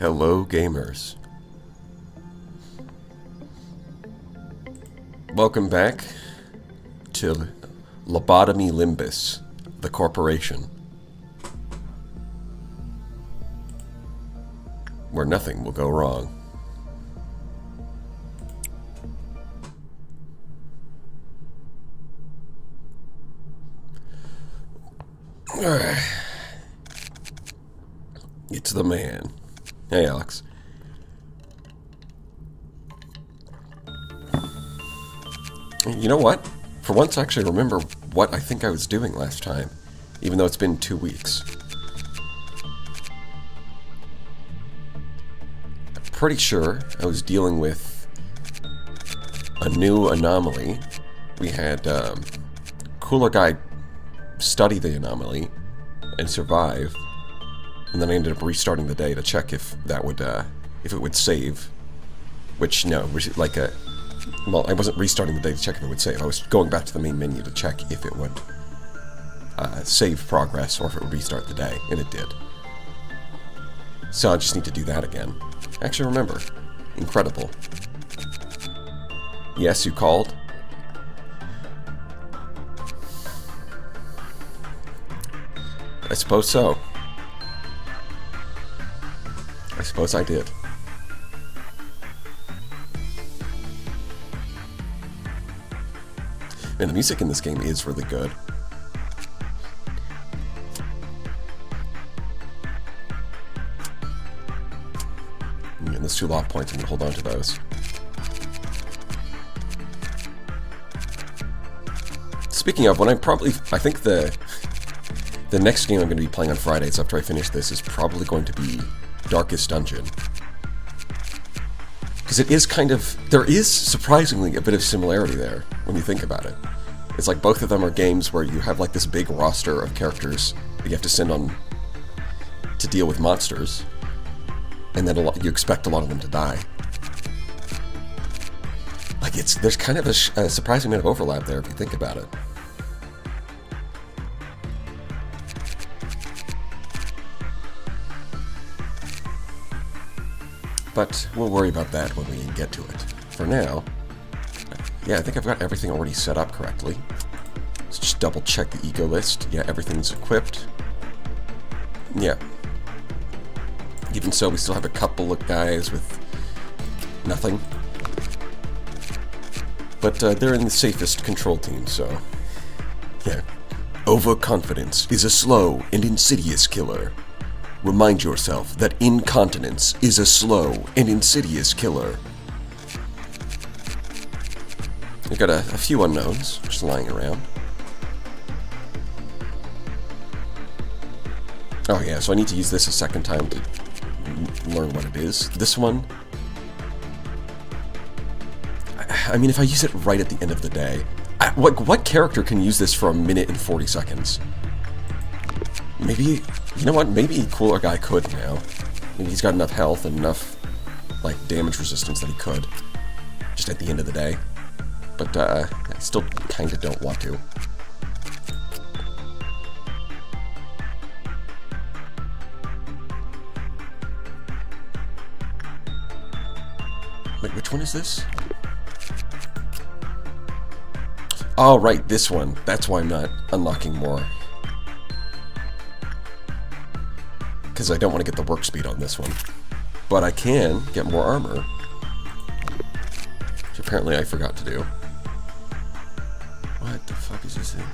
Hello, gamers. Welcome back to Lobotomy Limbus, the corporation, where nothing will go wrong. It's the man. Hey, Alex. You know what? For once, I actually remember what I think I was doing last time, even though it's been 2 weeks. I'm pretty sure I was dealing with a new anomaly. We had Cooler Guy study the anomaly and survive, and then I ended up restarting the day to check if that would, if it would save. Which, no, like a... Well, I wasn't restarting the day to check if it would save. I was going back to the main menu to check if it would save progress or if it would restart the day, and it did. So I just need to do that again. Actually, remember. Incredible. Yes, you called? I suppose so. I suppose I did. And the music in this game is really good. And those 2 lock points, I'm going to hold on to those. Speaking of, I think the next game I'm going to be playing on Fridays after I finish this is probably going to be Darkest Dungeon. Because it is kind of... There is surprisingly a bit of similarity there, when you think about it. It's like both of them are games where you have like this big roster of characters that you have to send on to deal with monsters. And then you expect a lot of them to die. Like there's kind of a surprising amount of overlap there if you think about it. But we'll worry about that when we get to it. For now, yeah, I think I've got everything already set up correctly. Let's just double check the eco list. Yeah, everything's equipped. Yeah. Even so, we still have a couple of guys with nothing. But they're in the safest control team, so... Yeah. Overconfidence is a slow and insidious killer. Remind yourself that incontinence is a slow and insidious killer. We've got a few unknowns just lying around. Oh yeah, so I need to use this a second time to learn what it is. This one... I mean, if I use it right at the end of the day... What character can use this for 1 minute and 40 seconds? Maybe... You know what? Maybe Cooler Guy could now. Maybe he's got enough health and enough, like, damage resistance that he could. Just at the end of the day. But, I still kinda don't want to. Wait, which one is this? Oh, right, this one. That's why I'm not unlocking more. Because I don't want to get the work speed on this one. But I can get more armor. Which apparently I forgot to do. What the fuck is this thing?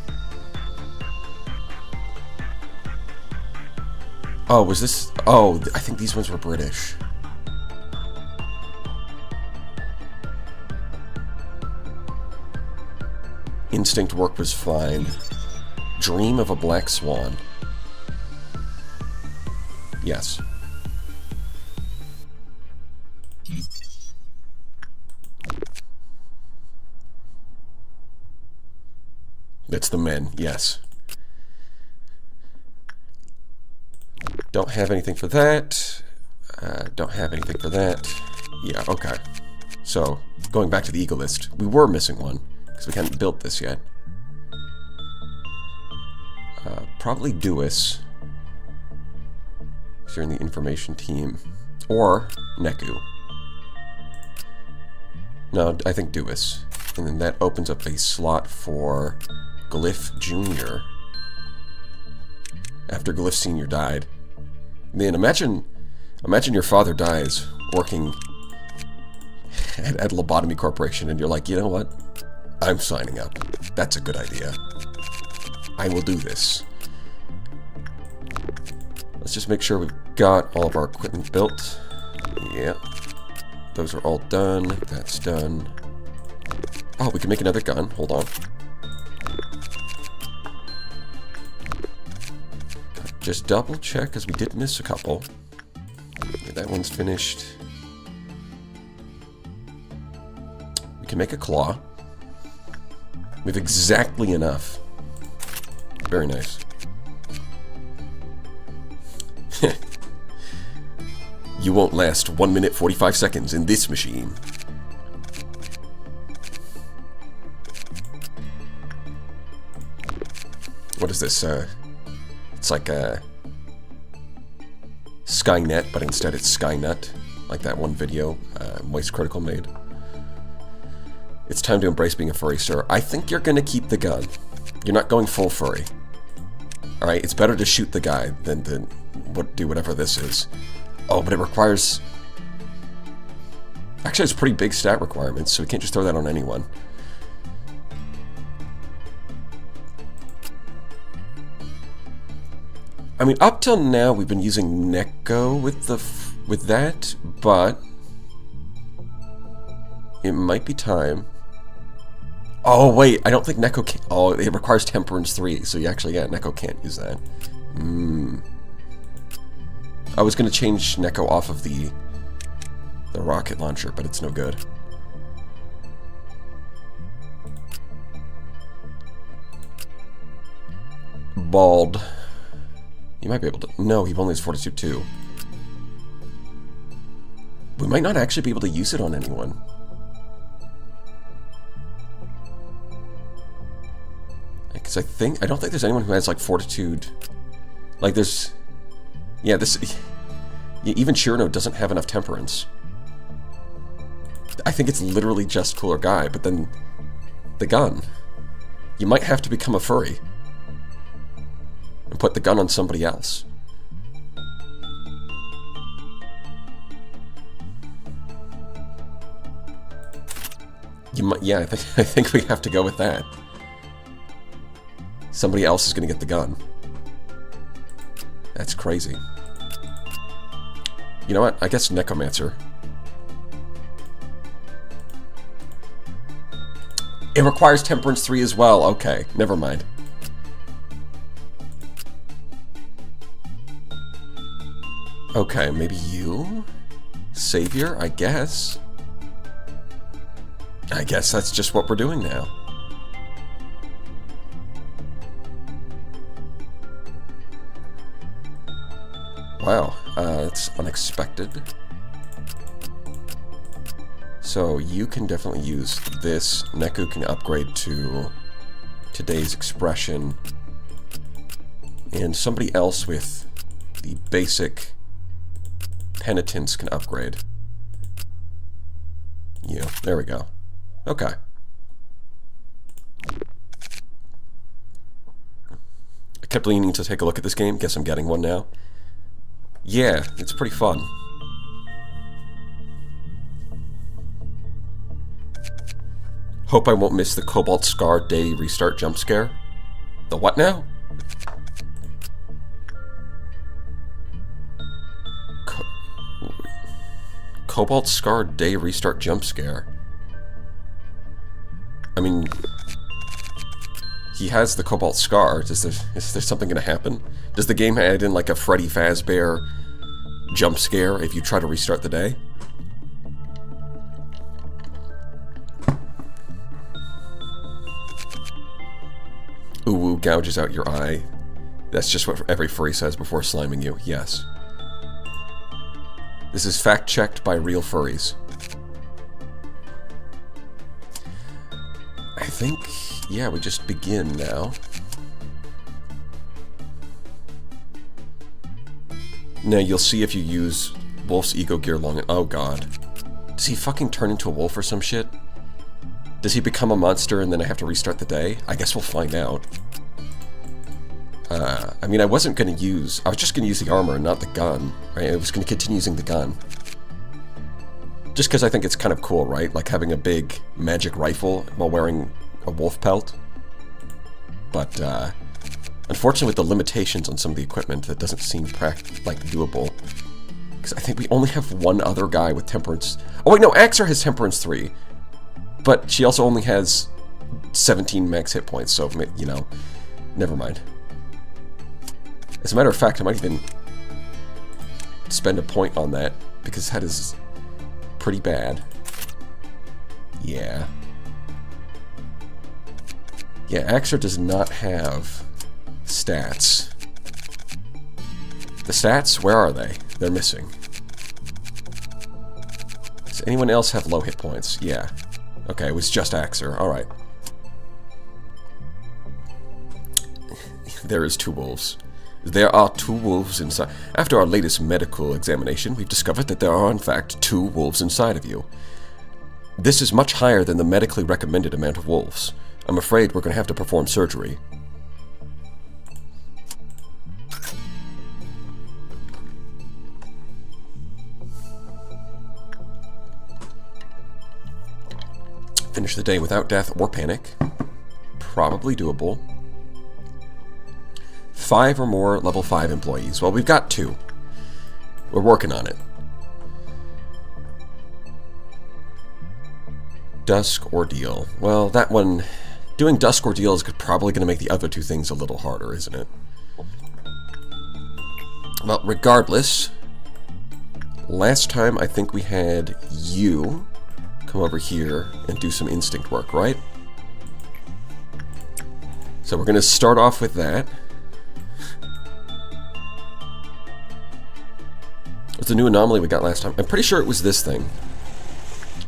Oh, was this... Oh, I think these ones were British. Instinct work was fine. Dream of a black swan. Yes. It's the men, yes. Don't have anything for that. Don't have anything for that. Yeah, okay. So, going back to the eagle list, we were missing one, because we hadn't built this yet. Probably Dewis. If you're in the information team. Or Neku. No, I think Duis. And then that opens up a slot for Glyph Jr. After Glyph Sr. died. Man, imagine your father dies working at Lobotomy Corporation and you're like, you know what? I'm signing up. That's a good idea. I will do this. Let's just make sure we've got all of our equipment built. Yeah. Those are all done. That's done. Oh, we can make another gun. Hold on. Just double check, because we did miss a couple. Okay, that one's finished. We can make a claw. We have exactly enough. Very nice. You won't last 1 minute 45 seconds in this machine. What is this? It's like a Skynet, but instead it's Skynut, like that one video Moist Critical made. It's time to embrace being a furry, sir. I think you're gonna keep the gun. You're not going full furry. Alright, it's better to shoot the guy than to do whatever this is. Oh, but it requires... Actually, it's pretty big stat requirements, so we can't just throw that on anyone. I mean, up till now, we've been using Neko with that, but it might be time. Oh, wait, I don't think Neko can... Oh, it requires Temperance 3, so you actually, yeah, Neko can't use that. I was going to change Neko off of the rocket launcher, but it's no good. Bald. You might be able to... No, he only has Fortitude 2. We might not actually be able to use it on anyone. Because I don't think there's anyone who has, like, Fortitude... Like, there's... Yeah, this... Yeah, even Shirno doesn't have enough Temperance. I think it's literally just Cooler Guy, but then... The gun. You might have to become a furry. And put the gun on somebody else. You might... Yeah, I think we have to go with that. Somebody else is going to get the gun. That's crazy. You know what? I guess Necromancer. It requires Temperance 3 as well. Okay, never mind. Okay, maybe you? Savior, I guess. I guess that's just what we're doing now. Wow, that's unexpected. So you can definitely use this. Neku can upgrade to today's expression. And somebody else with the basic penitence can upgrade. Yeah, there we go. Okay. I kept leaning to take a look at this game. Guess I'm getting one now. Yeah, it's pretty fun. Hope I won't miss the Cobalt Scar Day restart jump scare. The what now? Cobalt Scar Day restart jump scare. I mean, he has the Cobalt Scar. Is there something going to happen? Does the game add in like a Freddy Fazbear jump scare if you try to restart the day? Uwu gouges out your eye. That's just what every furry says before sliming you. Yes. This is fact-checked by real furries. I think, yeah, we just begin now. Now you'll see if you use Wolf's ego gear long... Oh, God. Does he fucking turn into a wolf or some shit? Does he become a monster and then I have to restart the day? I guess we'll find out. I mean, I wasn't going to use... I was just going to use the armor and not the gun. Right? I was going to continue using the gun. Just because I think it's kind of cool, right? Like having a big magic rifle while wearing a wolf pelt. But, unfortunately with the limitations on some of the equipment, that doesn't seem doable. Because I think we only have one other guy with Temperance... Oh wait, no, Axer has Temperance 3. But she also only has 17 max hit points, so, you know, never mind. As a matter of fact, I might even spend a point on that, because that is pretty bad. Yeah. Yeah, Axer does not have stats. The stats, where are they? They're missing. Does anyone else have low hit points? Yeah. Okay, it was just Axer. Alright. There is 2 wolves. There are 2 wolves inside. After our latest medical examination, we've discovered that there are, in fact, 2 wolves inside of you. This is much higher than the medically recommended amount of wolves. I'm afraid we're going to have to perform surgery. Finish the day without death or panic. Probably doable. 5 or more level 5 employees. Well, we've got 2. We're working on it. Dusk Ordeal. Well, that one... Doing Dusk Ordeal is probably going to make the other 2 things a little harder, isn't it? Well, regardless... Last time, I think we had you come over here and do some instinct work, right? So we're going to start off with that. What's the new anomaly we got last time? I'm pretty sure it was this thing.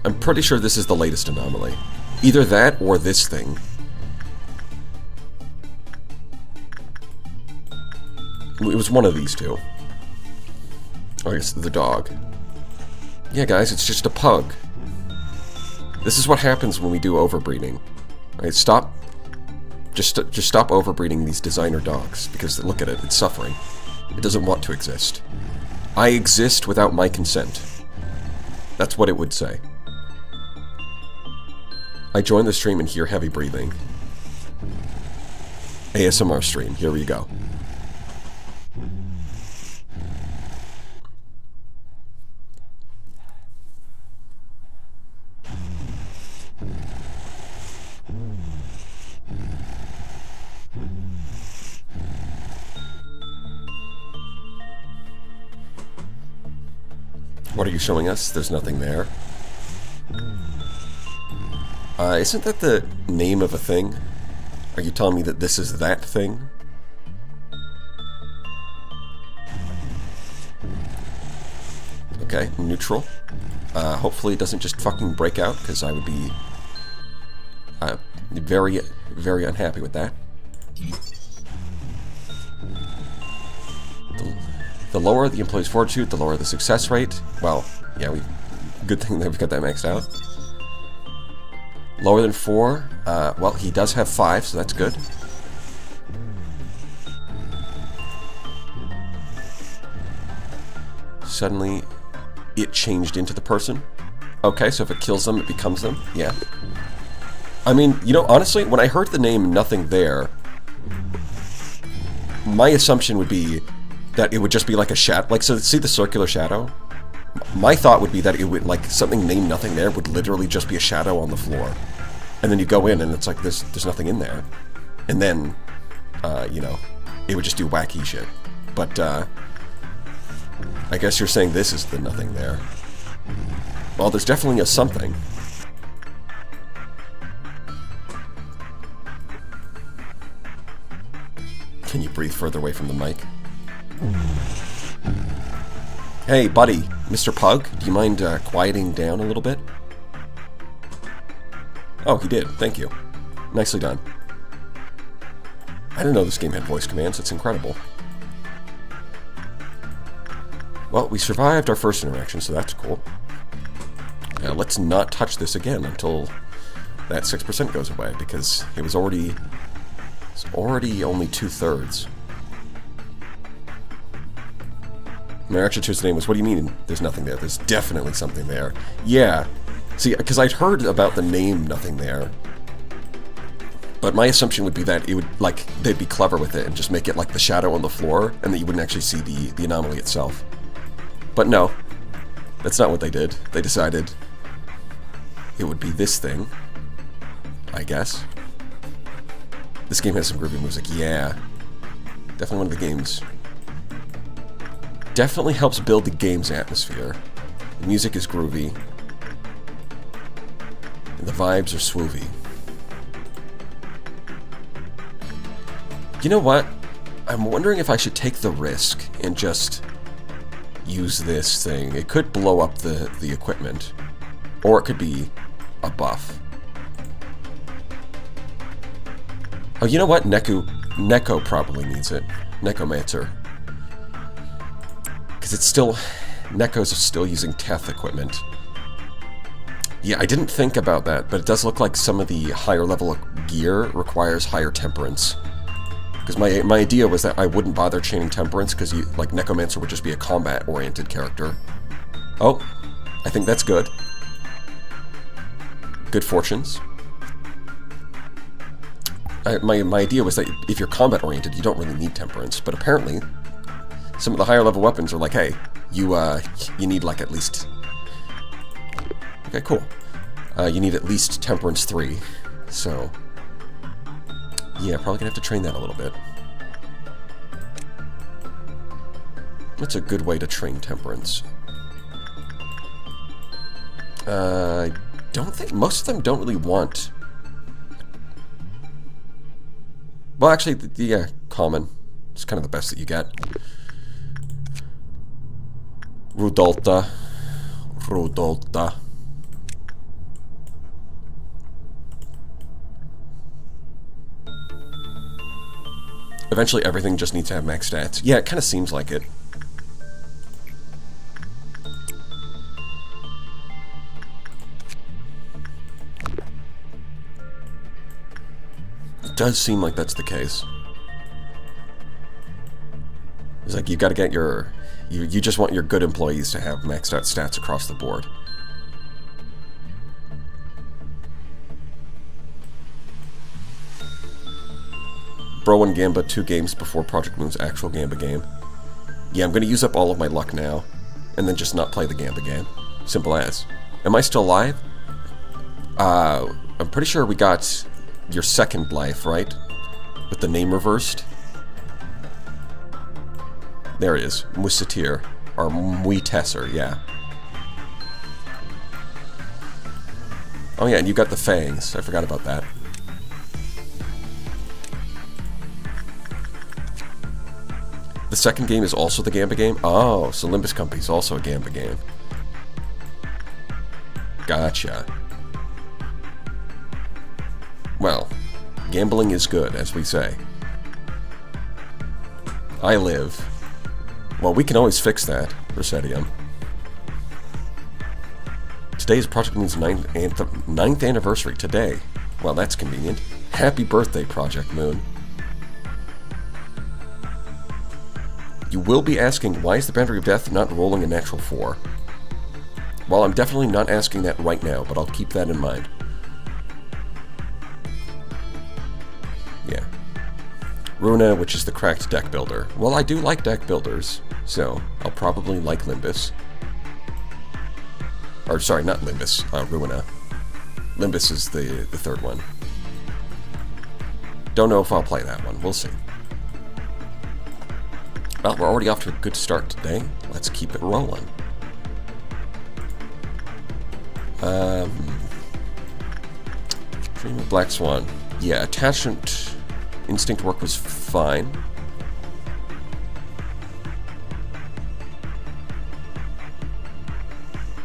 I'm pretty sure this is the latest anomaly. Either that or this thing. It was one of these 2. Oh, I guess the dog. Yeah, guys, it's just a pug. This is what happens when we do overbreeding. Right? Stop. Just stop overbreeding these designer dogs, because look at it, it's suffering. It doesn't want to exist. I exist without my consent. That's what it would say. I join the stream and hear heavy breathing. ASMR stream, here we go. What are you showing us? There's nothing there. Isn't that the name of a thing? Are you telling me that this is that thing? Okay, neutral. Hopefully it doesn't just fucking break out, because I would be very, very unhappy with that. The lower the employee's fortitude, the lower the success rate. Well, yeah, good thing that we've got that maxed out. Lower than 4. Well, he does have 5, so that's good. Suddenly, it changed into the person. Okay, so if it kills them, it becomes them. Yeah. I mean, you know, honestly, when I heard the name Nothing There, my assumption would be that it would just be like a shadow. Like, so see the circular shadow? My thought would be that it would, like, something named Nothing There would literally just be a shadow on the floor. And then you go in and it's like, there's nothing in there. And then, you know, it would just do wacky shit. But, I guess you're saying this is the Nothing There. Well, there's definitely a something. Can you breathe further away from the mic? Hey, buddy, Mr. Pug, do you mind quieting down a little bit? Oh, he did. Thank you. Nicely done. I didn't know this game had voice commands. It's incredible. Well, we survived our first interaction, so that's cool. Now, let's not touch this again until that 6% goes away, because it was already only 2/3. My reaction to his name was, what do you mean there's nothing there? There's definitely something there. Yeah. See, because I'd heard about the name nothing there. But my assumption would be that it would, like, they'd be clever with it and just make it like the shadow on the floor, and that you wouldn't actually see the anomaly itself. But no. That's not what they did. They decided it would be this thing, I guess. This game has some groovy music. Yeah. Definitely one of the games. Definitely helps build the game's atmosphere. The music is groovy. And the vibes are swoovy. You know what? I'm wondering if I should take the risk and just use this thing. It could blow up the equipment. Or it could be a buff. Oh, you know what? Neko probably needs it. Nekomancer. Because it's still... Neko's still using Teth equipment. Yeah, I didn't think about that, but it does look like some of the higher level gear requires higher temperance. Because my idea was that I wouldn't bother chaining temperance, because like Nekomancer would just be a combat-oriented character. Oh, I think that's good. Good fortunes. My idea was that if you're combat-oriented, you don't really need temperance, but apparently some of the higher level weapons are like, hey, you need like at least... Okay, cool. You need at least temperance 3, so... Yeah, probably gonna have to train that a little bit. What's a good way to train temperance? I don't think... Most of them don't really want... Well, actually, yeah, common. It's kind of the best that you get. Rudolta. Eventually, everything just needs to have max stats. Yeah, it kind of seems like it. It does seem like that's the case. It's like you've got to get your... You just want your good employees to have maxed out stats across the board. Bro and Gamba 2 games before Project Moon's actual Gamba game. Yeah, I'm going to use up all of my luck now, and then just not play the Gamba game. Simple as. Am I still alive? I'm pretty sure we got your second life, right? With the name reversed. There it is. Musatir. Or Muitesser, yeah. Oh yeah, and you got the fangs. I forgot about that. The second game is also the Gamba game? Oh, so Limbus Company is also a Gamba game. Gotcha. Well, gambling is good, as we say. I live. Well, we can always fix that, Resedium. Today is Project Moon's 9th anniversary. Today. Well, that's convenient. Happy birthday, Project Moon. You will be asking, why is the Boundary of Death not rolling a natural 4? Well, I'm definitely not asking that right now, but I'll keep that in mind. Yeah. Runa, which is the cracked deck builder. Well, I do like deck builders, so I'll probably like Limbus. Or, sorry, not Limbus, Runa. Limbus is the third one. Don't know if I'll play that one. We'll see. Well, we're already off to a good start today. Let's keep it rolling. Dream of Black Swan. Yeah, attachment instinct work was fine.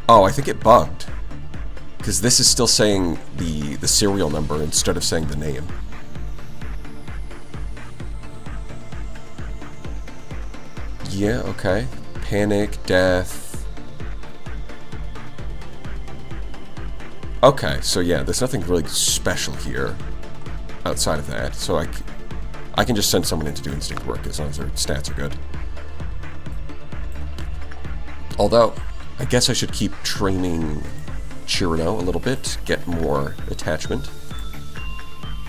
Oh, I think it bugged. Because this is still saying the serial number instead of saying the name. Yeah, okay. Panic, death. Okay, so yeah, there's nothing really special here outside of that. So I can just send someone in to do instinct work as long as their stats are good. Although, I guess I should keep training Chirino a little bit, get more attachment.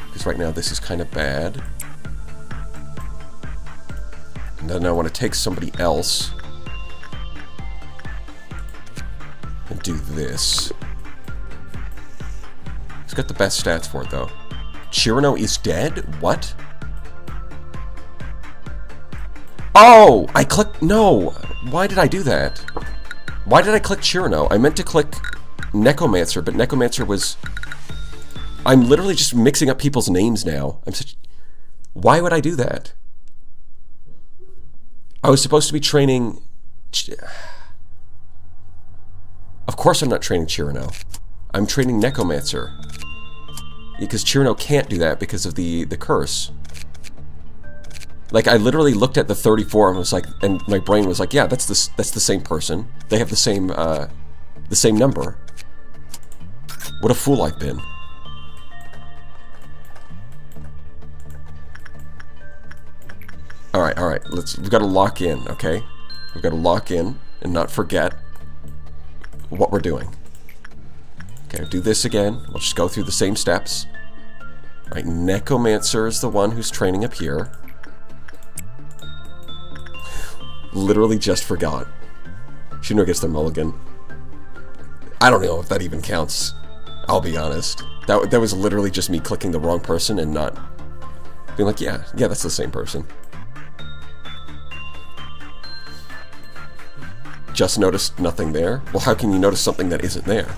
Because right now this is kind of bad. And then I want to take somebody else and do this. He's got the best stats for it, though. Chirino is dead? What? Oh! I clicked... No! Why did I do that? Why did I click Chirino? I meant to click Necromancer, but Necromancer was... I'm literally just mixing up people's names now. I'm such... Why would I do that? I was supposed to be training... Of course I'm not training Chirino. I'm training Necromancer. Because Chirino can't do that because of the curse. Like, I literally looked at the 34 and was like... And my brain was like, yeah, that's the same person. They have the same number. What a fool I've been. Alright, we've got to lock in, okay? We've got to lock in and not forget what we're doing. Okay, do this again. We'll just go through the same steps. Alright, Necromancer is the one who's training up here. Literally just forgot. Shinra gets the mulligan. I don't know if that even counts. I'll be honest. That was literally just me clicking the wrong person and not being like, yeah, that's the same person. Just noticed nothing there? Well, how can you notice something that isn't there?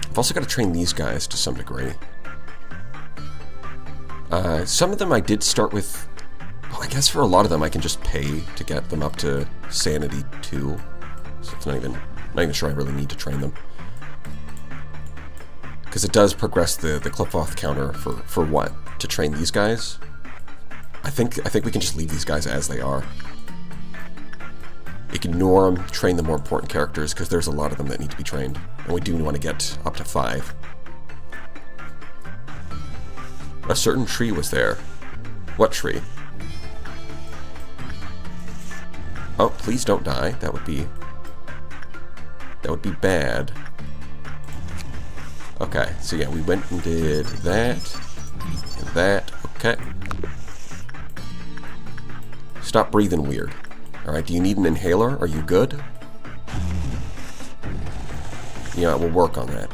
I've also got to train these guys to some degree. Some of them I did start with... Well, I guess for a lot of them I can just pay to get them up to Sanity 2. So it's not even sure I really need to train them. Because it does progress the Clip-Off counter for what? To train these guys? I think we can just leave these guys as they are. Ignore them, train the more important characters, because there's a lot of them that need to be trained. And we do want to get up to 5. A certain tree was there. What tree? Oh, please don't die. That would be bad. Okay, so yeah, we went and did that, and that, okay. Stop breathing weird. Alright, do you need an inhaler? Are you good? Yeah, we'll work on that.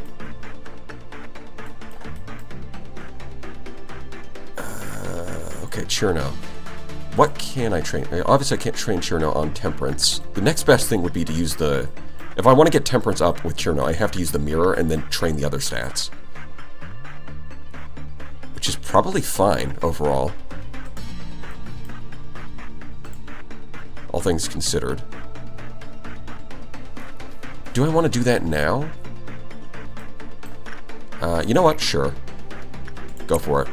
Okay, Chirino. What can I train? Obviously I can't train Chirino on Temperance. The next best thing would be to use the... If I want to get Temperance up with Chirino, I have to use the mirror and then train the other stats. Which is probably fine, overall. All things considered. Do I want to do that now? You know what? Sure. Go for it.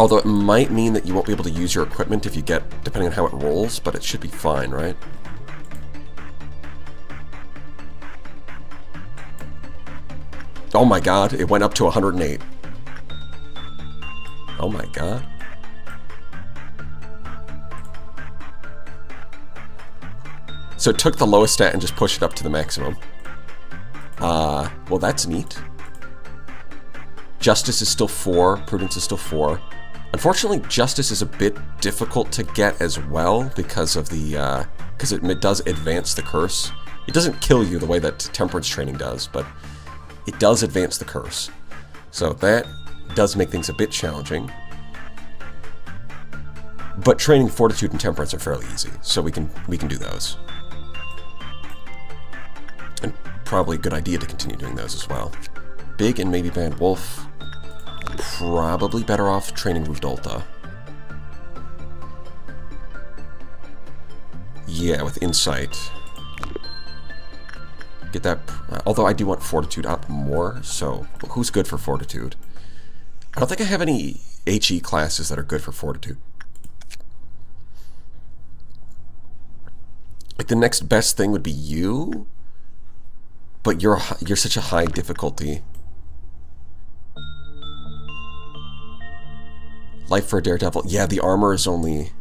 Although it might mean that you won't be able to use your equipment if you get, depending on how it rolls, but it should be fine, right? Oh my god, it went up to 108. Oh my god. So it took the lowest stat and just pushed it up to the maximum. Well that's neat. Justice is still 4, Prudence is still 4. Unfortunately, Justice is a bit difficult to get as well because of the, because it does advance the curse. It doesn't kill you the way that Temperance training does, but it does advance the curse. So that does make things a bit challenging. But training Fortitude and Temperance are fairly easy, so we can do those. And probably a good idea to continue doing those as well. Big and maybe Bad Wolf. Probably better off training Rudolta. Yeah, with Insight. Get that. Although I do want Fortitude up more, so who's good for Fortitude? I don't think I have any HE classes that are good for Fortitude. Like, the next best thing would be you, but you're such a high difficulty. Life for a Daredevil. Yeah, the armor is only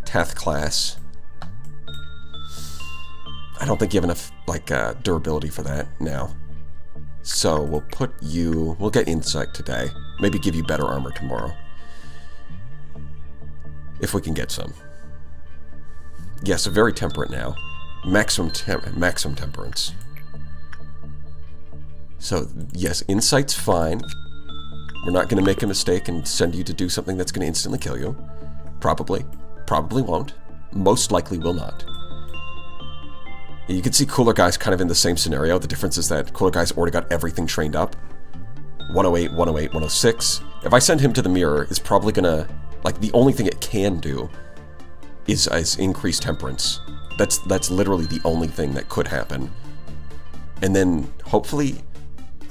10th class. I don't think you have enough, like, durability for that now. So we'll put you... We'll get Insight today. Maybe give you better armor tomorrow. If we can get some. Yeah, so very temperate now. Maximum temperance. So, yes, Insight's fine. We're not going to make a mistake and send you to do something that's going to instantly kill you. Probably. Probably won't. Most likely will not. You can see Cooler Guy's kind of in the same scenario. The difference is that Cooler Guy's already got everything trained up. 108, 108, 106. If I send him to the mirror, it's probably going to... Like, the only thing it can do is increase temperance. That's literally the only thing that could happen. And then, hopefully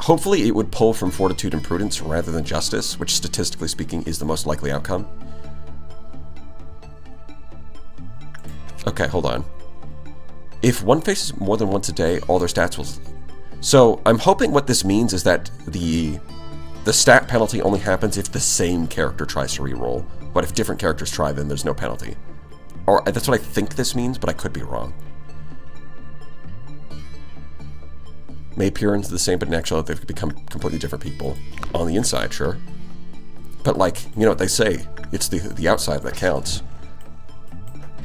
it would pull from Fortitude and Prudence rather than Justice, which statistically speaking is the most likely outcome. Okay, hold on. If one faces more than once a day, all their stats will... So, I'm hoping what this means is that the stat penalty only happens if the same character tries to reroll. But if different characters try, then there's no penalty. Or that's what I think this means, but I could be wrong. May appear into the same, but in actuality they've become completely different people. On the inside, sure. But like, you know what they say, it's the outside that counts.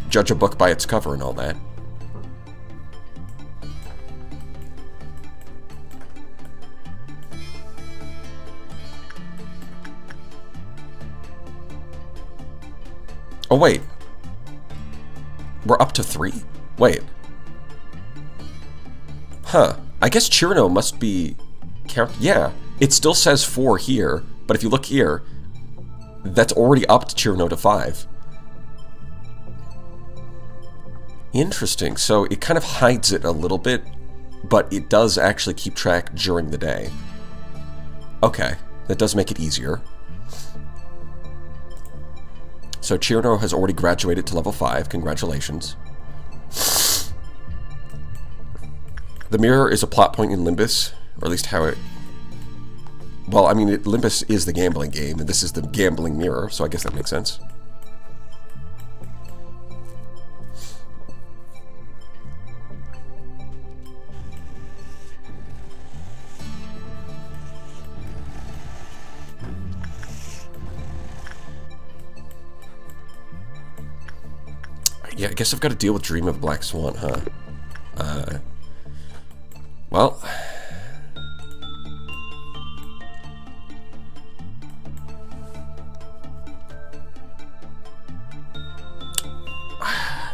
Judge a book by its cover and all that. Oh wait. We're up to 3? Wait. Huh. I guess Chirno must be... Yeah, it still says 4 here, but if you look here, that's already upped Chirno to 5. Interesting. So it kind of hides it a little bit, but it does actually keep track during the day. Okay, that does make it easier. So Chirno has already graduated to level 5. Congratulations. The mirror is a plot point in Limbus, or at least how it... Well, I mean, Limbus is the gambling game, and this is the gambling mirror, so I guess that makes sense. Yeah, I guess I've got to deal with Dream of Black Swan, huh? Well...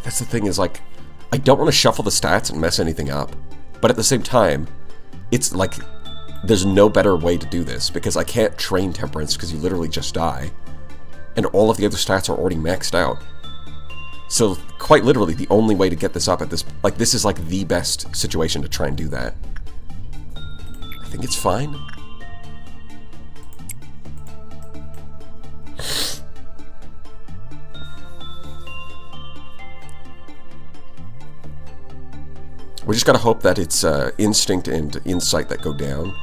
That's the thing is, like, I don't want to shuffle the stats and mess anything up. But at the same time, it's like, there's no better way to do this, because I can't train Temperance because you literally just die. And all of the other stats are already maxed out. So, quite literally, the only way to get this up at this... Like, this is like the best situation to try and do that. I think it's fine. We just gotta hope that it's Instinct and Insight that go down.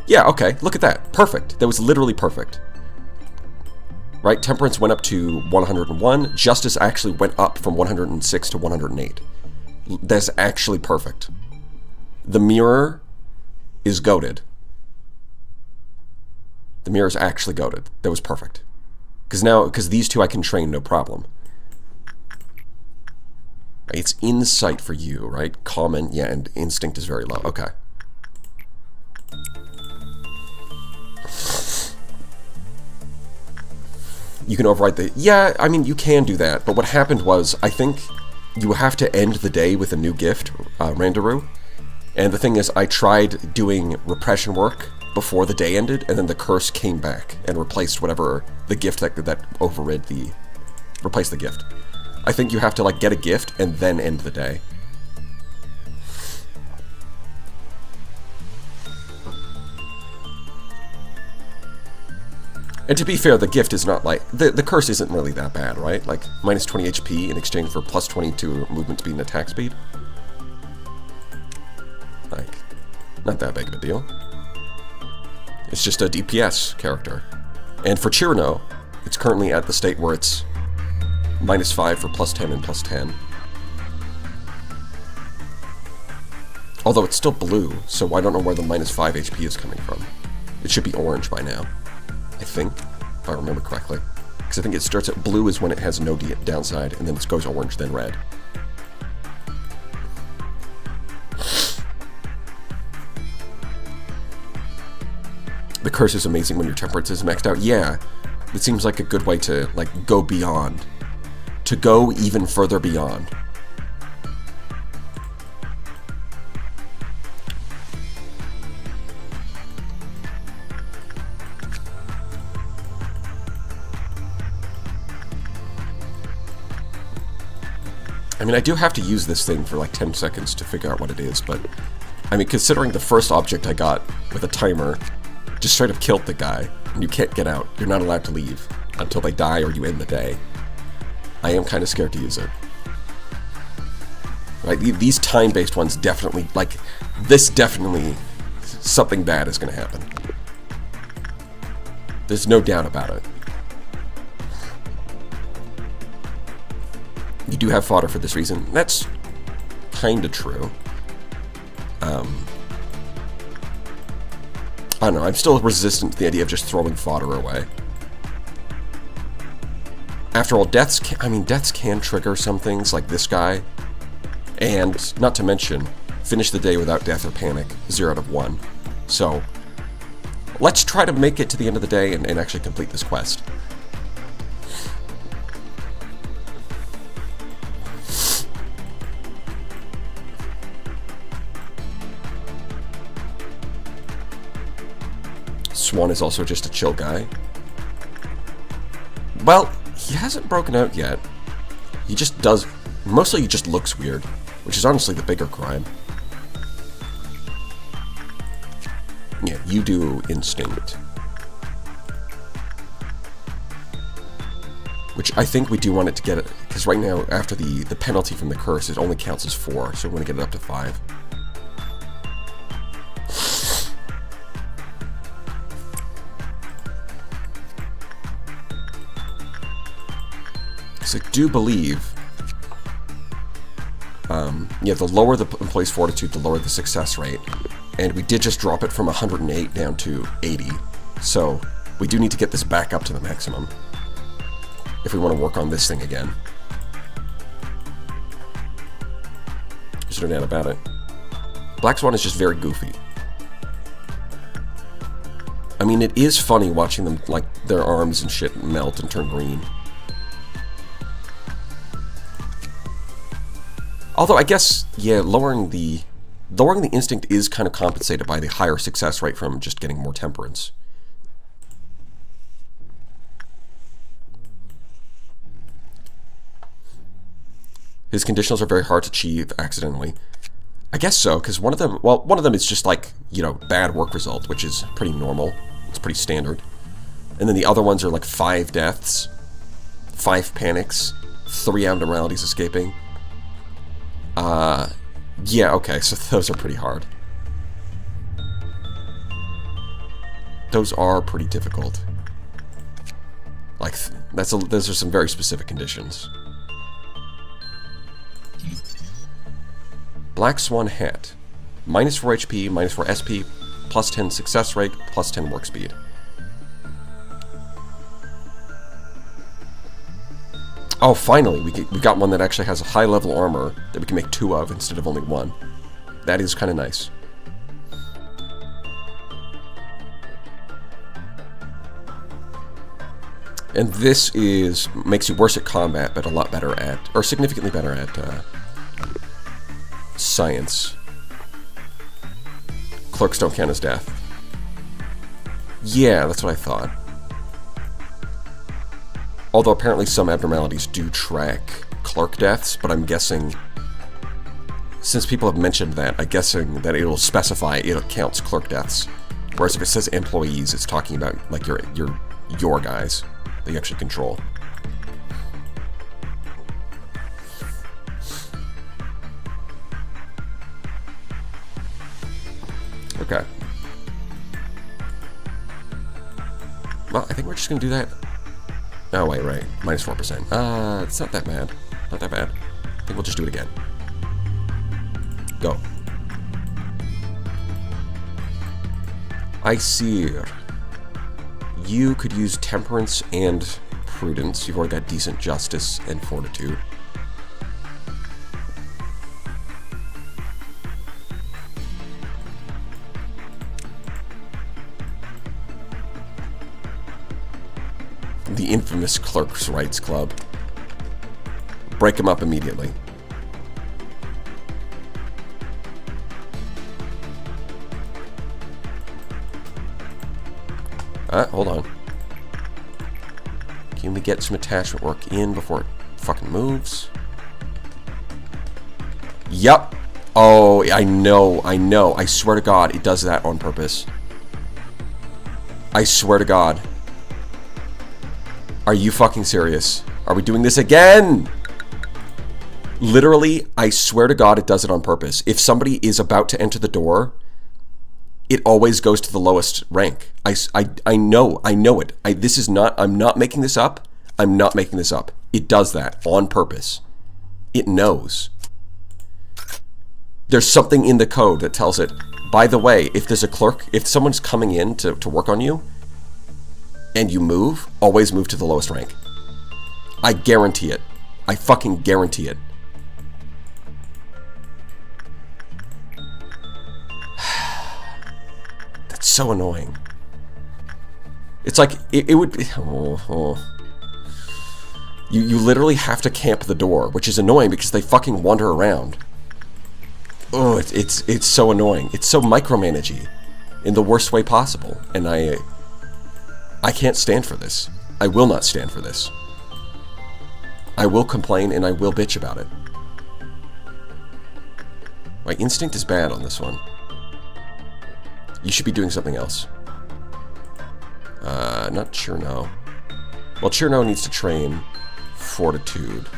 Yeah, okay, look at that. Perfect. That was literally perfect. Right, Temperance went up to 101. Justice actually went up from 106 to 108. That's actually perfect. The mirror is goated. The mirror is actually goated. That was perfect. Because these two I can train no problem. It's Insight for you, right? Common, yeah, and Instinct is very low. Okay. You can override the... Yeah, I mean, you can do that, but what happened was, I think you have to end the day with a new gift, Randaru. And the thing is, I tried doing repression work before the day ended, and then the curse came back and replaced whatever the gift that overrid the... Replaced the gift. I think you have to, like, get a gift and then end the day. And to be fair, the gift is not like... The curse isn't really that bad, right? Like, minus 20 HP in exchange for plus 22 movement speed and attack speed. Like, not that big of a deal. It's just a DPS character. And for Chirino, it's currently at the state where it's minus 5 for plus 10 and plus 10. Although it's still blue, so I don't know where the minus 5 HP is coming from. It should be orange by now, I think, if I remember correctly. Because I think it starts at blue is when it has no downside, and then it goes orange, then red. The curse is amazing when your temperance is maxed out. Yeah, it seems like a good way to, like, go beyond. To go even further beyond. I mean, I do have to use this thing for like 10 seconds to figure out what it is, but I mean, considering the first object I got with a timer just straight up killed the guy, and you can't get out. You're not allowed to leave until they die or you end the day. I am kind of scared to use it. Right? These time-based ones definitely, like, this definitely, something bad is going to happen. There's no doubt about it. You do have fodder for this reason. That's kind of true. I don't know, I'm still resistant to the idea of just throwing fodder away. After all, deaths can trigger some things, like this guy. And, not to mention, finish the day without death or panic, 0 out of 1. So, let's try to make it to the end of the day and actually complete this quest. Swan is also just a chill guy. Well, he hasn't broken out yet. He just does... Mostly he just looks weird, which is honestly the bigger crime. Yeah, you do instinct. Which I think we do want it to get it, because right now, after the penalty from the curse, it only counts as 4, so we want to get it up to 5. So I do believe, yeah, the lower the employee's fortitude, the lower the success rate. And we did just drop it from 108 down to 80. So we do need to get this back up to the maximum if we want to work on this thing again. There's no doubt about it. Black Swan is just very goofy. I mean, it is funny watching them, like, their arms and shit melt and turn green. Although I guess, yeah, lowering the instinct is kind of compensated by the higher success rate from just getting more temperance. His conditionals are very hard to achieve accidentally. I guess so, because one of them is just like, you know, bad work result, which is pretty normal. It's pretty standard. And then the other ones are like 5 deaths, 5 panics, 3 abnormalities escaping. Yeah, okay, so those are pretty hard. Those are pretty difficult. Like, those are some very specific conditions. Black Swan hat. Minus 4 HP, minus 4 SP, plus 10 success rate, plus 10 work speed. Oh, finally, we got one that actually has a high-level armor that we can make 2 of instead of only 1. That is kind of nice. And this makes you worse at combat, but a lot better at, or significantly better at, science. Clerks don't count as death. Yeah, that's what I thought. Although apparently some abnormalities do track clerk deaths, but I'm guessing, since people have mentioned that, I'm guessing that it'll specify it counts clerk deaths. Whereas if it says employees, it's talking about like your your guys that you actually control. Okay. Well, I think we're just gonna do that. Oh, wait, right. Minus 4%. It's not that bad. Not that bad. I think we'll just do it again. Go. I see. You could use temperance and prudence. You've already got decent justice and fortitude. The infamous Clerks' Rights Club. Break him up immediately. Hold on. Can we get some attachment work in before it fucking moves? Yup. Oh, I know. I swear to God, it does that on purpose. I swear to God. Are you fucking serious? Are we doing this again? Literally, I swear to God, it does it on purpose. If somebody is about to enter the door, it always goes to the lowest rank. I know it. I'm not making this up. I'm not making this up. It does that on purpose. It knows. There's something in the code that tells it, by the way, if there's a clerk, if someone's coming in to work on you, and you move, always move to the lowest rank. I guarantee it. I fucking guarantee it. That's so annoying. It's like, it would be... You literally have to camp the door, which is annoying because they fucking wander around. Oh, it's so annoying. It's so micromanagey in the worst way possible. And I can't stand for this. I will not stand for this. I will complain and I will bitch about it. My instinct is bad on this one. You should be doing something else. Not Cherno. Well, Cherno needs to train fortitude.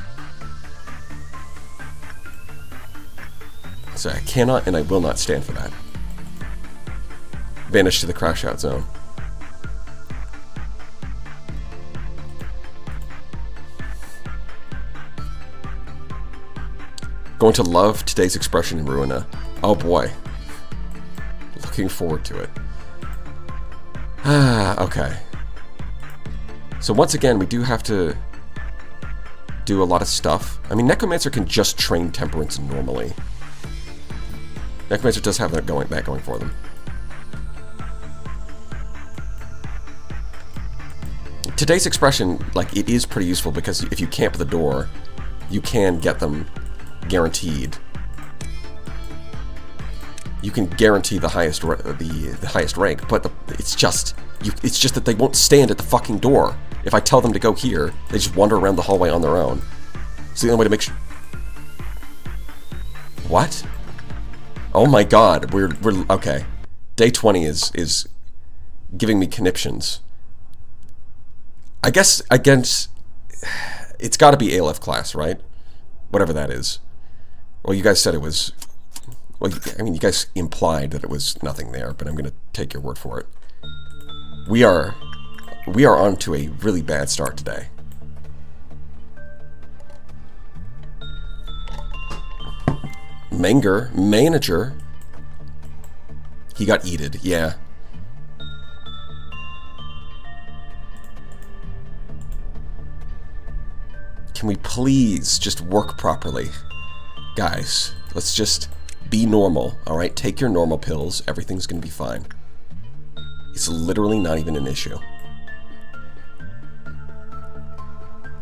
So I cannot and I will not stand for that. Vanish to the crash out zone. Going to love today's expression in Ruina. Oh boy. Looking forward to it. Okay. So once again, we do have to do a lot of stuff. I mean, Necromancer can just train Temperance normally. Necromancer does have that going for them. Today's expression, like, it is pretty useful because if you camp the door, you can get them guaranteed. You can guarantee the highest the highest rank, but it's just that they won't stand at the fucking door. If I tell them to go here, they just wander around the hallway on their own. So the only way to make sure. What? Oh my God, we're okay. Day 20 is giving me conniptions. I guess against it's got to be ALF class, right? Whatever that is. Well, you guys said it was. Well, I mean, you guys implied that it was nothing there, but I'm going to take your word for it. We are on to a really bad start today. Menger, manager. He got eated, yeah. Can we please just work properly? Guys, let's just be normal, alright? Take your normal pills. Everything's gonna be fine. It's literally not even an issue.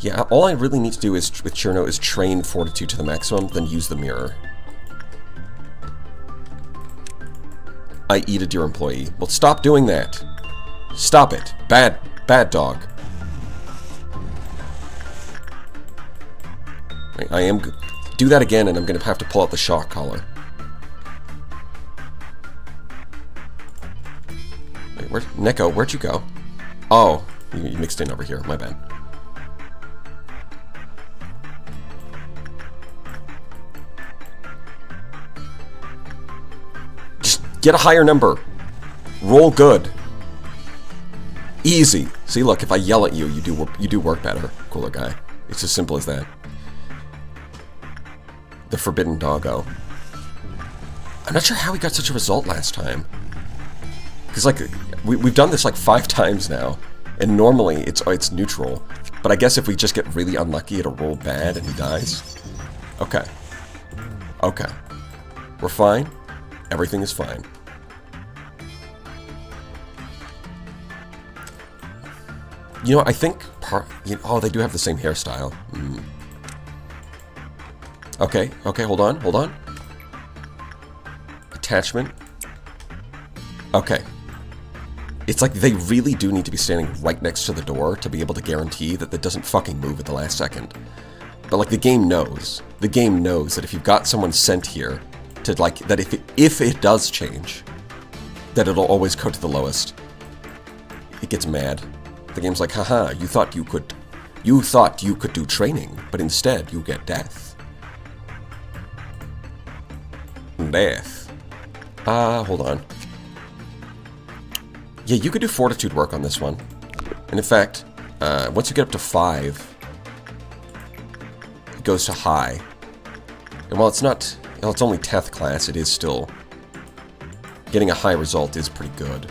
Yeah, all I really need to do is with Cherno is train fortitude to the maximum, then use the mirror. I eated your employee. Well, stop doing that. Stop it. Bad dog. I am... Do that again and I'm going to have to pull out the shock collar. Wait, Neko, where'd you go? Oh, You mixed in over here. My bad. Just get a higher number. Roll good. Easy. See, look, if I yell at you, you do work better, cooler guy. It's as simple as that. The forbidden doggo. I'm not sure how we got such a result last time. Because, like, we've done this, like, 5 times now. And normally, it's neutral. But I guess if we just get really unlucky, it'll roll bad and he dies. Okay. Okay. We're fine. Everything is fine. You know, I think oh, they do have the same hairstyle. Okay, hold on. Attachment. Okay. It's like they really do need to be standing right next to the door to be able to guarantee that it doesn't fucking move at the last second. But, like, the game knows. The game knows that if you've got someone sent here to, like, that if it does change, that it'll always go to the lowest. It gets mad. The game's like, haha, you thought you could do training, but instead you get death. Death. Hold on. Yeah, you could do fortitude work on this one. And in fact, once you get up to 5, it goes to high. And while it's only 10th class, it is still... Getting a high result is pretty good.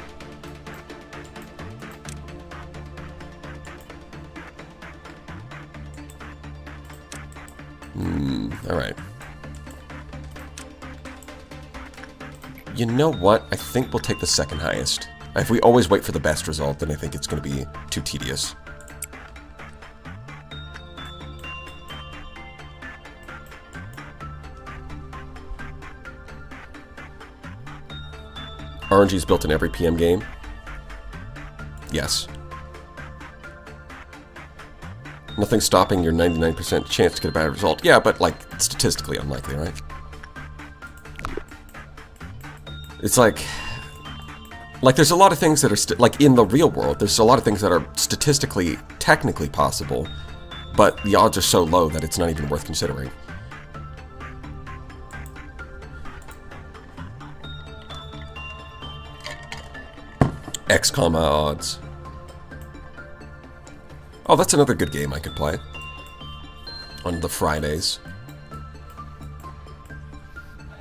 Alright. You know what? I think we'll take the second highest. If we always wait for the best result, then I think it's going to be too tedious. RNG is built in every PM game? Yes. Nothing stopping your 99% chance to get a bad result. Yeah, but, like, statistically unlikely, right? It's like there's a lot of things that are, like, in the real world, there's a lot of things that are statistically, technically possible, but the odds are so low that it's not even worth considering. XCOM odds. Oh, that's another good game I could play. On the Fridays.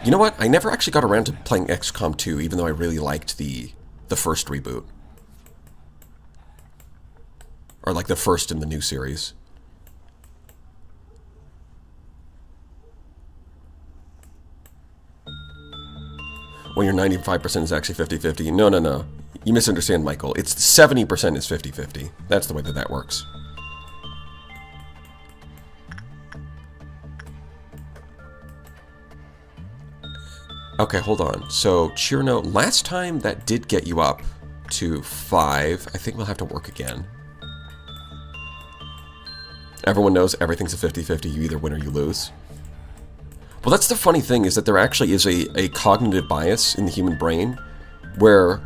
You know what? I never actually got around to playing XCOM 2, even though I really liked the first reboot. Or like the first in the new series. When your 95% is actually 50-50. No. You misunderstand, Michael. It's 70% is 50-50. That's the way that works. Okay, hold on. So, Cheerno, last time that did get you up to 5. I think we'll have to work again. Everyone knows everything's a 50-50. You either win or you lose. Well, that's the funny thing, is that there actually is a cognitive bias in the human brain where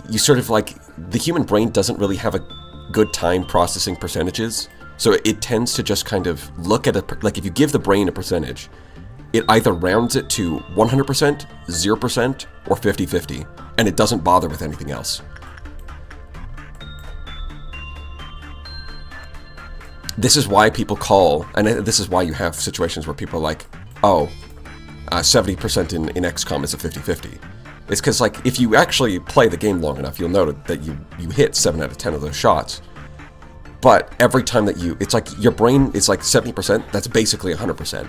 you sort of, like, the human brain doesn't really have a good time processing percentages. So it tends to just kind of look at like, if you give the brain a percentage, it either rounds it to 100%, 0%, or 50-50, and it doesn't bother with anything else. This is why people call, and this is why you have situations where people are like, oh, 70% in XCOM is a 50-50. It's because, like, if you actually play the game long enough, you'll notice that you hit 7 out of 10 of those shots. But every time that it's like, your brain is like 70%, that's basically 100%.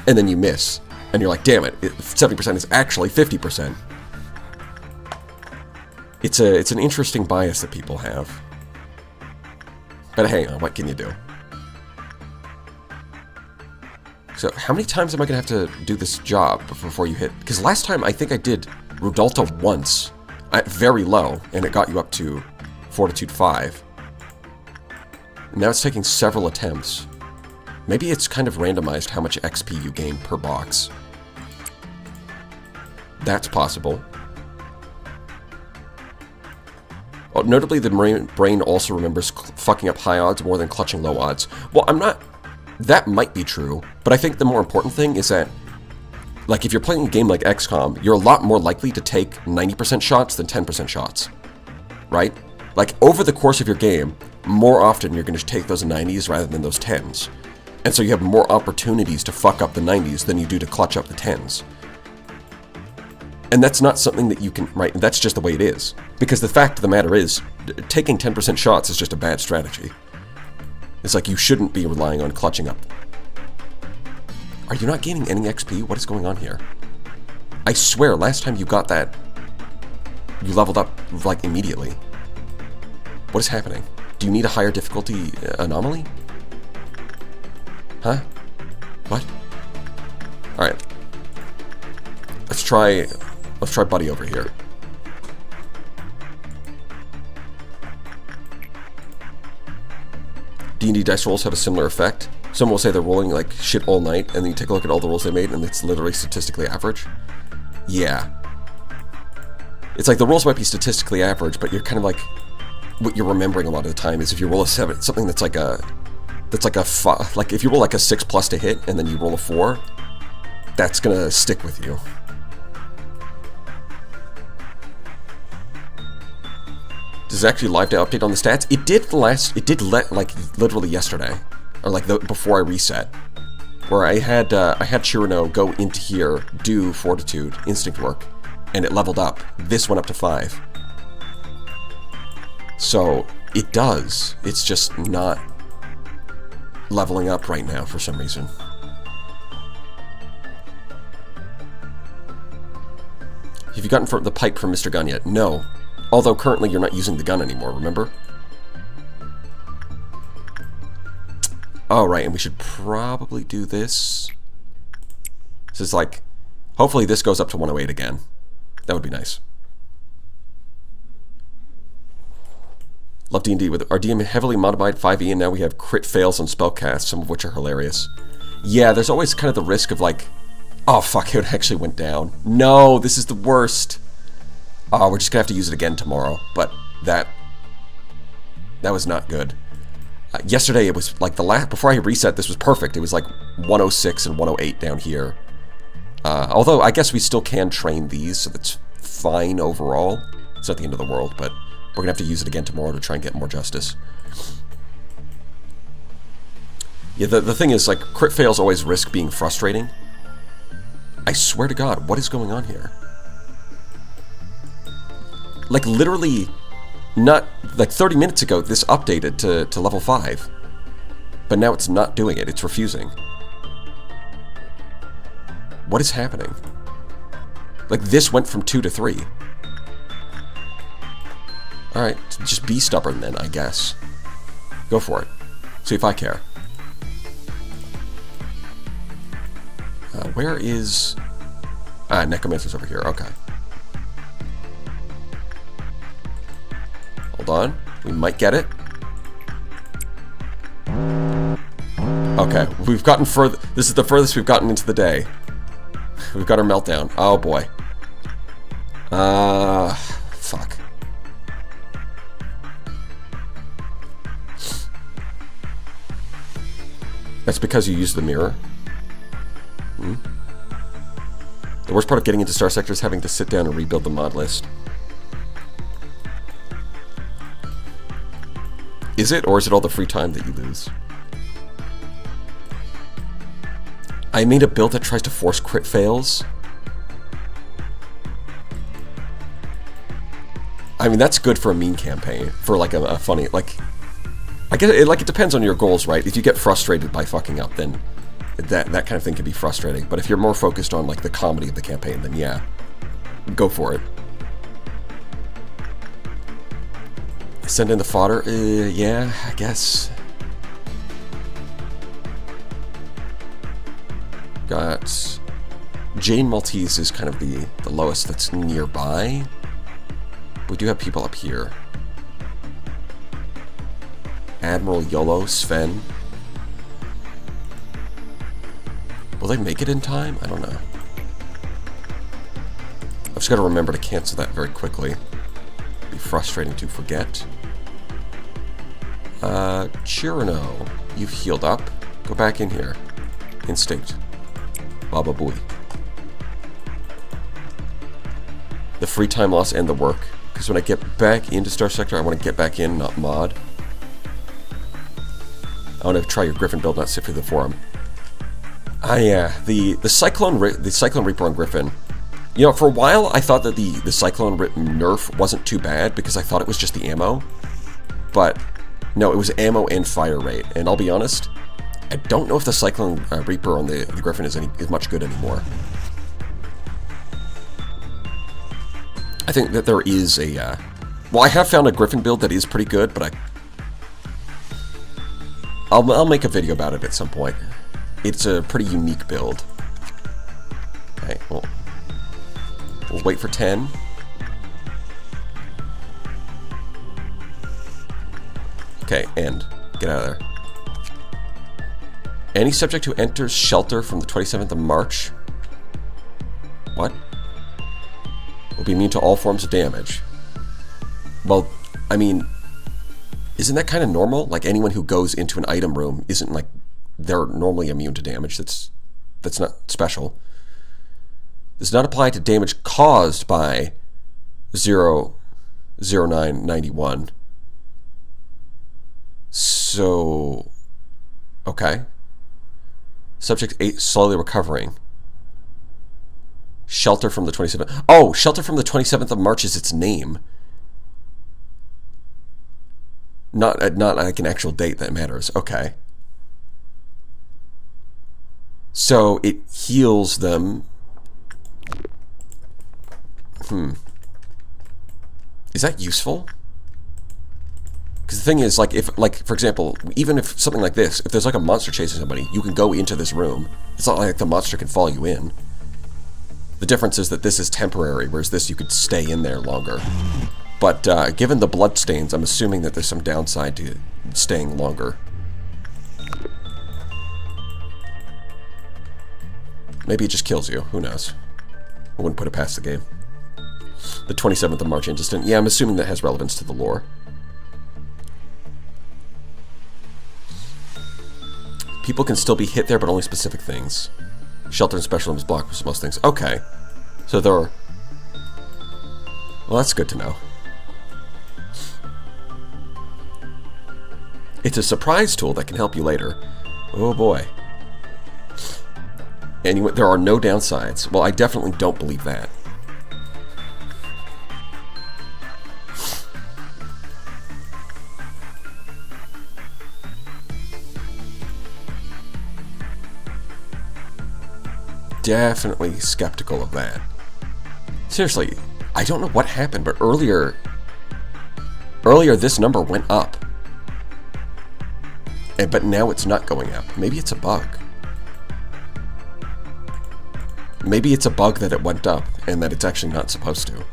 And then you miss, and you're like, damn it, 70% is actually 50%. It's an interesting bias that people have. But hang on, what can you do? So, how many times am I going to have to do this job before you hit? Because last time, I think I did Rudolta once, at very low, and it got you up to Fortitude 5. Now it's taking several attempts. Maybe it's kind of randomized how much XP you gain per box. That's possible. Notably, the brain also remembers fucking up high odds more than clutching low odds. Well, I'm not... That might be true, but I think the more important thing is that, like, if you're playing a game like XCOM, you're a lot more likely to take 90% shots than 10% shots, right? Like, over the course of your game, more often you're going to take those 90s rather than those 10s. And so you have more opportunities to fuck up the 90s than you do to clutch up the 10s. And that's not something that you can, right? That's just the way it is. Because the fact of the matter is, taking 10% shots is just a bad strategy. It's like you shouldn't be relying on clutching up. Are you not gaining any XP? What is going on here? I swear, last time you got that, you leveled up, like, immediately. What is happening? Do you need a higher difficulty anomaly? Huh? What? Alright. Let's try Buddy over here. D&D dice rolls have a similar effect. Some will say they're rolling like shit all night, and then you take a look at all the rolls they made, and it's literally statistically average. Yeah. It's like the rolls might be statistically average, but you're kind of like... What you're remembering a lot of the time is if you roll a 7, something that's like a... Like if you roll like a 6+ to hit, and then you roll a 4, that's gonna stick with you. Does it actually live to update on the stats? It did like literally yesterday, or like before I reset, where I had Chirano go into here, do Fortitude, Instinct work, and it leveled up. This went up to 5. So it does. It's just not leveling up right now for some reason. Have you gotten the pipe from Mr. Gunn yet? No. Although currently you're not using the gun anymore, remember? Oh, right, and we should probably do this. This is like... Hopefully this goes up to 108 again. That would be nice. Love D&D with our DM heavily modified 5e, and now we have crit fails on spellcasts, some of which are hilarious. Yeah, there's always kind of the risk of like... Oh, fuck, it actually went down. No, this is the worst. Oh, we're just gonna have to use it again tomorrow, but that was not good. Yesterday it was like before I reset, this was perfect. It was like 106 and 108 down here. Although I guess we still can train these, so that's fine overall. It's not the end of the world, but we're gonna have to use it again tomorrow to try and get more justice. Yeah, the thing is, like, crit fails always risk being frustrating. I swear to God, what is going on here? Like, literally, not, like, 30 minutes ago, this updated to level 5. But now it's not doing it. It's refusing. What is happening? Like, this went from 2 to 3. Alright, just be stubborn then, I guess. Go for it. See if I care. Where is... Ah, Necromancer's over here. Okay. Hold on. We might get it. Okay, we've gotten further. This is the furthest we've gotten into the day. We've got our meltdown. Oh boy. Fuck. That's because you used the mirror. The worst part of getting into Star Sector is having to sit down and rebuild the mod list. Is it, or is it all the free time that you lose? I made a build that tries to force crit fails. I mean, that's good for a meme campaign, for like a funny, like, I guess it depends on your goals, right? If you get frustrated by fucking up, then that kind of thing can be frustrating. But if you're more focused on like the comedy of the campaign, then yeah, go for it. Send in the fodder? Yeah, I guess. Got Jane Maltese is kind of the lowest that's nearby. We do have people up here. Admiral Yolo, Sven. Will they make it in time? I don't know. I've just got to remember to cancel that very quickly frustrating to forget. Chirino, you've healed up. Go back in here. Instinct. Baba Booey. The free time loss and the work. Because when I get back into Star Sector, I want to get back in, not mod. I want to try your Griffin build, not sit through the forum. Yeah, the Cyclone Reaper on Griffin. You know, for a while I thought that the Cyclone nerf wasn't too bad because I thought it was just the ammo. But no, it was ammo and fire rate. And I'll be honest, I don't know if the Cyclone Reaper on the Griffin is much good anymore. I think that there is a... well, I have found a Griffin build that is pretty good, but I'll make a video about it at some point. It's a pretty unique build. Okay, well, we'll wait for 10. Okay, end. Get out of there. Any subject who enters shelter from the 27th of March... What? Will be immune to all forms of damage. Well, I mean, isn't that kind of normal? Like, anyone who goes into an item room isn't like they're normally immune to damage. That's not special. Does not apply to damage caused by 00991. So, okay. Subject 8 slowly recovering. Shelter from the 27th. Oh, Shelter from the 27th of March is its name. Not like an actual date that matters. Okay. So it heals them. Is that useful? Because the thing is, like, if, like, for example, even if something like this, if there's like a monster chasing somebody, you can go into this room. It's not like the monster can follow you in. The difference is that this is temporary, whereas this you could stay in there longer. But given the blood stains, I'm assuming that there's some downside to staying longer. Maybe it just kills you. Who knows? I wouldn't put it past the game. The 27th of March Ingestant. Yeah, I'm assuming that has relevance to the lore. People can still be hit there, but only specific things. Shelter and special rooms block most things. Okay. So there are... Well, that's good to know. It's a surprise tool that can help you later. Oh boy. Anyway, there are no downsides. Well, I definitely don't believe that. Definitely skeptical of that. Seriously, I don't know what happened, but earlier this number went up. But now it's not going up. Maybe it's a bug. Maybe it's a bug that it went up and that it's actually not supposed to.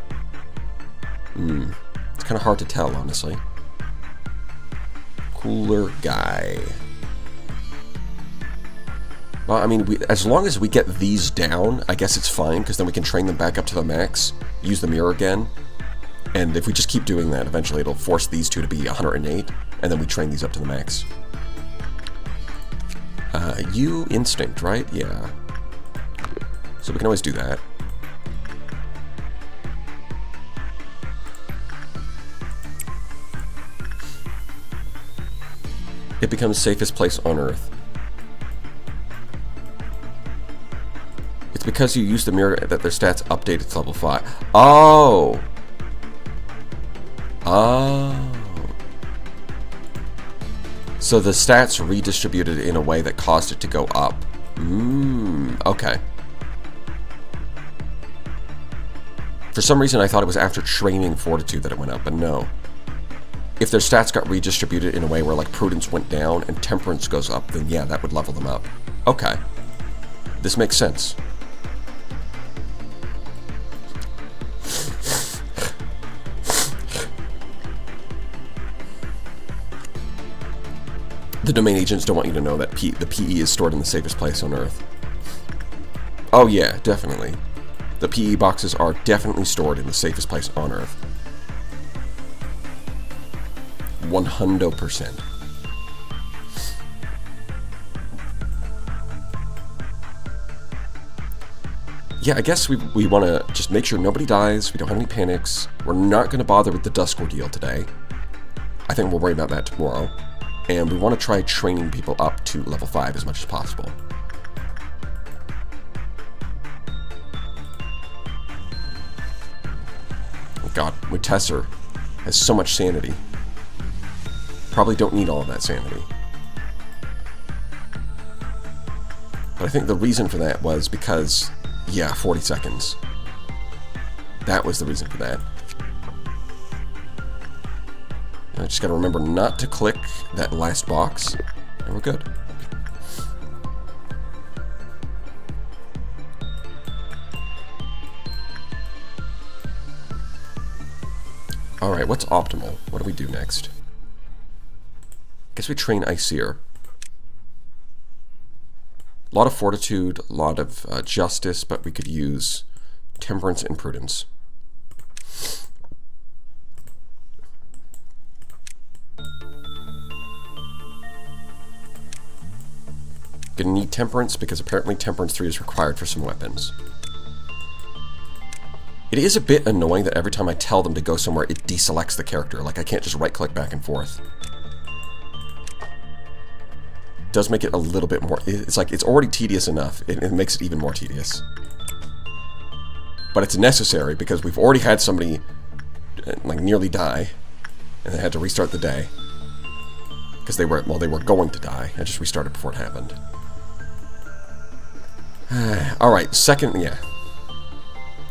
It's kind of hard to tell, honestly. Cooler guy. Well, I mean, as long as we get these down, I guess it's fine, because then we can train them back up to the max, use the mirror again, and if we just keep doing that, eventually it'll force these two to be 108, and then we train these up to the max. You instinct, right? Yeah. So we can always do that. It becomes safest place on Earth. It's because you use the mirror that their stats updated to level 5. Oh! Oh. So the stats redistributed in a way that caused it to go up. Okay. For some reason I thought it was after training Fortitude that it went up, but no. If their stats got redistributed in a way where like Prudence went down and Temperance goes up, then yeah, that would level them up. Okay. This makes sense. The domain agents don't want you to know that the PE is stored in the safest place on Earth. Oh yeah, definitely. The PE boxes are definitely stored in the safest place on Earth. 100%. Yeah, I guess we want to just make sure nobody dies, we don't have any panics. We're not going to bother with the Dusk Ordeal today. I think we'll worry about that tomorrow. And we want to try training people up to level 5 as much as possible. Oh god, Mutesser has so much sanity. Probably don't need all of that sanity. But I think the reason for that was because, yeah, 40 seconds. That was the reason for that. I just gotta remember not to click that last box, and we're good. Alright, what's optimal? What do we do next? Guess we train Iceer. A lot of fortitude, a lot of justice, but we could use temperance and prudence. Gonna need temperance because apparently temperance 3 is required for some weapons. It is a bit annoying that every time I tell them to go somewhere, it deselects the character. Like, I can't just right-click back and forth. It does make it a little bit more... It's like, it's already tedious enough. It makes it even more tedious. But it's necessary because we've already had somebody, like, nearly die. And they had to restart the day. Because they were going to die. I just restarted before it happened. Alright, second, yeah.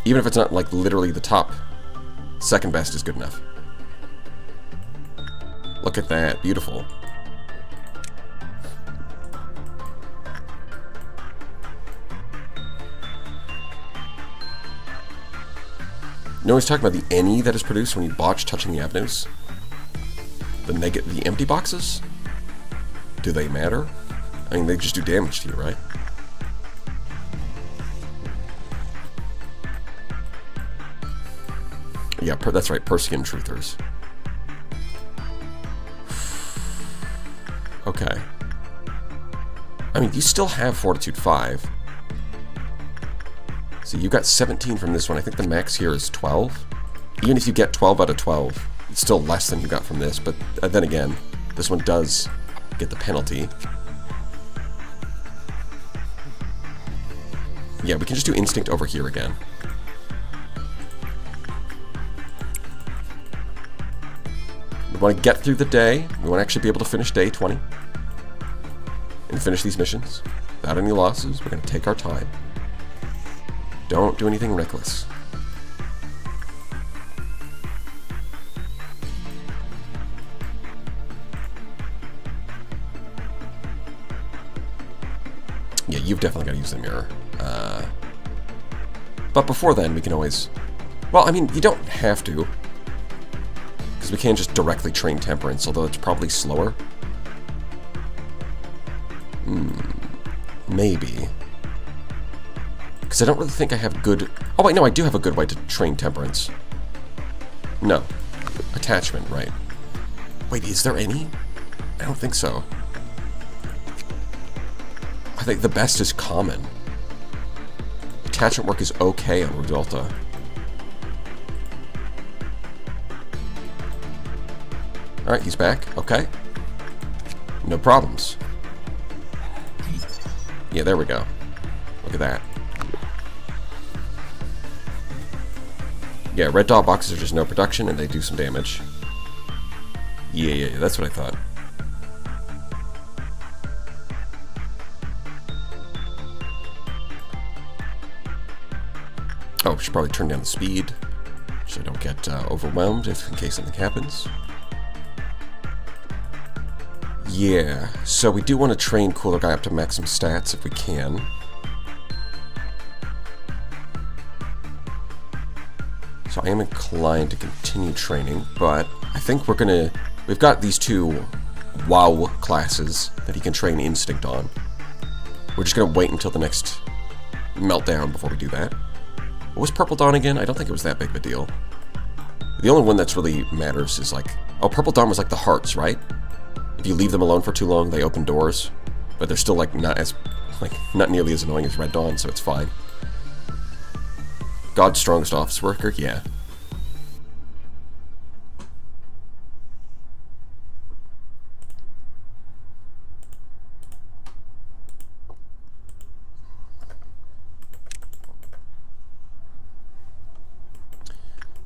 Even if it's not, like, literally the top, second best is good enough. Look at that. Beautiful. No one's talking about the any that is produced when you botch touching the avenues? The empty boxes? Do they matter? I mean, they just do damage to you, right? Yeah, that's right, Persian truthers. Okay. I mean, you still have Fortitude 5. So you got 17 from this one. I think the max here is 12. Even if you get 12 out of 12, it's still less than you got from this. But then again, this one does get the penalty. Yeah, we can just do Instinct over here again. We want to get through the day. We want to actually be able to finish day 20. And finish these missions without any losses. We're going to take our time. Don't do anything reckless. Yeah, you've definitely got to use the mirror. But before then, we can always... Well, I mean, you don't have to. Because we can't just directly train Temperance, although it's probably slower. Maybe. Because I don't really think I have good... Oh, wait, no, I do have a good way to train Temperance. No. Attachment, right. Wait, is there any? I don't think so. I think the best is Common. Attachment work is okay on Rudolta. Alright, he's back. Okay. No problems. Yeah, there we go. Look at that. Yeah, red dot boxes are just no production and they do some damage. Yeah, that's what I thought. Oh, should probably turn down the speed so I don't get overwhelmed if in case something happens. Yeah, so we do want to train Cooler Guy up to maximum stats if we can. So I am inclined to continue training, but I think we've got these two WoW classes that he can train Instinct on. We're just gonna wait until the next meltdown before we do that. What was Purple Dawn again? I don't think it was that big of a deal. The only one that's really matters is like Oh, Purple Dawn was like the hearts, right? If you leave them alone for too long, they open doors. But they're still like not nearly as annoying as Red Dawn, so it's fine. God's strongest office worker? Yeah.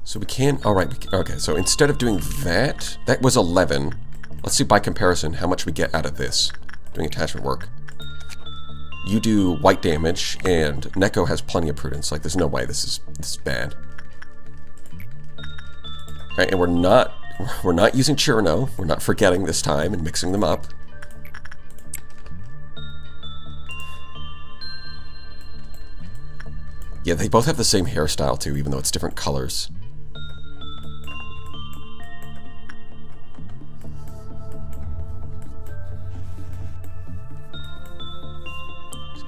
So we can, alright, okay, so instead of doing that, that was 11. Let's see by comparison how much we get out of this, doing attachment work. You do white damage, and Neko has plenty of prudence. Like, there's no way this is bad. Alright, and we're not using Chirino. We're not forgetting this time and mixing them up. Yeah, they both have the same hairstyle too, even though it's different colors.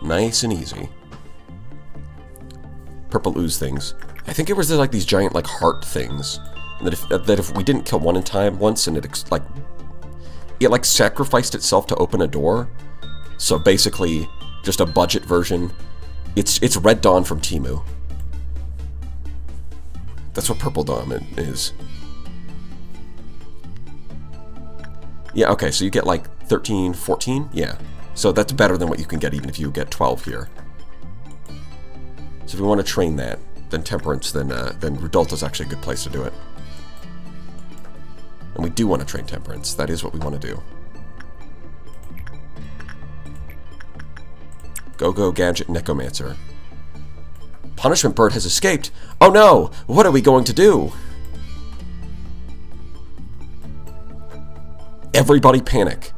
Nice and easy. Purple ooze things. I think it was like these giant like heart things. And that if we didn't kill one in time once, and it like sacrificed itself to open a door. So basically, just a budget version. It's Red Dawn from Temu. That's what Purple Dawn is. Yeah, okay, so you get like 13, 14? Yeah. So that's better than what you can get even if you get 12 here. So if we want to train that, then Temperance, then Rudolta's actually a good place to do it. And we do want to train Temperance. That is what we want to do. Go-Go Gadget Necromancer. Punishment Bird has escaped. Oh no! What are we going to do? Everybody panic.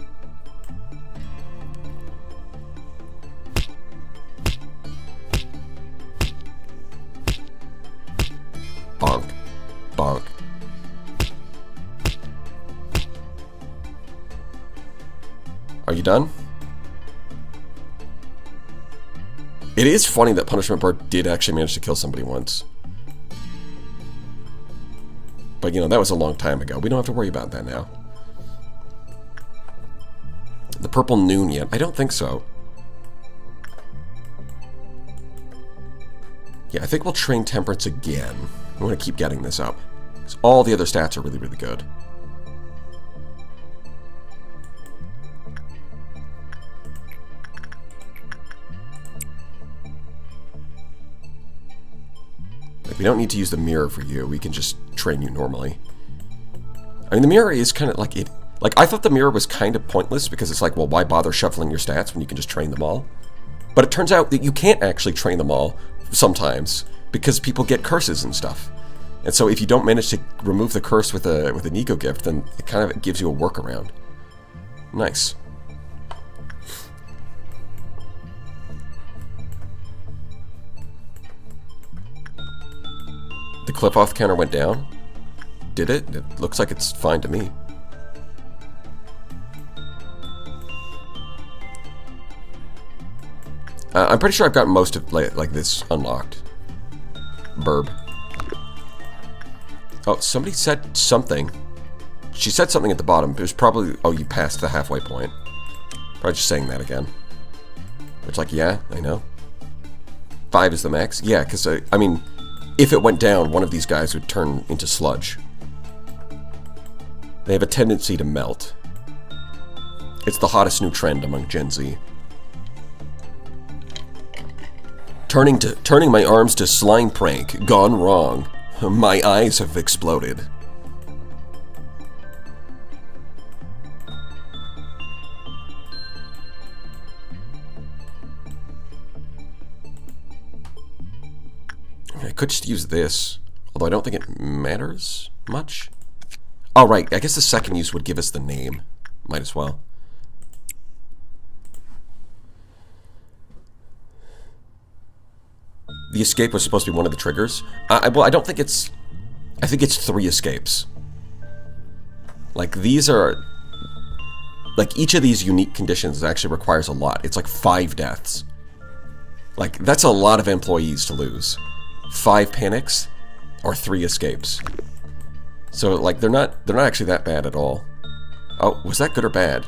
Bonk. Bonk. Are you done? It is funny that Punishment Bird did actually manage to kill somebody once. But, you know, that was a long time ago. We don't have to worry about that now. The Purple Noon yet? I don't think so. Yeah, I think we'll train Temperance again. We want to keep getting this up. Because all the other stats are really, really good. Like, we don't need to use the mirror for you. We can just train you normally. I mean, the mirror is kind of like it. Like, I thought the mirror was kind of pointless because it's like, well, why bother shuffling your stats when you can just train them all? But it turns out that you can't actually train them all sometimes because people get curses and stuff. And so if you don't manage to remove the curse with an ego gift, then it kind of gives you a workaround. Nice. The clip-off counter went down? Did it? It looks like it's fine to me. I'm pretty sure I've got most of like this unlocked. Burb. Oh, somebody said something. She said something at the bottom. It was probably, oh, you passed the halfway point. Probably just saying that again. It's like, yeah, I know. 5 is the max. Yeah, because, I mean, if it went down, one of these guys would turn into sludge. They have a tendency to melt. It's the hottest new trend among Gen Z. Turning my arms to slime prank, gone wrong. My eyes have exploded. I could just use this, although I don't think it matters much. Oh, right, I guess the second use would give us the name. Might as well. The escape was supposed to be one of the triggers. Well, I don't think it's... I think it's 3 escapes. Like, these are... Like, each of these unique conditions actually requires a lot. It's like 5 deaths. Like, that's a lot of employees to lose. 5 panics, or 3 escapes. So like they're not actually that bad at all. Oh, was that good or bad?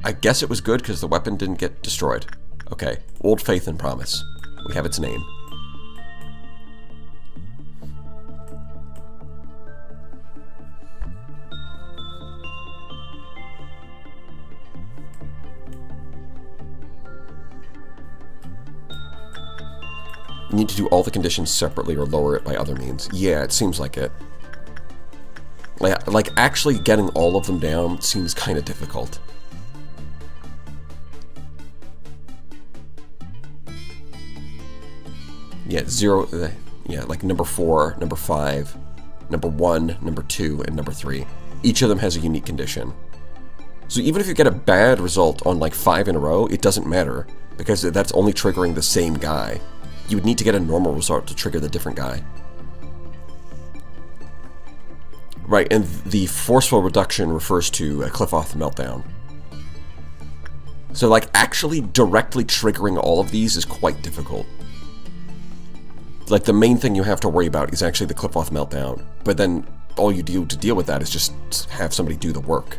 I guess it was good because the weapon didn't get destroyed. Okay, Old Faith and Promise. We have its name. You need to do all the conditions separately or lower it by other means. Yeah, it seems like it. Like actually getting all of them down seems kind of difficult. Yeah, 0, yeah, like number 4, number 5, number 1, number 2, and number 3. Each of them has a unique condition. So even if you get a bad result on like 5 in a row, it doesn't matter, because that's only triggering the same guy. You would need to get a normal result to trigger the different guy. Right, and the forceful reduction refers to a Cliff-Off Meltdown. So like actually directly triggering all of these is quite difficult. Like the main thing you have to worry about is actually the Cliff-Off Meltdown, but then all you do to deal with that is just have somebody do the work.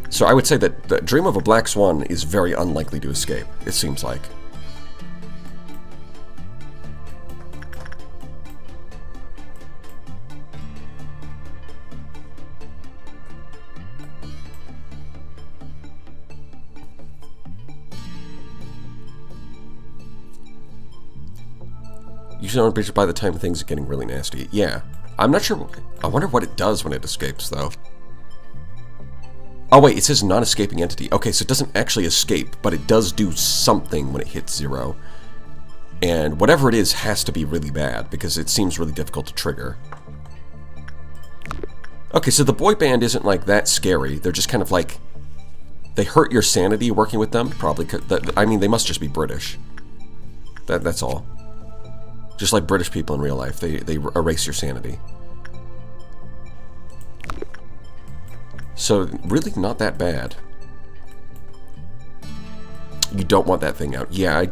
So I would say that the Dream of a Black Swan is very unlikely to escape, it seems like. Usually on a bridge by the time things are getting really nasty. Yeah. I'm not sure. I wonder what it does when it escapes, though. Oh, wait. It says non-escaping entity. Okay, so it doesn't actually escape, but it does do something when it hits 0. And whatever it is has to be really bad, because it seems really difficult to trigger. Okay, so the boy band isn't, like, that scary. They're just kind of like... They hurt your sanity working with them, probably. I mean, they must just be British. That's all. Just like British people in real life, they erase your sanity. So, really not that bad. You don't want that thing out. Yeah,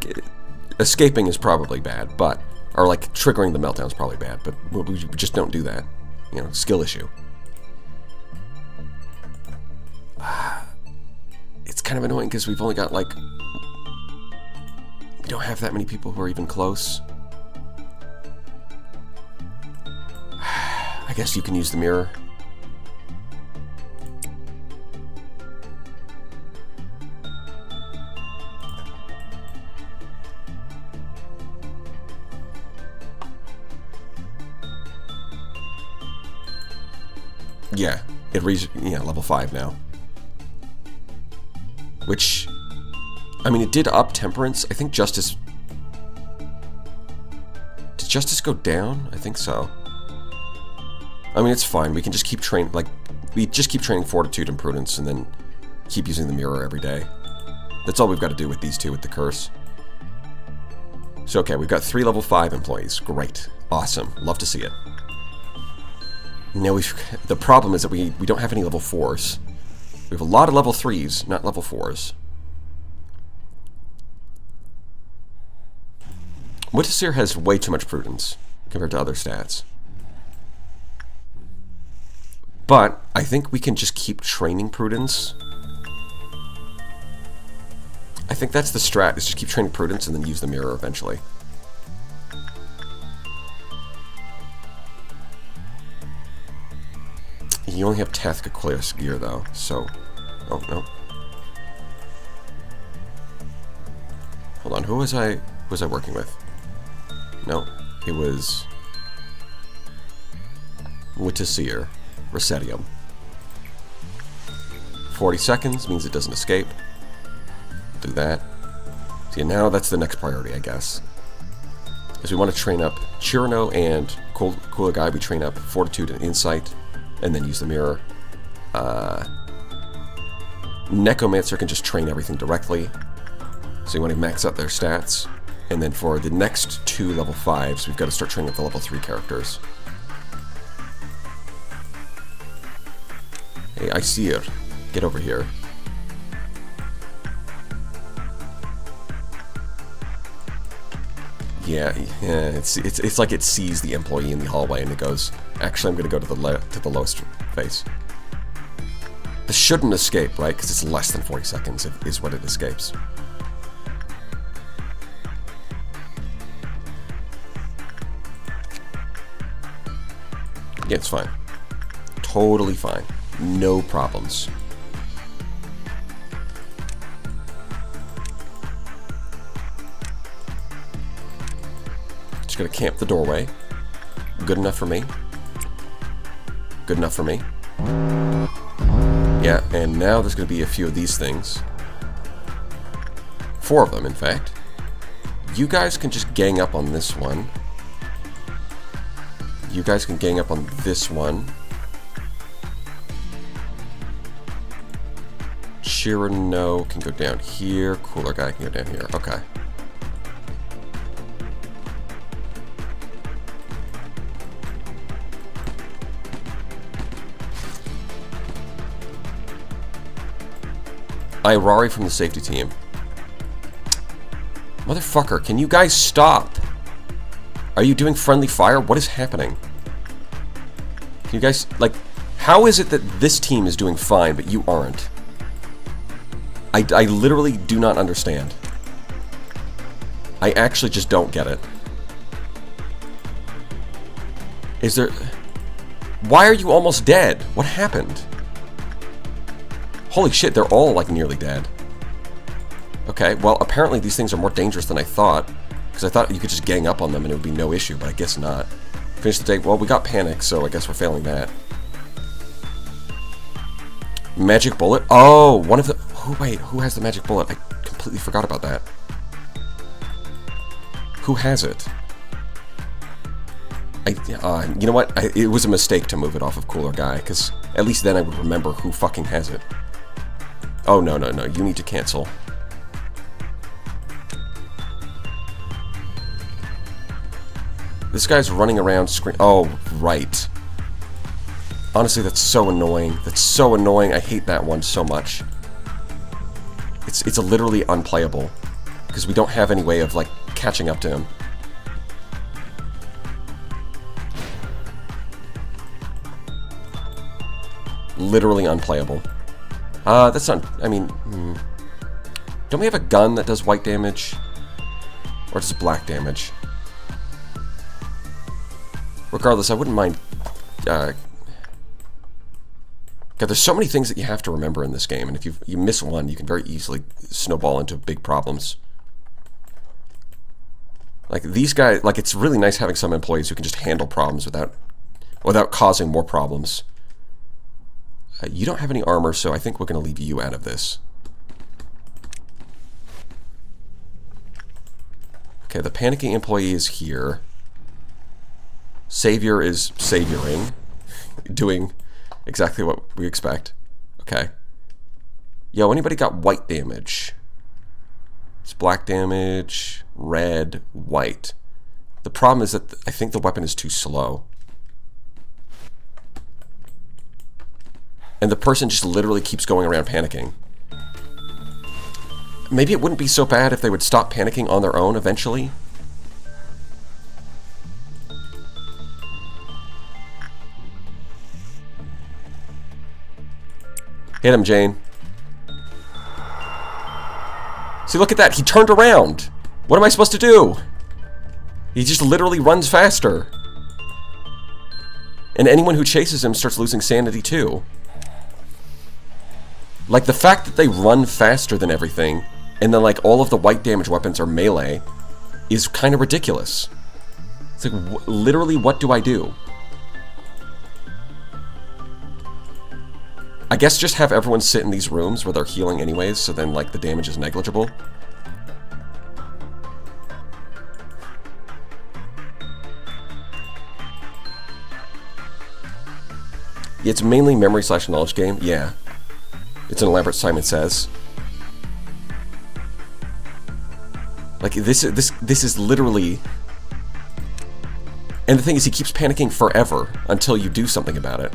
escaping is probably bad, but... Or, like, triggering the meltdown is probably bad, but we just don't do that. You know, skill issue. It's kind of annoying because we've only got, like... We don't have that many people who are even close. I guess you can use the mirror. Yeah, it reaches, yeah, level 5 now. Which, I mean, it did up Temperance. I think Justice... Did Justice go down? I think so. I mean, it's fine. We can just keep training, like, we just keep training Fortitude and Prudence and then keep using the mirror every day. That's all we've got to do with these two with the curse. So, okay, we've got 3 level 5 employees. Great. Awesome. Love to see it. Now, the problem is that we don't have any level 4s. We have a lot of level 3s, not level 4s. Wittiseer has way too much Prudence compared to other stats. But I think we can just keep training Prudence. I think that's the strat, is just keep training Prudence and then use the mirror eventually. You only have Tathka gear though, so... Oh, no. Hold on, who was I working with? No, it was... Wittiseer. Resettium. 40 seconds means it doesn't escape. Do that. See, now that's the next priority, I guess. Is we want to train up Chirano and Cooler Guy. We train up Fortitude and Insight, and then use the mirror. Necromancer can just train everything directly. So you want to max out their stats. And then for the next 2 level 5s, we've got to start training up the level 3 characters. Hey, I see her. Get over here. Yeah, it's like it sees the employee in the hallway and it goes, actually, I'm going to go to the lowest face. This shouldn't escape, right? Because it's less than 40 seconds is what it escapes. Yeah, it's fine. Totally fine. No problems. Just gonna camp the doorway. Good enough for me. Good enough for me. Yeah, and now there's gonna be a few of these things. 4 of them, in fact. You guys can just gang up on this one. You guys can gang up on this one. Chirano can go down here. Cooler guy can go down here. Okay. Rari from the safety team. Motherfucker, can you guys stop? Are you doing friendly fire? What is happening? Can you guys, like, how is it that this team is doing fine, but you aren't? I literally do not understand. I actually just don't get it. Is there... Why are you almost dead? What happened? Holy shit, they're all, like, nearly dead. Okay, well, apparently these things are more dangerous than I thought. Because I thought you could just gang up on them and it would be no issue, but I guess not. Finish the day. Well, we got panic, so I guess we're failing that. Magic bullet? Oh, one of the... Oh, wait, who has the magic bullet? I completely forgot about that. Who has it? You know what? It was a mistake to move it off of Cooler Guy, because at least then I would remember who fucking has it. Oh, no, no, no. You need to cancel. This guy's running around screaming. Oh, right. Honestly, that's so annoying. That's so annoying. I hate that one so much. It's literally unplayable. Because we don't have any way of, like, catching up to him. Literally unplayable. That's not... I mean... Don't we have a gun that does white damage? Or just black damage? Regardless, I wouldn't mind... God, there's so many things that you have to remember in this game, and if you miss one, you can very easily snowball into big problems. Like, these guys... Like, it's really nice having some employees who can just handle problems without causing more problems. You don't have any armor, so I think we're going to leave you out of this. Okay, the panicking employee is here. Savior is savioring. Doing exactly what we expect. Okay. Yo, anybody got white damage? It's black damage, red, white. The problem is that I think the weapon is too slow. And the person just literally keeps going around panicking. Maybe it wouldn't be so bad if they would stop panicking on their own eventually. Hit him, Jane. See, look at that. He turned around. What am I supposed to do? He just literally runs faster. And anyone who chases him starts losing sanity too. Like, the fact that they run faster than everything, and then, like, all of the white damage weapons are melee, is kind of ridiculous. It's like, literally, what do I do? I guess just have everyone sit in these rooms where they're healing anyways, so then, like, the damage is negligible. It's mainly memory/knowledge game, yeah. It's an elaborate Simon Says. Like, this is literally... And the thing is, he keeps panicking forever until you do something about it,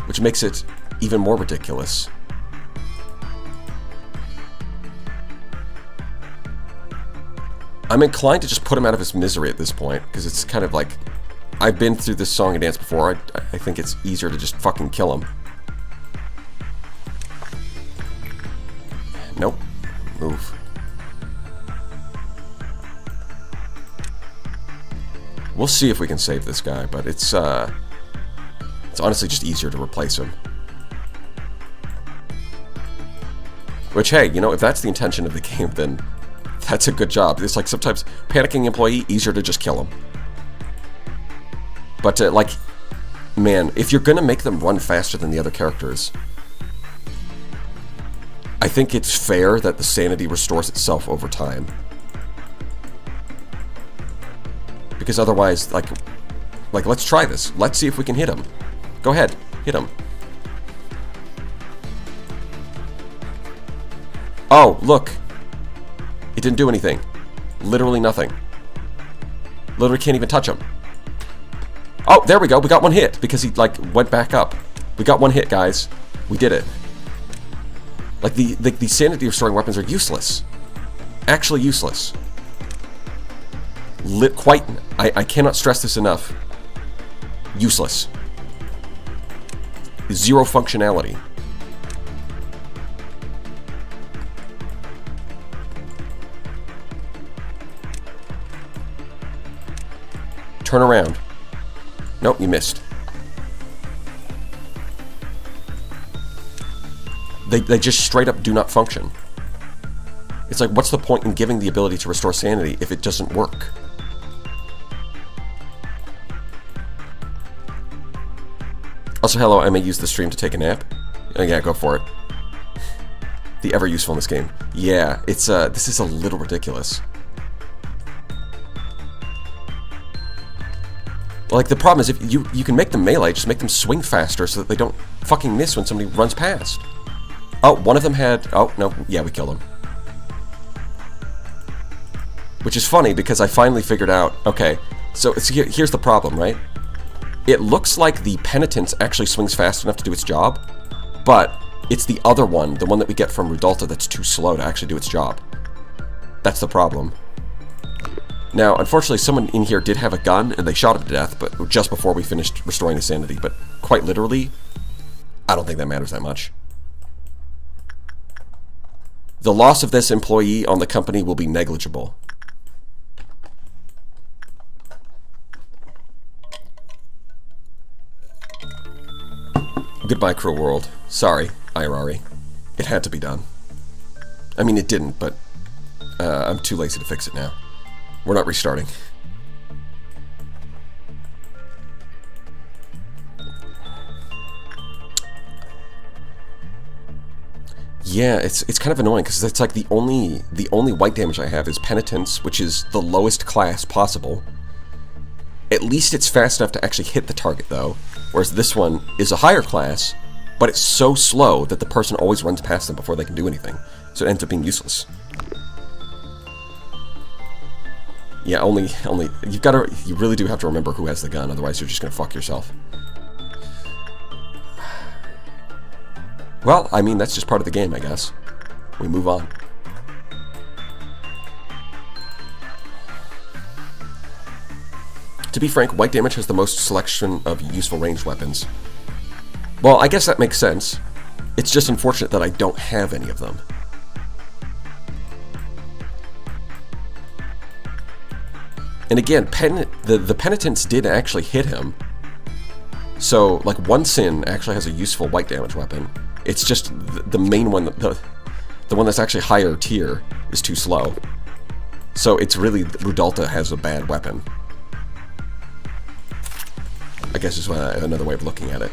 which makes it even more ridiculous. I'm inclined to just put him out of his misery at this point, because it's kind of like, I've been through this song and dance before. I think it's easier to just fucking kill him. Nope. Move. We'll see if we can save this guy, but it's honestly just easier to replace him. Which, hey, you know, if that's the intention of the game, then that's a good job. It's like sometimes panicking employee, easier to just kill him. But, like, man, if you're gonna make them run faster than the other characters, I think it's fair that the sanity restores itself over time. Because otherwise, like, let's try this. Let's see if we can hit him. Go ahead, hit him. Oh, look. It didn't do anything. Literally nothing. Literally can't even touch him. Oh, there we go. We got one hit because he, like, went back up. We got one hit, guys. We did it. Like, the sanity restoring weapons are useless. Actually useless. I cannot stress this enough. Useless. Zero functionality. Turn around. Nope, you missed. They just straight up do not function. It's like, what's the point in giving the ability to restore sanity if it doesn't work? Also, hello, I may use the stream to take a nap. Oh, yeah, go for it. The ever useful in this game. Yeah, it's this is a little ridiculous. Like, the problem is, if you can make them melee, just make them swing faster so that they don't fucking miss when somebody runs past. Oh, one of them had... Oh, no, yeah, we killed him. Which is funny, because I finally figured out... Okay, so here's the problem, right? It looks like the penitence actually swings fast enough to do its job, but it's the other one, the one that we get from Rudolta, that's too slow to actually do its job. That's the problem. Now, unfortunately, someone in here did have a gun, and they shot him to death, but just before we finished restoring his sanity. But quite literally, I don't think that matters that much. The loss of this employee on the company will be negligible. Goodbye, cruel world. Sorry, Irari. It had to be done. I mean, it didn't, but I'm too lazy to fix it now. We're not restarting. Yeah, it's kind of annoying because it's like the only white damage I have is penitence, which is the lowest class possible. At least it's fast enough to actually hit the target, though. Whereas this one is a higher class, but it's so slow that the person always runs past them before they can do anything. So it ends up being useless. Yeah, only you really do have to remember who has the gun, otherwise you're just gonna fuck yourself. Well, I mean, that's just part of the game, I guess. We move on. To be frank, white damage has the most selection of useful ranged weapons. Well, I guess that makes sense. It's just unfortunate that I don't have any of them. And again, the penitence did actually hit him. So, like, one sin actually has a useful white damage weapon. It's just the main one, the one that's actually higher tier, is too slow. So it's really, Rudolta has a bad weapon. I guess is another way of looking at it.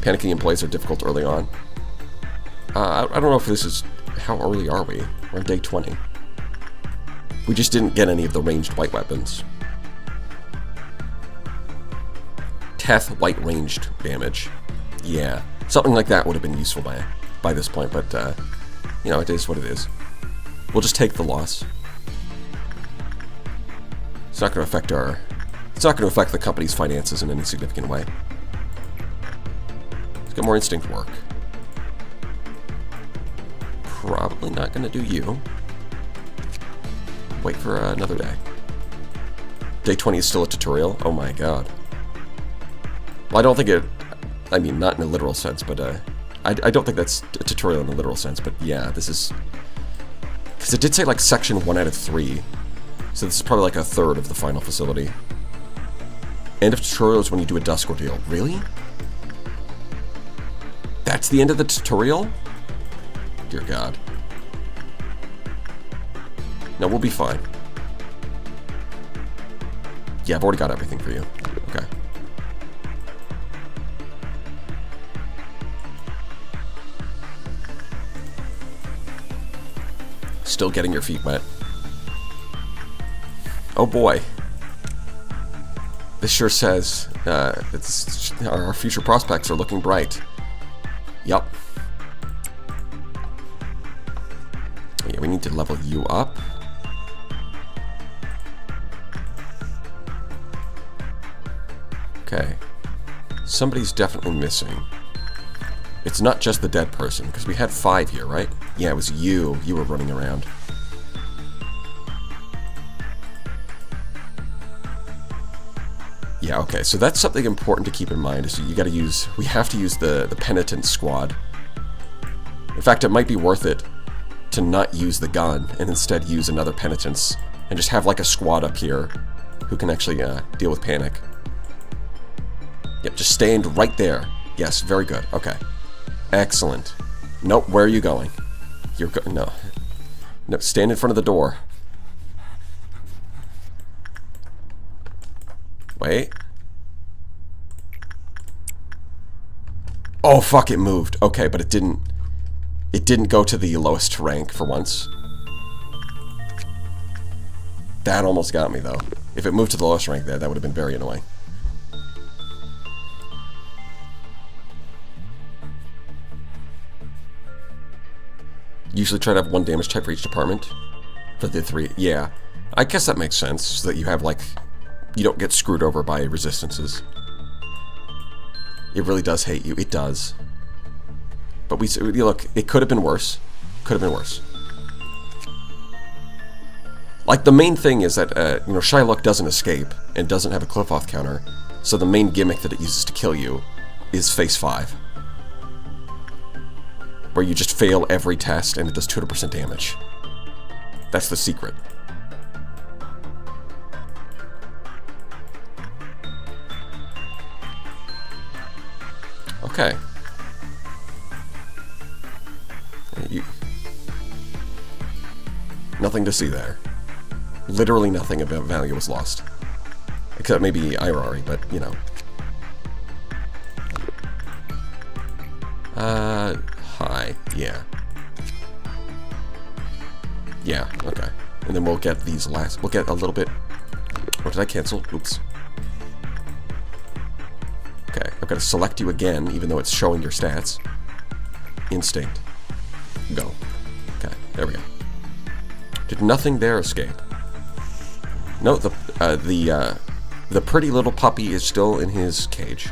Panicking employees are difficult early on. I don't know if this is... How early are we? We're on day 20. We just didn't get any of the ranged white weapons. Teth white ranged damage. Yeah. Something like that would have been useful by this point, but, you know, it is what it is. We'll just take the loss. It's not going to affect our... It's not going to affect the company's finances in any significant way. Let's get more instinct work. probably not going to do you. Wait for another day. Day 20 is still a tutorial? Oh my god. Well, I don't think it... I mean, not in a literal sense, but I don't think that's a tutorial in a literal sense, but yeah, this is... Because it did say, like, section 1 out of 3. So this is probably like a third of the final facility. End of tutorial is when you do a dusk ordeal. Really? That's the end of the tutorial? Dear God. No, we'll be fine. Yeah, I've already got everything for you. Okay. Still getting your feet wet. Oh boy. This sure says our future prospects are looking bright. Yup. Yeah, we need to level you up. Okay. Somebody's definitely missing. It's not just the dead person, because we had 5 here, right? Yeah, it was you. You were running around. Yeah, okay, so that's something important to keep in mind, is you gotta use... We have to use the penitent squad. In fact, it might be worth it to not use the gun, and instead use another penitence, and just have like a squad up here who can actually deal with panic. Yep, just stand right there. Yes, very good. Okay. Excellent. Nope, where are you going? You're no. No, stand in front of the door. Wait. Oh, fuck, it moved. Okay, but it didn't go to the lowest rank for once. That almost got me, though. If it moved to the lowest rank there, that would have been very annoying. Usually try to have 1 damage type for each department. For the 3. Yeah. I guess that makes sense, so that you have, like... You don't get screwed over by resistances. It really does hate you. It does. But look, it could have been worse. Could have been worse. Like, the main thing is that, you know, Shylock doesn't escape, and doesn't have a cliff-off counter, so the main gimmick that it uses to kill you is Phase 5. Where you just fail every test, and it does 200% damage. That's the secret. Okay. Nothing to see there. Literally nothing of value was lost. Except maybe Irari, but, you know. Hi. Yeah. Yeah, okay. And then we'll get these last... We'll get a little bit... What did I cancel? Oops. Okay, I've got to select you again, even though it's showing your stats. Instinct. Go. Okay, there we go. Did nothing there escape? No, the pretty little puppy is still in his cage.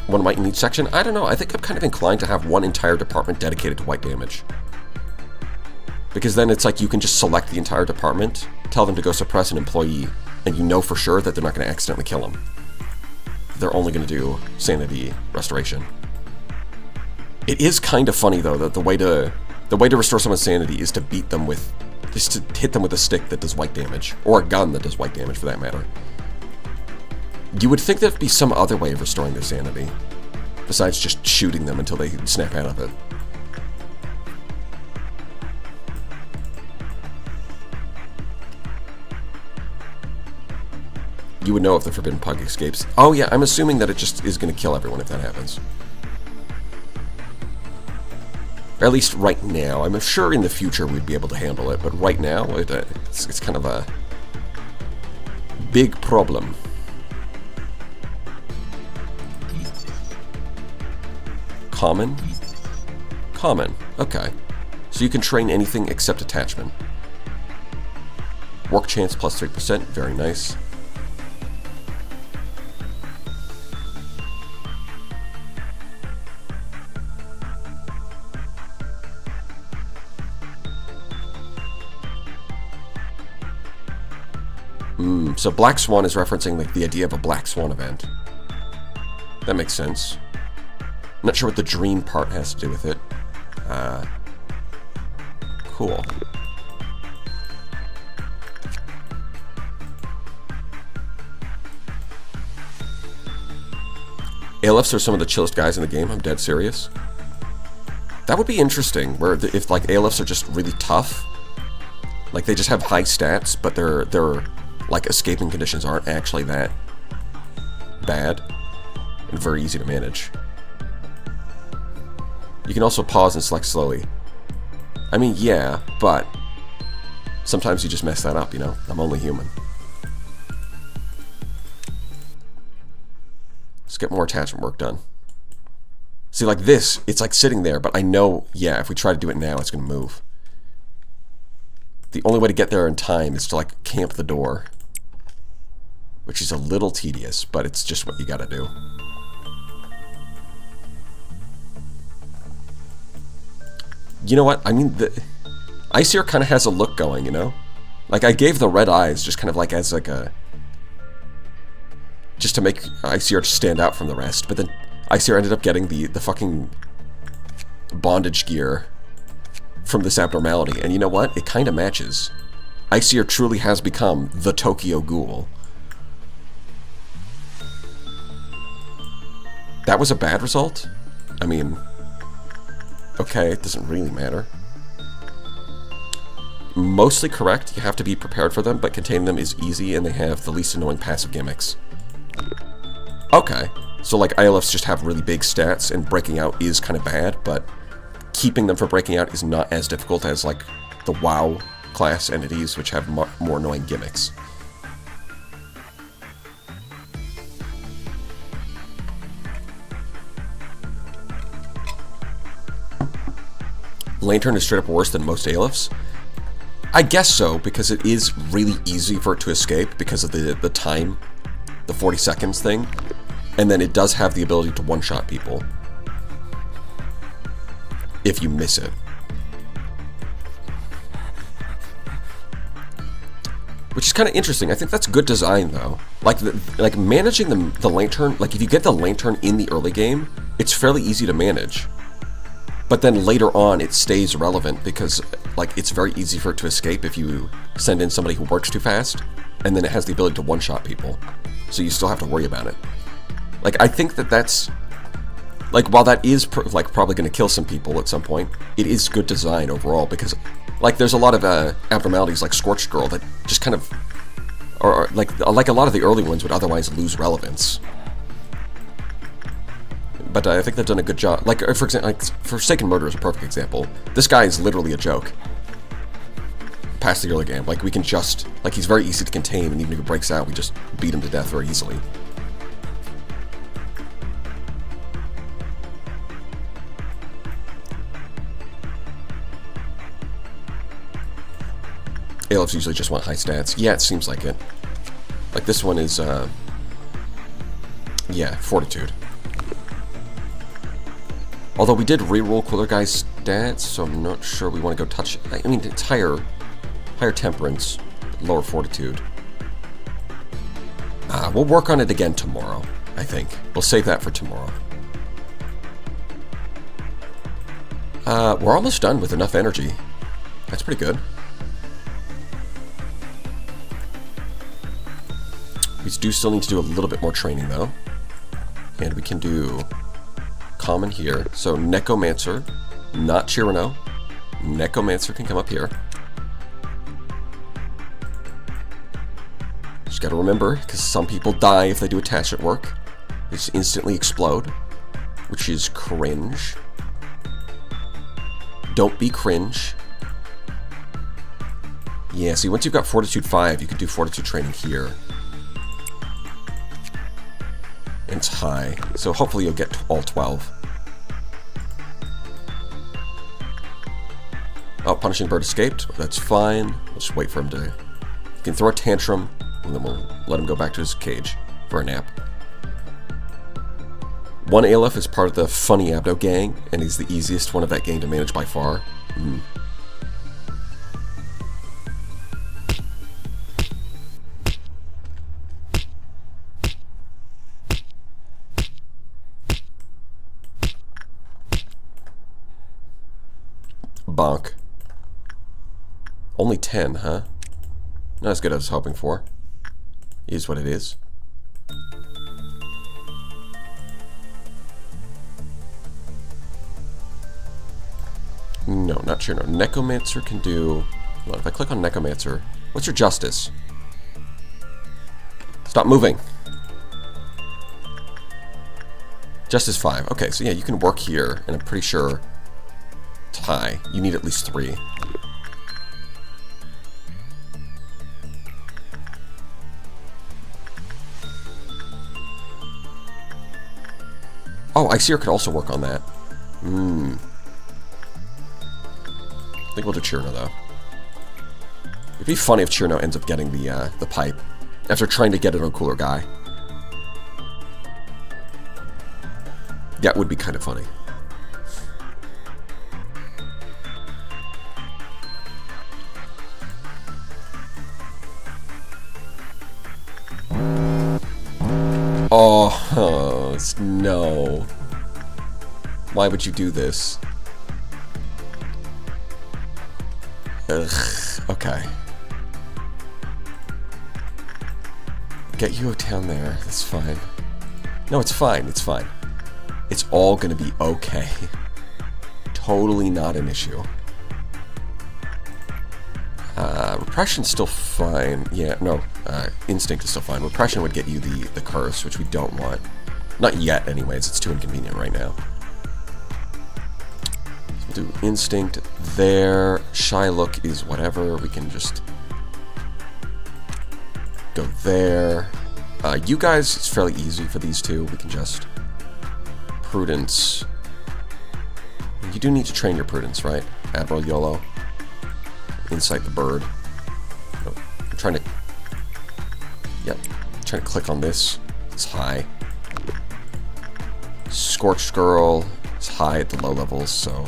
One white in each section? I don't know. I think I'm kind of inclined to have one entire department dedicated to white damage. Because then it's like you can just select the entire department, tell them to go suppress an employee, and you know for sure that they're not going to accidentally kill him. They're only going to do sanity restoration. It is kind of funny though that the way to restore someone's sanity is to beat them with, just to hit them with a stick that does white damage, or a gun that does white damage for that matter. You would think there'd be some other way of restoring their sanity, besides just shooting them until they snap out of it. You would know if the Forbidden Pug escapes. Oh yeah, I'm assuming that it just is going to kill everyone if that happens. Or at least right now. I'm sure in the future we'd be able to handle it, but right now it's kind of a big problem. Common? Common. Okay. So you can train anything except attachment. Work chance plus 3%. Very nice. So Black Swan is referencing like the idea of a Black Swan event. That makes sense. I'm not sure what the dream part has to do with it. Cool. Aleph are some of the chillest guys in the game. I'm dead serious. That would be interesting, where if like Alephs are just really tough, like they just have high stats, but their like escaping conditions aren't actually that bad and very easy to manage. You can also pause and select slowly. I mean, yeah, but sometimes you just mess that up, you know? I'm only human. Let's get more attachment work done. See, like this, it's like sitting there, but I know, yeah, if we try to do it now, it's going to move. The only way to get there in time is to, like, camp the door. Which is a little tedious, but it's just what you gotta do. You know what? I mean, the Icier kind of has a look going, you know? Like, I gave the red eyes just kind of like as like a... just to make Icier stand out from the rest, but then Icier ended up getting the fucking bondage gear from this abnormality, and you know what? It kind of matches. Icier truly has become the Tokyo Ghoul. That was a bad result? I mean, okay, it doesn't really matter. Mostly correct, you have to be prepared for them, but containing them is easy, and they have the least annoying passive gimmicks. Okay, so like ILFs just have really big stats, and breaking out is kind of bad, but keeping them from breaking out is not as difficult as like the WoW class entities, which have more annoying gimmicks. Lantern is straight up worse than most Aleph. I guess so, because it is really easy for it to escape because of the time, the 40 seconds thing, and then it does have the ability to one-shot people if you miss it. Which is kind of interesting. I think that's good design, though. Like managing the Lantern, like if you get the Lantern in the early game, it's fairly easy to manage. But then later on, it stays relevant because, like, it's very easy for it to escape if you send in somebody who works too fast, and then it has the ability to one-shot people. So you still have to worry about it. Like, I think that's... like, while that is, probably going to kill some people at some point, it is good design overall, because, like, there's a lot of abnormalities like Scorched Girl that just kind of... or like a lot of the early ones would otherwise lose relevance. But I think they've done a good job. Like, for example, like, Forsaken Murder is a perfect example. This guy is literally a joke. Past the early game. Like, we can just... like, he's very easy to contain, and even if he breaks out, we just beat him to death very easily. Alephs usually just want high stats. Yeah, it seems like it. Like, this one is, yeah, Fortitude. Although we did reroll Cooler Guy's stats, so I'm not sure we want to go touch... I mean, it's higher Temperance, lower Fortitude. We'll work on it again tomorrow, I think. We'll save that for tomorrow. We're almost done with enough energy. That's pretty good. We do still need to do a little bit more training, though. And we can do... common here. So Necromancer, not Chirano. Necromancer can come up here. Just gotta remember, because some people die if they do attachment work. They just instantly explode, which is cringe. Don't be cringe. Yeah, see, once you've got Fortitude 5, you can do Fortitude training here. And it's high, so hopefully you'll get all 12. Oh, Punishing Bird escaped. That's fine. Let's just wait for him to... he can throw a tantrum, and then we'll let him go back to his cage for a nap. One Aleph is part of the Funny Abdo gang, and he's the easiest one of that gang to manage by far. bonk. Only 10, huh? Not as good as I was hoping for. Is what it is. No, not sure. No, Necromancer can do... Well, if I click on Necromancer, what's your justice? Stop moving. Justice 5. Okay, so yeah, you can work here, and I'm pretty sure it's high. You need at least 3. Oh, Iceseer could also work on that. I think we'll do Chirno, though. It'd be funny if Chirno ends up getting the pipe after trying to get it on Cooler Guy. That would be kind of funny. Oh, no. Why would you do this? Ugh, okay. Get you down there, that's fine. No, it's fine, it's fine. It's all gonna be okay. Totally not an issue. Repression's still fine. Yeah, no, Instinct is still fine. Repression would get you the curse, which we don't want. Not yet, anyways. It's too inconvenient right now. So we'll do Instinct there. Shy Look is whatever. We can just go there. You guys, it's fairly easy for these two. We can just... Prudence. You do need to train your Prudence, right? Admiral YOLO. Insight the bird. Oh, I'm trying to... Yep. I'm trying to click on this. It's high. Scorched Girl. It's high at the low levels, so...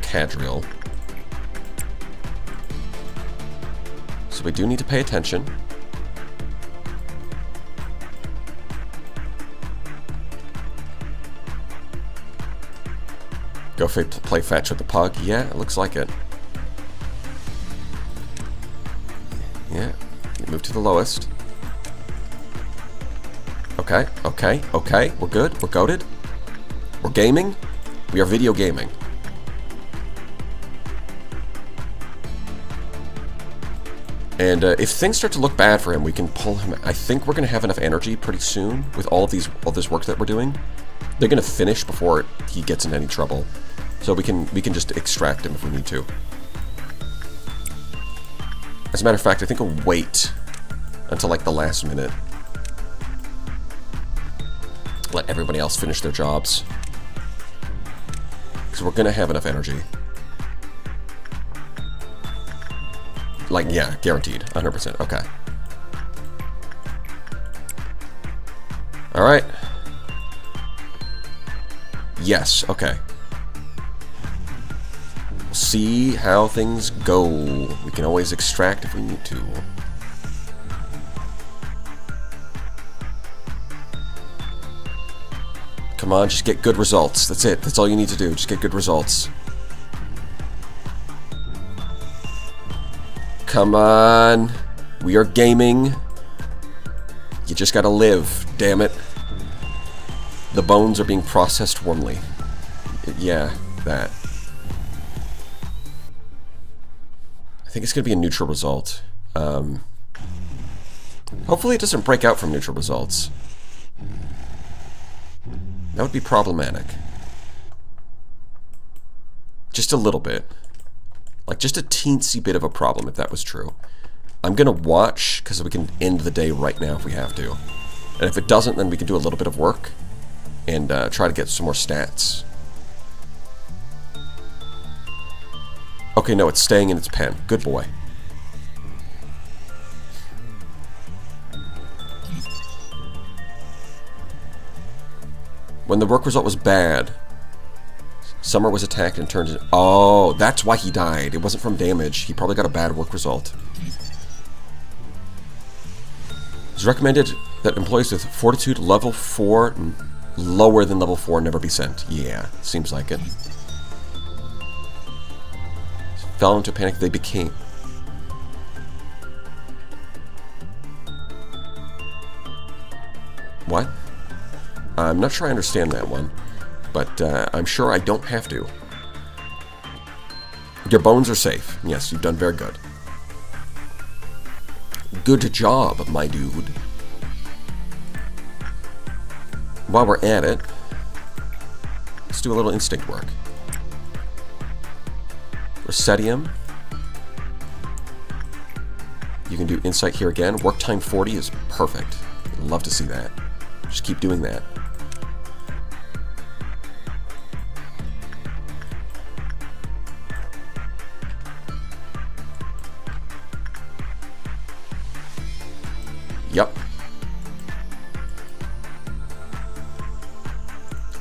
Cadriel. So we do need to pay attention. Go play fetch with the pug. Yeah, it looks like it. Yeah, move to the lowest. Okay, okay, okay. We're good. We're goated. We're gaming. We are video gaming. And if things start to look bad for him, we can pull him. I think we're going to have enough energy pretty soon with all this work that we're doing. They're going to finish before he gets in any trouble. So we can just extract him if we need to. As a matter of fact, I think we'll wait until like the last minute. Let everybody else finish their jobs. Because we're going to have enough energy. Like, yeah, guaranteed. 100%. Okay. Alright. Yes, okay. We'll see how things go. We can always extract if we need to. Come on, just get good results. That's it. That's all you need to do. Just get good results. Come on. We are gaming. You just gotta live, damn it. The bones are being processed warmly. Yeah, that. I think it's gonna be a neutral result. Hopefully it doesn't break out from neutral results. That would be problematic. Just a little bit. Like, just a teensy bit of a problem if that was true. I'm gonna watch, because we can end the day right now if we have to. And if it doesn't, then we can do a little bit of work and try to get some more stats. Okay, no, it's staying in its pen. Good boy. When the work result was bad, Summer was attacked and turned into... Oh, that's why he died. It wasn't from damage. He probably got a bad work result. It's recommended that employees with Fortitude level 4 lower than level 4, never be sent. Yeah, seems like it. Fell into panic, they became... What? I'm not sure I understand that one, but I'm sure I don't have to. Your bones are safe. Yes, you've done very good. Good job, my dude. While we're at it, let's do a little instinct work. Resetium. You can do insight here again. Work time 40 is perfect. Love to see that. Just keep doing that. Yep.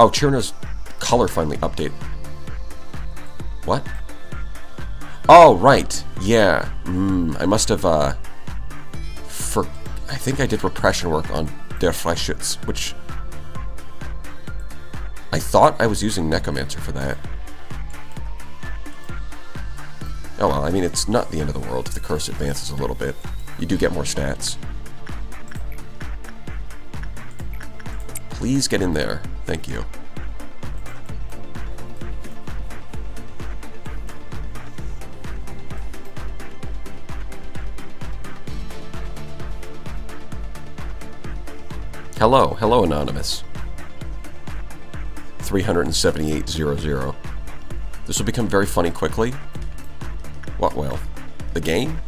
Oh, Chirna's color finally updated. What? Oh, right. Yeah. I must have, I think I did repression work on Der Fleischschutz, which... I thought I was using Necromancer for that. Oh well, I mean, it's not the end of the world if the curse advances a little bit. You do get more stats. Please get in there. Thank you. Hello. Hello, Anonymous. 37800. This will become very funny quickly. What will? The game?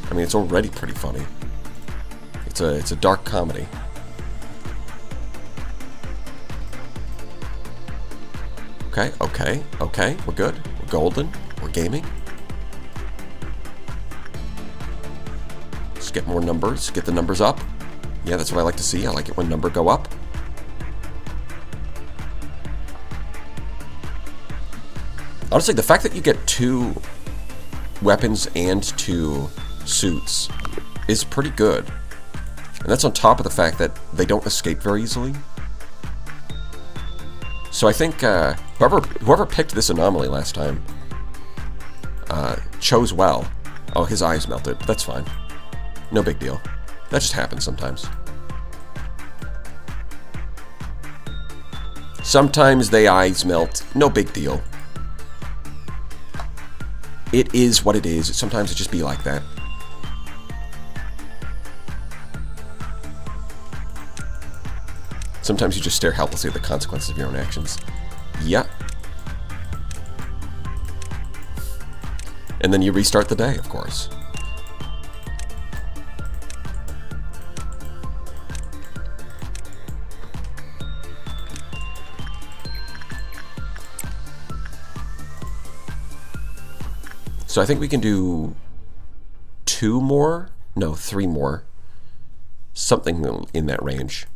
I mean, it's already pretty funny. It's a dark comedy. Okay. We're good. We're golden. We're gaming. Let's get more numbers. Get the numbers up. Yeah, that's what I like to see. I like it when numbers go up. Honestly, the fact that you get 2 weapons and 2 suits is pretty good. And that's on top of the fact that they don't escape very easily. So I think whoever picked this anomaly last time chose well. Oh, his eyes melted. But that's fine. No big deal. That just happens sometimes. Sometimes the eyes melt. No big deal. It is what it is. Sometimes it just be like that. Sometimes you just stare helplessly at the consequences of your own actions. Yeah. And then you restart the day, of course. So I think we can do 2 more? No, 3 more. Something in that range.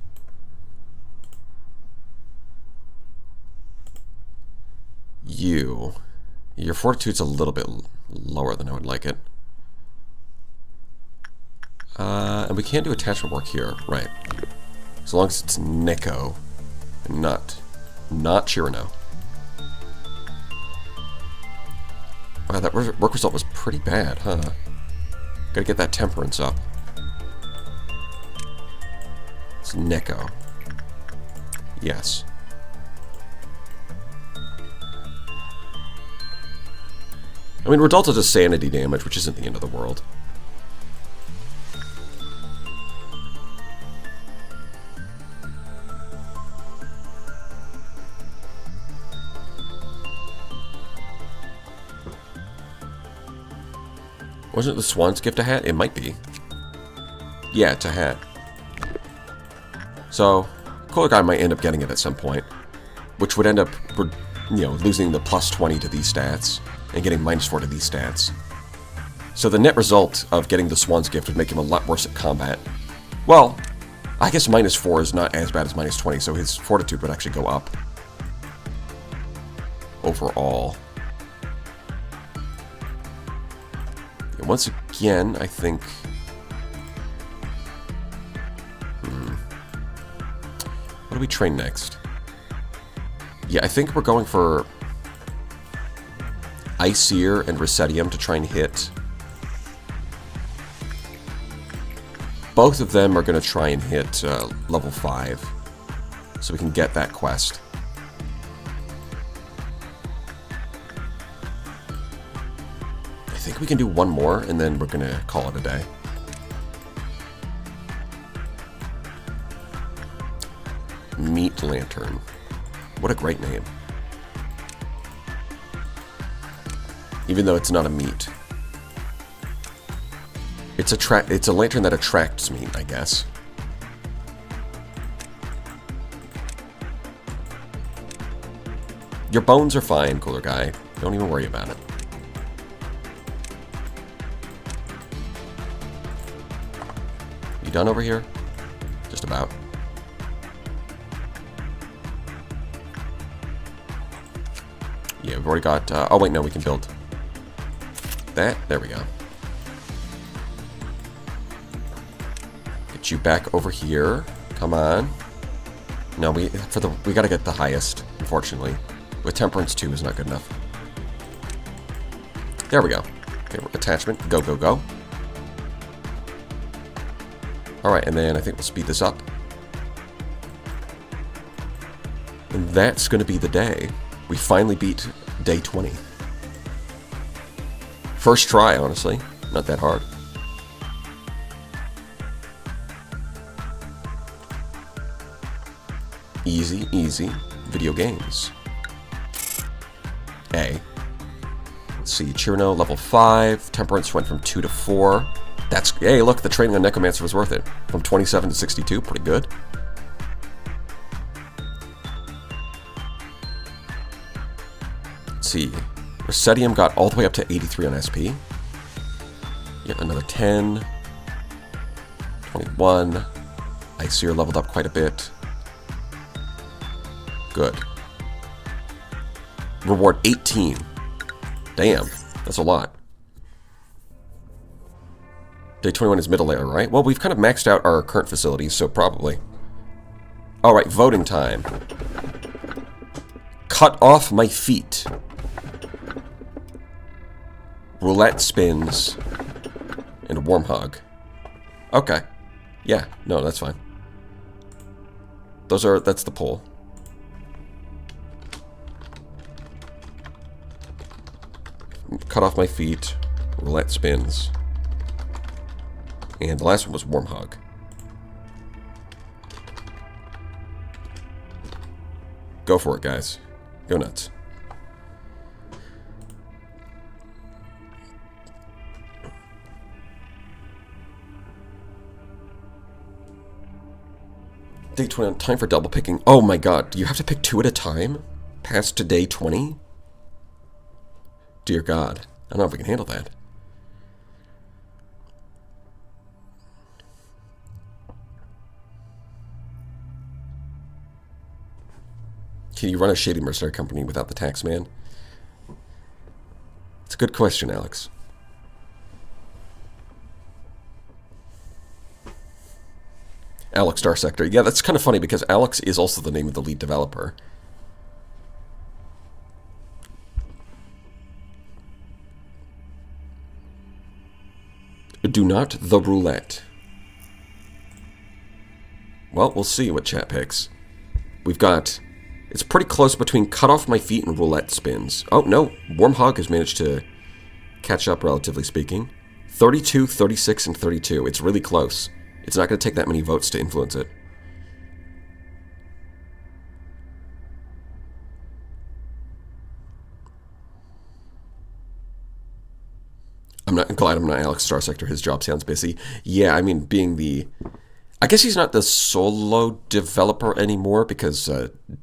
Your fortitude's a little bit lower than I would like it. And we can do attachment work here, right. As long as it's Neko and not Chirano. Wow, that work result was pretty bad, huh? Gotta get that temperance up. It's Neko. Yes. I mean, Redulta does sanity damage, which isn't the end of the world. Wasn't the Swan's Gift a hat? It might be. Yeah, it's a hat. So, Cooler Guy might end up getting it at some point, which would end up, losing the plus 20 to these stats and getting minus 4 to these stats. So the net result of getting the Swan's Gift would make him a lot worse at combat. Well, I guess minus 4 is not as bad as minus 20, so his fortitude would actually go up overall. And once again, I think... What do we train next? Yeah, I think we're going for Iceer and Recedium to try and hit. Both of them are going to try and hit level 5, so we can get that quest. I think we can do one more, and then we're going to call it a day. Meat Lantern. What a great name. Even though it's not a meat. It's a lantern that attracts meat, I guess. Your bones are fine, cooler guy. Don't even worry about it. You done over here? Just about. Yeah, we've already got... oh, wait, no, we can build that. There we go. Get you back over here. Come on. No, we gotta get the highest, unfortunately. With Temperance 2 is not good enough. There we go. Okay, attachment. Go, go, go. Alright, and then I think we'll speed this up. And that's going to be the day. We finally beat day 20. First try, honestly. Not that hard. Easy, easy. Video games. A. Let's see. Chirno, level 5. Temperance went from 2 to 4. That's... Hey, look, the training on Necromancer was worth it. From 27 to 62. Pretty good. Let's see. Recedium got all the way up to 83 on SP. Yep, another 10. 21. Iceer leveled up quite a bit. Good. Reward 18. Damn, that's a lot. Day 21 is middle layer, right? Well, we've kind of maxed out our current facilities, so probably. Alright, voting time. Cut off my feet. Roulette spins. And a warm hug. Okay. Yeah, no, that's fine. That's the poll. Cut off my feet. Roulette spins. And the last one was warm hug. Go for it, guys. Go nuts. Day 20, time for double picking. Oh my god, do you have to pick 2 at a time? Past to day 20? Dear God, I don't know if we can handle that. Can you run a shady mercenary company without the tax man? It's a good question, Alex. Alex Star Sector. Yeah, that's kind of funny because Alex is also the name of the lead developer. Do not the roulette. Well, we'll see what chat picks. We've got... It's pretty close between cut off my feet and roulette spins. Oh, no. Warm hug has managed to catch up, relatively speaking. 32, 36, and 32. It's really close. It's not going to take that many votes to influence it. I'm glad I'm not Alex Star Sector. His job sounds busy. Yeah, I mean, being the... I guess he's not the solo developer anymore because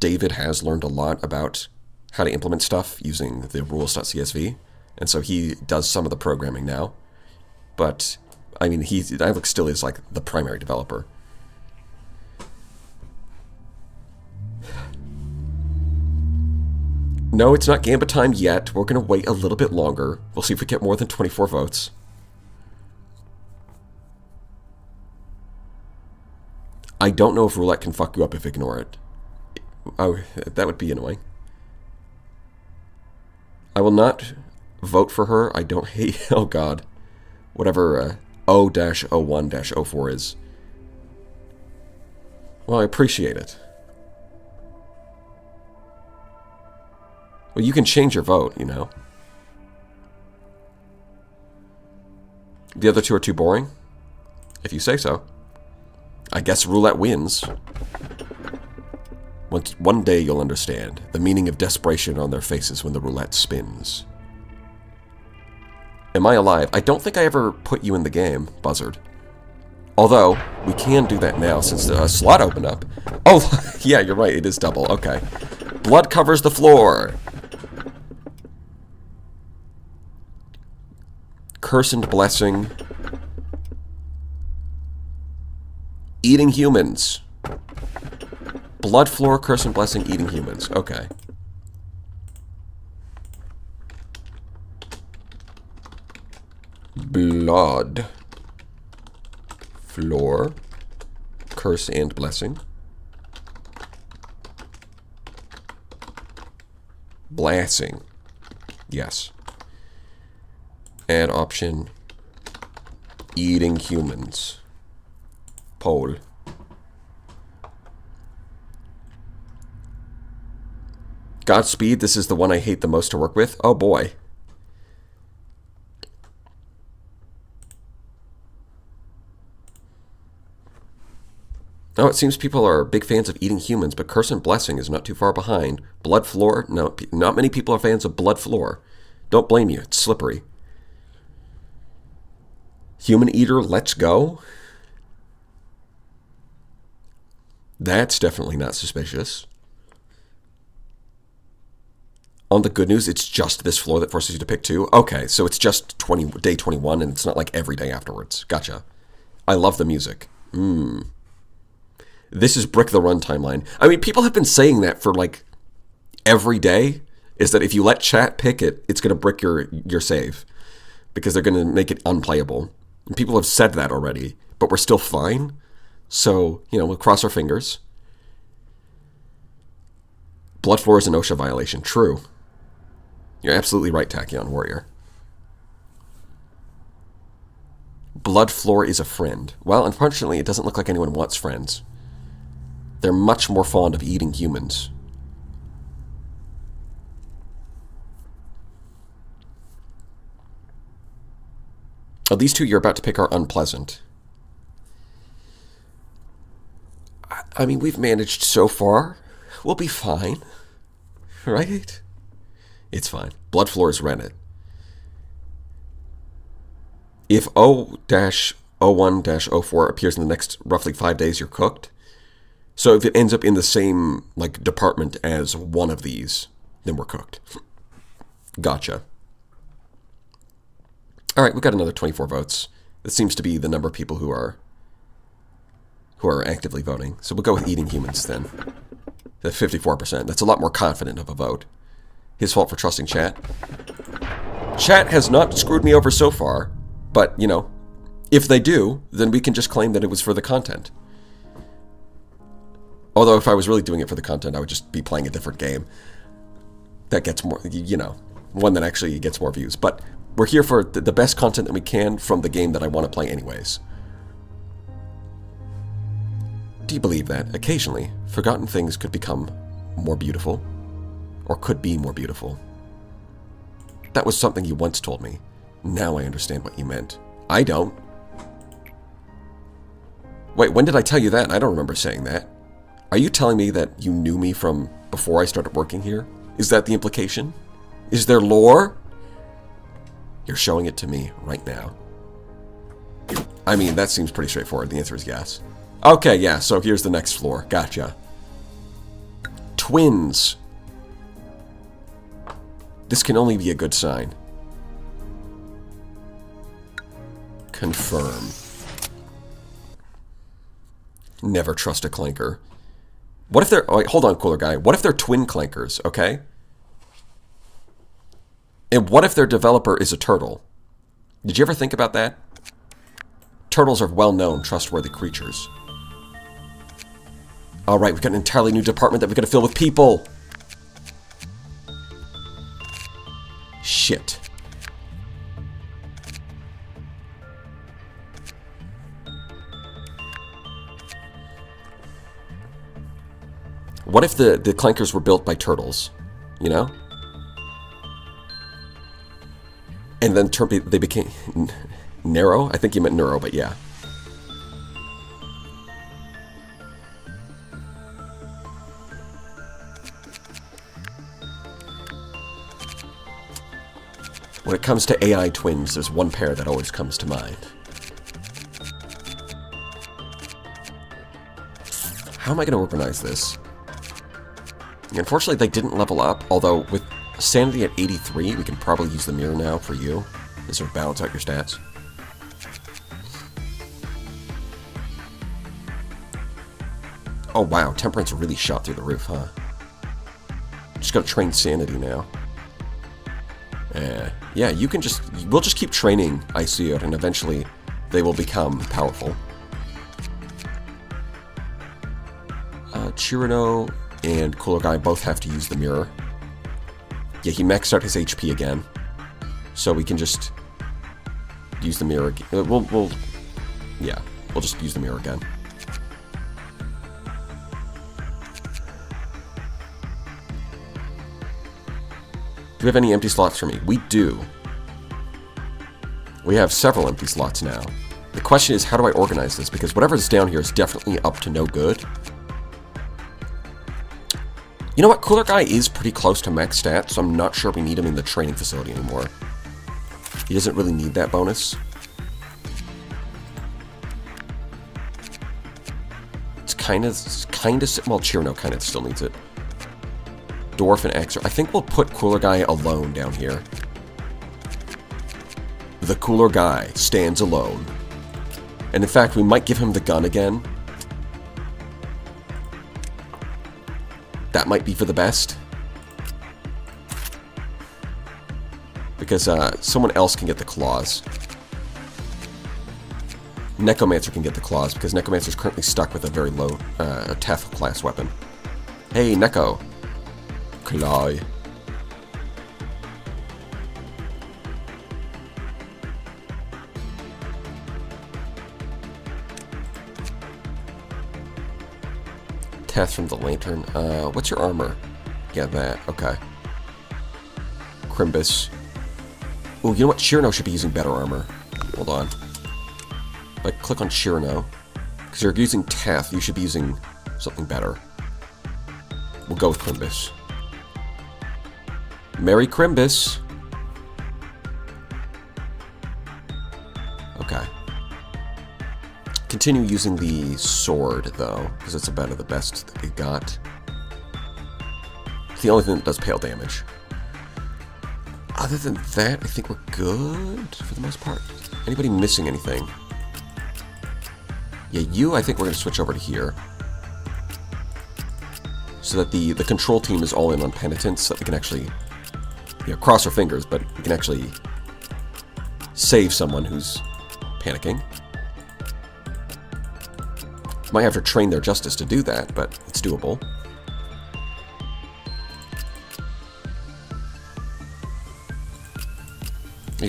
David has learned a lot about how to implement stuff using the rules.csv. And so he does some of the programming now. But, I mean, Alex still is like the primary developer. No, it's not Gambit time yet. We're going to wait a little bit longer. We'll see if we get more than 24 votes. I don't know if roulette can fuck you up if you ignore it. Oh, that would be annoying. I will not vote for her. I don't hate... Oh, God. Whatever O-01-04 is. Well, I appreciate it. Well, you can change your vote, you know. The other two are too boring? If you say so. I guess roulette wins. One day you'll understand the meaning of desperation on their faces when the roulette spins. Am I alive? I don't think I ever put you in the game, Buzzard. Although, we can do that now since the slot opened up. Oh, yeah, you're right. It is double. Okay. Blood covers the floor. Curse and blessing. Eating humans. Blood floor, curse and blessing, eating humans. Okay. Blood. Floor. Curse and blessing. Blessing. Yes. Add option. Eating humans. Poll. Godspeed, this is the one I hate the most to work with. Oh boy. Oh, it seems people are big fans of eating humans, but Curse and Blessing is not too far behind. Blood Floor? No, not many people are fans of Blood Floor. Don't blame you, it's slippery. Human Eater, let's go. That's definitely not suspicious. On the good news, it's just this floor that forces you to pick two. Okay, so it's just day 21, and it's not like every day afterwards. Gotcha. I love the music. This is Brick the Run timeline. I mean, people have been saying that for like every day, is that if you let chat pick it, it's going to brick your save. Because they're going to make it unplayable. And people have said that already, but we're still fine. So, you know, we'll cross our fingers. Blood Floor is an OSHA violation. True. You're absolutely right, Tachyon Warrior. Blood Floor is a friend. Well, unfortunately, it doesn't look like anyone wants friends. They're much more fond of eating humans. Oh, these two you're about to pick are unpleasant. I mean, we've managed so far. We'll be fine. Right? It's fine. Blood Floor is rented. If O-01-04 appears in the next roughly 5 days, you're cooked. So if it ends up in the same like department as one of these, then we're cooked. Gotcha. All right, we've got another 24 votes. That seems to be the number of people who are actively voting. So we'll go with eating humans then. The 54%. That's a lot more confident of a vote. His fault for trusting chat. Chat has not screwed me over so far, but, you know, if they do, then we can just claim that it was for the content. Although if I was really doing it for the content, I would just be playing a different game. That gets more, you know, one that actually gets more views. But we're here for the best content that we can from the game that I want to play anyways. Do you believe that, occasionally, forgotten things could become more beautiful? Or could be more beautiful? That was something you once told me. Now I understand what you meant. I don't. Wait, when did I tell you that? I don't remember saying that. Are you telling me that you knew me from before I started working here? Is that the implication? Is there lore? You're showing it to me right now. I mean, that seems pretty straightforward. The answer is yes. Okay, yeah, so here's the next floor. Gotcha. Twins. This can only be a good sign. Confirm. Never trust a clanker. What if they're... Oh, wait, hold on, cooler guy. What if they're twin clankers, okay? And what if their developer is a turtle? Did you ever think about that? Turtles are well-known, trustworthy creatures. Alright, we've got an entirely new department that we've got to fill with people. Shit. What if the clankers were built by turtles? You know? And then they became... Narrow? I think you meant neuro, but yeah. When it comes to AI twins, there's one pair that always comes to mind. How am I going to organize this? Unfortunately, they didn't level up, although with sanity at 83, we can probably use the mirror now for you to sort of balance out your stats. Oh wow, temperance really shot through the roof, huh? Just gotta train sanity now. Yeah, you can just... We'll just keep training ICO, and eventually they will become powerful. Chirino and Cooler Guy both have to use the mirror. Yeah, he maxed out his HP again. So we can just use the mirror again. We'll just use the mirror again. Do we have any empty slots for me? We do. We have several empty slots now. The question is, how do I organize this? Because whatever's down here is definitely up to no good. You know what? Cooler Guy is pretty close to max stats, so I'm not sure we need him in the training facility anymore. He doesn't really need that bonus. It's kind of, well, Chirno kind of still needs it. Dwarf and Xer. I think we'll put Cooler Guy alone down here. The Cooler Guy stands alone. And in fact, we might give him the gun again. That might be for the best. Because someone else can get the claws. Necromancer can get the claws, because Necromancer's currently stuck with a very low Teth class weapon. Hey, Neko. Claw. Teth from the lantern. What's your armor? Yeah, that. Okay. Crimbus. Oh, you know what? Chirino should be using better armor. Hold on. If I click on Chirino, because you're using Teth, you should be using something better. We'll go with Crimbus. Merry Crimbus. Okay. Continue using the sword, though, because it's about the best that we got. It's the only thing that does pale damage. Other than that, I think we're good for the most part. Anybody missing anything? Yeah, you, I think we're going to switch over to here. So that the control team is all in on penitence, so that we can actually, you know, cross our fingers, but we can actually save someone who's panicking. Might have to train their justice to do that, but it's doable.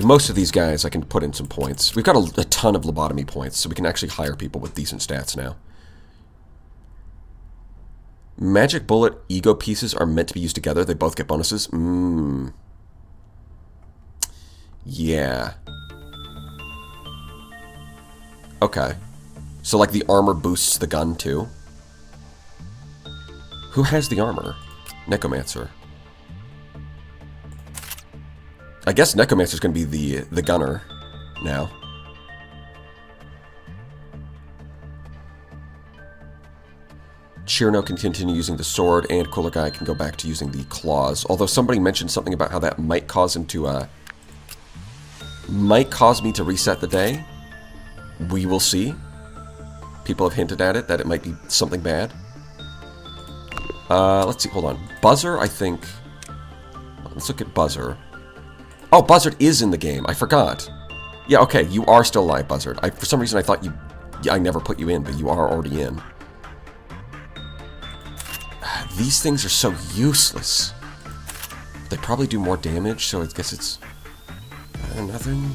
Most of these guys I can put in some points. We've got a ton of lobotomy points, so we can actually hire people with decent stats now. Magic Bullet ego pieces are meant to be used together. They both get bonuses. Yeah. Okay. So, like, the armor boosts the gun, too? Who has the armor? Necromancer. I guess Necromancer's going to be the gunner now. Chirino can continue using the sword, and Cooler Guy can go back to using the claws. Although somebody mentioned something about how that might cause him to, might cause me to reset the day. We will see. People have hinted at it, that it might be something bad. Let's see, hold on. Buzzard, I think... Let's look at Buzzard. Oh, Buzzard is in the game. I forgot. Yeah, okay, you are still alive, Buzzard. For some reason, I thought I never put you in, but you are already in. These things are so useless. They probably do more damage, so I guess it's... nothing.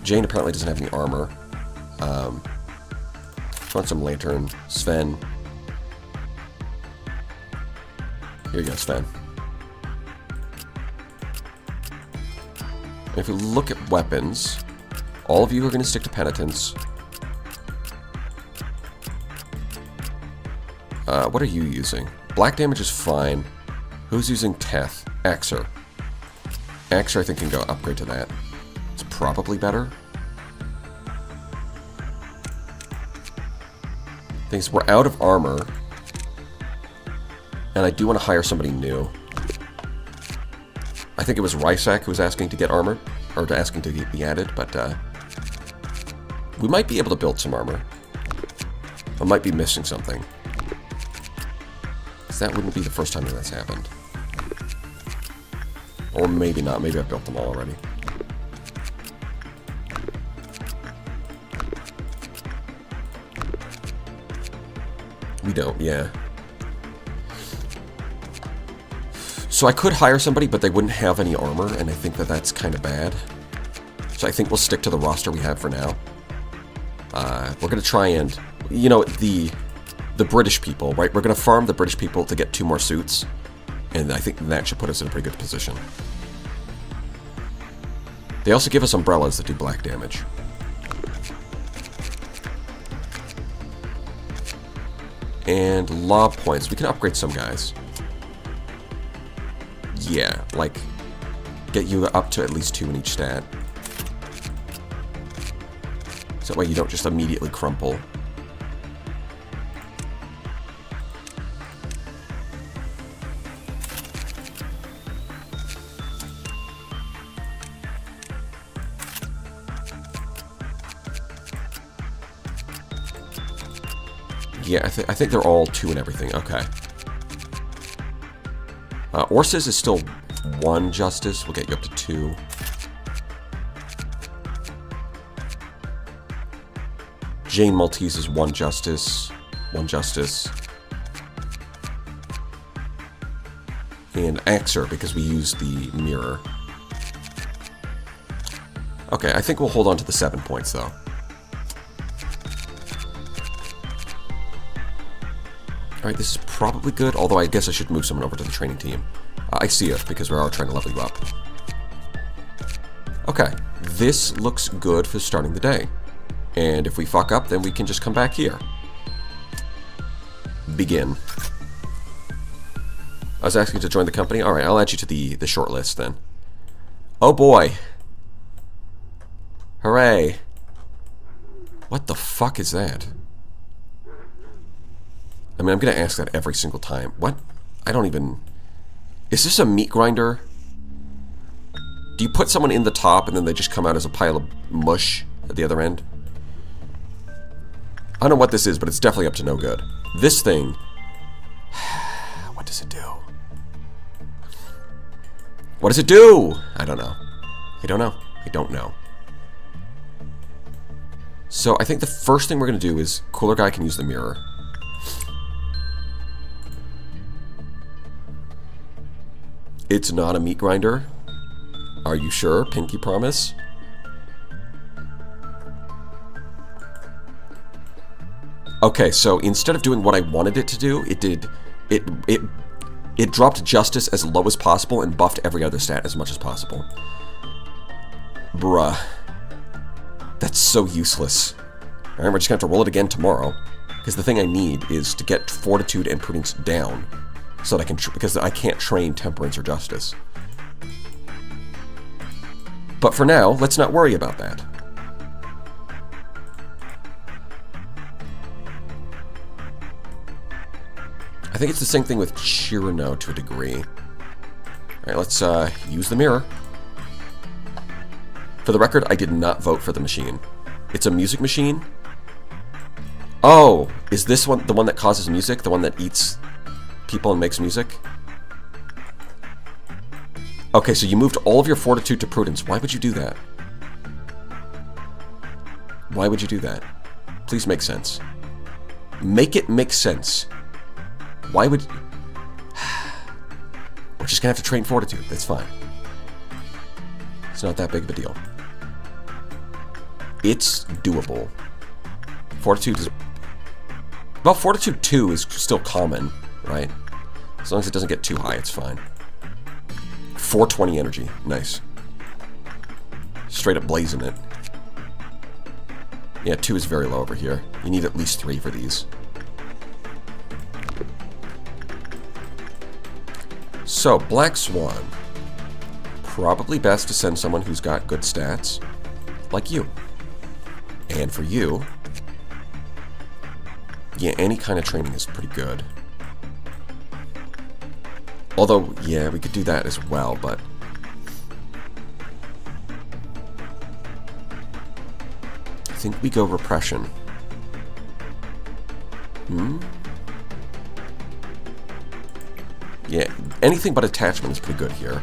Jane apparently doesn't have any armor. Want some lantern. Sven. Here you go, Sven. If we look at weapons, all of you are going to stick to penitence. What are you using? Black damage is fine. Who's using Teth? Axer. Axer, I think, can go upgrade to that. It's probably better. Things we're out of armor. And I do want to hire somebody new. I think it was Rysak who was asking to get armor, or asking to be added, but we might be able to build some armor. I might be missing something. Because that wouldn't be the first time that that's happened. Or maybe not. Maybe I've built them all already. We don't, yeah. So I could hire somebody, but they wouldn't have any armor, and I think that that's kind of bad. So I think we'll stick to the roster we have for now. We're going to try and, you know, the British people, right? We're going to farm the British people to get 2 more suits, and I think that should put us in a pretty good position. They also give us umbrellas that do black damage. And law points. We can upgrade some guys. Yeah, like, get you up to at least 2 in each stat. So that way you don't just immediately crumple. Yeah, I think they're all 2 and everything. Okay. Orsis is still 1 justice. We'll get you up to 2. Jane Maltese is 1 justice. 1 justice. And Axer, because we used the mirror. Okay, I think we'll hold on to the 7 points, though. Alright, this is probably good, although I guess I should move someone over to the training team. I see it, because we are trying to level you up. Okay, this looks good for starting the day. And if we fuck up, then we can just come back here. Begin. I was asking you to join the company. Alright, I'll add you to the short list then. Oh boy. Hooray. What the fuck is that? I mean, I'm going to ask that every single time. What? I don't even... Is this a meat grinder? Do you put someone in the top and then they just come out as a pile of mush at the other end? I don't know what this is, but it's definitely up to no good. This thing... What does it do? What does it do? I don't know. I don't know. I don't know. So I think the first thing we're going to do is... Cooler guy can use the mirror. It's not a meat grinder. Are you sure? Pinky promise? Okay, so instead of doing what I wanted it to do, it dropped justice as low as possible and buffed every other stat as much as possible. Bruh. That's so useless. Alright, we're just gonna have to roll it again tomorrow. Because the thing I need is to get fortitude and prudence down. So that I can, because I can't train temperance or justice. But for now, let's not worry about that. I think it's the same thing with Chirano to a degree. Alright, let's use the mirror. For the record, I did not vote for the machine. It's a music machine. Oh, is this one the one that causes music? The one that eats people and makes music? Okay, so you moved all of your fortitude to prudence. Why would you do that? Why would you do that? Please make sense. Make it make sense. Why would... We're just gonna have to train fortitude. That's fine. It's not that big of a deal. It's doable. Fortitude is... Well, Fortitude 2 is still common, right? As long as it doesn't get too high, it's fine. 420 energy. Nice. Straight up blazing it. Yeah, 2 is very low over here. You need at least 3 for these. So, Black Swan. Probably best to send someone who's got good stats, like you. And for you, yeah, any kind of training is pretty good. Although, yeah, we could do that as well, but... I think we go repression. Yeah, anything but attachment is pretty good here.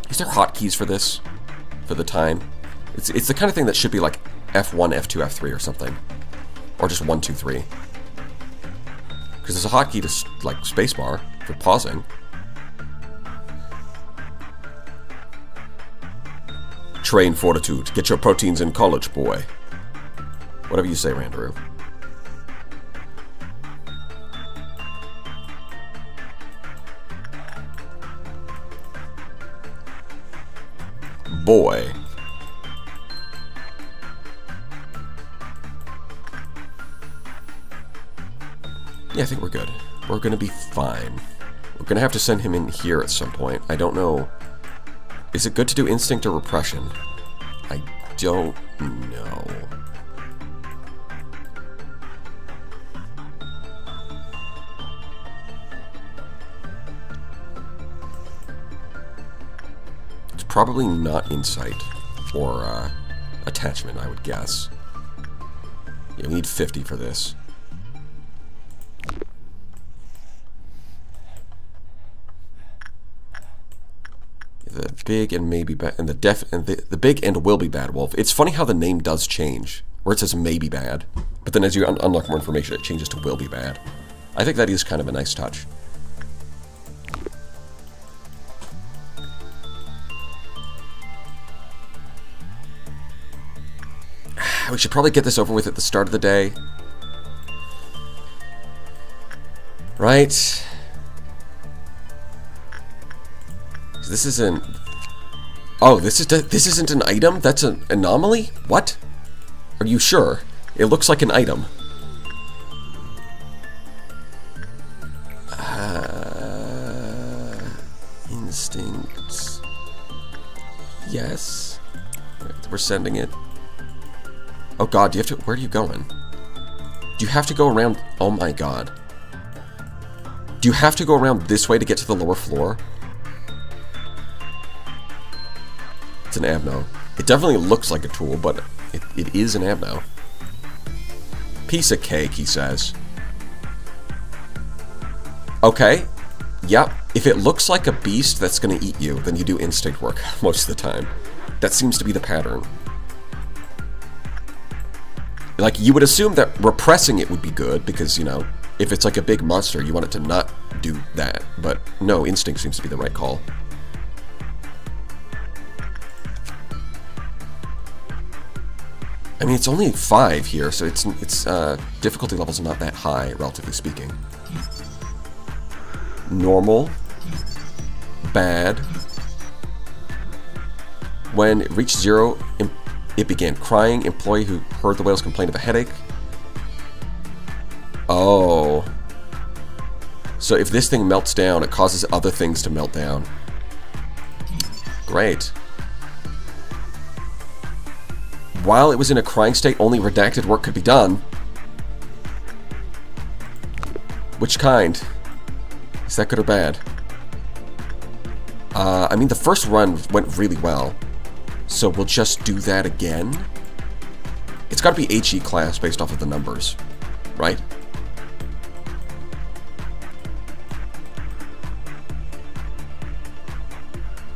Is there hotkeys for this? For the time? It's the kind of thing that should be like F1, F2, F3 or something. Or just 1, 2, 3. Because there's a hotkey to, like, spacebar for pausing. Train fortitude. Get your proteins in college, boy. Whatever you say, Randaru. Boy. Yeah, I think we're good. We're gonna be fine. We're gonna have to send him in here at some point. I don't know. Is it good to do instinct or repression? I don't know. It's probably not insight or attachment, I would guess. Yeah, we need 50 for this. The big and maybe bad, and the big and will be bad wolf. It's funny how the name does change, where it says maybe bad, but then as you unlock more information, it changes to will be bad. I think that is kind of a nice touch. We should probably get this over with at the start of the day, right? This isn't... Oh, this isn't an item? That's an anomaly? What? Are you sure? It looks like an item. Instinct. Yes. We're sending it. Oh god, do you have to... Where are you going? Do you have to go around... Oh my god. Do you have to go around this way to get to the lower floor? It's an Abno. It definitely looks like a tool, but it is an Abno. Piece of cake, he says. Okay. Yep. If it looks like a beast that's going to eat you, then you do instinct work most of the time. That seems to be the pattern. Like, you would assume that repressing it would be good, because, you know, if it's like a big monster, you want it to not do that. But no, instinct seems to be the right call. I mean, it's only 5 here, so its difficulty level's not that high, relatively speaking. Normal. Bad. When it reached 0, it began crying. Employee who heard the whales complained of a headache. Oh. So if this thing melts down, it causes other things to melt down. Great. While it was in a crying state, only redacted work could be done. Which kind? Is that good or bad? I mean, the first run went really well. So we'll just do that again. It's got to be HE class based off of the numbers, right?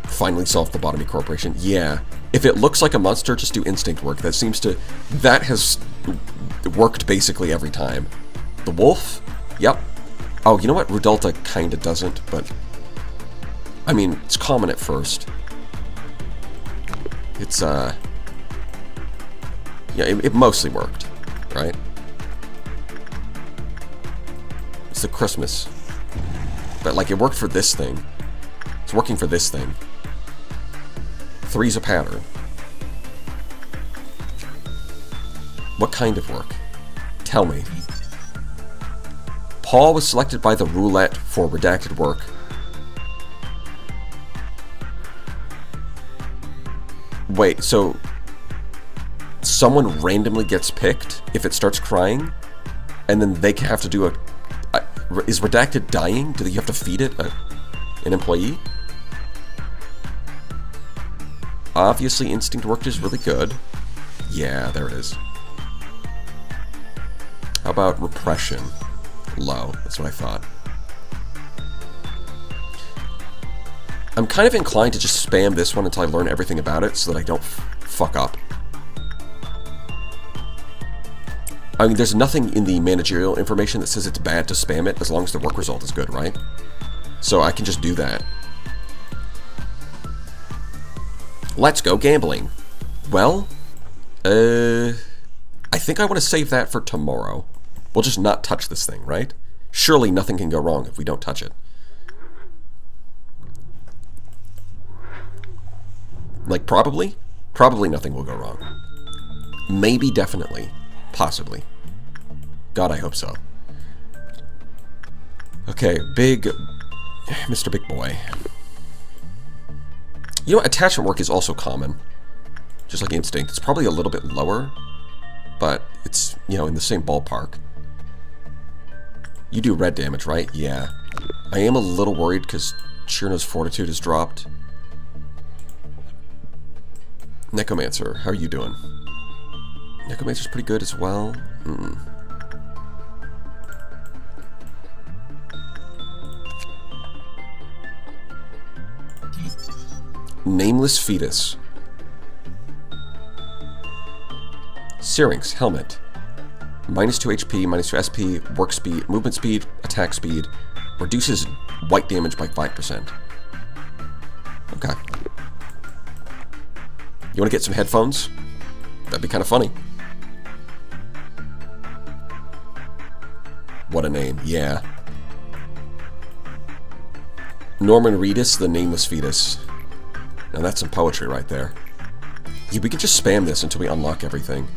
Finally solved the lobotomy corporation. Yeah. If it looks like a monster, just do instinct work. That seems to... That has worked basically every time. The wolf? Yep. Oh, you know what? Rudolta kinda doesn't, but... I mean, it's common at first. It's, yeah, it mostly worked, right? It's the Christmas. But, like, it worked for this thing. It's working for this thing. 3's a pattern. What kind of work? Tell me. Paul was selected by the roulette for redacted work. Wait, so someone randomly gets picked if it starts crying, and then they have to do a is redacted dying? Do you have to feed it an employee? Obviously, instinct worked is really good. Yeah, there it is. How about repression? Low. That's what I thought. I'm kind of inclined to just spam this one until I learn everything about it so that I don't fuck up. I mean, there's nothing in the managerial information that says it's bad to spam it as long as the work result is good, right? So I can just do that. Let's go gambling. Well, I think I want to save that for tomorrow. We'll just not touch this thing, right? Surely nothing can go wrong if we don't touch it. Like, probably? Probably nothing will go wrong. Maybe, definitely. Possibly. God, I hope so. Okay, Mr. Big Boy. You know, attachment work is also common. Just like instinct. It's probably a little bit lower, but it's, you know, in the same ballpark. You do red damage, right? Yeah. I am a little worried because Chirna's fortitude has dropped. Necromancer, how are you doing? Necromancer's pretty good as well. Nameless Fetus. Syrinx, Helmet. Minus 2 HP, minus 2 SP, work speed, movement speed, attack speed. Reduces white damage by 5%. Okay. You want to get some headphones? That'd be kind of funny. What a name, yeah. Norman Reedus, the Nameless Fetus. Now that's some poetry right there. Yeah, we can just spam this until we unlock everything.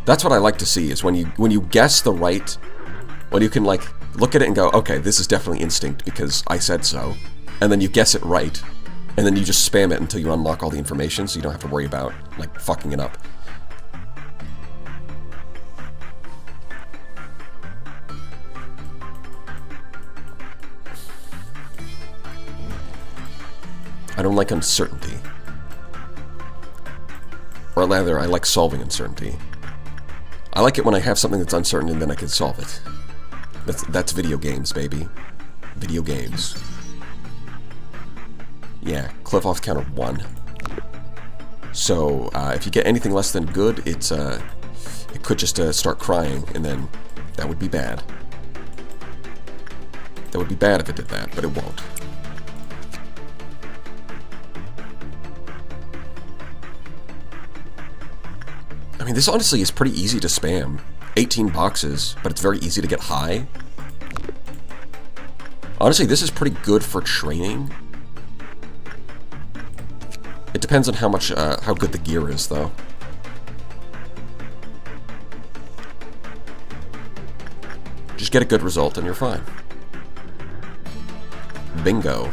That's what I like to see, is when you guess the right, when you can like look at it and go, okay, this is definitely instinct because I said so, and then you guess it right, and then you just spam it until you unlock all the information so you don't have to worry about like fucking it up. I don't like uncertainty. Or rather, I like solving uncertainty. I like it when I have something that's uncertain and then I can solve it. That's video games, baby. Video games. Yeah, cliff off counter 1. So, if you get anything less than good, it could just start crying, and then that would be bad. That would be bad if it did that, but it won't. I mean, this honestly is pretty easy to spam. 18 boxes, but it's very easy to get high. Honestly, this is pretty good for training. It depends on how much, how good the gear is, though. Just get a good result and you're fine. Bingo.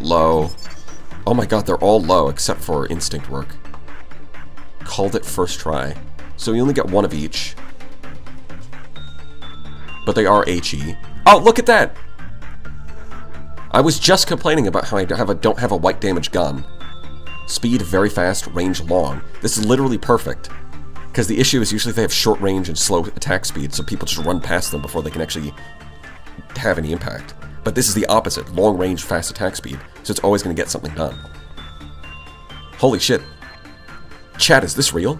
Low. Oh my god, they're all low except for instinct work. Called it first try. So you only get one of each. But they are HE. Oh, look at that! I was just complaining about how I don't have a white damage gun. Speed very fast, range long. This is literally perfect. Because the issue is usually they have short range and slow attack speed, so people just run past them before they can actually have any impact. But this is the opposite. Long range, fast attack speed. So it's always going to get something done. Holy shit. Chat, is this real?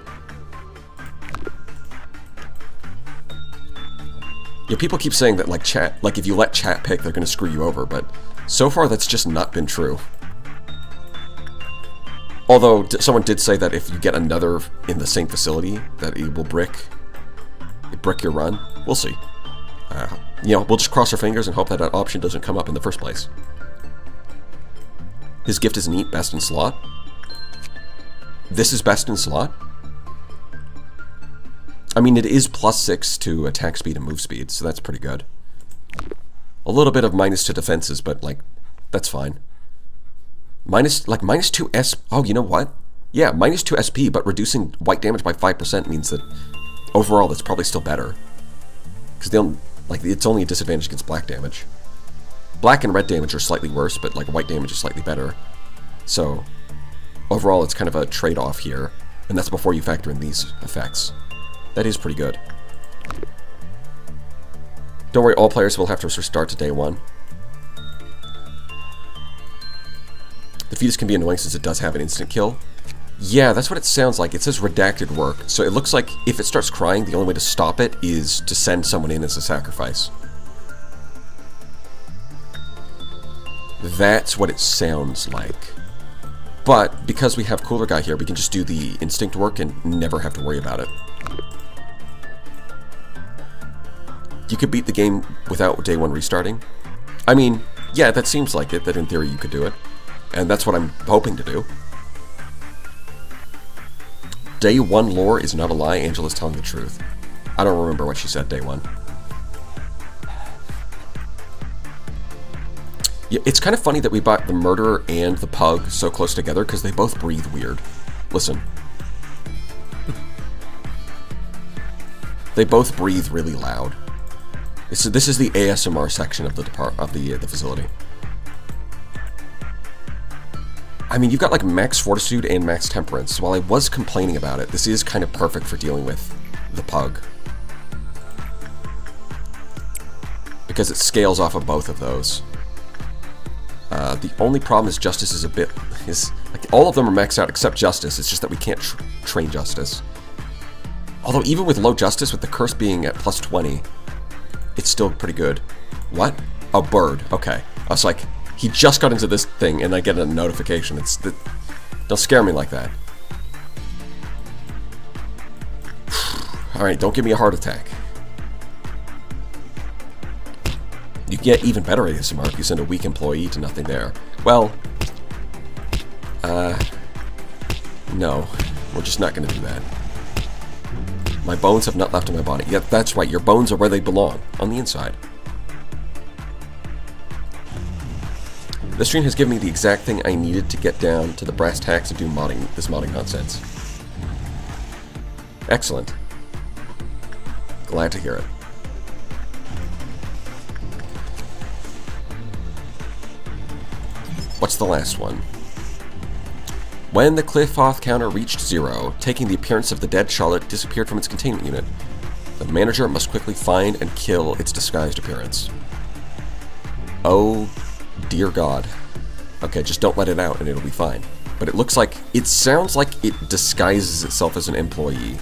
Yeah, people keep saying that, like, chat, like, if you let chat pick, they're going to screw you over, but so far that's just not been true. Although, someone did say that if you get another in the same facility, that it will brick your run. We'll see. You know, we'll just cross our fingers and hope that that option doesn't come up in the first place. His gift is neat, best in slot. This is best in slot? I mean, it is +6 to attack speed and move speed, so that's pretty good. A little bit of minus to defenses, but, like, that's fine. -2 S... Oh, you know what? Yeah, -2 SP, but reducing white damage by 5% means that overall that's probably still better. Because they don't... Like, it's only a disadvantage against black damage. Black and red damage are slightly worse, but, like, white damage is slightly better. So, overall, it's kind of a trade-off here. And that's before you factor in these effects. That is pretty good. Don't worry, all players will have to restart to day 1. The fetus can be annoying since it does have an instant kill. Yeah, that's what it sounds like. It says redacted work, so it looks like if it starts crying, the only way to stop it is to send someone in as a sacrifice. That's what it sounds like. But, because we have Cooler Guy here, we can just do the instinct work and never have to worry about it. You could beat the game without day 1 restarting. I mean, yeah, that seems like it, that in theory you could do it. And that's what I'm hoping to do. Day 1 lore is not a lie, Angela's telling the truth. I don't remember what she said day 1. Yeah, it's kind of funny that we bought the murderer and the pug so close together, because they both breathe weird. Listen. They both breathe really loud. This is the ASMR section of the facility. I mean, you've got like max fortitude and max temperance. While I was complaining about it, this is kind of perfect for dealing with the pug. Because it scales off of both of those. The only problem is Justice is like all of them are maxed out except Justice. It's just that we can't train Justice. Although even with low Justice, with the curse being at +20, it's still pretty good. What? Oh, bird. Okay. I was like, he just got into this thing and I get a notification. Don't scare me like that. Alright, don't give me a heart attack. You get even better ASMR if you send a weak employee to nothing there. Well, no. We're just not going to do that. My bones have not left in my body. Yeah, that's right. Your bones are where they belong, on the inside. This stream has given me the exact thing I needed to get down to the brass tacks and do this modding nonsense. Excellent. Glad to hear it. What's the last one? When the Cliffoth counter reached 0, taking the appearance of the dead Charlotte disappeared from its containment unit. The manager must quickly find and kill its disguised appearance. Oh, dear God. Okay, just don't let it out and it'll be fine. But it sounds like it disguises itself as an employee.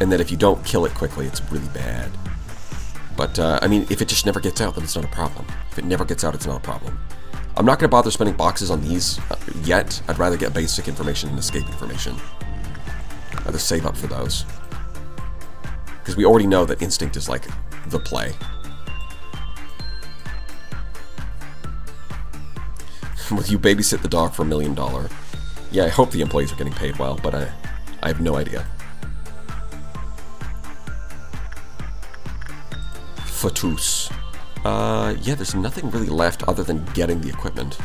And that if you don't kill it quickly, it's really bad. But, I mean, if it just never gets out, then it's not a problem. If it never gets out, it's not a problem. I'm not going to bother spending boxes on these yet. I'd rather get basic information and escape information. I'd rather save up for those. Because we already know that instinct is like the play. Will you babysit the dog for $1 million? Yeah, I hope the employees are getting paid well, but I have no idea. Fatus. Yeah, there's nothing really left other than getting the equipment.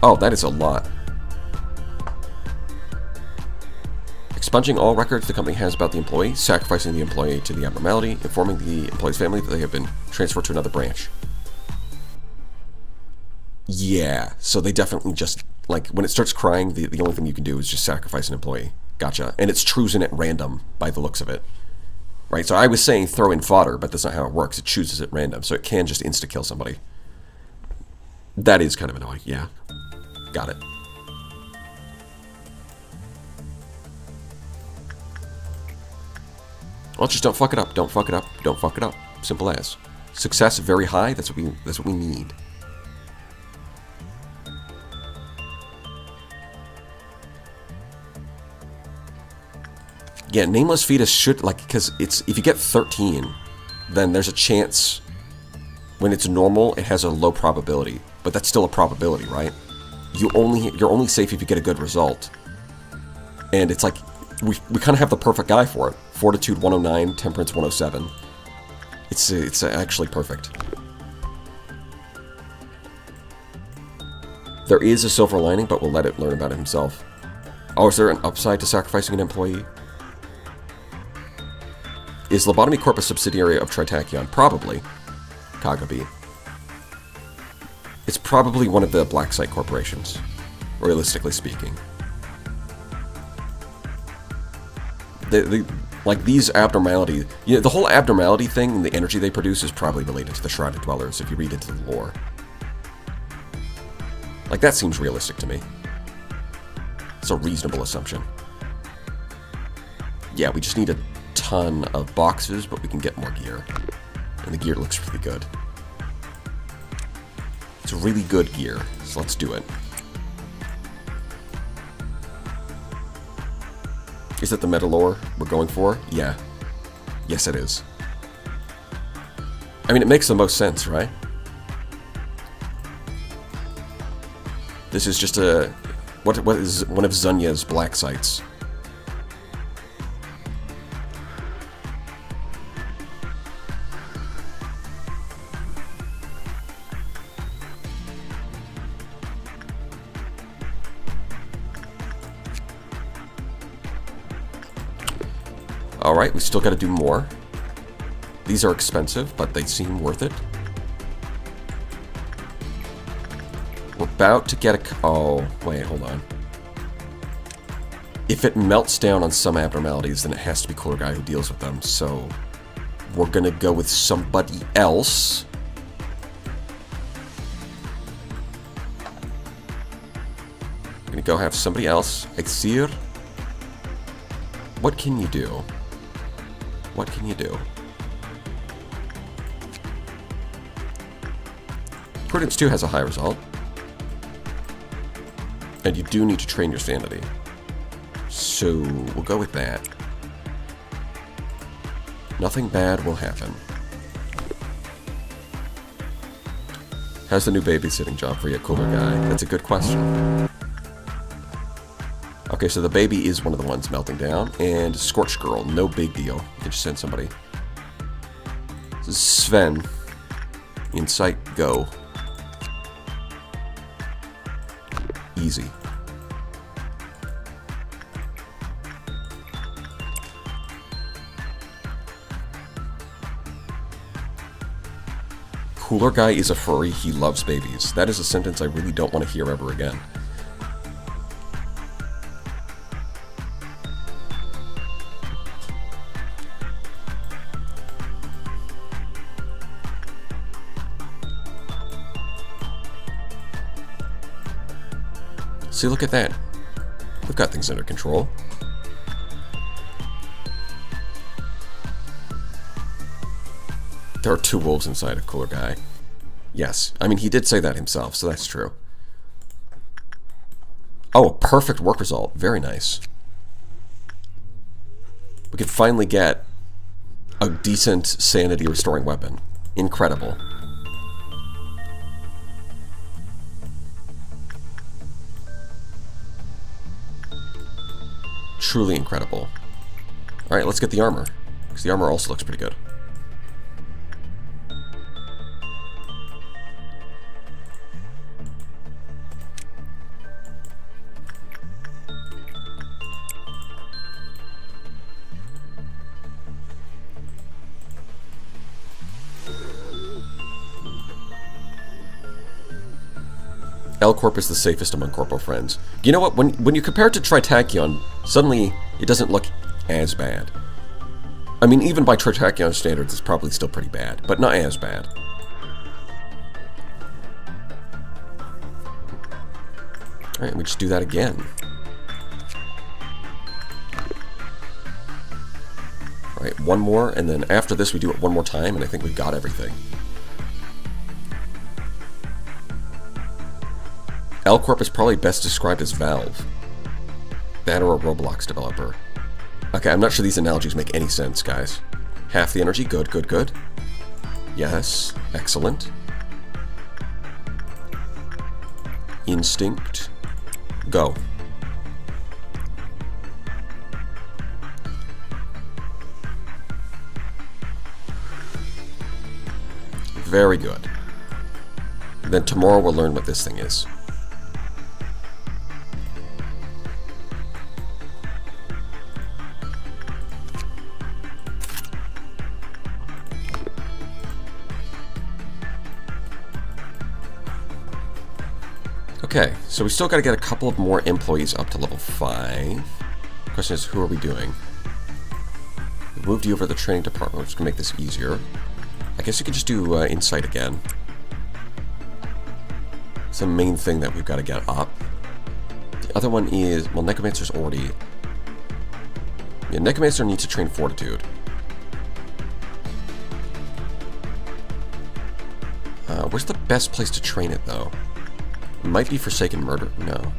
Oh, that is a lot. Expunging all records the company has about the employee, sacrificing the employee to the abnormality, informing the employee's family that they have been transferred to another branch. Yeah, so they definitely just, like, when it starts crying, the only thing you can do is just sacrifice an employee. Gotcha. And it's choosing at random by the looks of it. Right, so I was saying throw in fodder, but that's not how it works. It chooses at random, so it can just insta-kill somebody. That is kind of annoying, yeah. Got it. Well, just don't fuck it up, don't fuck it up, don't fuck it up. Simple as. Success very high, that's what we need. Yeah, Nameless Fetus should, like, because it's, if you get 13, then there's a chance, when it's normal, it has a low probability. But that's still a probability, right? You're only safe if you get a good result. And it's like, we kind of have the perfect guy for it. Fortitude 109, Temperance 107. It's actually perfect. There is a silver lining, but we'll let it learn about it himself. Oh, is there an upside to sacrificing an employee? Is Lobotomy Corp a subsidiary of Tritachyon? Probably. Kagabi. It's probably one of the black site corporations, realistically speaking. Like these abnormalities, you know, the whole abnormality thing and the energy they produce is probably related to the Shrouded Dwellers if you read into the lore. Like, that seems realistic to me. It's a reasonable assumption. Yeah, we just need a ton of boxes, but we can get more gear. And the gear looks really good. It's really good gear, so let's do it. Is it the meta lore we're going for? Yeah. Yes, it is. I mean, it makes the most sense, right? This is just a... What is one of Zunya's black sites? Alright, we still gotta do more. These are expensive, but they seem worth it. We're about to get a... Oh, wait, hold on. If it melts down on some abnormalities, then it has to be Cooler Guy who deals with them, so... We're gonna go with somebody else. We're gonna go have somebody else. Exir. What can you do? What can you do? Prudence 2 has a high result. And you do need to train your sanity. So, we'll go with that. Nothing bad will happen. How's the new babysitting job for you, Cooler Guy? That's a good question. Okay, so the baby is one of the ones melting down. And Scorched Girl, no big deal. You can just send somebody. This is Sven. Insight, go. Easy. Cooler Guy is a furry, he loves babies. That is a sentence I really don't want to hear ever again. See, look at that. We've got things under control. There are 2 wolves inside a Cooler Guy. Yes. I mean, he did say that himself, so that's true. Oh, a perfect work result. Very nice. We could finally get a decent sanity restoring weapon. Incredible. Truly incredible. Alright, let's get the armor. Because the armor also looks pretty good. L-Corp is the safest among Corpo friends. You know what? When you compare it to Tritachyon, suddenly it doesn't look as bad. I mean, even by Tritakion standards, it's probably still pretty bad, but not as bad. Alright, we just do that again. Alright, one more, and then after this we do it one more time, and I think we've got everything. L-Corp is probably best described as Valve. That or a Roblox developer. Okay, I'm not sure these analogies make any sense, guys. Half the energy, good, good, good. Yes, excellent. Instinct, go. Very good. Then tomorrow we'll learn what this thing is. Okay, so we still got to get a couple of more employees up to level 5. Question is, who are we doing? We moved you over to the training department, which is going to make this easier. I guess you could just do Insight again. It's the main thing that we've got to get up. The other one is, well, Necromancer's already... Yeah, Necromancer needs to train Fortitude. Where's the best place to train it, though? It might be Forsaken Murder. No.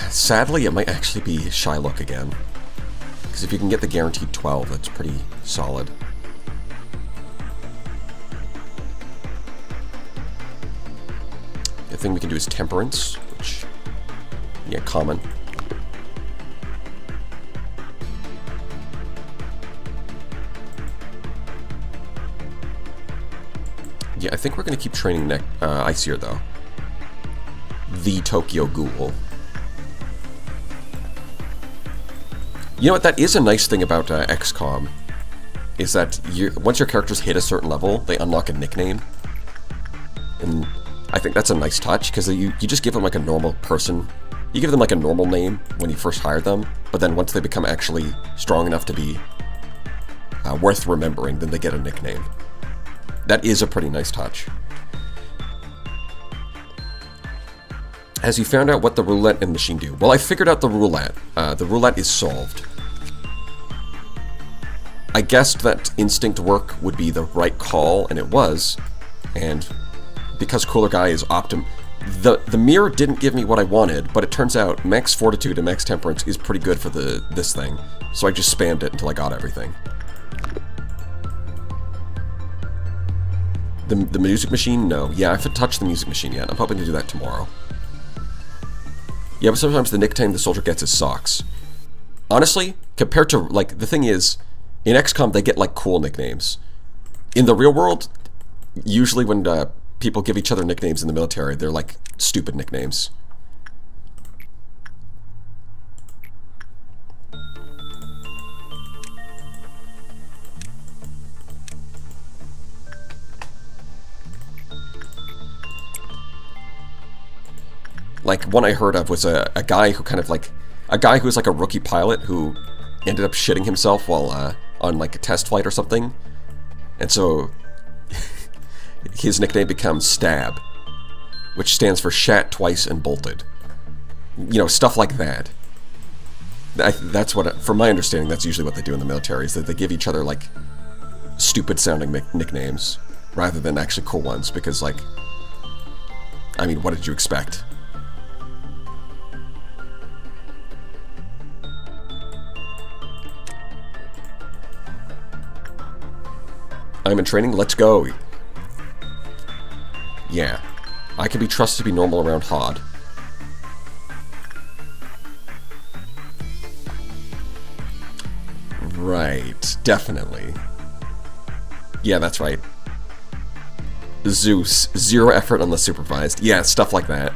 Sadly, it might actually be Shylock again. Because if you can get the guaranteed 12, that's pretty solid. The thing we can do is Temperance, which... yeah, common. Yeah, I think we're going to keep training Icier, though. The Tokyo Ghoul. You know what, that is a nice thing about XCOM, is that once your characters hit a certain level, they unlock a nickname. And I think that's a nice touch, because you just give them like a normal person. You give them like a normal name when you first hire them, but then once they become actually strong enough to be worth remembering, then they get a nickname. That is a pretty nice touch. Has you found out what the roulette and machine do? Well, I figured out the roulette. The roulette is solved. I guessed that instinct work would be the right call, and it was. And because Cooler Guy is the mirror didn't give me what I wanted, but it turns out max fortitude and max temperance is pretty good for this thing. So I just spammed it until I got everything. The music machine? No. Yeah, I haven't touched the music machine yet. I'm hoping to do that tomorrow. Yeah, but sometimes the nickname the soldier gets is socks. Honestly, compared to, like, the thing is, in XCOM they get, like, cool nicknames. In the real world, usually when people give each other nicknames in the military, they're, like, stupid nicknames. Like, one I heard of was a guy who kind of like... a guy who was like a rookie pilot who ended up shitting himself while on like a test flight or something. And so his nickname becomes Stab, which stands for Shat Twice and Bolted. You know, stuff like that. That's what, from my understanding, that's usually what they do in the military, is that they give each other like stupid sounding nicknames rather than actually cool ones, because like, I mean, what did you expect? I'm in training, let's go. Yeah. I can be trusted to be normal around Hod. Right, definitely. Yeah, that's right. Zeus, 0 effort unless supervised. Yeah, stuff like that.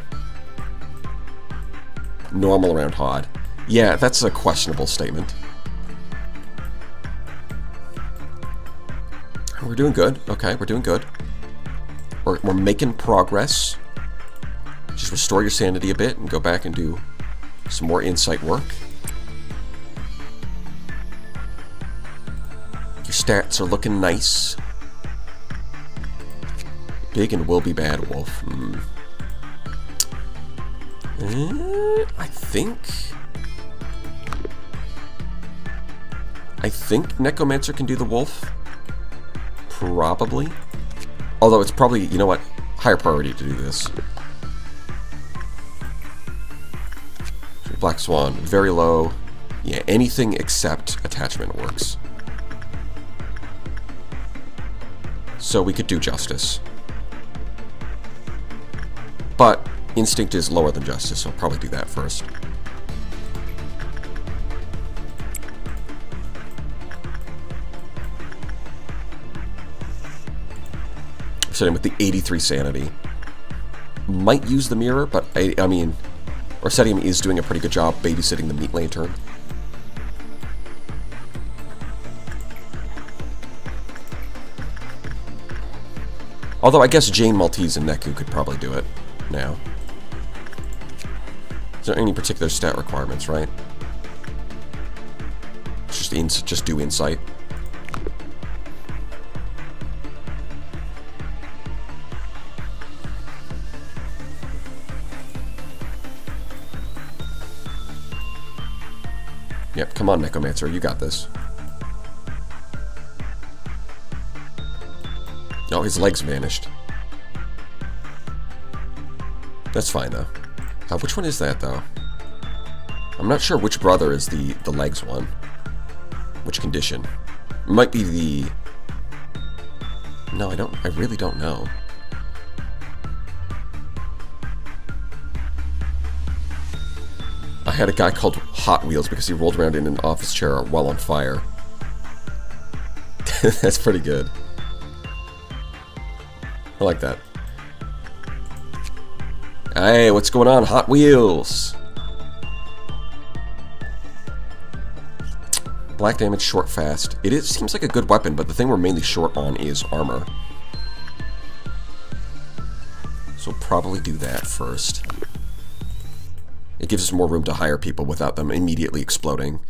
Normal around Hod. Yeah, that's a questionable statement. We're doing good. Okay, we're doing good. We're making progress. Just restore your sanity a bit and go back and do some more insight work. stats are looking nice. Big and will be bad wolf. I think Necromancer can do the wolf. Probably. Although it's probably, you know what, higher priority to do this. Black Swan, very low. Yeah, anything except attachment works. So we could do Justice. But Instinct is lower than Justice, so I'll probably do that first. Sitting with the 83 Sanity. Might use the mirror, but I mean, Orsetium is doing a pretty good job babysitting the Meat Lantern. Although I guess Jane Maltese and Neku could probably do it now. Is there any particular stat requirements, right? Just do Insight. Yep, come on, Necromancer, you got this. Oh, his legs vanished. That's fine, though. Which one is that, though? I'm not sure which brother is the legs one. Which condition? It might be the... No, I really don't know. I had a guy called Hot Wheels because he rolled around in an office chair while on fire. That's pretty good. I like that. Hey, what's going on, Hot Wheels? Black damage, short, fast. Seems like a good weapon, but the thing we're mainly short on is armor. So we'll probably do that first. It gives us more room to hire people without them immediately exploding.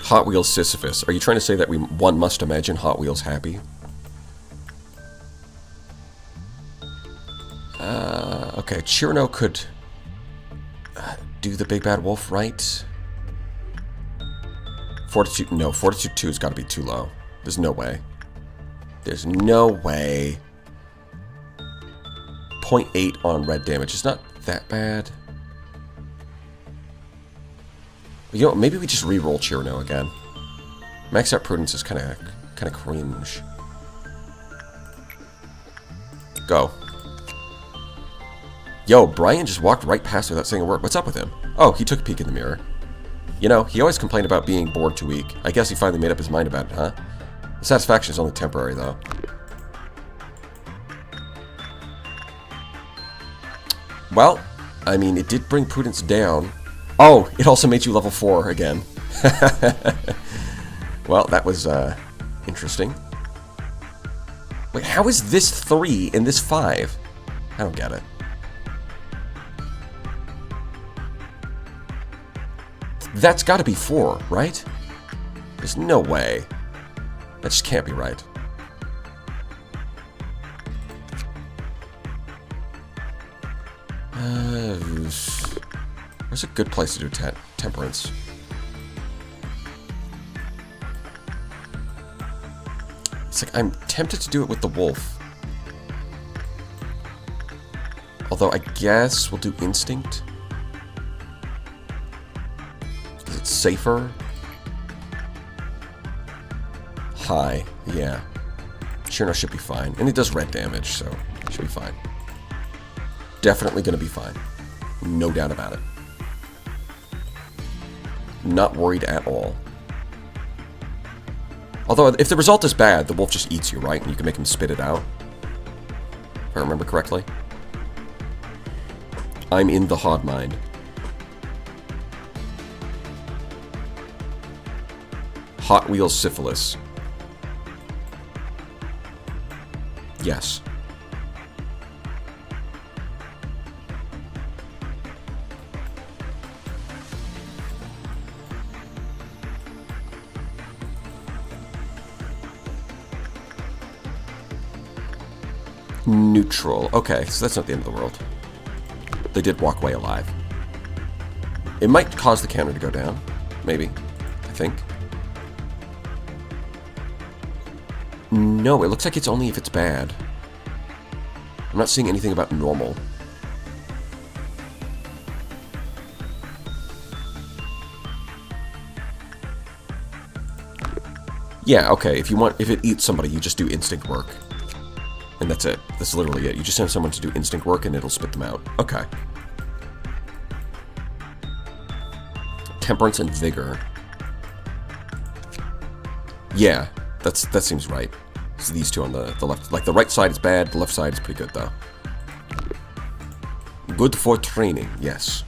Hot Wheels Sisyphus. Are you trying to say that one must imagine Hot Wheels happy? Okay, Chirno could do the Big Bad Wolf, right? Fortitude, no, Fortitude 2 has got to be too low. There's no way. There's no way. 0.8 on red damage is not that bad. You know, maybe we just re-roll Chirno again. Max out Prudence is kind of cringe. Go. Yo, Brian just walked right past without saying a word. What's up with him? Oh, he took a peek in the mirror. You know, he always complained about being bored too weak. I guess he finally made up his mind about it, huh? The satisfaction is only temporary, though. Well, I mean, it did bring Prudence down. Oh, it also made you level 4 again. Well, that was, interesting. Wait, how is this 3 and this 5? I don't get it. That's got to be 4, right? There's no way. That just can't be right. Where's a good place to do temperance? It's like I'm tempted to do it with the wolf. Although I guess we'll do instinct. Is it safer? High, yeah. Chirno should be fine. And it does red damage, so it should be fine. Definitely gonna be fine. No doubt about it. Not worried at all. Although, if the result is bad, the wolf just eats you, right? And you can make him spit it out. If I remember correctly. I'm in the hod mind. Hot Wheels Syphilis. Yes. Neutral. Okay, so that's not the end of the world. They did walk away alive. It might cause the counter to go down. Maybe. I think. No, it looks like it's only if it's bad. I'm not seeing anything about normal. Yeah, okay, if it eats somebody, you just do instinct work. And that's it. That's literally it. You just send someone to do instinct work and it'll spit them out. Okay. Temperance and vigor. Yeah, that seems right. So these two on the left. Like, the right side is bad, the left side is pretty good, though. Good for training, yes.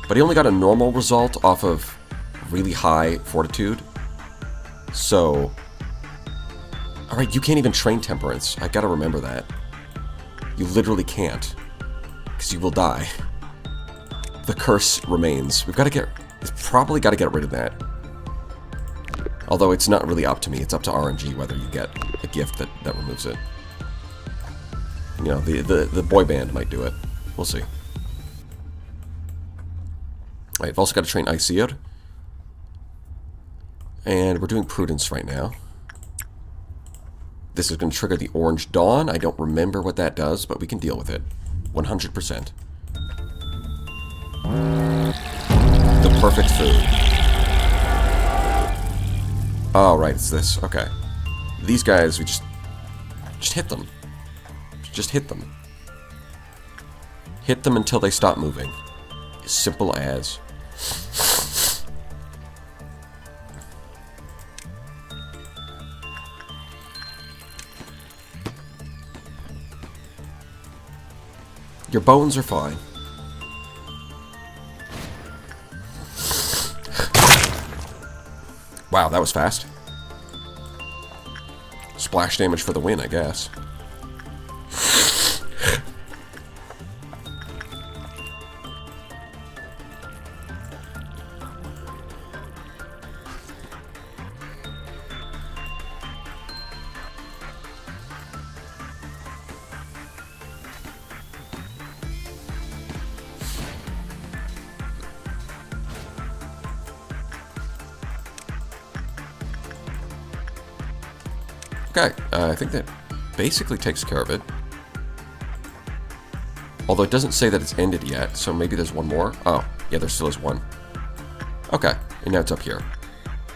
But he only got a normal result off of really high fortitude. So... Alright, you can't even train temperance. I gotta remember that. You literally can't. Because you will die. The curse remains. We've probably got to get rid of that. Although it's not really up to me. It's up to RNG whether you get a gift that removes it. You know, the boy band might do it. We'll see. Alright, I've also got to train Aesir. And we're doing Prudence right now. This is going to trigger the Orange Dawn. I don't remember what that does, but we can deal with it. 100%. The perfect food. Oh, right, it's this. Okay. These guys, we just hit them. Just hit them. Hit them until they stop moving. As simple as. Your bones are fine. Wow, that was fast. Splash damage for the win, I guess. Okay, I think that basically takes care of it. Although it doesn't say that it's ended yet, so maybe there's one more. Oh, yeah, there still is one. Okay, and now it's up here.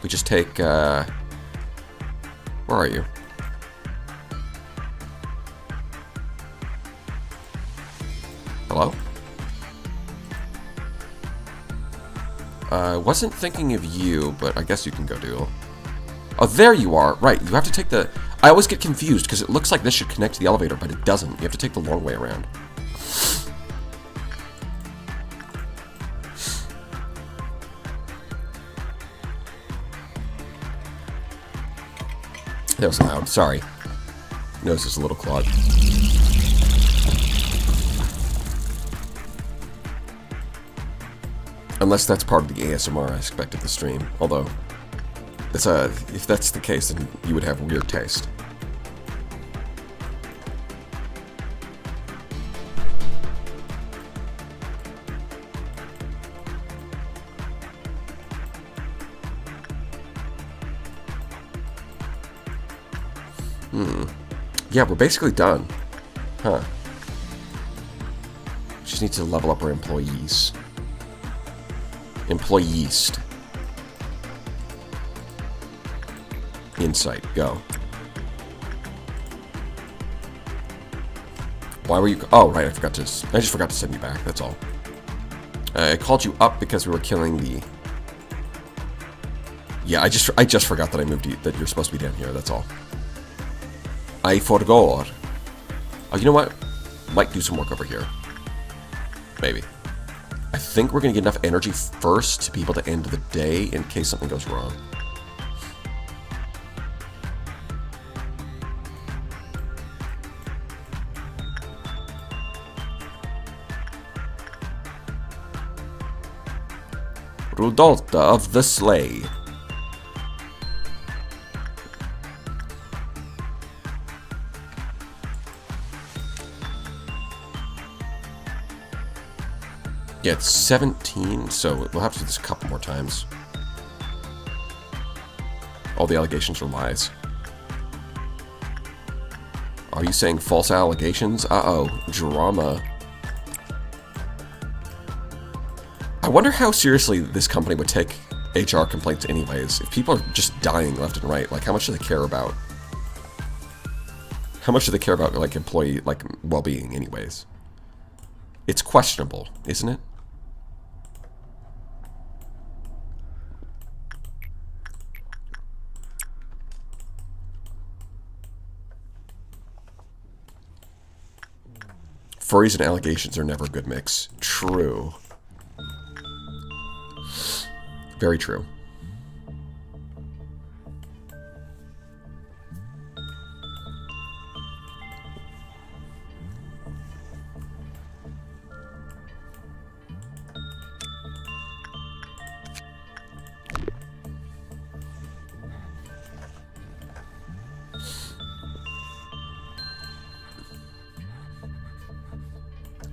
We just take, where are you? Hello? I wasn't thinking of you, but I guess you can go duel. Oh, there you are. Right, you have to take the... I always get confused because it looks like this should connect to the elevator, but it doesn't. You have to take the long way around. That was loud. Sorry. Nose is a little clogged. Unless that's part of the ASMR aspect of the stream. Although... if that's the case, then you would have weird taste. Yeah, we're basically done. Huh. Just need to level up our employees. Employees. Insight, go. Why were you... Oh, right, I just forgot to send you back, that's all. I called you up because we were killing the... Yeah, I just forgot that I moved you, that you're supposed to be down here, that's all. I forgot. Oh, you know what? Might do some work over here. Maybe. I think we're gonna get enough energy first to be able to end the day in case something goes wrong. Rudolta of the Sleigh. Yeah, it's 17, so we'll have to do this a couple more times. All the allegations are lies. Are you saying false allegations? Uh-oh, drama. I wonder how seriously this company would take HR complaints anyways. If people are just dying left and right, like how much do they care about? How much do they care about like employee like well-being anyways? It's questionable, isn't it? Furries and allegations are never a good mix. True. Very true.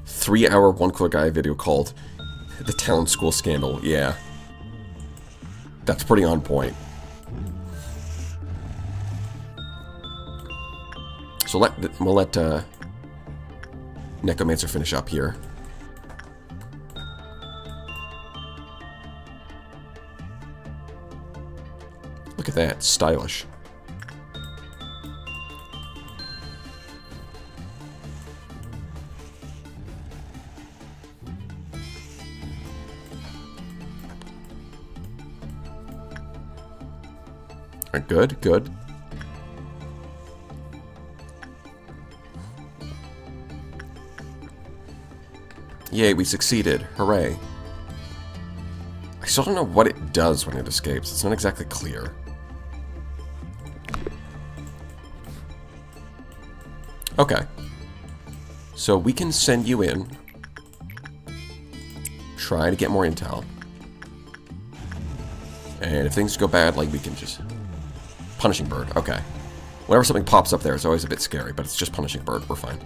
Three-hour one cooler guy video called The Town School Scandal. Yeah. That's pretty on point. So we'll let Necromancer finish up here. Look at that, stylish. Good, good. Yay, we succeeded. Hooray. I still don't know what it does when it escapes. It's not exactly clear. Okay. So we can send you in. Try to get more intel. And if things go bad, like, we can just... Punishing bird, okay. Whenever something pops up there, it's always a bit scary, but it's just punishing bird, we're fine.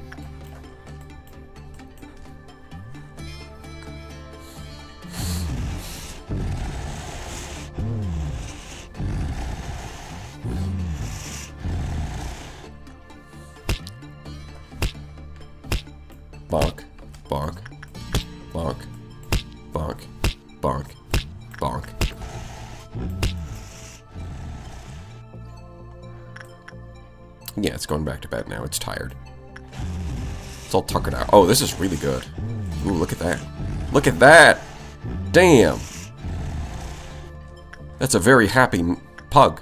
Bonk, bonk, bonk, bonk, bonk, bonk. Yeah, it's going back to bed now. It's tired. It's all tuckered out. Oh, this is really good. Ooh, look at that. Look at that! Damn! That's a very happy pug.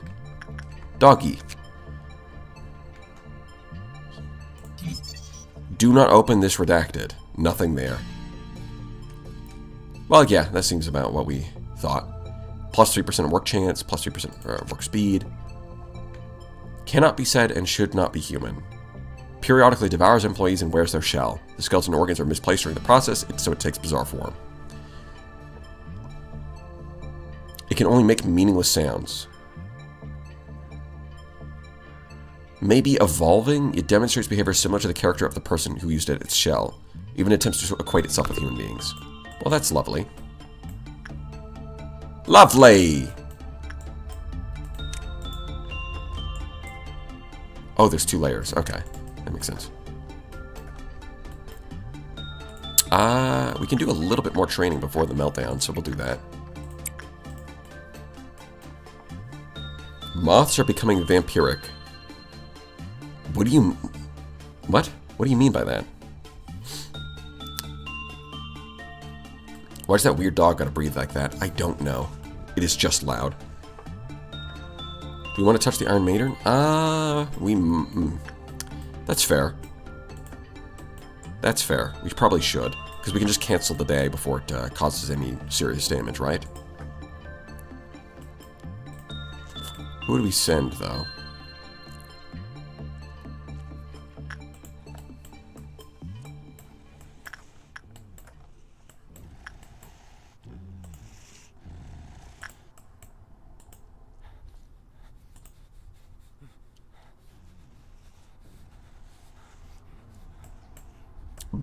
Doggy. Do not open this redacted. Nothing there. Well, yeah, that seems about what we thought. Plus 3% work chance, plus 3% work speed. Cannot be said and should not be human. Periodically devours employees and wears their shell. The skeleton organs are misplaced during the process, so it takes bizarre form. It can only make meaningless sounds. Maybe evolving, it demonstrates behavior similar to the character of the person who used its shell. Even attempts to equate itself with human beings. Well, that's lovely. Lovely! Oh, there's 2 layers. Okay. That makes sense. We can do a little bit more training before the meltdown, so we'll do that. Moths are becoming vampiric. What do you... What? What do you mean by that? Why does that weird dog gotta breathe like that? I don't know. It is just loud. Do we want to touch the Iron Maiden? That's fair. That's fair. We probably should. Because we can just cancel the day before it causes any serious damage, right? Who do we send, though?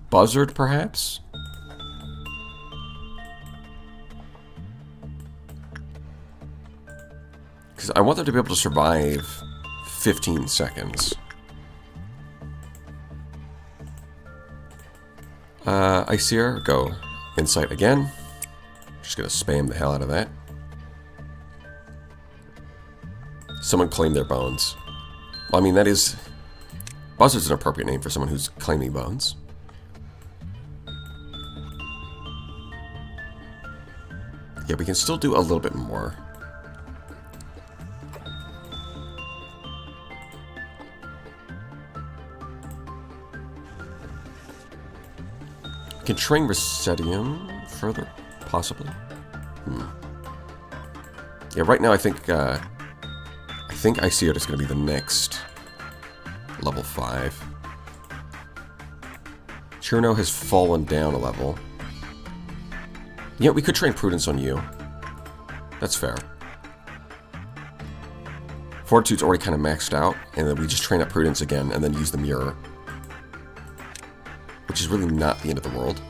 Buzzard, perhaps? I want them to be able to survive 15 seconds. I see her. Go insight again. Just gonna spam the hell out of that. Someone claim their bones. Well, I mean, that is... Buzzard's an appropriate name for someone who's claiming bones. Yeah, we can still do a little bit more. We can train Resedium further, possibly. Yeah, right now I think Icyota is going to be the next level 5. Churno has fallen down a level. Yeah, we could train Prudence on you. That's fair. Fortitude's already kind of maxed out, and then we just train up Prudence again, and then use the mirror. Which is really not the end of the world.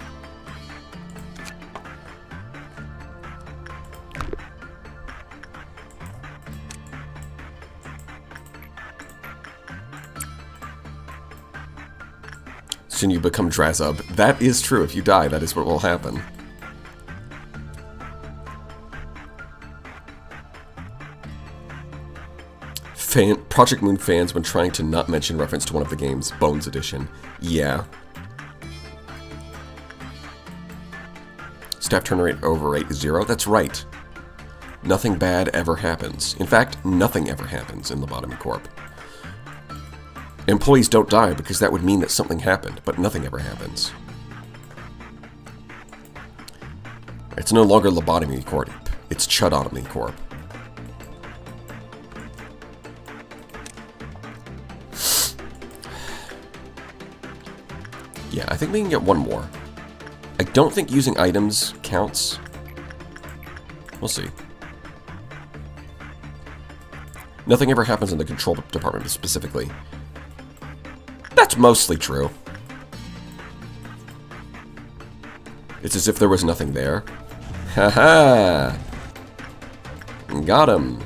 Soon you become Drazub. That is true. If you die, that is what will happen. Project Moon fans when trying to not mention reference to one of the games, Bones Edition. Yeah. Staff turn rate over rate is 0. That's right. Nothing bad ever happens. In fact, nothing ever happens in Lobotomy Corp. Employees don't die because that would mean that something happened, but nothing ever happens. It's no longer Lobotomy Corp. It's Chudotomy Corp. Yeah, I think we can get one more. I don't think using items counts. We'll see. Nothing ever happens in the control department specifically. That's mostly true. It's as if there was nothing there. Haha! Got him.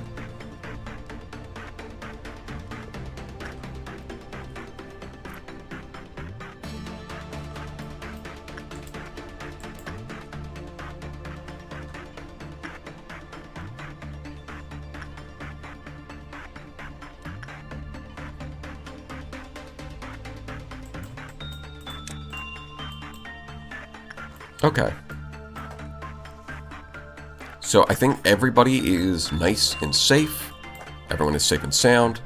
Okay. So I think everybody is nice and safe. Everyone is safe and sound.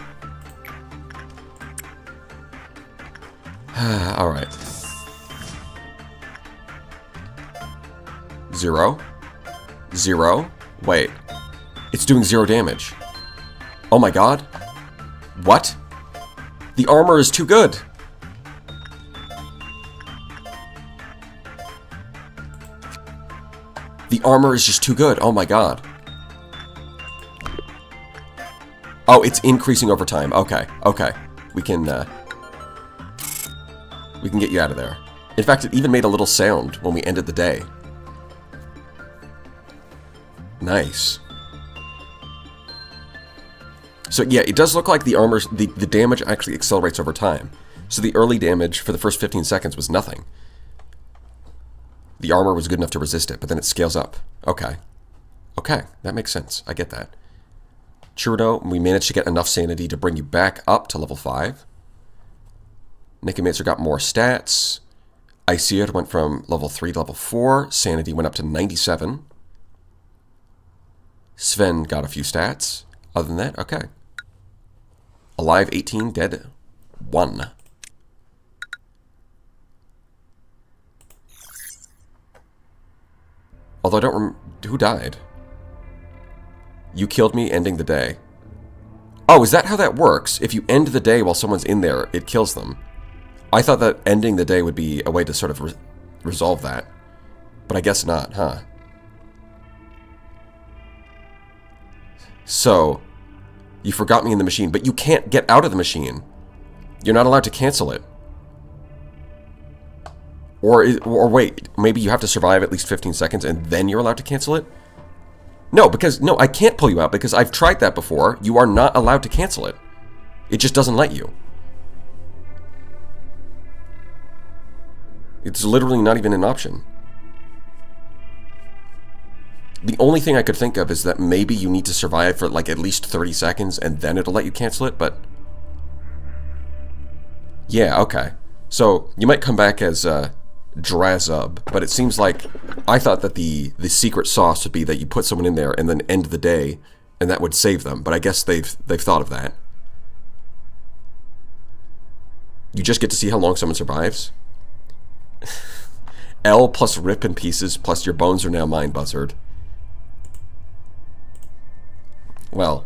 Alright. 0. 0. Wait. It's doing 0 damage. Oh my god. What? The armor is too good. The armor is just too good. Oh my god. Oh, it's increasing over time. Okay, okay. We can get you out of there. In fact, it even made a little sound when we ended the day. Nice. So yeah, it does look like the armor, the damage actually accelerates over time. So the early damage for the first 15 seconds was nothing. The armor was good enough to resist it, but then it scales up. Okay. Okay, that makes sense. I get that. Churro, we managed to get enough sanity to bring you back up to level 5. Nicomancer got more stats. Icyota went from level 3 to level 4. Sanity went up to 97. Sven got a few stats. Other than that, okay. Alive 18, dead 1. Although I don't remember... Who died? You killed me, ending the day. Oh, is that how that works? If you end the day while someone's in there, it kills them. I thought that ending the day would be a way to sort of resolve that. But I guess not, huh? So, you forgot me in the machine, but you can't get out of the machine. You're not allowed to cancel it. Or wait, maybe you have to survive at least 15 seconds and then you're allowed to cancel it? No, no, I can't pull you out because I've tried that before. You are not allowed to cancel it. It just doesn't let you. It's literally not even an option. The only thing I could think of is that maybe you need to survive for like at least 30 seconds and then it'll let you cancel it, but... Yeah, okay. So, you might come back as Drazub, but it seems like... I thought that the secret sauce would be that you put someone in there and then end the day, and that would save them, but I guess they've thought of that. You just get to see how long someone survives? L plus rip in pieces plus your bones are now mine, Buzzard. Well,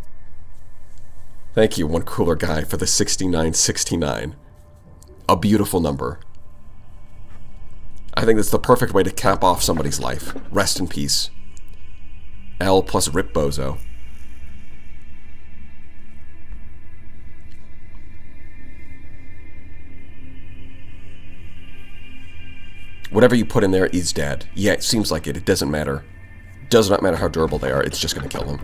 thank you, one cooler guy, for the 6969. A beautiful number. I think that's the perfect way to cap off somebody's life. Rest in peace. L plus rip bozo. Whatever you put in there is dead. Yeah, it seems like it. It doesn't matter. Does not matter how durable they are. It's just going to kill them.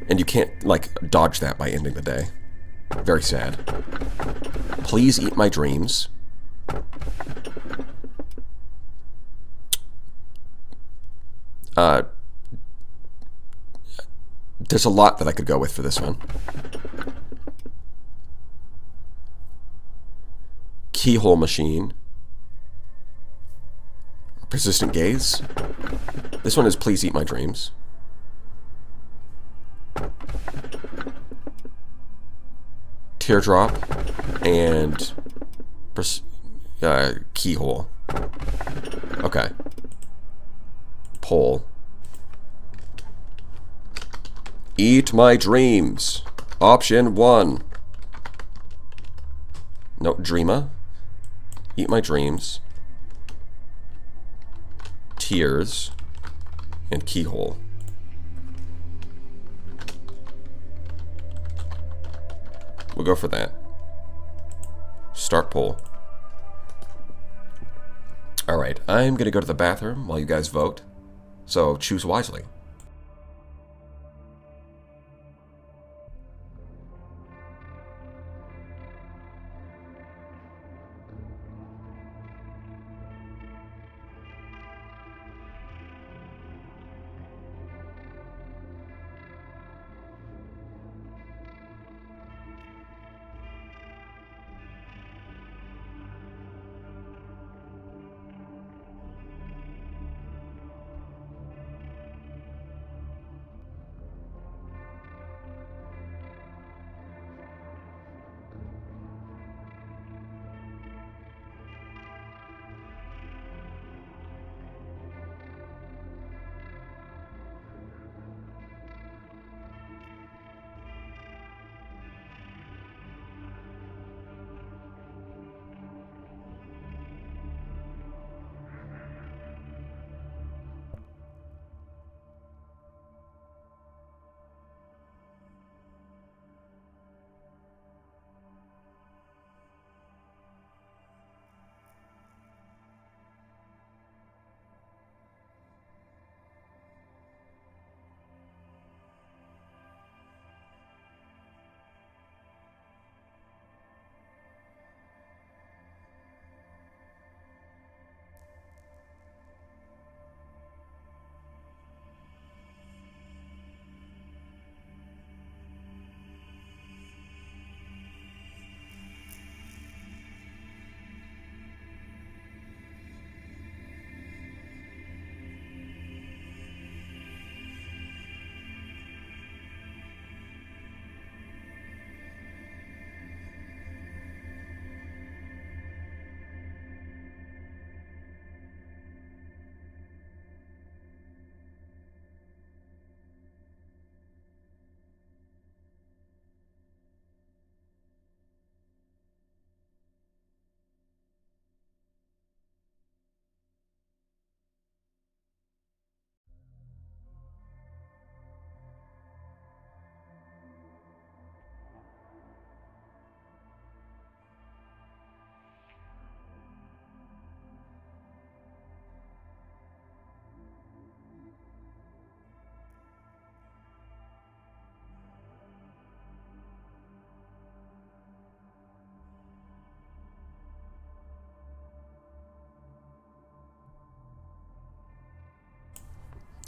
And you can't, like, dodge that by ending the day. Very sad. Please eat my dreams. There's a lot that I could go with for this one. Keyhole machine. Persistent gaze. This one is please eat my dreams. Teardrop and keyhole. Okay. Pole. Eat my dreams. Option 1. No, dreama. Eat my dreams. Tears. And keyhole. We'll go for that. Start poll. Alright, I'm going to go to the bathroom while you guys vote. So choose wisely.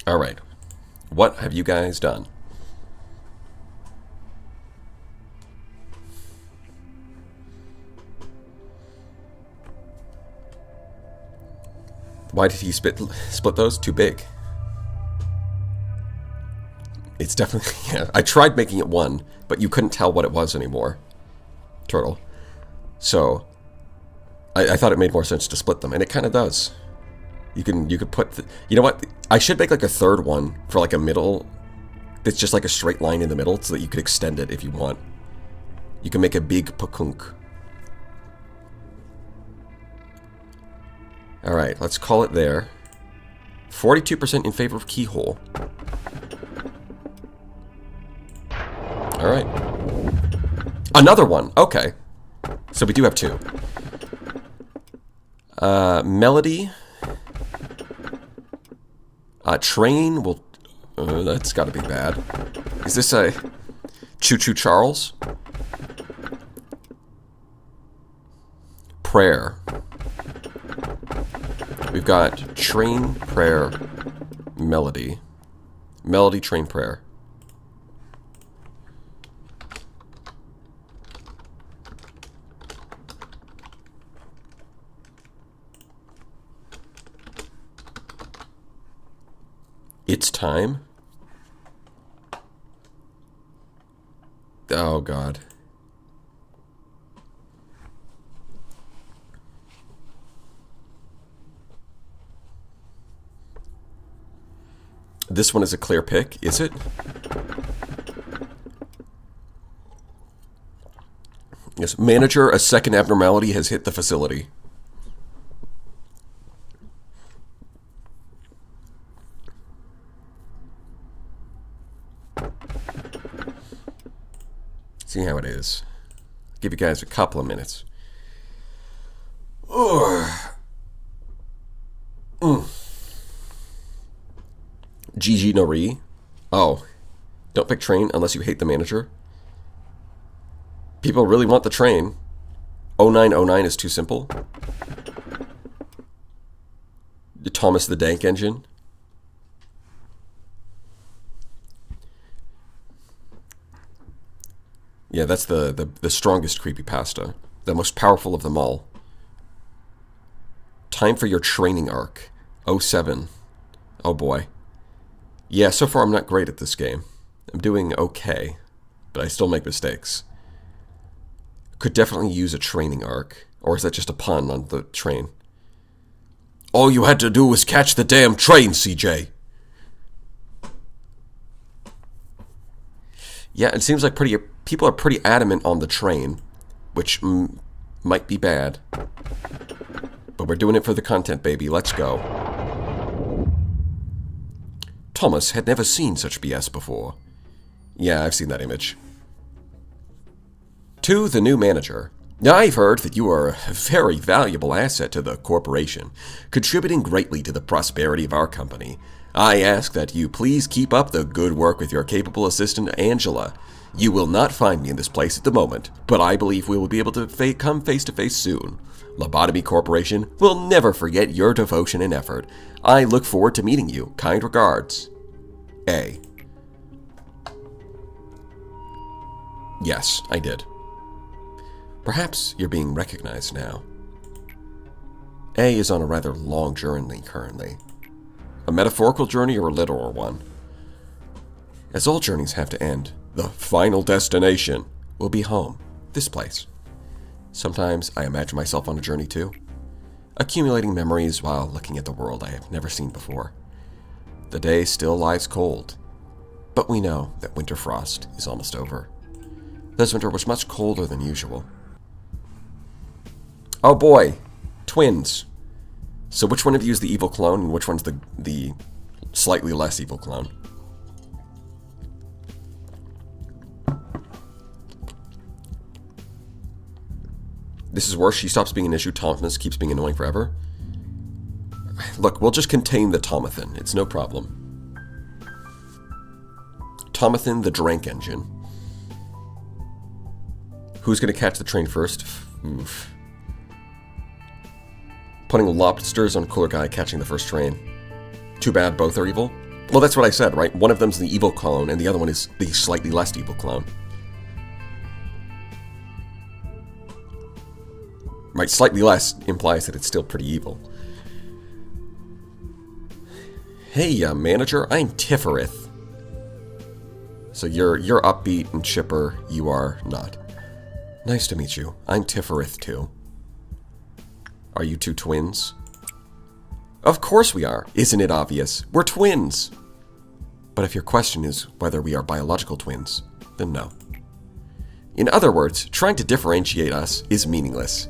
Alright. What have you guys done? Why did he split those? Too big. It's definitely... Yeah, I tried making it one, but you couldn't tell what it was anymore. Turtle. So, I thought it made more sense to split them, and it kind of does. You could put... you know what? I should make like a third one for like a middle... It's just like a straight line in the middle so that you could extend it if you want. You can make a big pakunk. Alright, let's call it there. 42% in favor of keyhole. Alright. Another one! Okay. So we do have two. Melody. Train will... that's gotta be bad. Is this a... Choo Choo Charles? Prayer. We've got train, prayer, melody. Melody, train, prayer. It's time? Oh, God. This one is a clear pick, is it? Yes, manager, a second abnormality has hit the facility. See how it is. Give you guys a couple of minutes. GG Nori. Oh. Don't pick train unless you hate the manager. People really want the train. 0909 is too simple. Thomas the Dank Engine. Yeah, that's the strongest creepypasta. The most powerful of them all. Time for your training arc. 07. Oh boy. Yeah, so far I'm not great at this game. I'm doing okay, but I still make mistakes. Could definitely use a training arc. Or is that just a pun on the train? All you had to do was catch the damn train, CJ. Yeah, it seems like people are pretty adamant on the train, which might be bad. But we're doing it for the content, baby. Let's go. Thomas had never seen such BS before. Yeah, I've seen that image. To the new manager. I've heard that you are a very valuable asset to the corporation, contributing greatly to the prosperity of our company. I ask that you please keep up the good work with your capable assistant, Angela. You will not find me in this place at the moment, but I believe we will be able to come face to face soon. Lobotomy Corporation will never forget your devotion and effort. I look forward to meeting you. Kind regards. A. Yes, I did. Perhaps you're being recognized now. A is on a rather long journey currently. A metaphorical journey or a literal one? As all journeys have to end, the final destination will be home, this place. Sometimes I imagine myself on a journey too, accumulating memories while looking at the world I have never seen before. The day still lies cold, but we know that winter frost is almost over. This winter was much colder than usual. Oh boy, twins. So which one of you is the evil clone and which one's the slightly less evil clone? This is worse. She stops being an issue. Thomas keeps being annoying forever. Look, we'll just contain the Tomathan. It's no problem. Tomathan the Drank Engine. Who's going to catch the train first? Oof. Putting lobsters on Cooler Guy catching the first train. Too bad both are evil. Well, that's what I said, right? One of them's the evil clone, and the other one is the slightly less evil clone. Right, slightly less implies that it's still pretty evil. Hey, manager, I'm Tifereth. So you're upbeat and chipper, you are not. Nice to meet you. I'm Tifereth, too. Are you two twins? Of course we are. Isn't it obvious? We're twins. But if your question is whether we are biological twins, then no. In other words, trying to differentiate us is meaningless.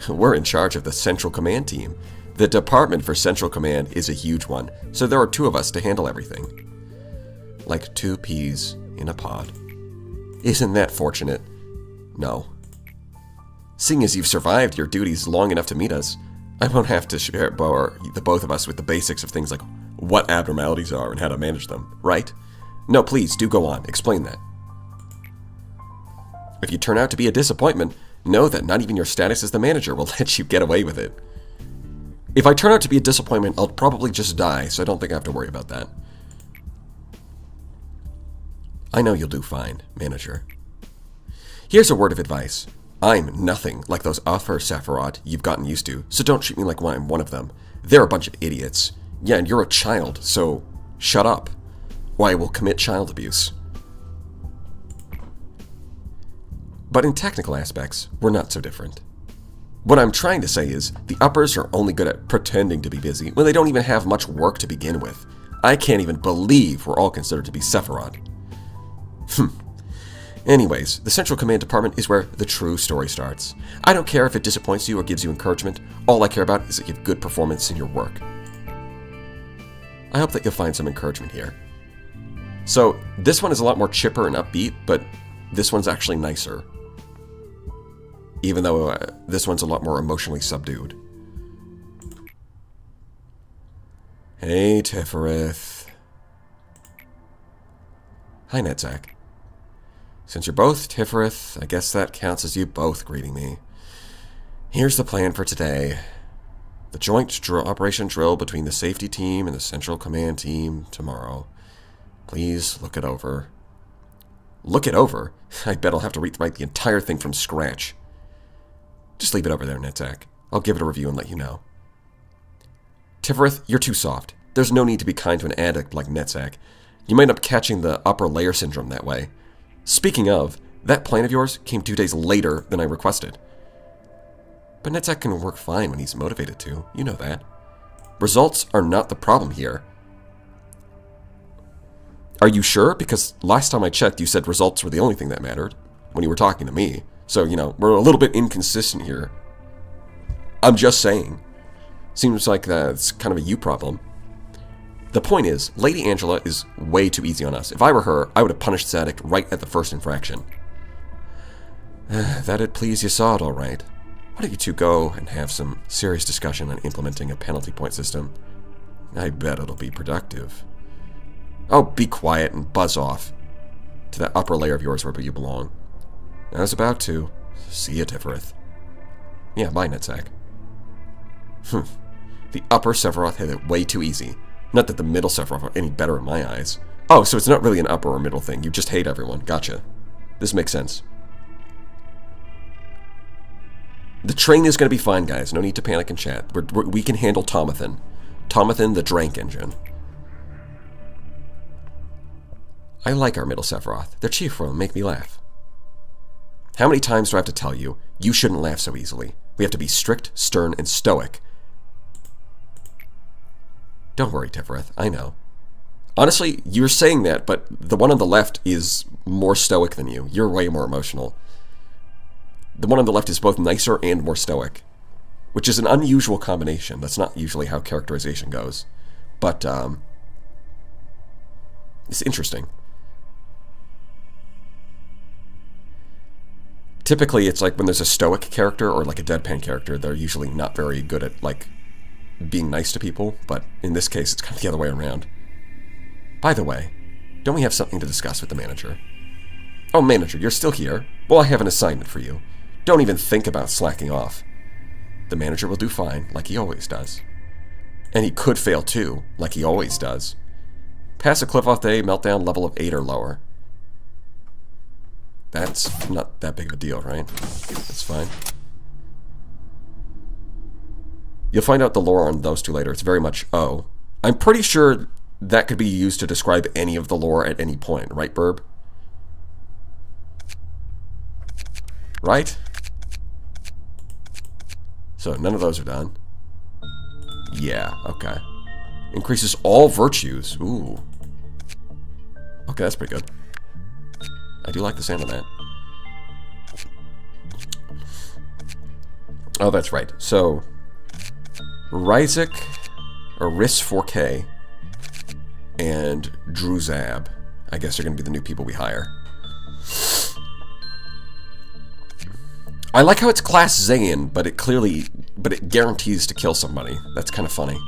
We're in charge of the Central Command team. The Department for Central Command is a huge one, so there are two of us to handle everything. Like two peas in a pod. Isn't that fortunate? No. Seeing as you've survived your duties long enough to meet us, I won't have to bore the both of us with the basics of things like what abnormalities are and how to manage them, right? No, please, do go on. Explain that. If you turn out to be a disappointment, know that not even your status as the manager will let you get away with it. If I turn out to be a disappointment, I'll probably just die, so I don't think I have to worry about that. I know you'll do fine, manager. Here's a word of advice. I'm nothing like those upper Sephiroth you've gotten used to, so don't treat me like I'm one of them. They're a bunch of idiots. Yeah, and you're a child, so shut up, or I will commit child abuse. But in technical aspects, we're not so different. What I'm trying to say is, the uppers are only good at pretending to be busy when they don't even have much work to begin with. I can't even believe we're all considered to be Sephiroth. Anyways, the Central Command Department is where the true story starts. I don't care if it disappoints you or gives you encouragement. All I care about is that you have good performance in your work. I hope that you'll find some encouragement here. So, this one is a lot more chipper and upbeat, but this one's actually nicer. Even though this one's a lot more emotionally subdued. Hey, Tifereth. Hi, Netzak. Since you're both Tifereth, I guess that counts as you both greeting me. Here's the plan for today. The joint operation drill between the safety team and the Central Command team tomorrow. Please look it over. Look it over? I bet I'll have to rewrite the entire thing from scratch. Just leave it over there, Netzak. I'll give it a review and let you know. Tifereth, you're too soft. There's no need to be kind to an addict like Netzak. You might end up catching the upper layer syndrome that way. Speaking of, that plan of yours came 2 days later than I requested. But Netzak can work fine when he's motivated to. You know that. Results are not the problem here. Are you sure? Because last time I checked, you said results were the only thing that mattered when you were talking to me. So, we're a little bit inconsistent here. I'm just saying. Seems like that's kind of a you problem. The point is, Lady Angela is way too easy on us. If I were her, I would have punished this addict right at the first infraction. That'd please you saw it all right. Why don't you two go and have some serious discussion on implementing a penalty point system? I bet it'll be productive. Oh, be quiet and buzz off to that upper layer of yours where you belong. I was about to. See you, Tifereth. Yeah, bye, Netzak. The upper Sephiroth had it way too easy. Not that the middle Sephiroth are any better in my eyes. Oh, so it's not really an upper or middle thing. You just hate everyone. Gotcha. This makes sense. The train is going to be fine, guys. No need to panic and chat. We can handle Tomathan. Tomathan the Drank Engine. I like our middle Sephiroth. They're cheerful and make me laugh. How many times do I have to tell you, you shouldn't laugh so easily? We have to be strict, stern, and stoic. Don't worry, Tifereth. I know. Honestly, you're saying that, but the one on the left is more stoic than you. You're way more emotional. The one on the left is both nicer and more stoic, which is an unusual combination. That's not usually how characterization goes. But, it's interesting. Typically, it's like when there's a stoic character or like a deadpan character, they're usually not very good at, like, being nice to people, but in this case, it's kind of the other way around. By the way, don't we have something to discuss with the manager? Oh, manager, you're still here? Well, I have an assignment for you. Don't even think about slacking off. The manager will do fine, like he always does. And he could fail too, like he always does. Pass a cliff off day, meltdown level of 8 or lower. That's not that big of a deal, right? That's fine. You'll find out the lore on those two later. It's very much O. I'm pretty sure that could be used to describe any of the lore at any point, right, Burb? Right? So none of those are done. Yeah, okay. Increases all virtues. Ooh. Okay, that's pretty good. I do like the sound of that. Oh, that's right. So, Ryzik, or Riss 4K, and Druzab, I guess, are going to be the new people we hire. I like how it's class Zayn, but it guarantees to kill somebody. That's kind of funny.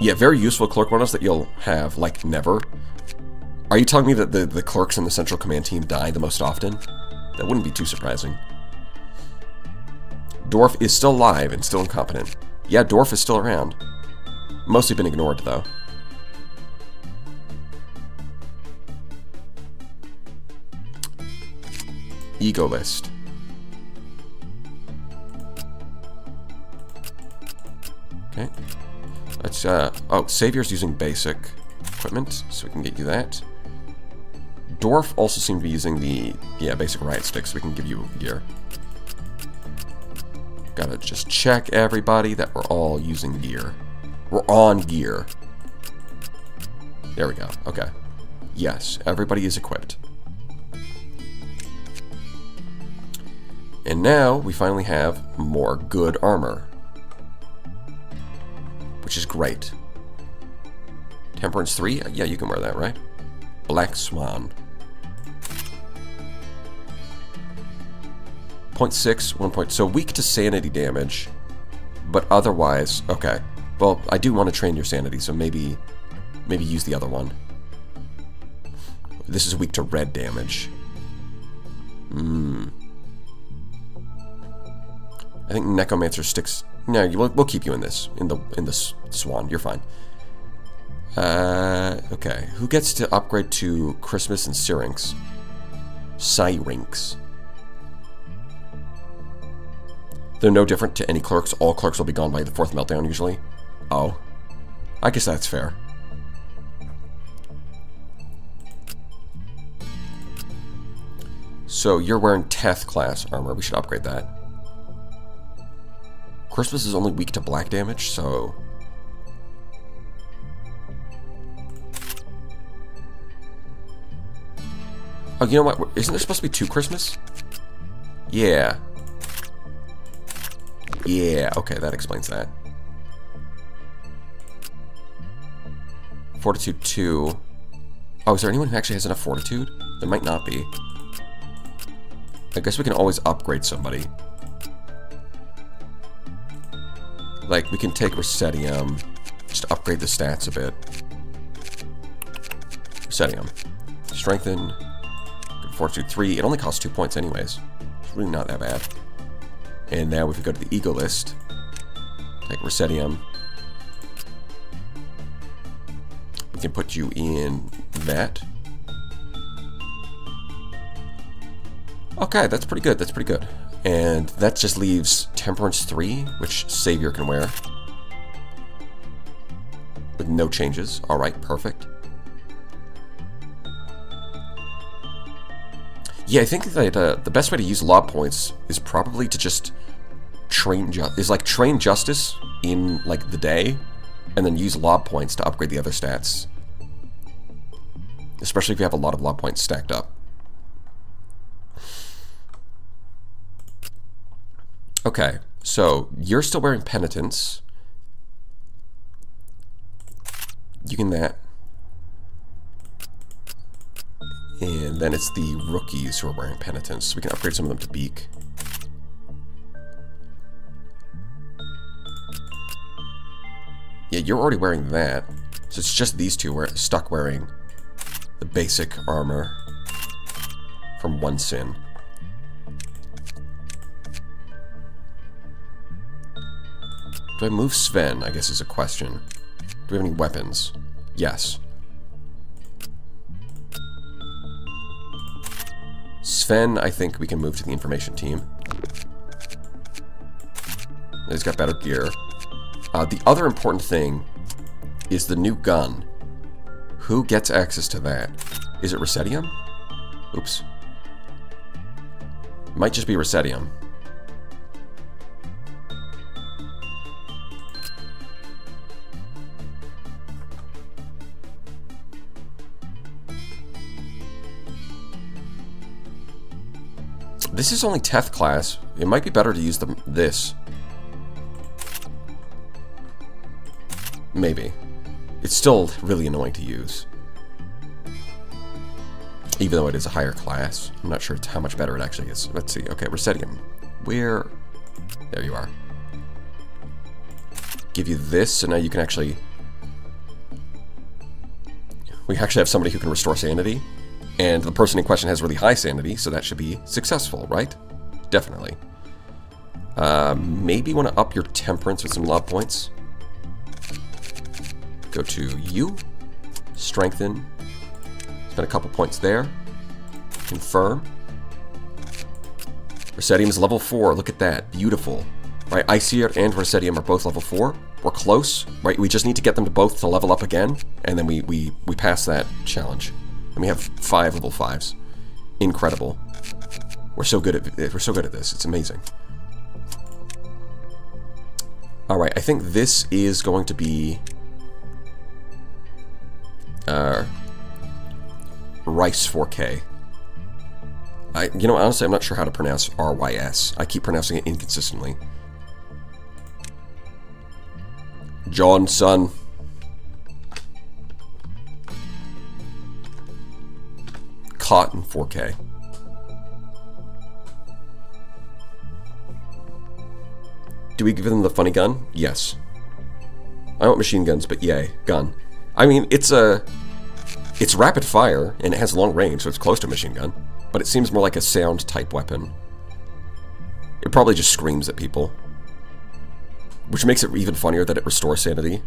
Yeah, very useful clerk bonus that you'll have, like, never. Are you telling me that the clerks in the Central Command team die the most often? That wouldn't be too surprising. Dwarf is still alive and still incompetent. Yeah, Dwarf is still around. Mostly been ignored, though. Ego list. Okay. Let's, oh, Savior's using basic equipment, so we can get you that. Dwarf also seemed to be using the, yeah, basic riot sticks, so we can give you gear. Gotta just check everybody that we're all using gear. We're on gear. There we go, okay. Yes, everybody is equipped. And now, we finally have more good armor. Which is great. Temperance 3? Yeah, you can wear that, right? Black Swan. 0.6, 1 point. So weak to sanity damage, but otherwise, okay. Well, I do want to train your sanity, so maybe use the other one. This is weak to red damage. I think Necromancer sticks. No, we'll keep you in this. In the Swan. You're fine. Okay. Who gets to upgrade to Christmas and Syrinx? Syrinx. They're no different to any clerks. All clerks will be gone by the 4th meltdown usually. Oh. I guess that's fair. So you're wearing Teth class armor. We should upgrade that. Christmas is only weak to black damage, so... Oh, you know what? Isn't there supposed to be 2 Christmas? Yeah. Yeah, okay, that explains that. Fortitude 2. Oh, is there anyone who actually has enough Fortitude? There might not be. I guess we can always upgrade somebody. Like, we can take Resetium, just to upgrade the stats a bit. Resetium. Strengthen. Fortitude 3. It only costs 2 points anyways. It's really not that bad. And now if we go to the Ego list, take Resetium. We can put you in that. Okay, that's pretty good. That's pretty good. And that just leaves Temperance 3, which Savior can wear. With no changes. Alright, perfect. Yeah, I think that the best way to use lob points is probably to just train Justice in, like, the day, and then use lob points to upgrade the other stats. Especially if you have a lot of lob points stacked up. Okay, so you're still wearing Penitence. You can that. And then it's the rookies who are wearing Penitence. So we can upgrade some of them to Beak. Yeah, you're already wearing that. So it's just these two stuck wearing the basic armor from One Sin. Do I move Sven, I guess is a question. Do we have any weapons? Yes. Sven, I think we can move to the information team. He's got better gear. The other important thing is the new gun. Who gets access to that? Is it Resedium? Oops. Might just be Resedium. This is only Teth class. It might be better to use this. Maybe. It's still really annoying to use. Even though it is a higher class. I'm not sure how much better it actually is. Let's see. Okay, Resedium. Where? There you are. Give you this, so now you can actually... We actually have somebody who can restore sanity. And the person in question has really high sanity, so that should be successful, right? Definitely. Maybe you want to up your temperance with some love points. Go to you. Strengthen. Spend a couple points there. Confirm. Resedium is level 4. Look at that. Beautiful. Right, Iceer and Resedium are both level 4. We're close. Right, we just need to get them to both to level up again, and then we pass that challenge. And we have 5 level 5s. Incredible. We're so good at this. It's amazing. All right, I think this is going to be Rice 4K. Honestly, I'm not sure how to pronounce RYS. I keep pronouncing it inconsistently. Johnson. Cotton 4K. Do we give them the funny gun? Yes. I want machine guns, but yay, gun. I mean, it's rapid fire, and it has long range, so it's close to a machine gun. But it seems more like a sound type weapon. It probably just screams at people. Which makes it even funnier that it restores sanity.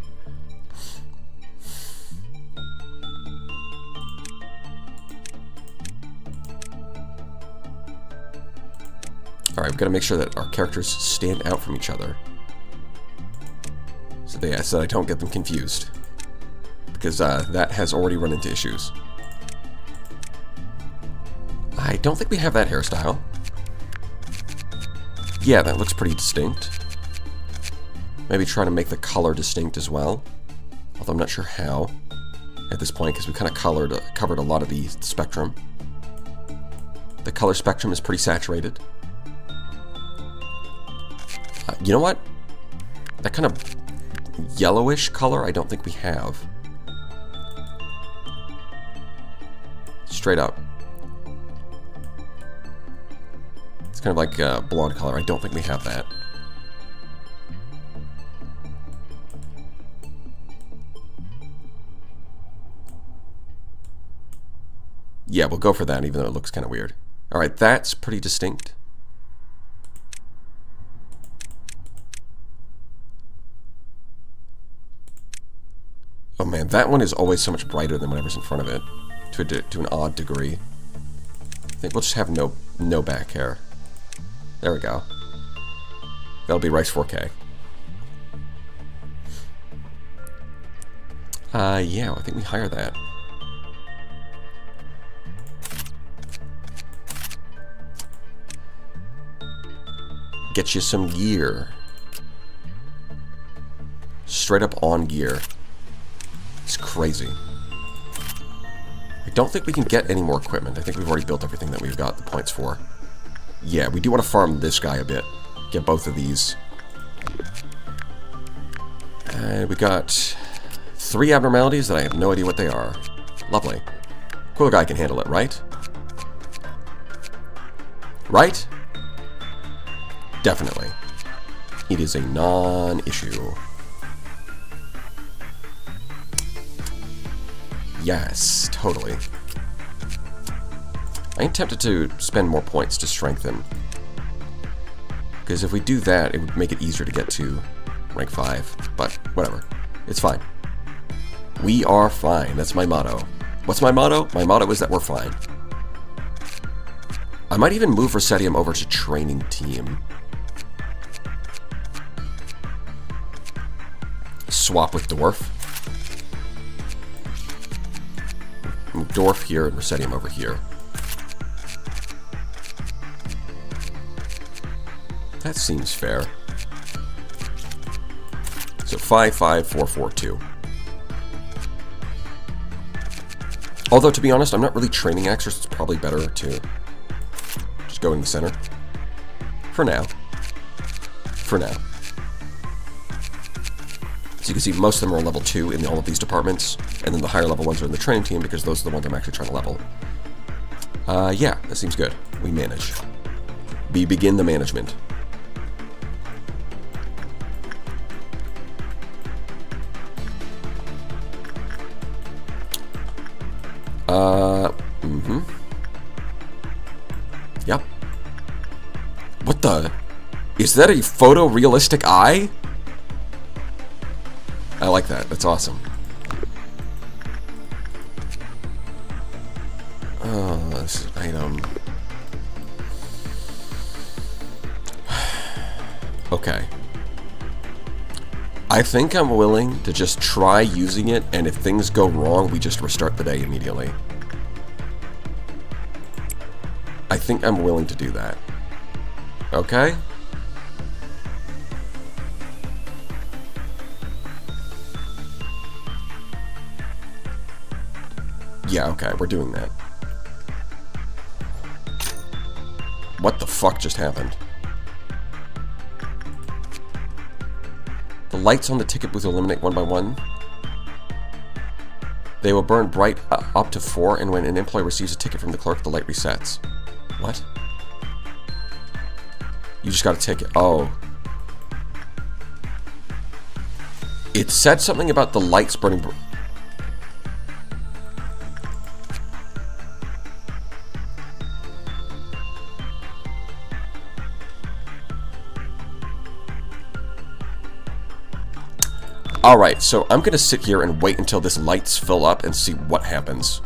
Alright, we've got to make sure that our characters stand out from each other. So that I don't get them confused. Because that has already run into issues. I don't think we have that hairstyle. Yeah, that looks pretty distinct. Maybe try to make the color distinct as well. Although I'm not sure how at this point, because we kind of covered a lot of the spectrum. The color spectrum is pretty saturated. You know what? That kind of yellowish color I don't think we have. Straight up. It's kind of like blonde color. I don't think we have that. Yeah, we'll go for that even though it looks kind of weird. Alright, that's pretty distinct. Oh man, that one is always so much brighter than whatever's in front of it, to an odd degree. I think we'll just have no back hair. There we go. That'll be Rice 4K. Yeah, I think we hire that. Get you some gear. Straight up on gear. It's crazy. I don't think we can get any more equipment. I think we've already built everything that we've got the points for. Yeah, we do want to farm this guy a bit. Get both of these. And we got 3 abnormalities that I have no idea what they are. Lovely. Cooler guy can handle it, right? Right? Definitely. It is a non-issue. Yes, totally. I am tempted to spend more points to strengthen. Because if we do that, it would make it easier to get to rank 5, but whatever. It's fine. We are fine. That's my motto. What's my motto? My motto is that we're fine. I might even move Resetium over to training team. Swap with Dwarf. Move Dwarf here and Resetium over here. That seems fair. So 5, 5, 4, 4, 2. Although, to be honest, I'm not really training X, so it's probably better to just go in the center. For now. For now. So you can see most of them are level 2 in all of these departments, and then the higher level ones are in the training team because those are the ones I'm actually trying to level. Yeah, that seems good. We manage. We begin the management. Yep. What the? Is that a photorealistic eye? I like that. That's awesome. Oh, this is item. Okay. I think I'm willing to just try using it, and if things go wrong, we just restart the day immediately. I think I'm willing to do that. Okay? Yeah, okay, we're doing that. What the fuck just happened? The lights on the ticket booth illuminate one by one. They will burn bright up to 4, and when an employee receives a ticket from the clerk, the light resets. What? You just got a ticket. Oh. It said something about the lights burning. Alright, so I'm going to sit here and wait until this lights fill up and see what happens.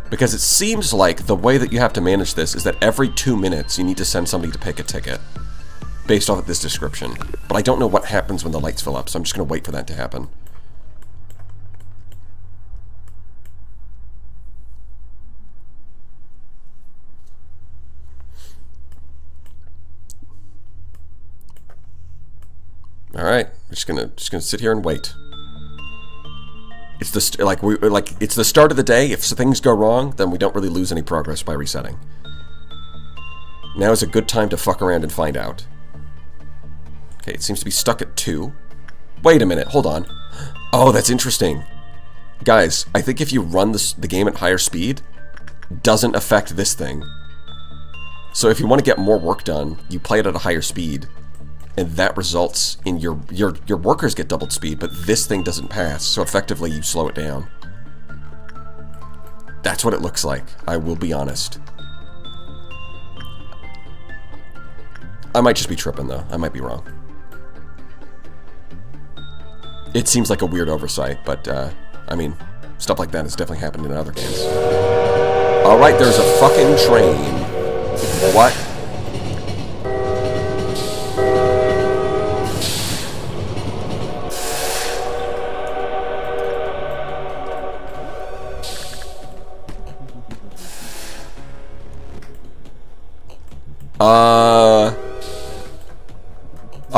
Because it seems like the way that you have to manage this is that every 2 minutes you need to send somebody to pick a ticket. Based off of this description. But I don't know what happens when the lights fill up, so I'm just going to wait for that to happen. Alright, we're just gonna sit here and wait. It's the it's the start of the day. If things go wrong, then we don't really lose any progress by resetting. Now is a good time to fuck around and find out. Okay, it seems to be stuck at 2. Wait a minute, hold on. Oh, that's interesting. Guys, I think if you run the game at higher speed, doesn't affect this thing. So if you want to get more work done, you play it at a higher speed, and that results in your workers get doubled speed, but this thing doesn't pass, so effectively you slow it down. That's what it looks like, I will be honest. I might just be tripping, though. I might be wrong. It seems like a weird oversight, but, I mean, stuff like that has definitely happened in other games. Alright, there's a fucking train. What?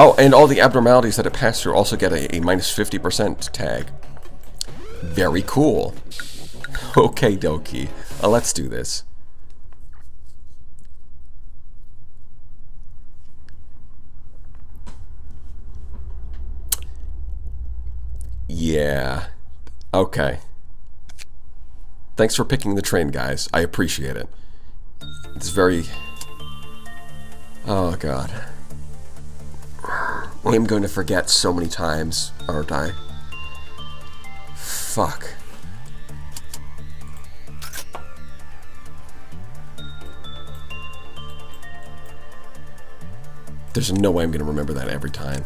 Oh, and all the abnormalities that it passed through also get a minus 50% tag. Very cool. Okay, dokie. Let's do this. Yeah. Okay. Thanks for picking the train, guys. I appreciate it. It's very... Oh, God. I am going to forget so many times, aren't I? Fuck. There's no way I'm going to remember that every time.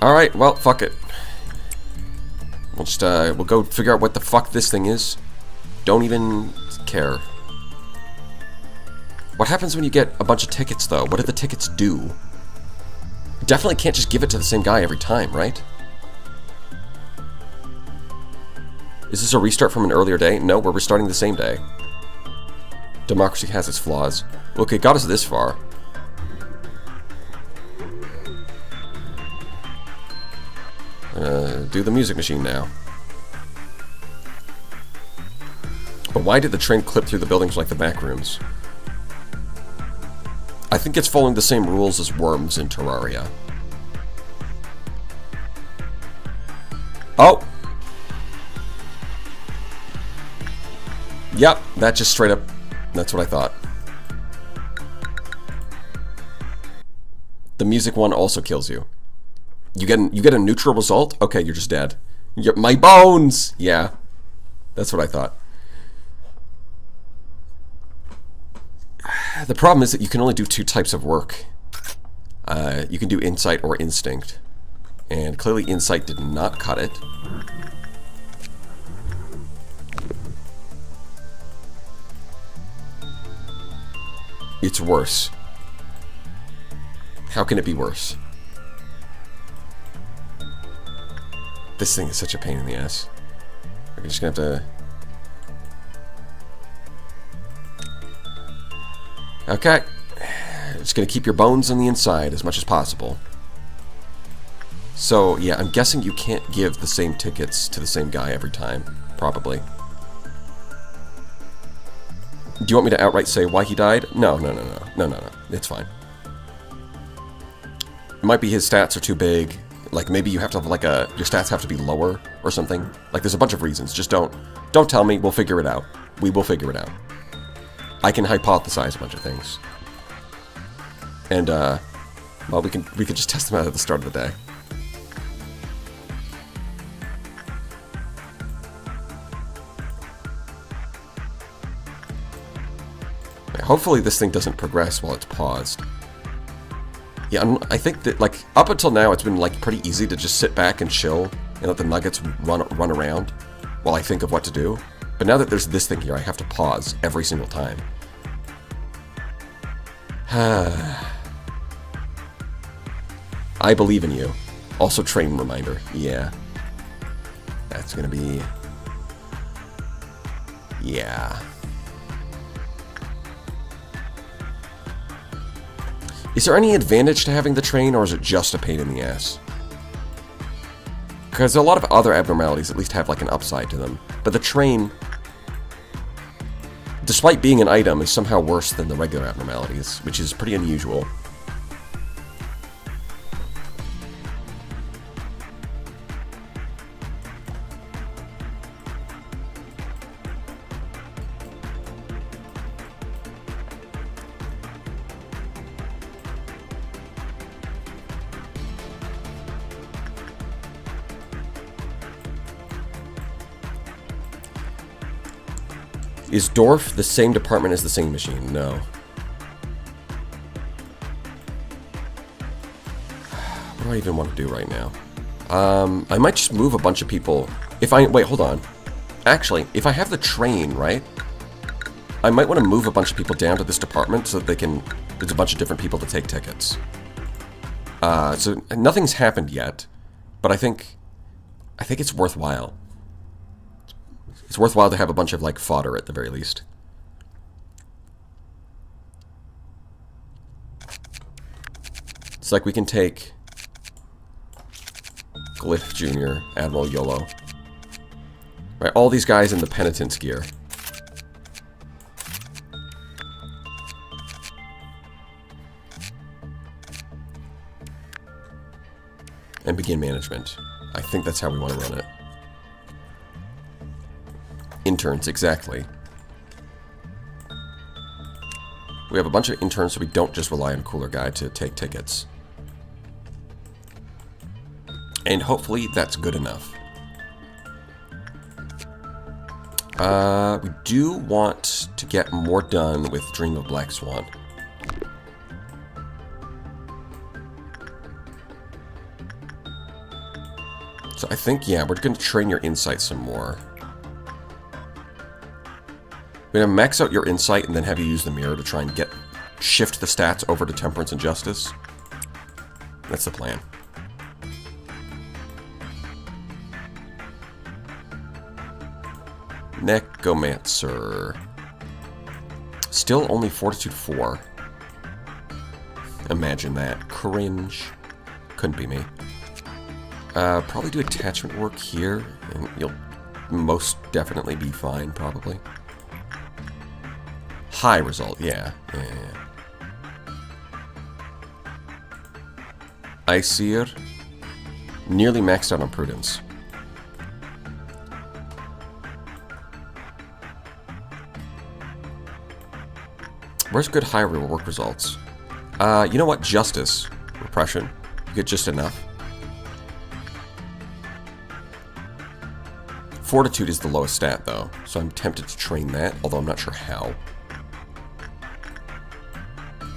Alright, well, fuck it. We'll just, we'll go figure out what the fuck this thing is. Don't even care. What happens when you get a bunch of tickets, though? What do the tickets do? You definitely can't just give it to the same guy every time, right? Is this a restart from an earlier day? No, we're restarting the same day. Democracy has its flaws. Look, it got us this far. Do the music machine now. But why did the train clip through the buildings like the back rooms? I think it's following the same rules as worms in Terraria. Oh! Yep, that just straight up... That's what I thought. The music one also kills you. You get a neutral result? Okay, you're just dead. My bones! Yeah. That's what I thought. The problem is that you can only do 2 types of work. You can do insight or instinct. And clearly insight did not cut it. It's worse. How can it be worse? This thing is such a pain in the ass. We're just gonna have to... Okay. Just gonna keep your bones on the inside as much as possible. So, yeah, I'm guessing you can't give the same tickets to the same guy every time. Probably. Do you want me to outright say why he died? No. It's fine. It might be his stats are too big. Like, maybe you have to have, like, your stats have to be lower or something. Like, there's a bunch of reasons. Just don't tell me. We'll figure it out. We will figure it out. I can hypothesize a bunch of things. And, well, we could just test them out at the start of the day. Hopefully this thing doesn't progress while it's paused. Yeah, I think that, like, up until now it's been, like, pretty easy to just sit back and chill and let the nuggets run around while I think of what to do. But now that there's this thing here, I have to pause every single time. I believe in you. Also training reminder. Yeah. That's gonna be... Yeah. Is there any advantage to having the train, or is it just a pain in the ass? Because a lot of other abnormalities at least have like an upside to them. But the train, despite being an item, is somehow worse than the regular abnormalities, which is pretty unusual. Is Dorf the same department as the singing machine? No. What do I even want to do right now? I might just move a bunch of people. Wait, hold on. Actually, if I have the train, right? I might want to move a bunch of people down to this department so that there's a bunch of different people to take tickets. So nothing's happened yet, but I think it's worthwhile. It's worthwhile to have a bunch of, like, fodder at the very least. It's like we can take Glyph Jr., Admiral YOLO. Right, all these guys in the penitence gear. And begin management. I think that's how we want to run it. Interns, exactly. We have a bunch of interns so we don't just rely on Cooler Guy to take tickets. And hopefully that's good enough. We do want to get more done with Dream of Black Swan. So I think, yeah, we're going to train your insight some more. We're going to max out your insight and then have you use the mirror to try and shift the stats over to temperance and justice. That's the plan. Necromancer. Still only Fortitude 4. Imagine that. Cringe. Couldn't be me. Probably do attachment work here, and you'll most definitely be fine, probably. High result, yeah. Aesir. Nearly maxed out on Prudence. Where's good high work results? You know what? Justice. Repression. You get just enough. Fortitude is the lowest stat, though, so I'm tempted to train that, although I'm not sure how.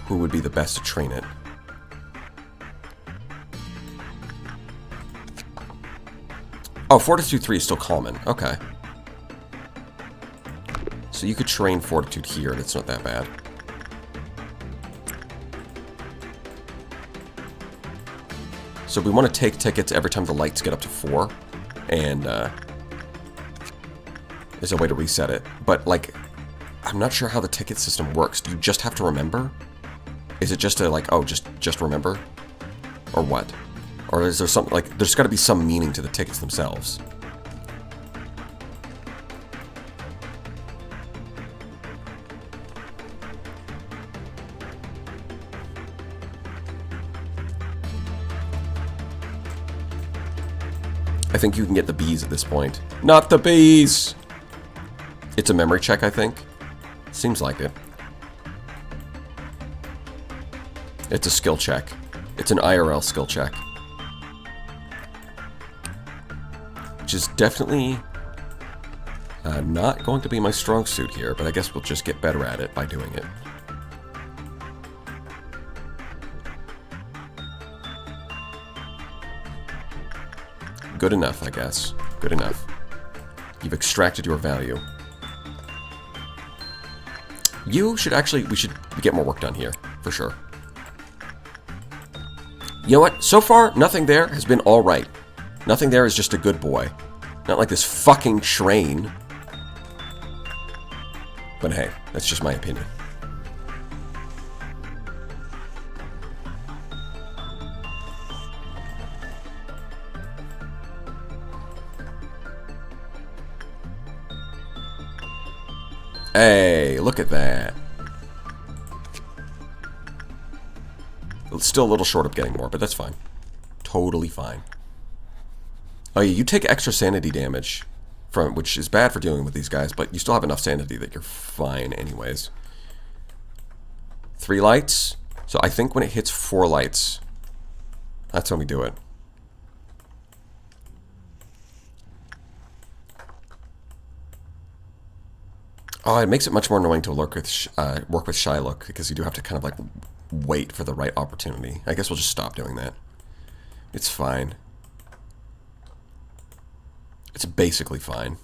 Who would be the best to train it? Oh, Fortitude 3 is still common. Okay. So you could train Fortitude here, and it's not that bad. So we want to take tickets every time the lights get up to 4, and there's a way to reset it. But, like, I'm not sure how the ticket system works. Do you just have to remember? Is it just a, like, oh, just remember? Or what? Or is there something, like, there's got to be some meaning to the tickets themselves. I think you can get the bees at this point. Not the bees! It's a memory check, I think. Seems like it. It's a skill check. It's an IRL skill check. Which is definitely not going to be my strong suit here, but I guess we'll just get better at it by doing it. Good enough, I guess. Good enough. You've extracted your value. You should actually... we should get more work done here, for sure. You know what? So far, nothing there has been alright. Nothing there is just a good boy. Not like this fucking train. But hey, that's just my opinion. Hey, look at that. It's still a little short of getting more, but that's fine. Totally fine. Oh yeah, you take extra sanity damage, which is bad for dealing with these guys, but you still have enough sanity that you're fine anyways. 3 lights. So I think when it hits 4 lights, that's when we do it. Oh, it makes it much more annoying to work with Shylock, because you do have to kind of like wait for the right opportunity. I guess we'll just stop doing that. It's fine. It's basically fine.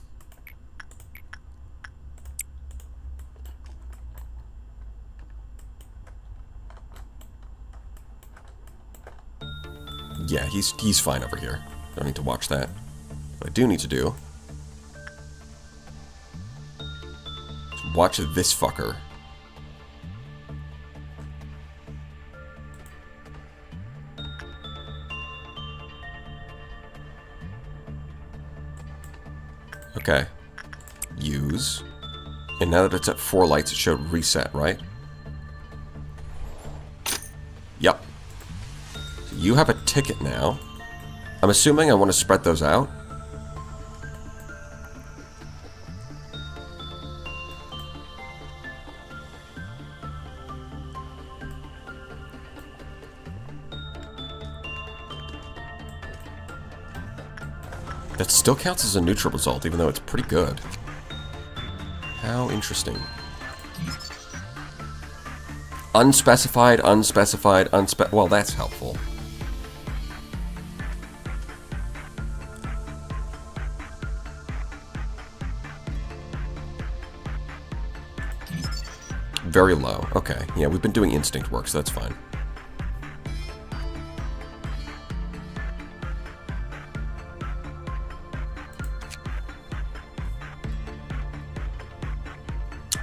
Yeah, he's fine over here. Don't need to watch that. What I do need to do is watch this fucker. Okay. Use. And now that it's at 4 lights, it showed reset, right? Yep. So you have a ticket now. I'm assuming I want to spread those out. That still counts as a neutral result, even though it's pretty good. How interesting. Unspecified, well, that's helpful. Very low. Okay. Yeah, we've been doing instinct work, so that's fine.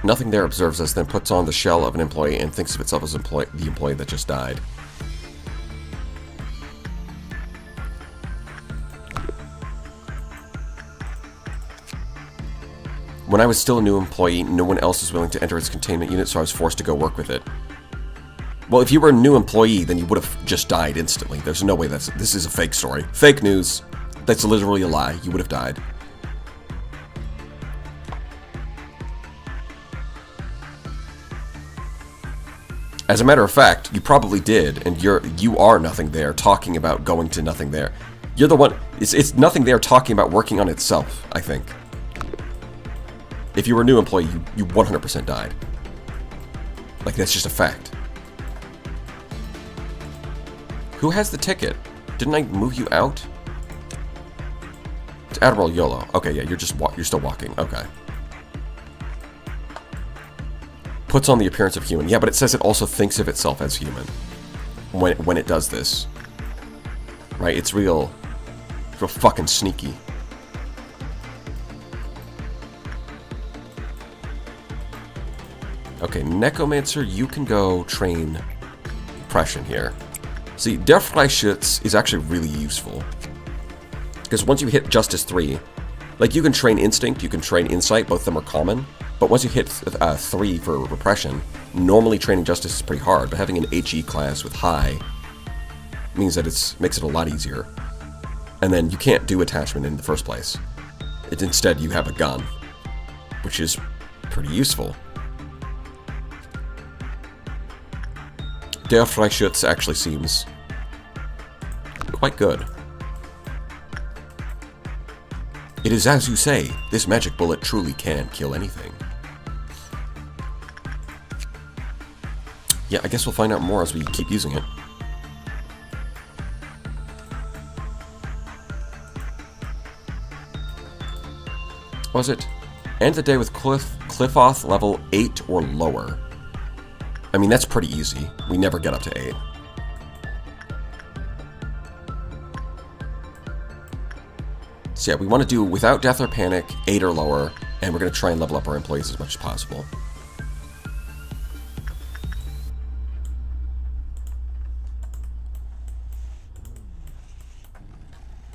Nothing there observes us, then puts on the shell of an employee and thinks of itself as the employee that just died. When I was still a new employee, no one else was willing to enter its containment unit, so I was forced to go work with it. Well, if you were a new employee, then you would have just died instantly. There's no way this is a fake story. Fake news. That's literally a lie. You would have died. As a matter of fact, you probably did, and you are nothing there talking about going to nothing there. You're the one. It's nothing there talking about working on itself, I think. If you were a new employee, you 100% died. Like, that's just a fact. Who has the ticket? Didn't I move you out? It's Admiral YOLO. Okay, yeah, you're still walking. Okay. Puts on the appearance of human. Yeah, but it says it also thinks of itself as human when it does this. Right? It's real fucking sneaky. Okay, Necromancer, you can go train Oppression here. See, Der Freischütz is actually really useful. Because once you hit Justice 3, like you can train Instinct, you can train Insight, both of them are common. But once you hit 3 for Repression, normally training Justice is pretty hard, but having an HE class with high means that makes it a lot easier. And then you can't do attachment in the first place. Instead, you have a gun, which is pretty useful. Der Freischütz actually seems quite good. It is as you say, this magic bullet truly can kill anything. Yeah, I guess we'll find out more as we keep using it. Was it? End the day with Cliffoth level 8 or lower. I mean, that's pretty easy. We never get up to 8. So yeah, we want to do without death or panic, 8 or lower, and we're going to try and level up our employees as much as possible.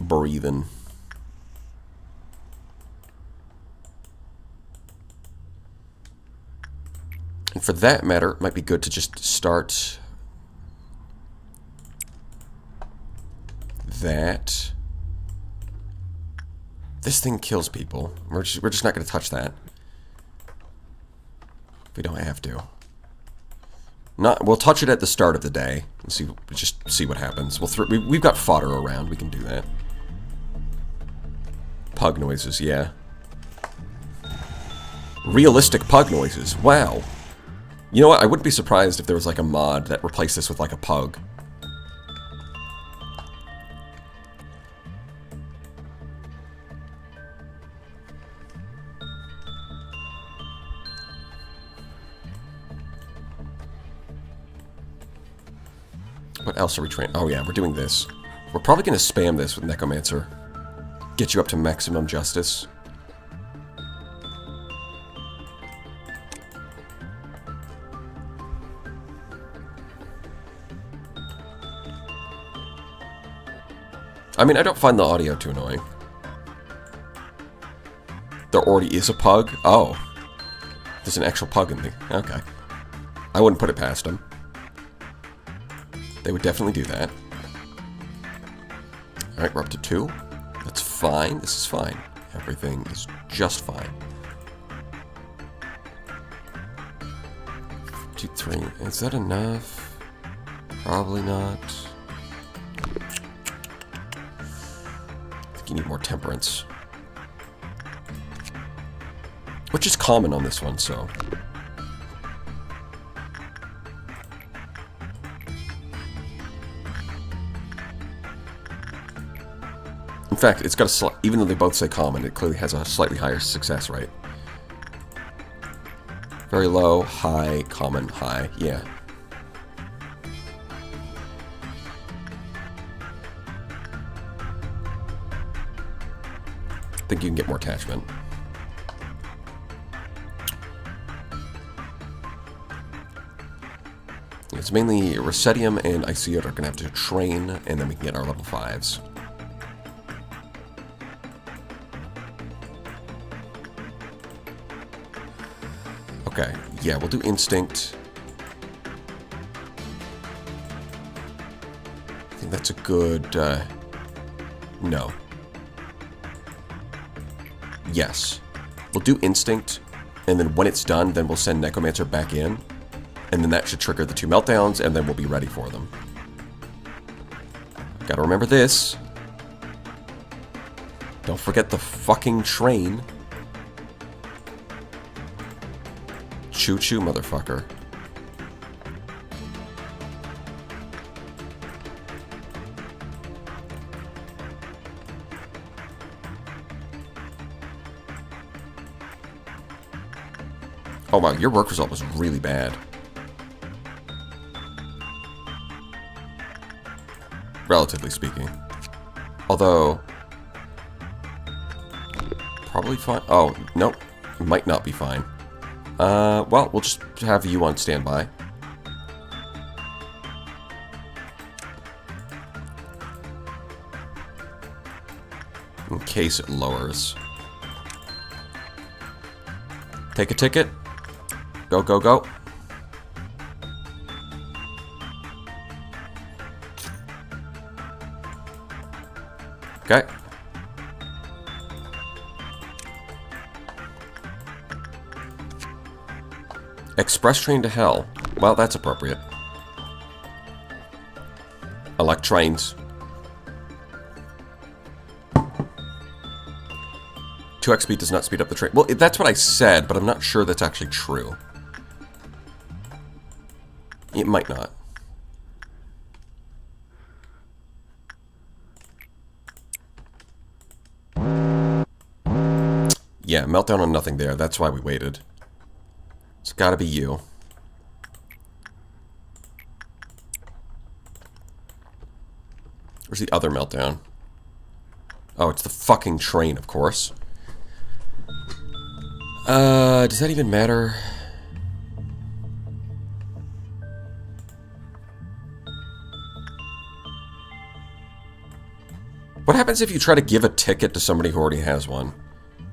Breathing. And for that matter, it might be good to just start that. This thing kills people. We're just not going to touch that. We don't have to. We'll touch it at the start of the day and just see what happens. We've got fodder around. We can do that. Pug noises, yeah. Realistic pug noises. Wow. You know what? I wouldn't be surprised if there was like a mod that replaced this with like a pug. What else are we training? Oh yeah, we're doing this. We're probably going to spam this with Necromancer. Get you up to maximum justice. I mean, I don't find the audio too annoying. There already is a pug? Oh. There's an actual pug in the... Okay. I wouldn't put it past them. They would definitely do that. Alright, we're up to 2. That's fine. This is fine. Everything is just fine. 2, 3. Is that enough? Probably not. I think you need more temperance. Which is common on this one, so... In fact, it's got a even though they both say common, it clearly has a slightly higher success rate. Very low, high, common, high. Yeah. I think you can get more attachment. It's mainly Resetium and Iceot are going to have to train, and then we can get our level 5s. Okay, yeah, we'll do Instinct. I think that's a good, no. Yes. We'll do Instinct, and then when it's done, then we'll send Necromancer back in, and then that should trigger the 2 meltdowns, and then we'll be ready for them. Gotta remember this. Don't forget the fucking train. Choo-choo, motherfucker. Oh wow, your work result was really bad. Relatively speaking. Although... probably fine. Oh, nope. Might not be fine. Well, we'll just have you on standby. In case it lowers. Take a ticket. Go, go, go. Okay. Express train to hell. Well, that's appropriate. Elect trains. 2x speed does not speed up the train. Well, that's what I said, but I'm not sure that's actually true. It might not. Yeah, meltdown on nothing there. That's why we waited. It's gotta be you. Where's the other meltdown? Oh, it's the fucking train, of course. Does that even matter? What happens if you try to give a ticket to somebody who already has one?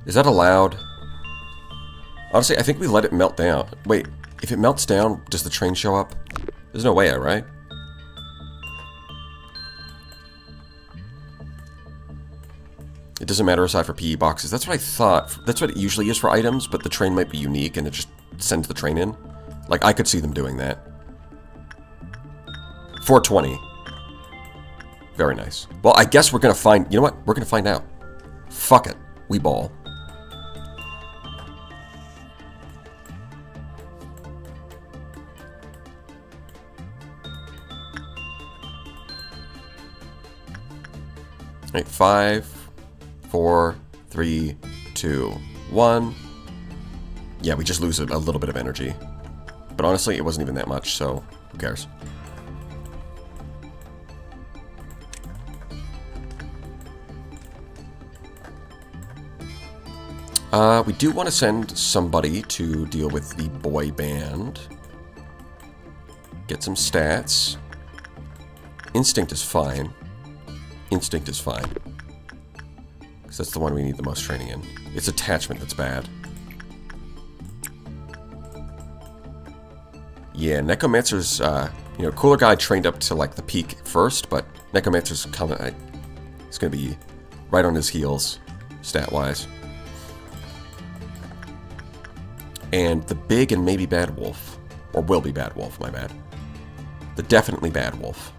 Is that allowed? Honestly, I think we let it melt down. Wait, if it melts down, does the train show up? There's no way, right? It doesn't matter aside for PE boxes. That's what I thought. That's what it usually is for items, but the train might be unique and it just sends the train in. Like, I could see them doing that. 420. Very nice. Well, I guess we're gonna find... You know what? We're gonna find out. Fuck it. We ball. Alright, 5, 4, 3, 2, 1. Yeah, we just lose a little bit of energy. But honestly, it wasn't even that much, so who cares? We do want to send somebody to deal with the boy band. Get some stats. Instinct is fine. Instinct is fine. Because that's the one we need the most training in. It's attachment that's bad. Yeah, Necromancer's, you know, Cooler Guy trained up to, like, the peak first, but Necromancer's coming, it's gonna be right on his heels, stat-wise. And the big and maybe bad wolf. Or will be bad wolf, my bad. The definitely bad wolf.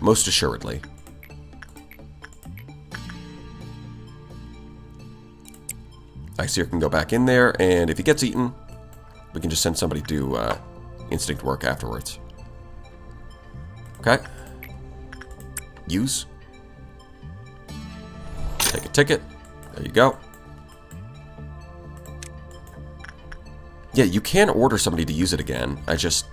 Most assuredly. Iceot can go back in there, and if he gets eaten, we can just send somebody to do instinct work afterwards. Okay. Use. Take a ticket. There you go. Yeah, you can order somebody to use it again. I just...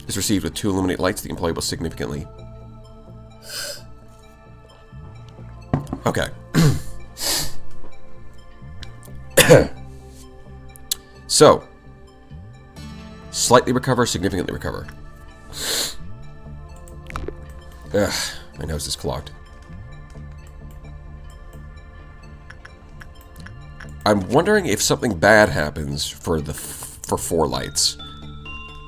is received with 2 illuminate lights. The employee will significantly... Okay. So, slightly recover, significantly recover. Ugh, my nose is clogged. I'm wondering if something bad happens for 4 lights.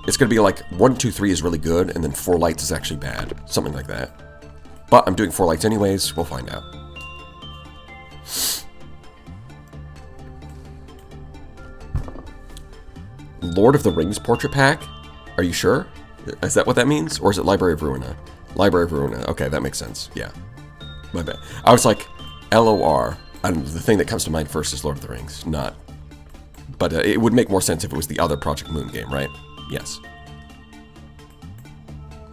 It's going to be like 1, 2, 3 is really good, and then 4 lights is actually bad. Something like that. But I'm doing 4 lights anyways. We'll find out. Lord of the Rings portrait pack? Are you sure? Is that what that means? Or is it Library of Ruina? Library of Ruina. Okay, that makes sense. Yeah. My bad. I was like, LOR. And the thing that comes to mind first is Lord of the Rings. Not... But it would make more sense if it was the other Project Moon game, right? Yes.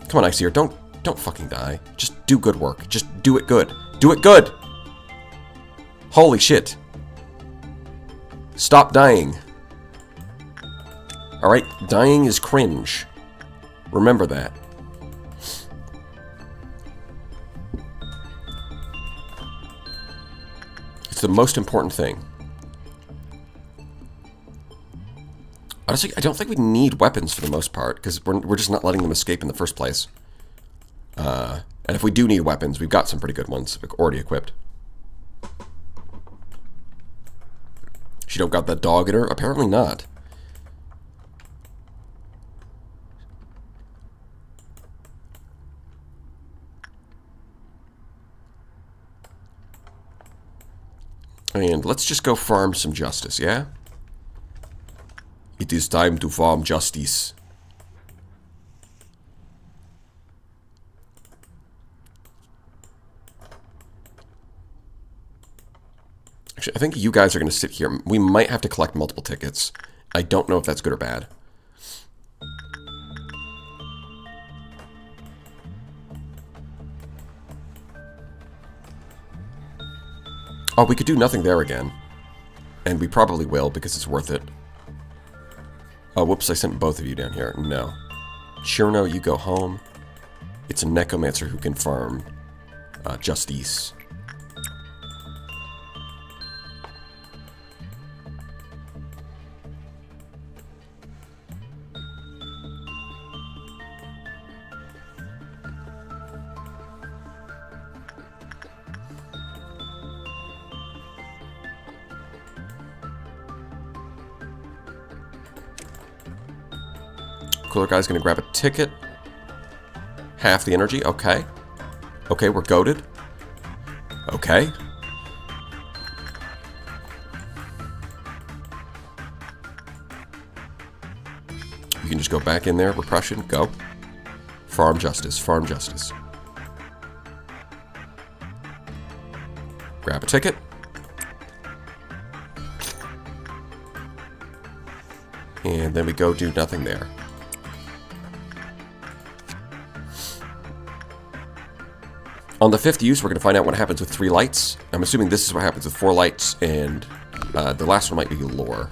Come on, Iceseer. Don't fucking die. Just do good work. Just do it good. Do it good! Holy shit. Stop dying. Alright? Dying is cringe. Remember that. It's the most important thing. Honestly, I don't think we need weapons for the most part, because we're just not letting them escape in the first place. And if we do need weapons, we've got some pretty good ones already equipped. She don't got that dog in her? Apparently not. And let's just go farm some justice, yeah? It is time to farm justice. Actually, I think you guys are going to sit here. We might have to collect multiple tickets. I don't know if that's good or bad. Oh, we could do nothing there again. And we probably will, because it's worth it. Oh, whoops, I sent both of you down here. No. Chirno, you go home. It's a necromancer who can farm justice. Cooler guy's gonna grab a ticket. Half the energy, okay. Okay, we're goated. Okay. You can just go back in there, repression, go. Farm justice, farm justice. Grab a ticket. And then we go do nothing there. On the 5th use, we're going to find out what happens with 3 lights. I'm assuming this is what happens with 4 lights, and the last one might be lore.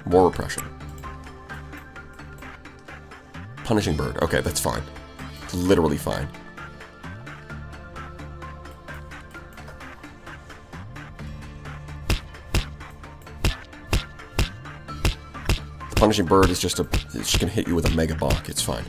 More repression. Punishing bird. Okay, that's fine. Literally fine. Punishing bird is just it's just gonna hit you with a mega bonk. It's fine.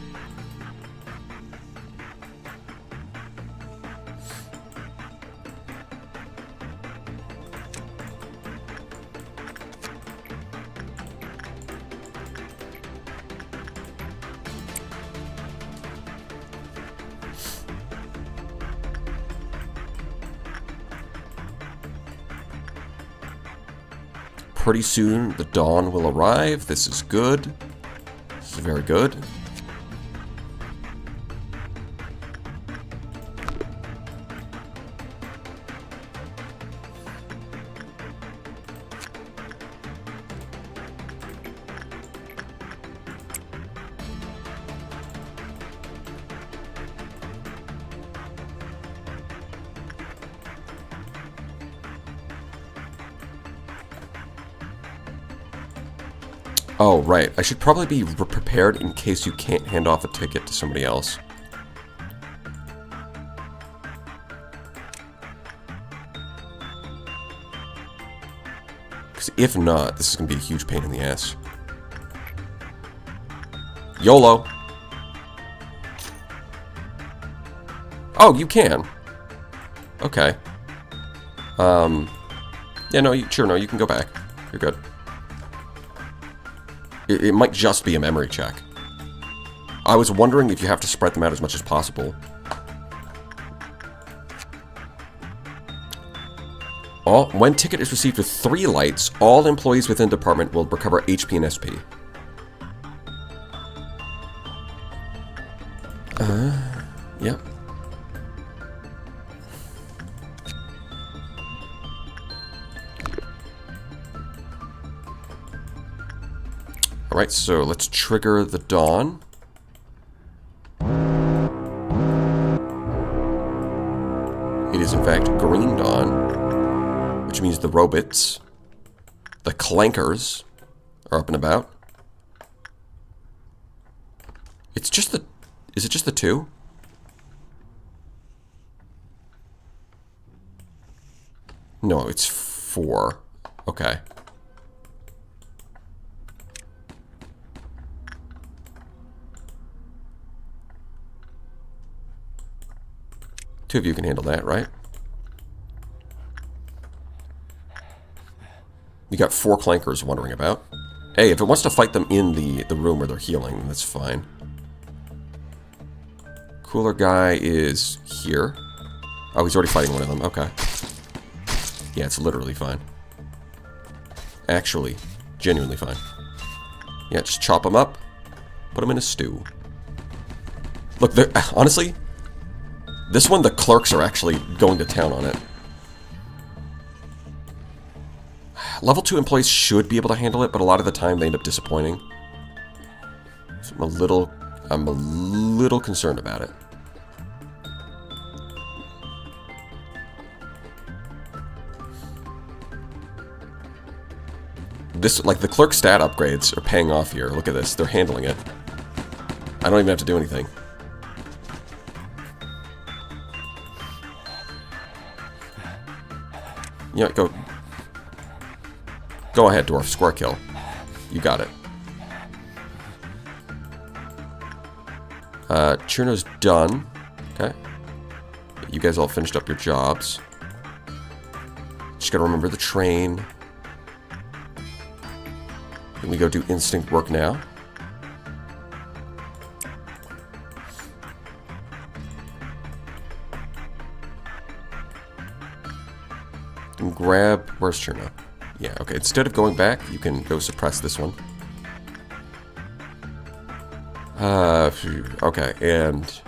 Pretty soon, the dawn will arrive. This is good. This is very good. Oh, right. I should probably be prepared in case you can't hand off a ticket to somebody else. Because if not, this is going to be a huge pain in the ass. YOLO! Oh, you can. Okay. Yeah, no, sure, no, you can go back. You're good. It might just be a memory check. I was wondering if you have to spread them out as much as possible. When ticket is received with 3 lights, all employees within department will recover HP and SP. Yep. Alright, so let's trigger the dawn. It is in fact green dawn, which means the robots, the clankers, are up and about. It's just the... Is it just the 2? No, it's 4. Okay. Two of you can handle that, right? You got 4 clankers wandering about. Hey, if it wants to fight them in the room where they're healing, then that's fine. Cooler guy is here. Oh, he's already fighting one of them. Okay. Yeah, it's literally fine. Actually, genuinely fine. Yeah, just chop him up. Put him in a stew. Look, honestly, this one, the clerks are actually going to town on it. Level 2 employees should be able to handle it, but a lot of the time they end up disappointing. So I'm a little concerned about it. This, like, the clerk stat upgrades are paying off here. Look at this. They're handling it. I don't even have to do anything. Yeah, go ahead, dwarf. Square kill. You got it. Churno's done. Okay. You guys all finished up your jobs. Just gotta remember the train. Can we go do instinct work now? And grab... Where's Cherno? Yeah, okay. Instead of going back, you can go suppress this one. Okay, and...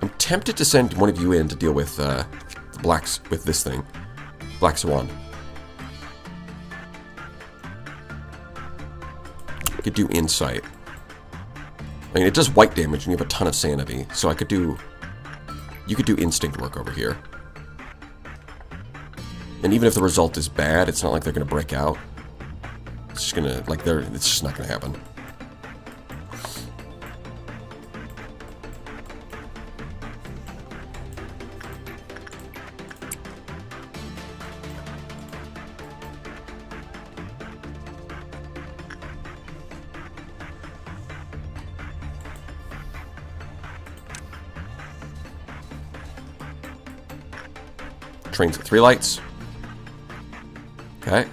I'm tempted to send one of you in to deal with, the blacks, with this thing. Black Swan. I could do insight. I mean, it does white damage and you have a ton of sanity, so I could do... You could do instinct work over here. And even if the result is bad, it's not like they're gonna break out. It's just gonna, like, it's just not gonna happen. Trains at 3 lights. Okay.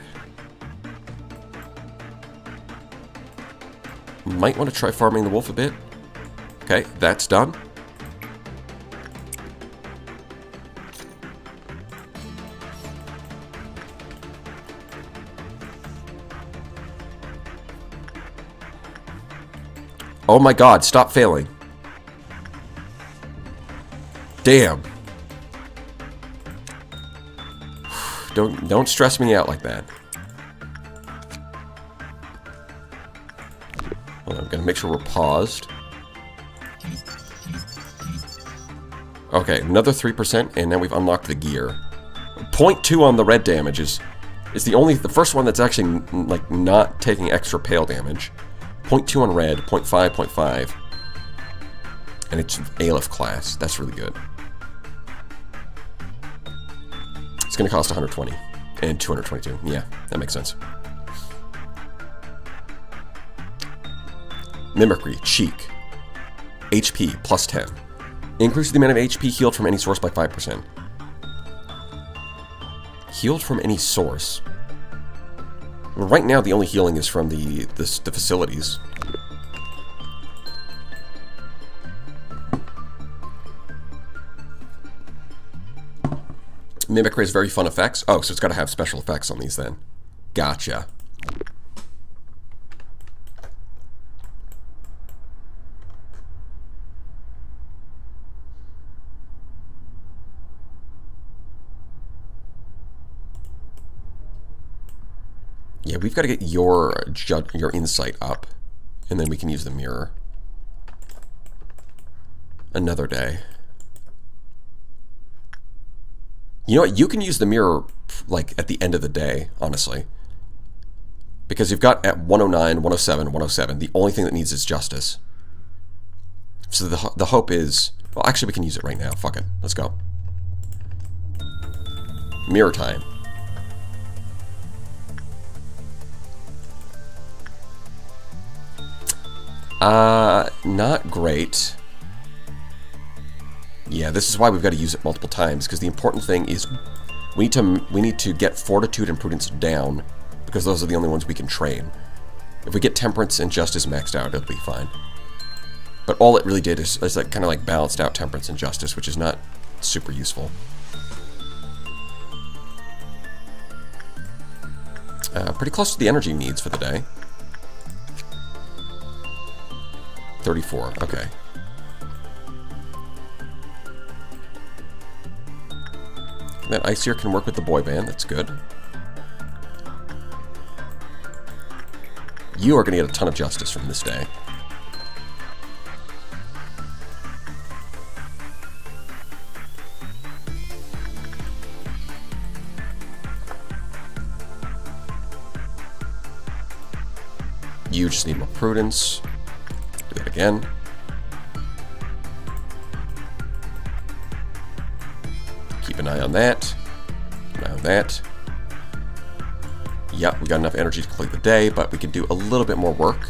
Might want to try farming the wolf a bit. Okay, that's done. Oh my god, stop failing. Damn. Don't stress me out like that. Well, I'm gonna make sure we're paused. Okay, another 3%, and now we've unlocked the gear. 0.2 on the red damage is It's the first one that's actually, like, not taking extra pale damage. 0.2 on red, 0.5, 0.5. And it's Aleph class. That's really good. It's going to cost 120 and 222. Yeah, that makes sense. Mimicry, Cheek. HP, plus 10. Increases the amount of HP healed from any source by 5%. Healed from any source. Well, right now, the only healing is from the facilities. Mimicry has very fun effects. Oh, so it's got to have special effects on these then. Gotcha. Yeah, we've got to get your insight up, and then we can use the mirror. Another day. You know what? You can use the mirror, like, at the end of the day, honestly. Because you've got at 109, 107, 107, the only thing that needs is justice. So the hope is... Well, actually, we can use it right now. Fuck it. Let's go. Mirror time. Not great. Yeah, this is why we've got to use it multiple times, because the important thing is we need to get Fortitude and Prudence down, because those are the only ones we can train. If we get Temperance and Justice maxed out, it'll be fine. But all it really did is like, kind of like balanced out Temperance and Justice, which is not super useful. Pretty close to the energy needs for the day. 34, okay. That Icier can work with the boy band, that's good. You are going to get a ton of justice from this day. You just need more prudence. Do that again. Keep an eye on that. Keep an eye on that. Yep, we got enough energy to complete the day, but we could do a little bit more work.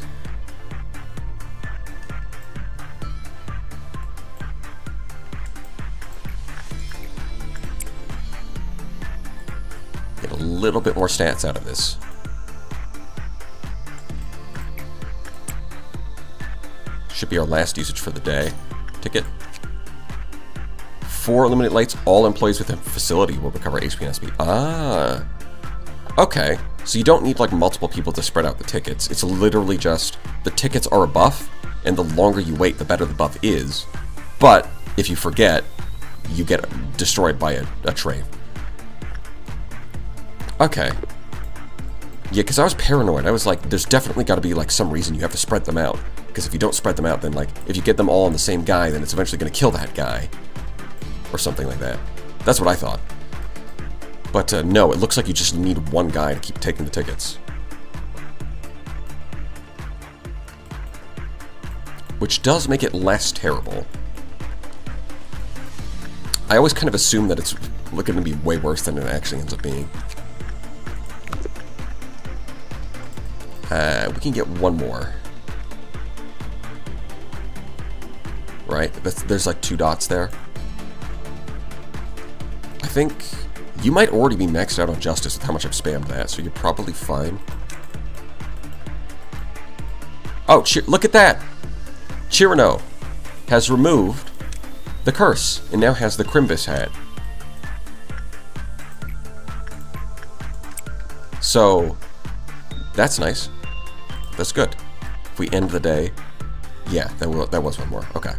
Get a little bit more stats out of this. Should be our last usage for the day. Ticket. 4 illuminate lights. All employees within facility will recover HP and SP. Ah. Okay. So you don't need like multiple people to spread out the tickets. It's literally just the tickets are a buff, and the longer you wait, the better the buff is. But if you forget, you get destroyed by a train. Okay. Yeah, because I was paranoid. I was like, there's definitely got to be like some reason you have to spread them out. Because if you don't spread them out, then like, if you get them all on the same guy, then it's eventually going to kill that guy. Or something like that. That's what I thought. But no, it looks like you just need one guy to keep taking the tickets. Which does make it less terrible. I always kind of assume that it's looking to be way worse than it actually ends up being. We can get one more. Right? There's like 2 dots there. I think you might already be maxed out on justice with how much I've spammed that, so you're probably fine. Oh, look at that! Chirano has removed the curse and now has the Crimbus hat. So, that's nice. That's good. If we end the day... Yeah, that was one more. Okay.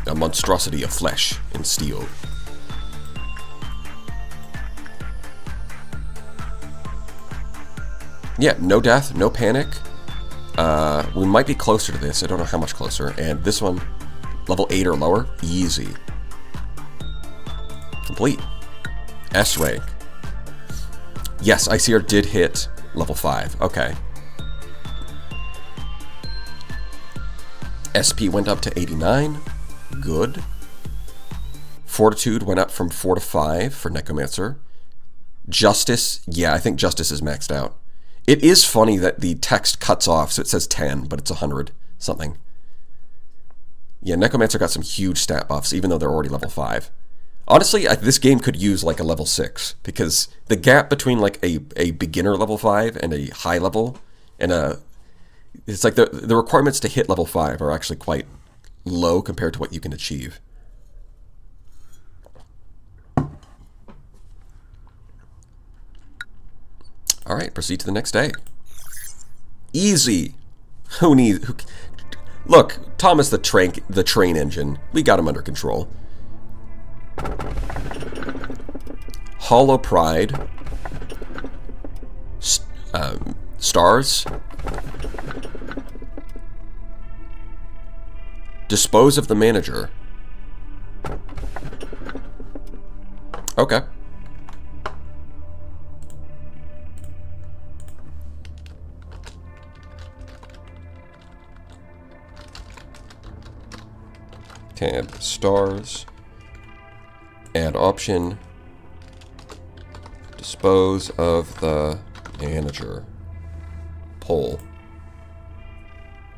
A monstrosity of flesh and steel. Yeah, no death, no panic. We might be closer to this. I don't know how much closer. And this one, level 8 or lower, easy. Complete. S rank. Yes, ICR did hit level 5. Okay. SP went up to 89. Good. Fortitude went up from 4 to 5 for Necromancer. Justice, yeah, I think Justice is maxed out. It is funny that the text cuts off, so it says 10, but it's 100 something. Yeah, Necromancer got some huge stat buffs, even though they're already level 5. Honestly, this game could use like a level 6, because the gap between like a beginner level 5 and a high level, and it's like the requirements to hit level 5 are actually quite low compared to what you can achieve. All right, proceed to the next day. Easy. Look, Thomas the train engine. We got him under control. Hollow Pride. Stars. Dispose of the manager. Okay. Tab stars. Add option. Dispose of the manager. Poll.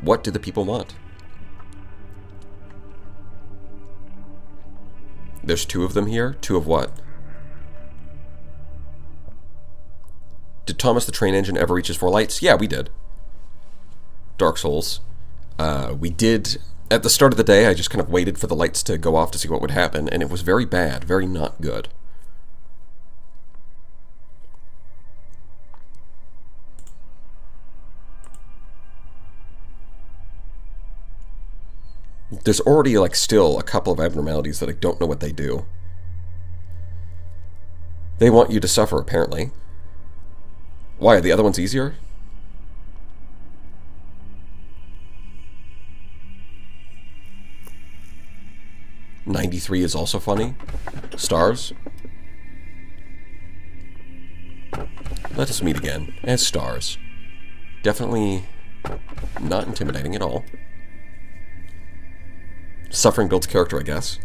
What do the people want? There's 2 of them here. 2 of what? Did Thomas the Train Engine ever reach his 4 lights? Yeah, we did. Dark Souls. We did... At the start of the day, I just kind of waited for the lights to go off to see what would happen, and it was very bad, very not good. There's already, like, still a couple of abnormalities that I don't know what they do. They want you to suffer, apparently. Why, are the other ones easier? '93 is also funny. Stars. Let us meet again as stars. Definitely not intimidating at all. Suffering builds character, I guess.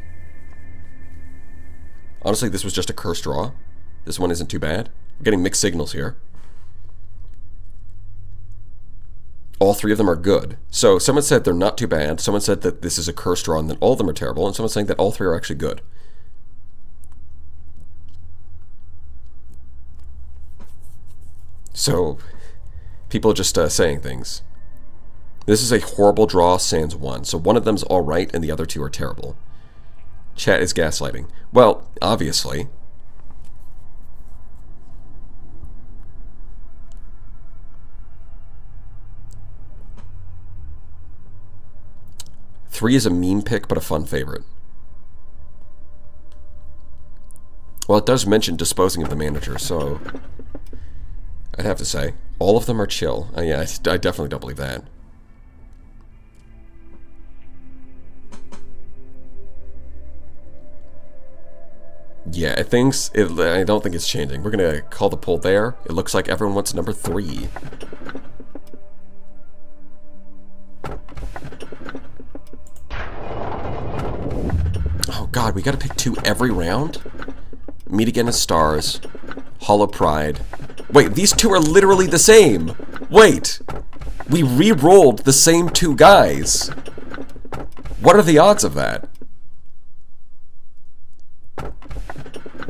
Honestly, this was just a curse draw. This one isn't too bad. We're getting mixed signals here. All 3 of them are good. So someone said they're not too bad, someone said that this is a curse draw and that all of them are terrible, and someone's saying that all 3 are actually good. So, people just saying things. This is a horrible draw, sans 1. So one of them's alright and the other 2 are terrible. Chat is gaslighting. Well, obviously. Three is a meme pick, but a fun favorite. Well, it does mention disposing of the manager, so I'd have to say all of them are chill. Yeah, I definitely don't believe that. Yeah, I don't think it's changing. We're gonna call the poll there. It looks like everyone wants number 3. Oh god, we gotta pick 2 every round? Meet again as stars. Hollow Pride. Wait, these 2 are literally the same! Wait! We re-rolled the same 2 guys! What are the odds of that?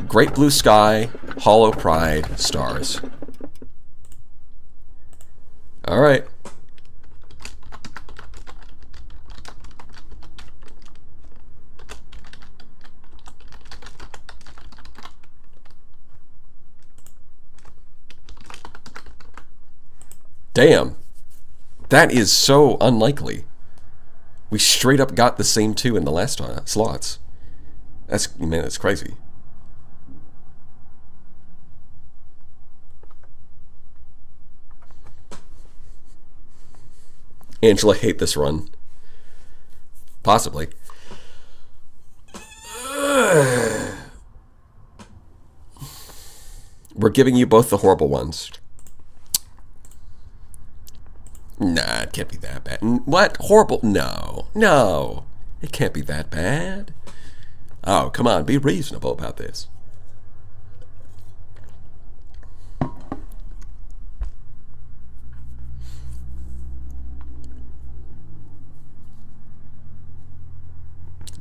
Great Blue Sky, Hollow Pride, Stars. Alright. Damn. That is so unlikely. We straight up got the same 2 in the last slots. Man, that's crazy. Angela hate this run. Possibly. We're giving you both the horrible ones. Nah, it can't be that bad. What? Horrible? No. It can't be that bad. Oh, come on, be reasonable about this.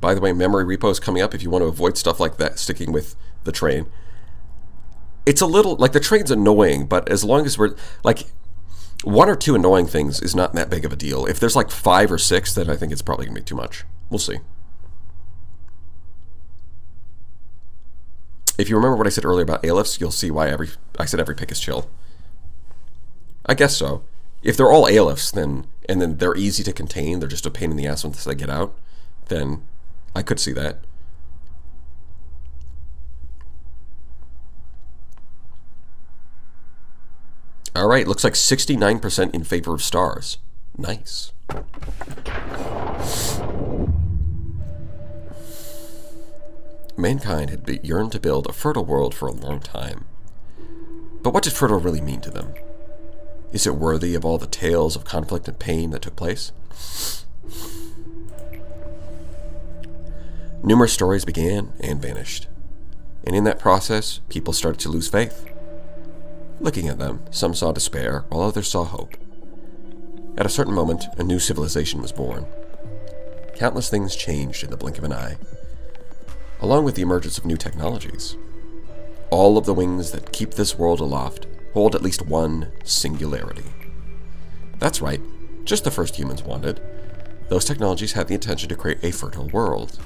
By the way, memory repo is coming up if you want to avoid stuff like that, sticking with the train. It's a little, like, the train's annoying, but as long as we're, like, 1 or 2 annoying things is not that big of a deal. If there's, like, 5 or 6, then I think it's probably going to be too much. We'll see. If you remember what I said earlier about airlifts, you'll see why I said every pick is chill. I guess so. If they're all airlifts, and then they're easy to contain, they're just a pain in the ass once they get out, then I could see that. Alright, looks like 69% in favor of stars. Nice. Mankind had yearned to build a fertile world for a long time. But what did fertile really mean to them? Is it worthy of all the tales of conflict and pain that took place? Numerous stories began and vanished. And in that process, people started to lose faith. Looking at them, some saw despair, while others saw hope. At a certain moment, a new civilization was born. Countless things changed in the blink of an eye, along with the emergence of new technologies. All of the wings that keep this world aloft hold at least one singularity. That's right, just the first humans wanted. Those technologies had the intention to create a fertile world.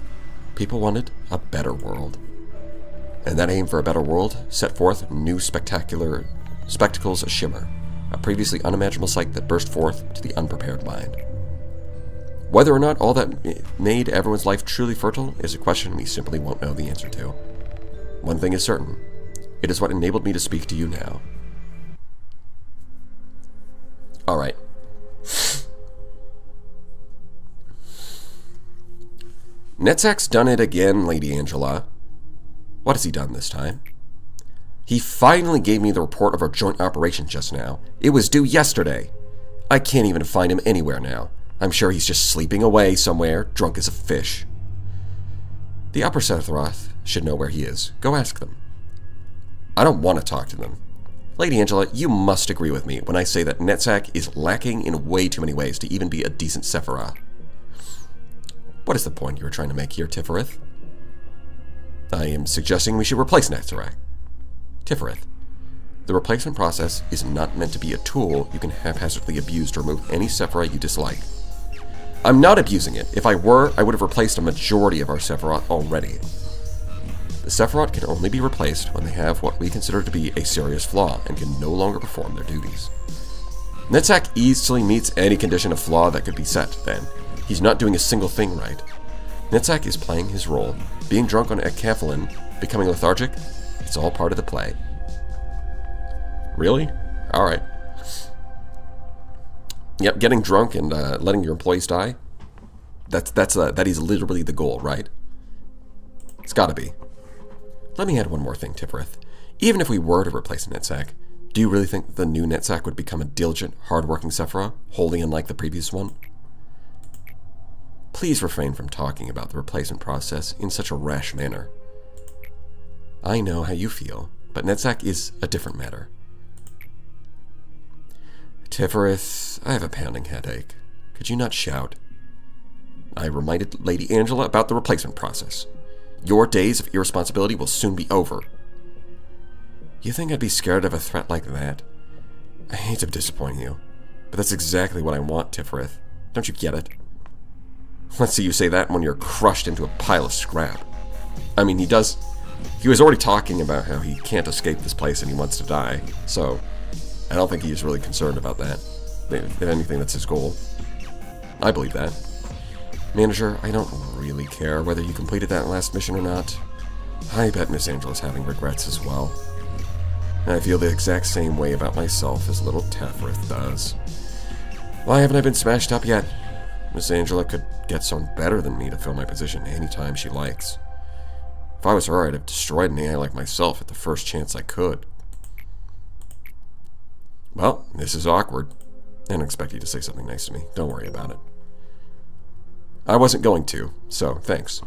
People wanted a better world. And that aim for a better world set forth new spectacles a shimmer, a previously unimaginable sight that burst forth to the unprepared mind. Whether or not all that made everyone's life truly fertile is a question we simply won't know the answer to. One thing is certain. It is what enabled me to speak to you now. Alright. Netzak's done it again, Lady Angela. What has he done this time? He finally gave me the report of our joint operation just now. It was due yesterday. I can't even find him anywhere now. I'm sure he's just sleeping away somewhere, drunk as a fish. The Upper Sephiroth should know where he is. Go ask them. I don't want to talk to them. Lady Angela, you must agree with me when I say that Netzak is lacking in way too many ways to even be a decent Sephiroth. What is the point you are trying to make here, Tifereth? I am suggesting we should replace Netzak. Tifereth, the replacement process is not meant to be a tool you can haphazardly abuse to remove any Sephiroth you dislike. I'm not abusing it. If I were, I would have replaced a majority of our Sephiroth already. The Sephiroth can only be replaced when they have what we consider to be a serious flaw and can no longer perform their duties. Netzak easily meets any condition of flaw that could be set, then. He's not doing a single thing right. Netzak is playing his role. Being drunk on ecaphalin, becoming lethargic, it's all part of the play. Really? Alright. Yep, getting drunk and letting your employees die, that is literally the goal, right? It's gotta be. Let me add one more thing, Tifereth. Even if we were to replace Netzak, do you really think that the new Netzak would become a diligent, hard-working Sephiroth, wholly unlike the previous one? Please refrain from talking about the replacement process in such a rash manner. I know how you feel, but Netzak is a different matter. Tifereth, I have a pounding headache. Could you not shout? I reminded Lady Angela about the replacement process. Your days of irresponsibility will soon be over. You think I'd be scared of a threat like that? I hate to disappoint you, but that's exactly what I want, Tifereth. Don't you get it? Let's see you say that when you're crushed into a pile of scrap. I mean, he was already talking about how he can't escape this place and he wants to die, so I don't think he's really concerned about that. If anything, that's his goal. I believe that. Manager, I don't really care whether you completed that last mission or not. I bet Miss Angela's having regrets as well. I feel the exact same way about myself as little Tifereth does. Why haven't I been smashed up yet? Miss Angela could get someone better than me to fill my position anytime she likes. If I was her, I'd have destroyed an AI like myself at the first chance I could. Well, this is awkward. I don't expect you to say something nice to me. Don't worry about it. I wasn't going to, so thanks.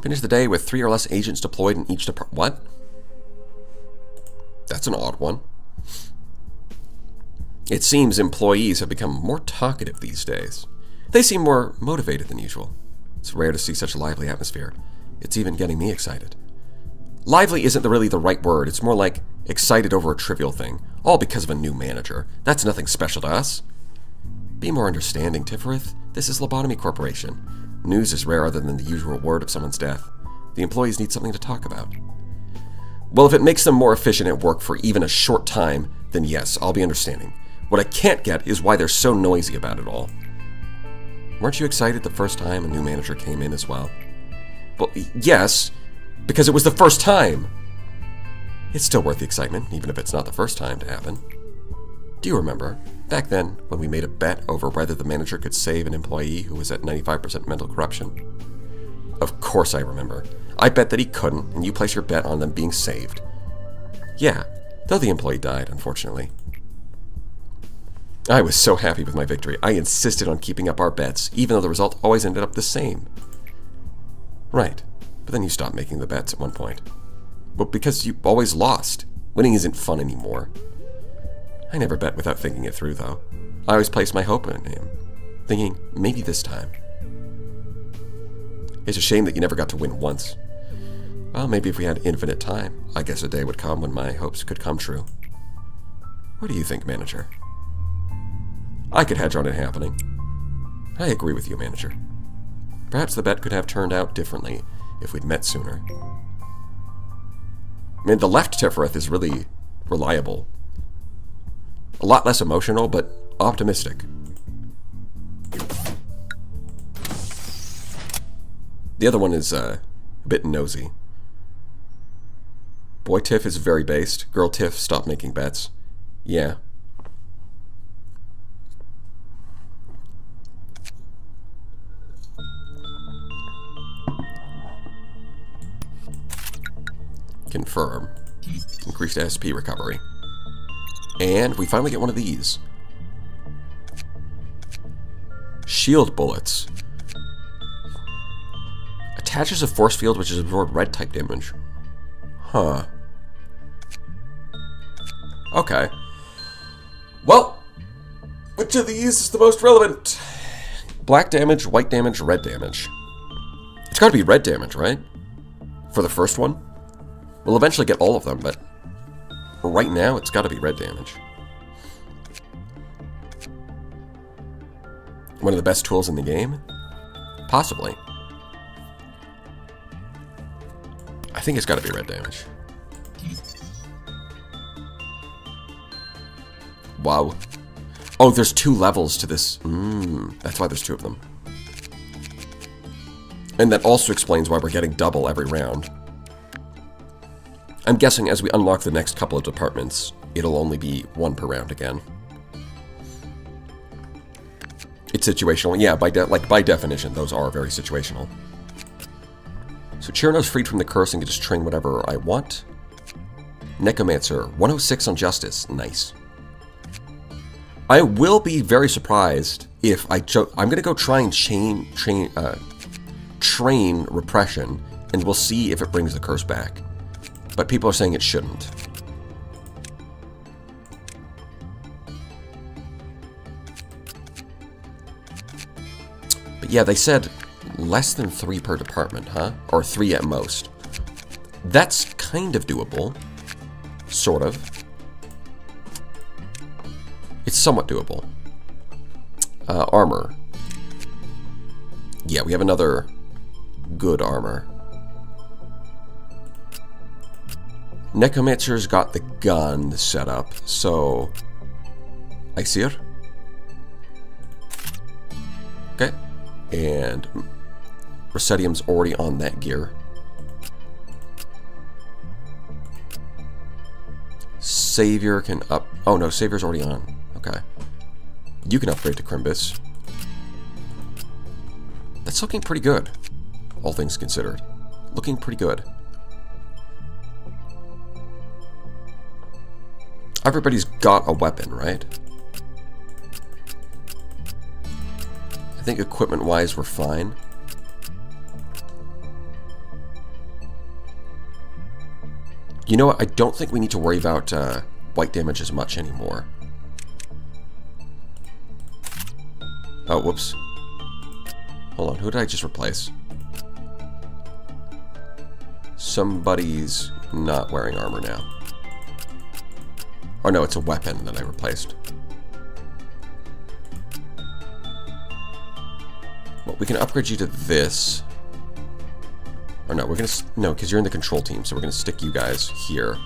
Finish the day with 3 or less agents deployed in each department. What? That's an odd one. It seems employees have become more talkative these days. They seem more motivated than usual. It's rare to see such a lively atmosphere. It's even getting me excited. Lively isn't really the right word. It's more like excited over a trivial thing, all because of a new manager. That's nothing special to us. Be more understanding, Tifereth. This is Lobotomy Corporation. News is rare other than the usual word of someone's death. The employees need something to talk about. Well, if it makes them more efficient at work for even a short time, then yes, I'll be understanding. What I can't get is why they're so noisy about it all. Weren't you excited the first time a new manager came in as well? Well, yes, because it was the first time. It's still worth the excitement, even if it's not the first time to happen. Do you remember, back then, when we made a bet over whether the manager could save an employee who was at 95% mental corruption? Of course I remember. I bet that he couldn't, and you placed your bet on them being saved. Yeah, though the employee died, unfortunately. I was so happy with my victory. I insisted on keeping up our bets, even though the result always ended up the same. Right, but then you stopped making the bets at one point. Well, because you always lost. Winning isn't fun anymore. I never bet without thinking it through, though. I always placed my hope in him, thinking, maybe this time. It's a shame that you never got to win once. Well, maybe if we had infinite time, I guess a day would come when my hopes could come true. What do you think, Manager? I could hedge on it happening. I agree with you, Manager. Perhaps the bet could have turned out differently if we'd met sooner. I mean, the left Tifereth is really reliable. A lot less emotional, but optimistic. The other one is a bit nosy. Boy Tiff is very based. Girl Tiff, stop making bets. Yeah. Confirm. Increased SP recovery. And we finally get one of these. Shield bullets. Attaches a force field which has absorbed red type damage. Huh. Okay. Well, which of these is the most relevant? Black damage, white damage, red damage. It's gotta be red damage, right? For the first one? We'll eventually get all of them, but right now it's gotta be red damage. One of the best tools in the game? Possibly. I think it's gotta be red damage. Wow. Oh, there's 2 levels to this. That's why there's 2 of them. And that also explains why we're getting double every round. I'm guessing as we unlock the next couple of departments, it'll only be 1 per round again. It's situational. Yeah, by definition, those are very situational. So Chirno's freed from the curse and can just train whatever I want. Necromancer, 106 on justice. Nice. I will be very surprised if I'm going to go try and train repression, and we'll see if it brings the curse back. But people are saying it shouldn't. But yeah, they said less than 3 per department, huh? Or 3 at most. That's kind of doable. Sort of. It's somewhat doable. Armor. Yeah, we have another good armor. Necromancer's got the gun set up, so I see it. Okay. And Resedium's already on that gear. Savior can up... Oh, no, Savior's already on. Okay. You can upgrade to Crimbus. That's looking pretty good, all things considered. Looking pretty good. Everybody's got a weapon, right? I think equipment-wise, we're fine. You know what? I don't think we need to worry about white damage as much anymore. Oh, whoops. Hold on, who did I just replace? Somebody's not wearing armor now. Or no, it's a weapon that I replaced. Well, we can upgrade you to this. Or no, we're gonna... No, because you're in the control team, so we're gonna stick you guys here.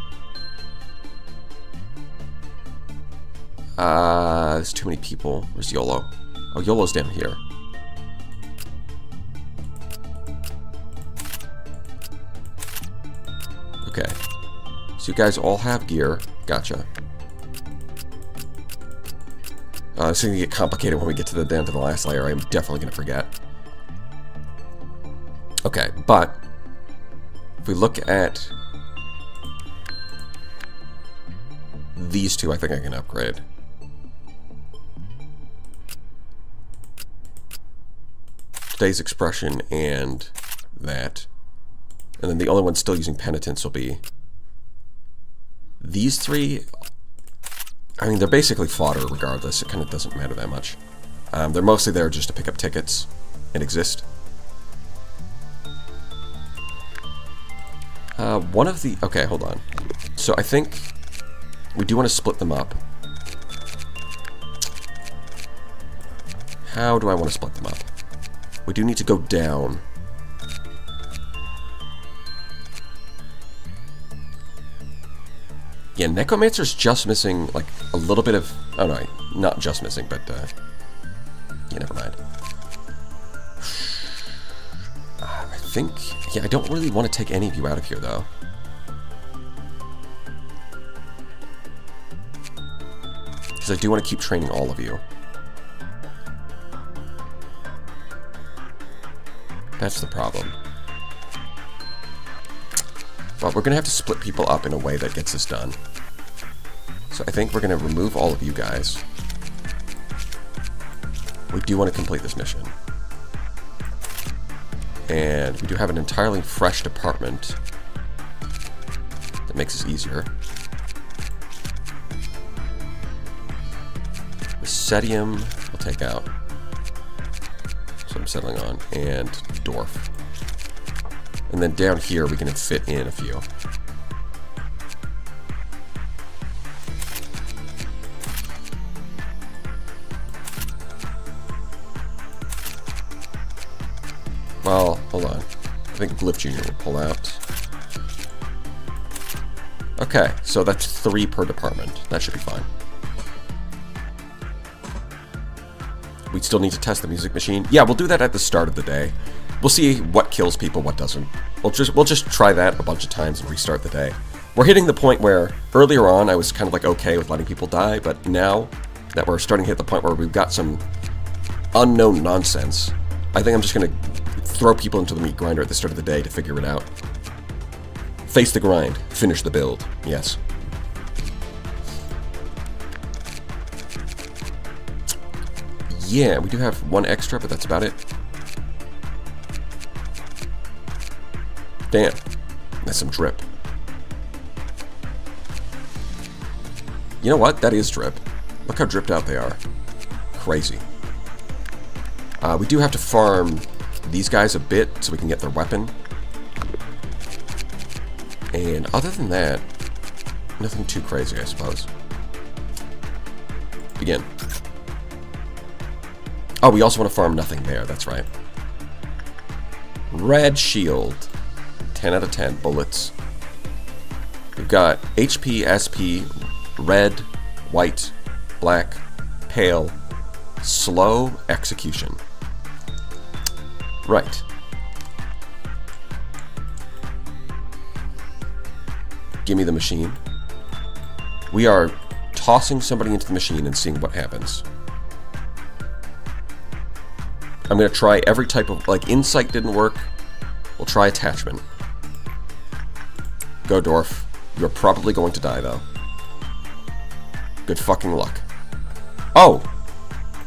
There's too many people. Where's YOLO? Oh, YOLO's down here. Okay. So you guys all have gear. Gotcha. This is going to get complicated when we get to the down to the last layer. I'm definitely going to forget. Okay, but if we look at these two, I think I can upgrade. Today's expression and that. And then the only one still using penitence will be these three. I mean, they're basically fodder regardless. It kind of doesn't matter that much. They're mostly there just to pick up tickets and exist. One of the... Okay, hold on. So I think we do want to split them up. How do I want to split them up? We do need to go down. Yeah, Necromancer's just missing, like, a little bit of... Oh, no, not just missing, but, yeah, never mind. I think... Yeah, I don't really want to take any of you out of here, though. Because I do want to keep training all of you. That's the problem. But we're going to have to split people up in a way that gets this done. So I think we're going to remove all of you guys. We do want to complete this mission. And we do have an entirely fresh department that makes this easier. Recedium we'll take out. So I'm settling on. And Dwarf. And then down here we can fit in a few. Well, hold on. I think Glyph Jr. will pull out. Okay, so that's 3 per department. That should be fine. We still need to test the music machine. Yeah, we'll do that at the start of the day. We'll see what kills people, what doesn't. We'll just try that a bunch of times and restart the day. We're hitting the point where earlier on I was kind of like okay with letting people die, but now that we're starting to hit the point where we've got some unknown nonsense, I think I'm just going to throw people into the meat grinder at the start of the day to figure it out. Face the grind. Finish the build. Yes. Yeah, we do have 1 extra, but that's about it. Damn. That's some drip. You know what? That is drip. Look how dripped out they are. Crazy. We do have to farm these guys a bit so we can get their weapon. And other than that, nothing too crazy, I suppose. Begin. Oh, we also want to farm nothing there, that's right. Red shield. 10 out of 10 bullets. We've got HP, SP, red, white, black, pale, slow, execution. Right. Give me the machine. We are tossing somebody into the machine and seeing what happens. I'm going to try every type of... Like, insight didn't work. We'll try attachment. Go, Dwarf. You're probably going to die, though. Good fucking luck. Oh!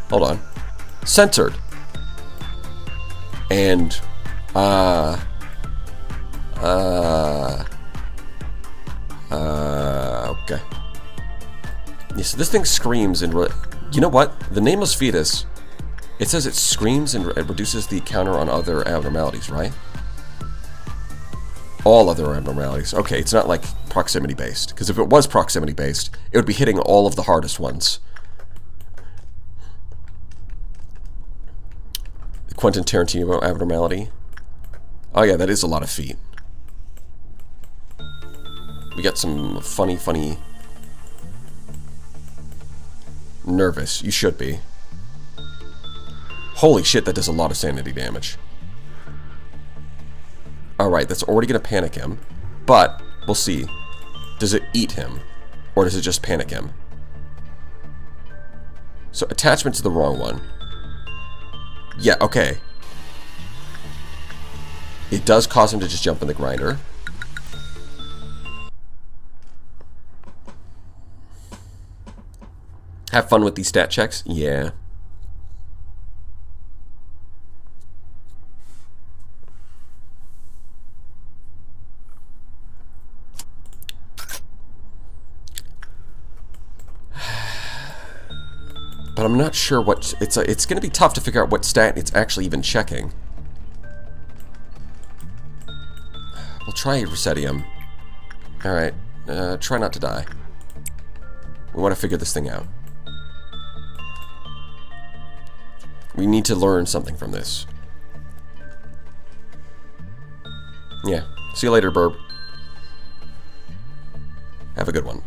Hold on. Censored. And... okay. Yeah, so this thing screams and... You know what? The nameless fetus... It says it screams and it reduces the counter on other abnormalities, right? All other abnormalities. Okay, it's not like proximity-based. Because if it was proximity-based, it would be hitting all of the hardest ones. The Quentin Tarantino abnormality. Oh yeah, that is a lot of feet. We got some funny... Nervous. You should be. Holy shit, that does a lot of sanity damage. Alright, that's already going to panic him. But, we'll see. Does it eat him? Or does it just panic him? So, attachment's the wrong one. Yeah, okay. It does cause him to just jump in the grinder. Have fun with these stat checks? Yeah. But I'm not sure what... It's going to be tough to figure out what stat it's actually even checking. We'll try Resettium. Alright. Try not to die. We want to figure this thing out. We need to learn something from this. Yeah. See you later, Burb. Have a good one.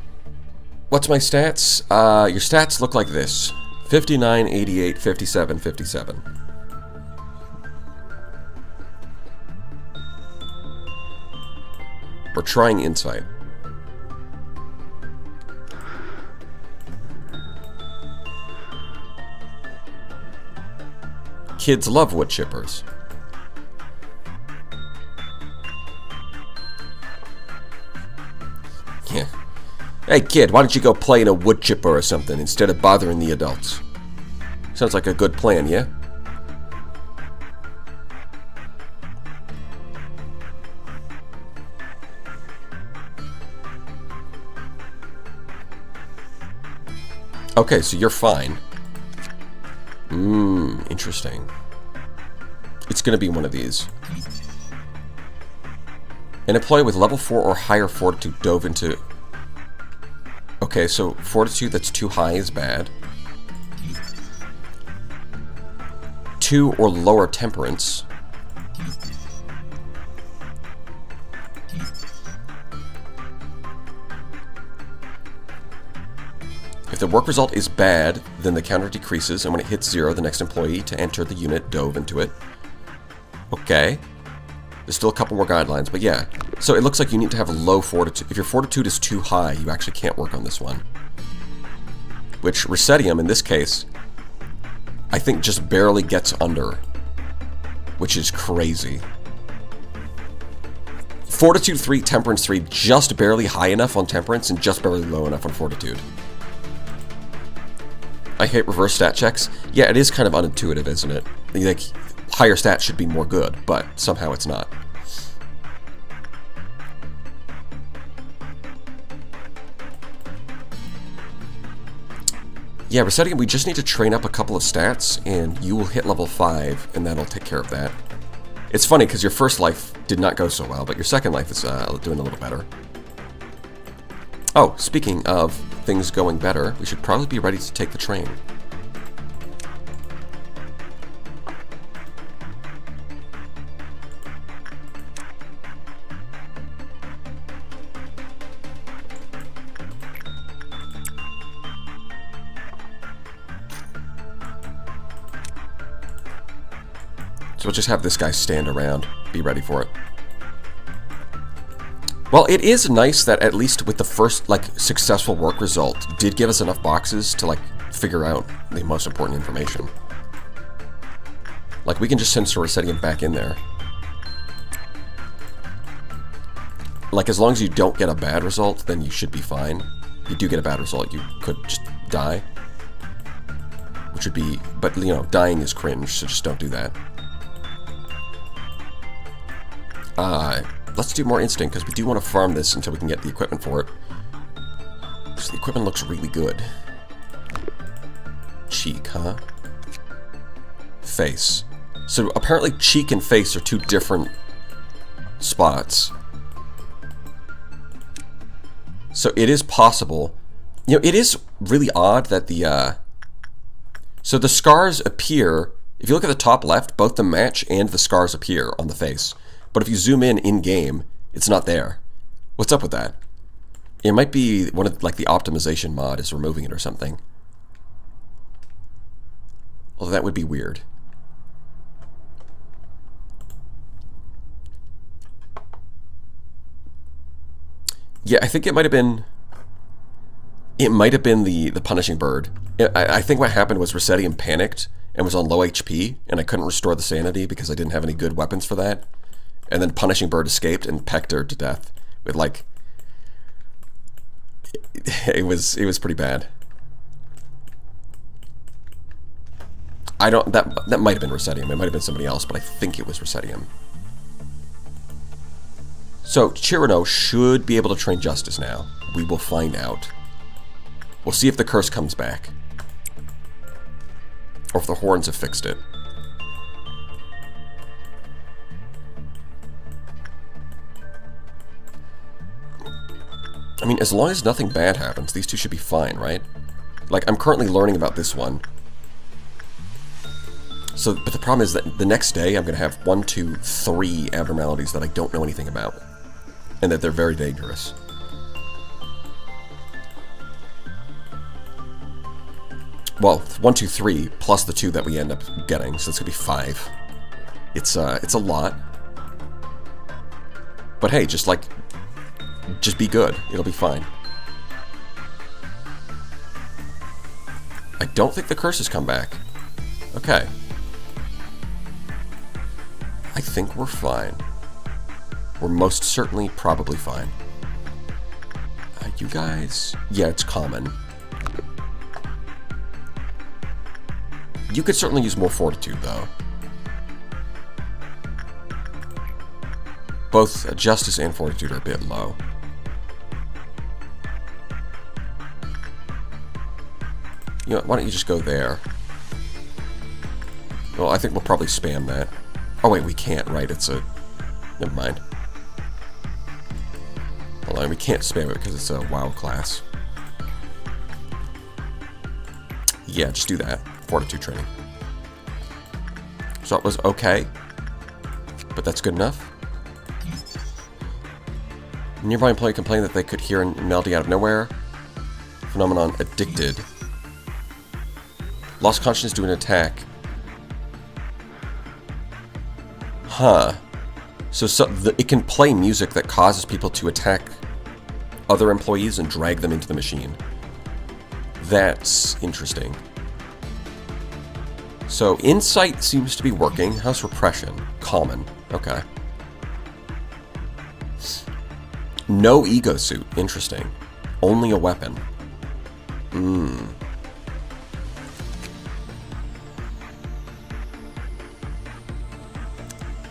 What's my stats? Your stats look like this. 59, 88, 57, 57. We're trying insight. Kids love wood chippers. Yeah. Hey kid, why don't you go play in a wood chipper or something instead of bothering the adults? Sounds like a good plan, yeah? Okay, so you're fine. Interesting. It's gonna be one of these. An employee with level 4 or higher fortitude dove into... Okay, so fortitude that's too high is bad. 2 or lower temperance. If the work result is bad, then the counter decreases, and when it hits 0, the next employee to enter the unit dove into it. Okay. There's still a couple more guidelines, but yeah. So it looks like you need to have a low fortitude. If your fortitude is too high, you actually can't work on this one. Which Resettium, in this case, I think just barely gets under. Which is crazy. Fortitude 3, Temperance 3, just barely high enough on Temperance and just barely low enough on Fortitude. I hate reverse stat checks. Yeah, it is kind of unintuitive, isn't it? Like, higher stats should be more good, but somehow it's not. Yeah, Resettium, we just need to train up a couple of stats, and you will hit level 5, and that'll take care of that. It's funny, because your first life did not go so well, but your second life is doing a little better. Oh, speaking of things going better, we should probably be ready to take the train. So we'll just have this guy stand around, be ready for it. Well, it is nice that at least with the first, like, successful work result, did give us enough boxes to, like, figure out the most important information. Like, we can just send Soricetium back in there. Like, as long as you don't get a bad result, then you should be fine. If you do get a bad result, you could just die. Which would be... But, you know, dying is cringe, so just don't do that. Let's do more instinct, because we do want to farm this until we can get the equipment for it. Because the equipment looks really good. Cheek, huh? Face. So apparently cheek and face are two different spots. So it is possible. You know, it is really odd that the... So the scars appear... If you look at the top left, both the match and the scars appear on the face. But if you zoom in-game, it's not there. What's up with that? It might be one of, like, the optimization mod is removing it or something. Although that would be weird. Yeah, I think it might have been... It might have been the punishing bird. I think what happened was Recetium panicked and was on low HP, and I couldn't restore the sanity because I didn't have any good weapons for that. And then Punishing Bird escaped and pecked her to death with, like... It was pretty bad. I don't... That might have been Recetium. It might have been somebody else, but I think it was Recetium. So, Chirano should be able to train Justice now. We will find out. We'll see if the curse comes back. Or if the horns have fixed it. I mean, as long as nothing bad happens, these two should be fine, right? Like, I'm currently learning about this one. So, but the problem is that the next day I'm going to have 1, 2, 3 abnormalities that I don't know anything about. And that they're very dangerous. Well, 1, 2, 3, plus the 2 that we end up getting, so it's going to be 5. It's a lot. But hey, just be good. It'll be fine. I don't think the curse has come back. Okay. I think we're fine. We're most certainly probably fine. You guys... Yeah, it's common. You could certainly use more fortitude, though. Both justice and fortitude are a bit low. You know, why don't you just go there? Well, I think we'll probably spam that. Oh wait, we can't, right? It's a... Never mind. Hold on, we can't spam it because it's a WoW class. Yeah, just do that. Fortitude training. So it was okay. But that's good enough. A nearby employee complained that they could hear a melody out of nowhere. Phenomenon addicted. Lost consciousness due to an attack. Huh. So it can play music that causes people to attack other employees and drag them into the machine. That's interesting. So insight seems to be working. How's repression? Common. Okay. No ego suit. Interesting. Only a weapon.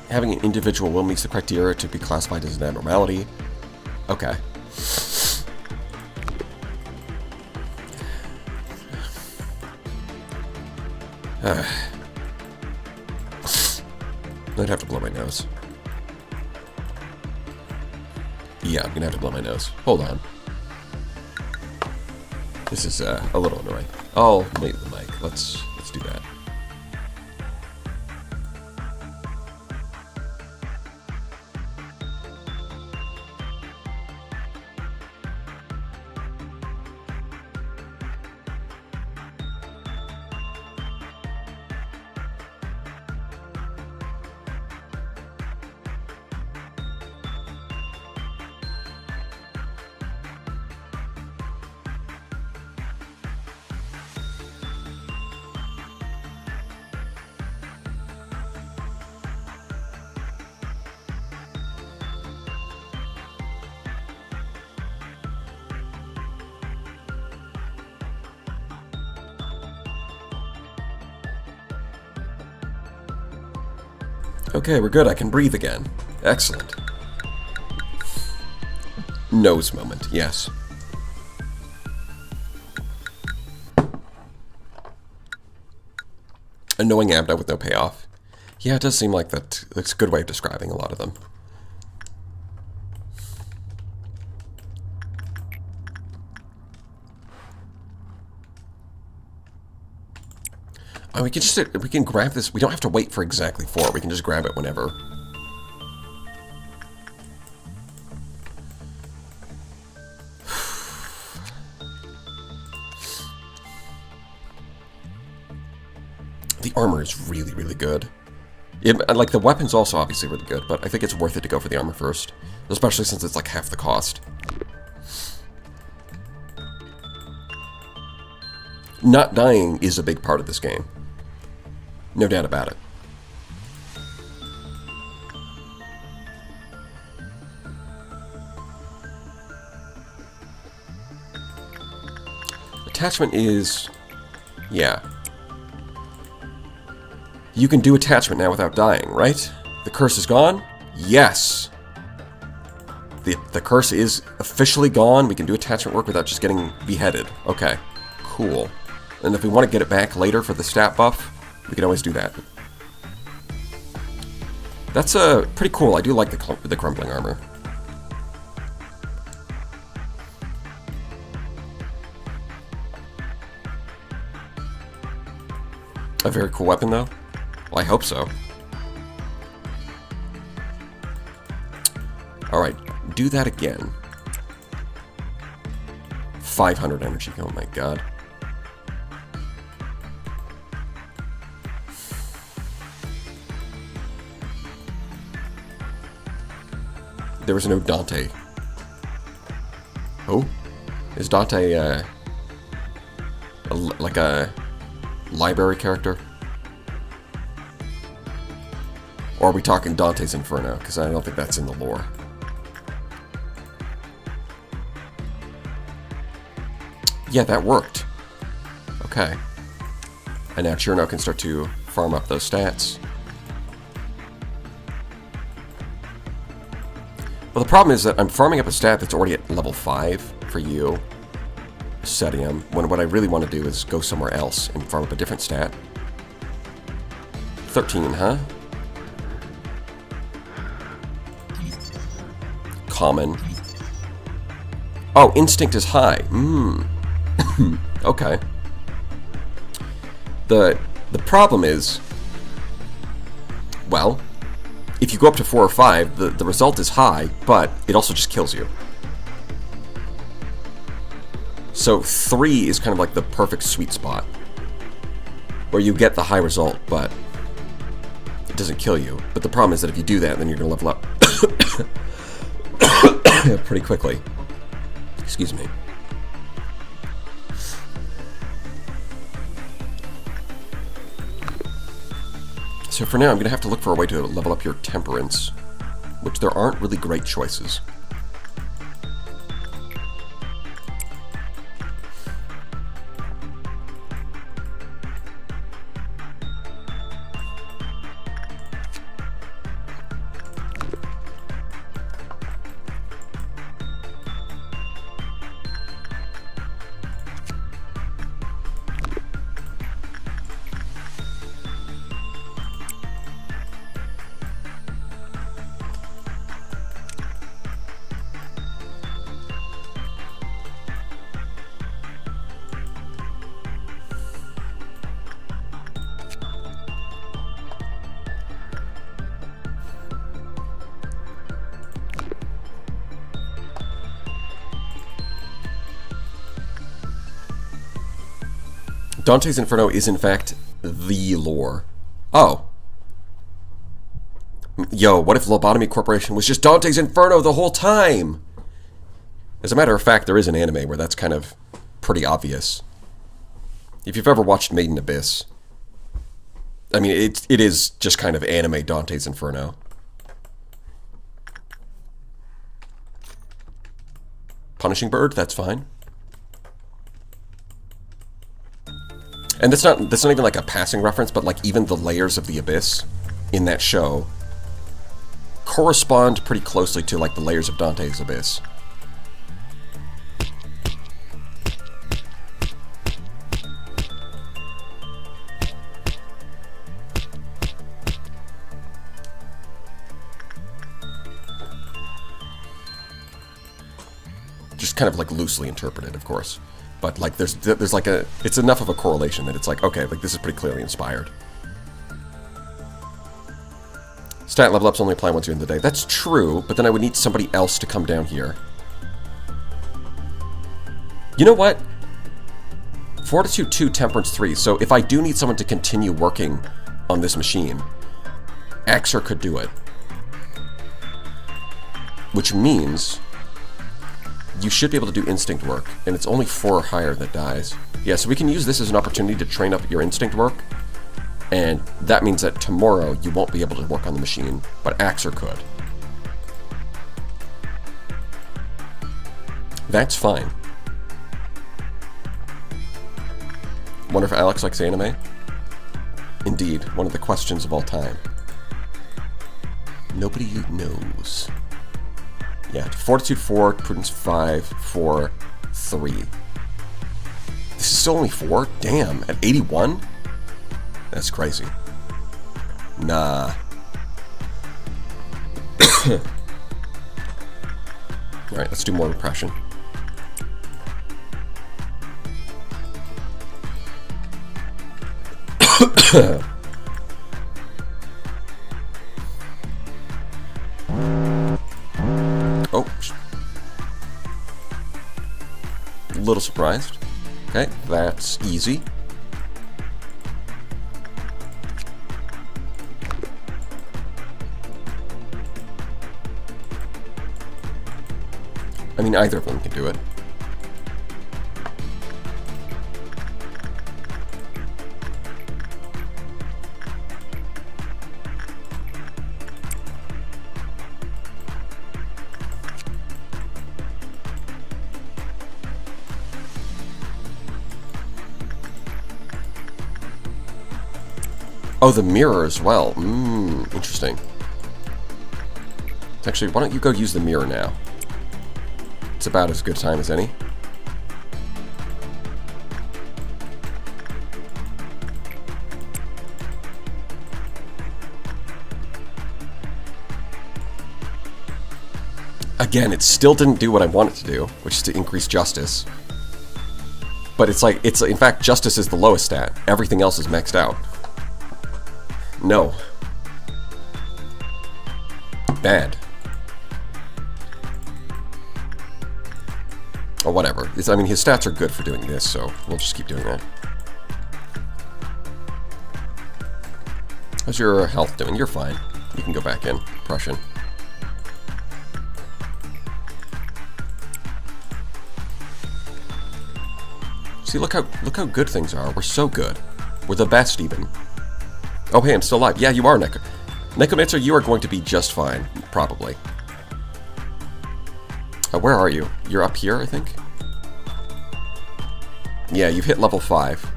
Having an individual will meets the criteria to be classified as an abnormality. Okay. I'd have to blow my nose. Yeah, I'm gonna have to blow my nose. Hold on. This is a little annoying. Oh, wait, the mic. Let's do that. Okay, we're good. I can breathe again. Excellent. Nose moment, yes. Annoying abdo with no payoff. Yeah, it does seem like that's a good way of describing a lot of them. Oh, we can grab this. We don't have to wait for exactly 4. We can just grab it whenever. The armor is really, really good. Like, the weapon's also obviously really good, but I think it's worth it to go for the armor first. Especially since it's like half the cost. Not dying is a big part of this game. No doubt about it. Attachment is... yeah. You can do attachment now without dying, right? The curse is gone? Yes! The curse is officially gone. We can do attachment work without just getting beheaded. Okay, cool. And if we want to get it back later for the stat buff, we can always do that. That's pretty cool. I do like the crumbling armor. A very cool weapon, though. Well, I hope so. Alright, do that again. 500 energy, oh my god. There was no Dante. Oh? Is Dante, like a library character? Or are we talking Dante's Inferno? Because I don't think that's in the lore. Yeah, that worked. Okay. And now Chirno can start to farm up those stats. Well, the problem is that I'm farming up a stat that's already at level 5 for you, Setium, when what I really want to do is go somewhere else and farm up a different stat. 13, huh? Common. Oh, instinct is high. Okay. The problem is, well, if you go up to 4 or 5, the result is high, but it also just kills you. So 3 is kind of like the perfect sweet spot, where you get the high result, but it doesn't kill you. But the problem is that if you do that, then you're going to level up pretty quickly. Excuse me. So for now, I'm going to have to look for a way to level up your temperance, which there aren't really great choices. Dante's Inferno is in fact the lore. Oh. Yo, what if Lobotomy Corporation was just Dante's Inferno the whole time? As a matter of fact, there is an anime where that's kind of pretty obvious. If you've ever watched Made in Abyss, I mean, it is just kind of anime Dante's Inferno. Punishing Bird, that's fine. And that's not even like a passing reference, but like even the layers of the Abyss in that show correspond pretty closely to like the layers of Dante's Abyss. Just kind of like loosely interpreted, of course. But like there's like it's enough of a correlation that it's like, okay, like this is pretty clearly inspired. Stat level ups only apply once during the day. That's true, but then I would need somebody else to come down here. You know what? Fortitude 2, Temperance 3. So if I do need someone to continue working on this machine, Axer could do it. Which means you should be able to do instinct work, and it's only 4 or higher that dies. Yeah, so we can use this as an opportunity to train up your instinct work, and that means that tomorrow you won't be able to work on the machine, but Axer could. That's fine. Wonder if Alex likes anime? Indeed, one of the questions of all time. Nobody knows. Yeah, Fortitude 4, Prudence 5, 4, 3. This is still only 4? Damn, at 81? That's crazy. Nah. Alright, let's do more repression. Oh. A little surprised. Okay, that's easy. I mean, either of them can do it. Oh, the mirror as well. Interesting. Actually, why don't you go use the mirror now? It's about as good a time as any. Again, it still didn't do what I wanted to do, which is to increase justice. But it's like, in fact, justice is the lowest stat. Everything else is maxed out. No. Bad. Or whatever. I mean, his stats are good for doing this, so we'll just keep doing that. How's your health doing? You're fine. You can go back in. Prussian. See, look how good things are. We're so good. We're the best, even. Oh, hey, I'm still alive. Yeah, you are, Necromancer, you are going to be just fine, probably. Where are you? You're up here, I think? Yeah, you've hit level 5.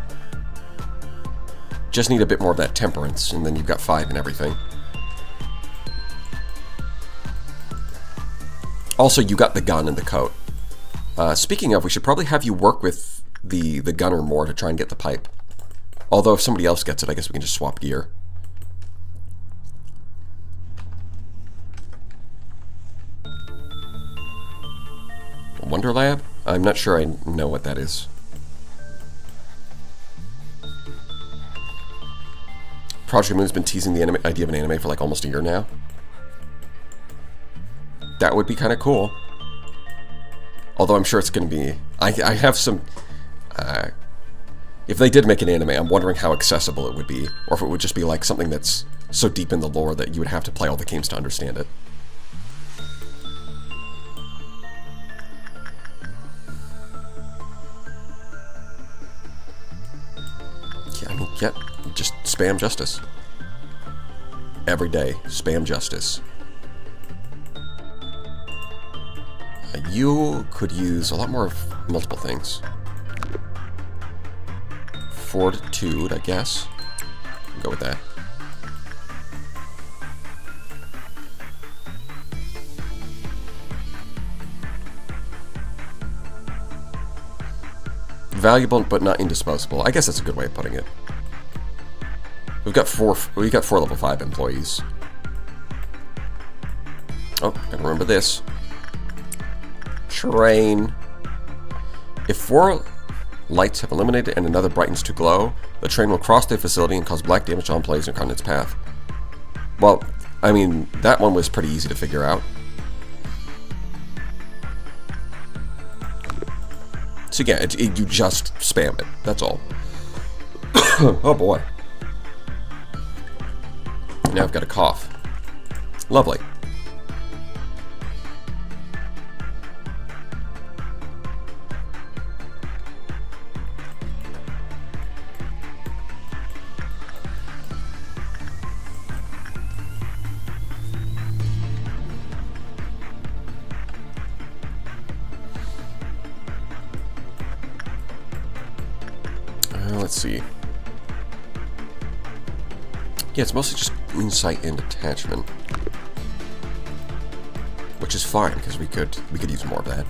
Just need a bit more of that temperance, and then you've got 5 and everything. Also, you got the gun and the coat. Speaking of, we should probably have you work with the gunner more to try and get the pipe. Although if somebody else gets it, I guess we can just swap gear. Wonder Lab? I'm not sure I know what that is. Project Moon's been teasing the idea of an anime for like almost a year now. That would be kind of cool. Although I'm sure it's going to be... I have some... if they did make an anime, I'm wondering how accessible it would be. Or if it would just be like something that's so deep in the lore that you would have to play all the games to understand it. Yeah, I mean, just spam justice. Every day, spam justice. You could use a lot more of multiple things. Fortitude, I guess. Go with that. Valuable, but not indisposable. I guess that's a good way of putting it. We've got four level 5 employees. Oh, gotta remember this. Train. If 4 lights have illuminated and another brightens to glow, the train will cross the facility and cause black damage to all employees and in its path. Well, I mean, that one was pretty easy to figure out. So yeah, you just spam it. That's all. Oh boy. Now I've got a cough. Lovely. Let's see. Yeah, it's mostly just insight and attachment, which is fine because we could use more of that.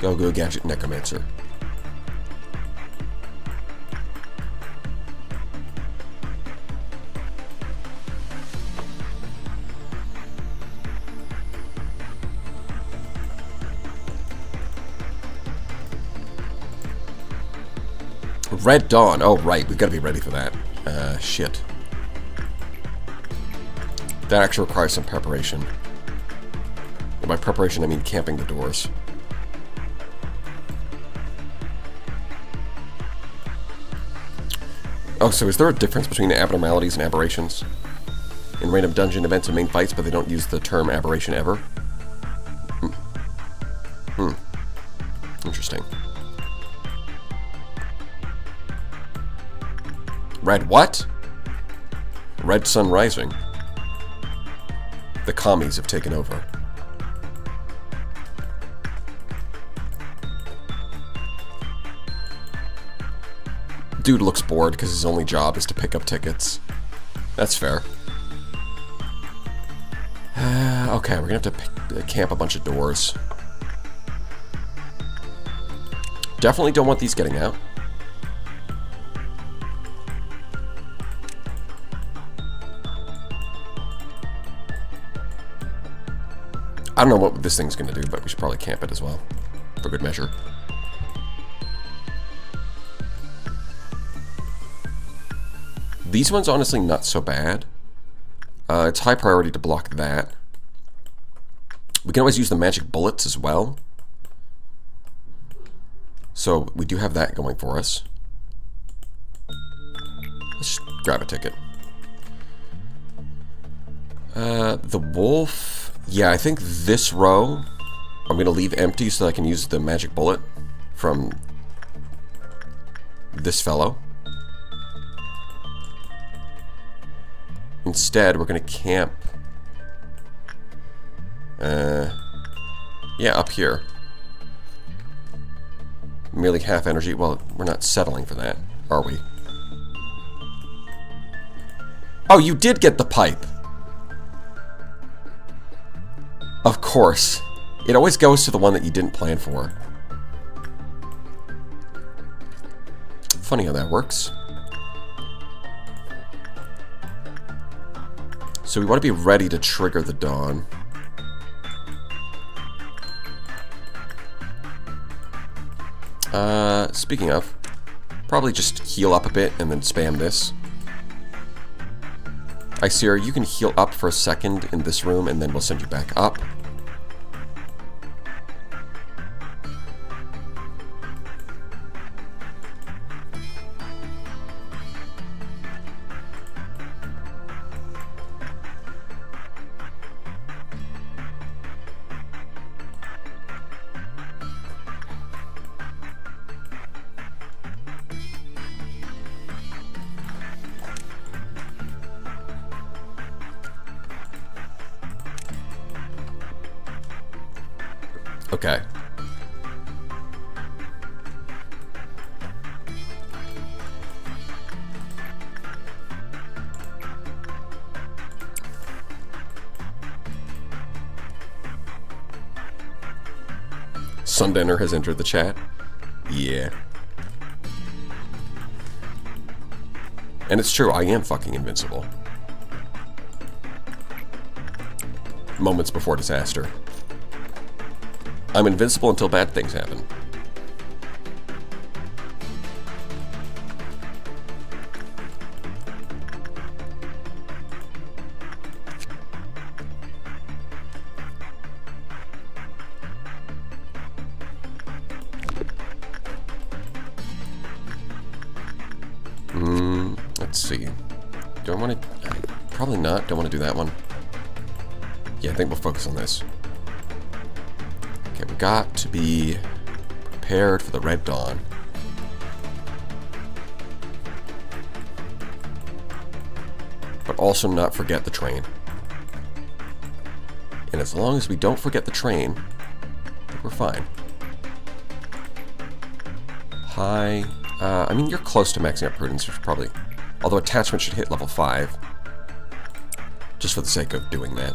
Go gadget necromancer. Red Dawn. Oh, right. We've got to be ready for that. Shit. That actually requires some preparation. And by preparation, I mean camping the doors. Oh, so is there a difference between abnormalities and aberrations? In random dungeon events and main fights, but they don't use the term aberration ever? Interesting. Red what? Red Sun Rising. The commies have taken over. Dude looks bored because his only job is to pick up tickets. That's fair. Okay, we're gonna have to camp a bunch of doors. Definitely don't want these getting out. I don't know what this thing's going to do, but we should probably camp it as well, for good measure. These ones, honestly, not so bad. It's high priority to block that. We can always use the magic bullets as well. So we do have that going for us. Let's just grab a ticket. The wolf... Yeah, I think this row I'm going to leave empty so I can use the magic bullet from this fellow. Instead, we're going to camp... yeah, up here. Merely half energy. Well, we're not settling for that, are we? Oh, you did get the pipe! Of course. It always goes to the one that you didn't plan for. Funny how that works. So we want to be ready to trigger the dawn. Speaking of, probably just heal up a bit and then spam this. Icera, you can heal up for a second in this room, and then we'll send you back up. Okay. Sundowner has entered the chat. Yeah. And it's true, I am fucking invincible. Moments before disaster. I'm invincible until bad things happen. Let's see. Do I want to... Probably not. Don't want to do that one. Yeah, I think we'll focus on this. Okay, we got to be prepared for the Red Dawn. But also not forget the train. And as long as we don't forget the train, we're fine. Hi. I mean, you're close to maxing out prudence, which probably... Although attachment should hit level 5. Just for the sake of doing that.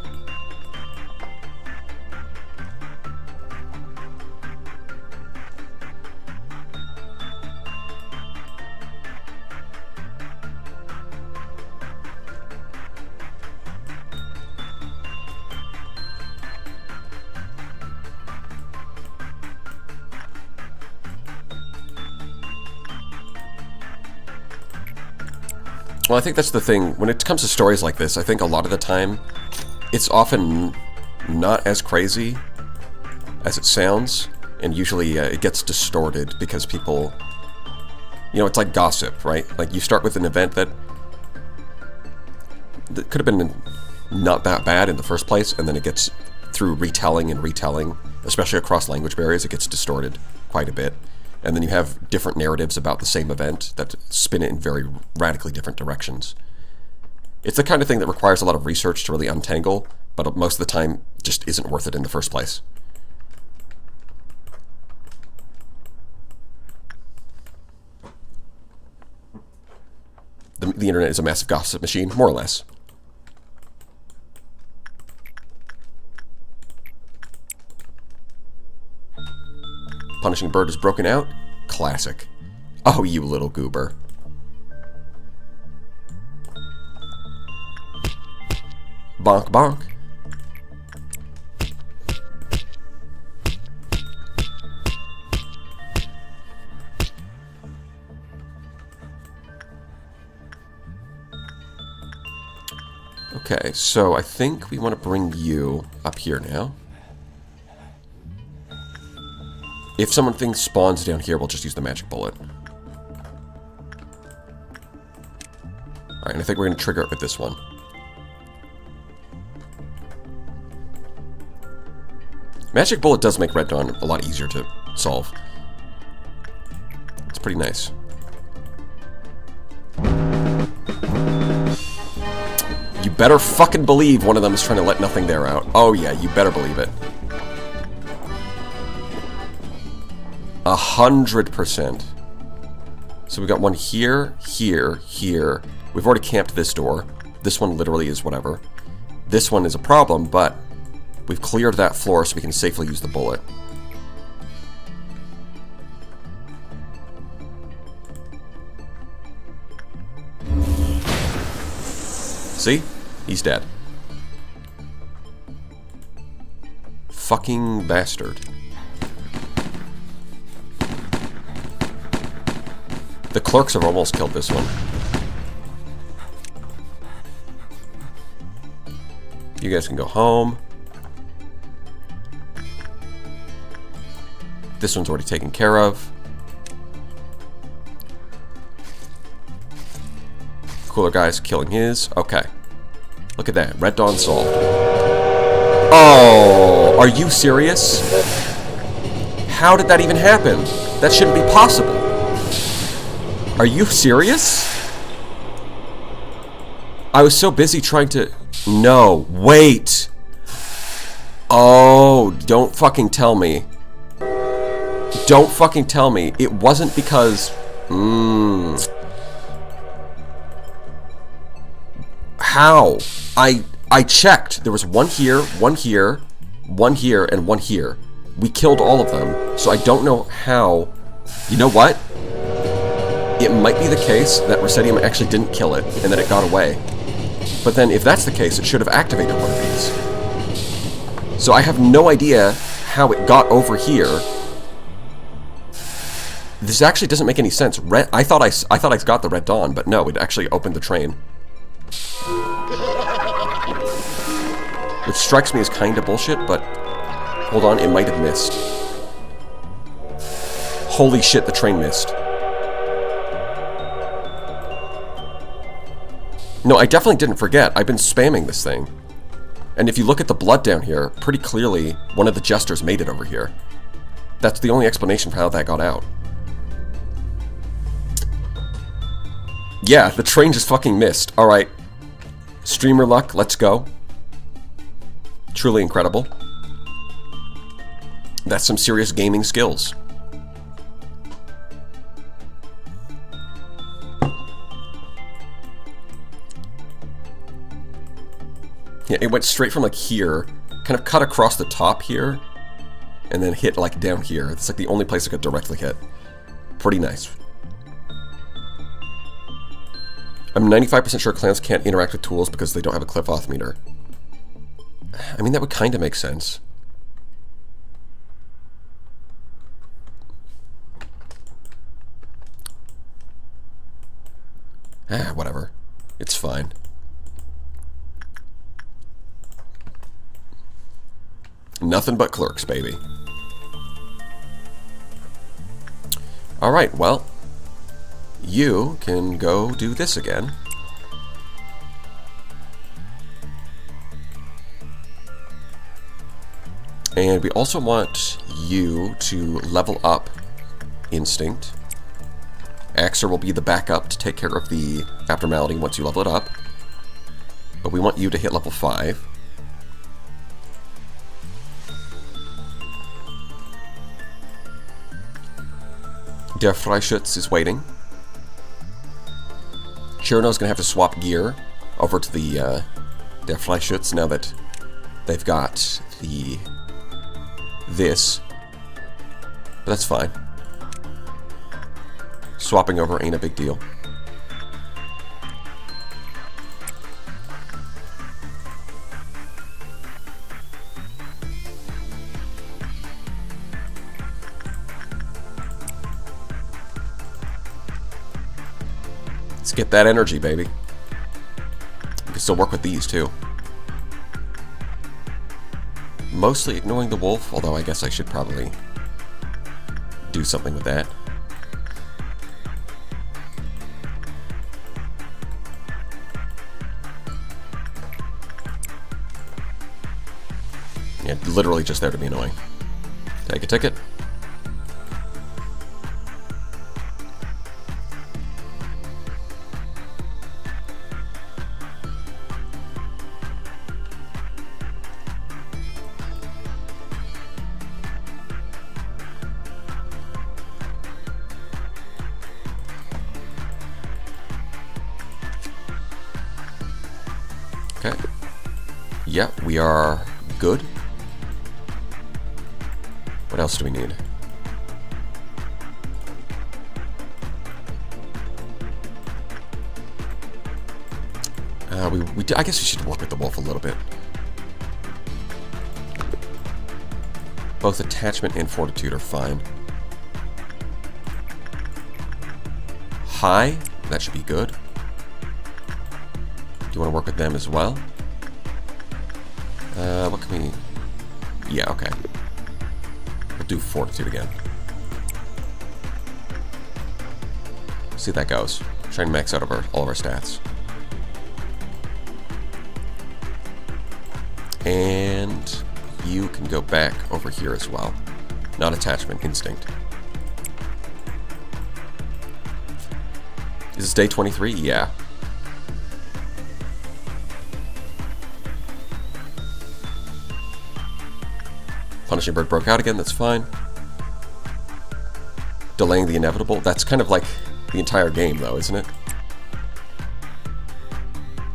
Well, I think that's the thing. When it comes to stories like this, I think a lot of the time, it's often not as crazy as it sounds, and usually it gets distorted because people... You know, it's like gossip, right? Like, you start with an event that could have been not that bad in the first place, and then it gets, through retelling and retelling, especially across language barriers, it gets distorted quite a bit. And then you have different narratives about the same event that spin it in very radically different directions. It's the kind of thing that requires a lot of research to really untangle, but most of the time just isn't worth it in the first place. The internet is a massive gossip machine, more or less. Punishing bird is broken out. Classic. Oh, you little goober. Bonk, bonk. Okay, so I think we want to bring you up here now. If something spawns down here, we'll just use the magic bullet. Alright, and I think we're going to trigger it with this one. Magic bullet does make Red Dawn a lot easier to solve. It's pretty nice. You better fucking believe one of them is trying to let nothing there out. Oh yeah, you better believe it. 100%. So we got one here, here, here. We've already camped this door. This one literally is whatever. This one is a problem, but we've cleared that floor so we can safely use the bullet. See? He's dead. Fucking bastard. The clerks have almost killed this one. You guys can go home. This one's already taken care of. Cooler guy's killing his. Okay. Look at that. Red Dawn solved. Oh, are you serious? How did that even happen? That shouldn't be possible. Are you serious? I was so busy trying to... No, wait. Oh, don't fucking tell me. Don't fucking tell me. It wasn't because... How? I checked. There was one here, one here, one here, and one here. We killed all of them, so I don't know how You know what? It might be the case that Russetium actually didn't kill it, and that it got away. But then, if that's the case, it should have activated one of these. So I have no idea how it got over here. This actually doesn't make any sense. I thought I got the Red Dawn, but no, it actually opened the train. Which strikes me as kind of bullshit, but hold on, it might have missed. Holy shit, the train missed. No, I definitely didn't forget. I've been spamming this thing. And if you look at the blood down here, pretty clearly one of the jesters made it over here. That's the only explanation for how that got out. Yeah, the train just fucking missed. Alright. Streamer luck, let's go. Truly incredible. That's some serious gaming skills. Yeah, it went straight from like here, kind of cut across the top here, and then hit like down here. It's like the only place it could directly hit. Pretty nice. I'm 95% sure clans can't interact with tools because they don't have a cliff-off meter. I mean, that would kind of make sense. Whatever. It's fine. Nothing but clerks, baby. Alright, well, you can go do this again. And we also want you to level up Instinct. Axer will be the backup to take care of the abnormality once you level it up. But we want you to hit level 5. Der Freischütz is waiting. Chirno's gonna have to swap gear over to the Der Freischütz now that they've got this. But that's fine. Swapping over ain't a big deal. Let's get that energy, baby. You can still work with these, too. Mostly ignoring the wolf, although I guess I should probably do something with that. Yeah, literally just there to be annoying. Take a ticket. Okay. Yeah, we are good. What else do we need? I guess we should work with the wolf a little bit. Both attachment and fortitude are fine. High, that should be good. Do you want to work with them as well? What can we... Yeah, okay. We'll do fortitude again. See how that goes. Try and max out all of our stats. And you can go back over here as well. Not attachment, instinct. Is this day 23? Yeah. Punishing Bird broke out again, that's fine. Delaying the inevitable, that's kind of like the entire game though, isn't it?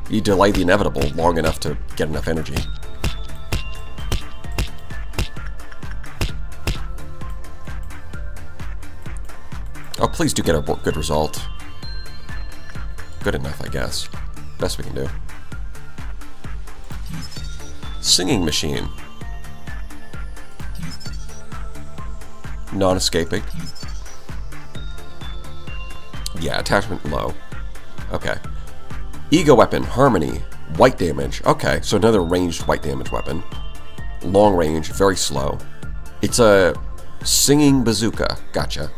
You delay the inevitable long enough to get enough energy. Oh, please do get a good result. Good enough, I guess. Best we can do. Singing machine. Non-escaping. Yeah, attachment low. Okay. Ego weapon, harmony, white damage. Okay, so another ranged white damage weapon. Long range, very slow. It's a singing bazooka. Gotcha.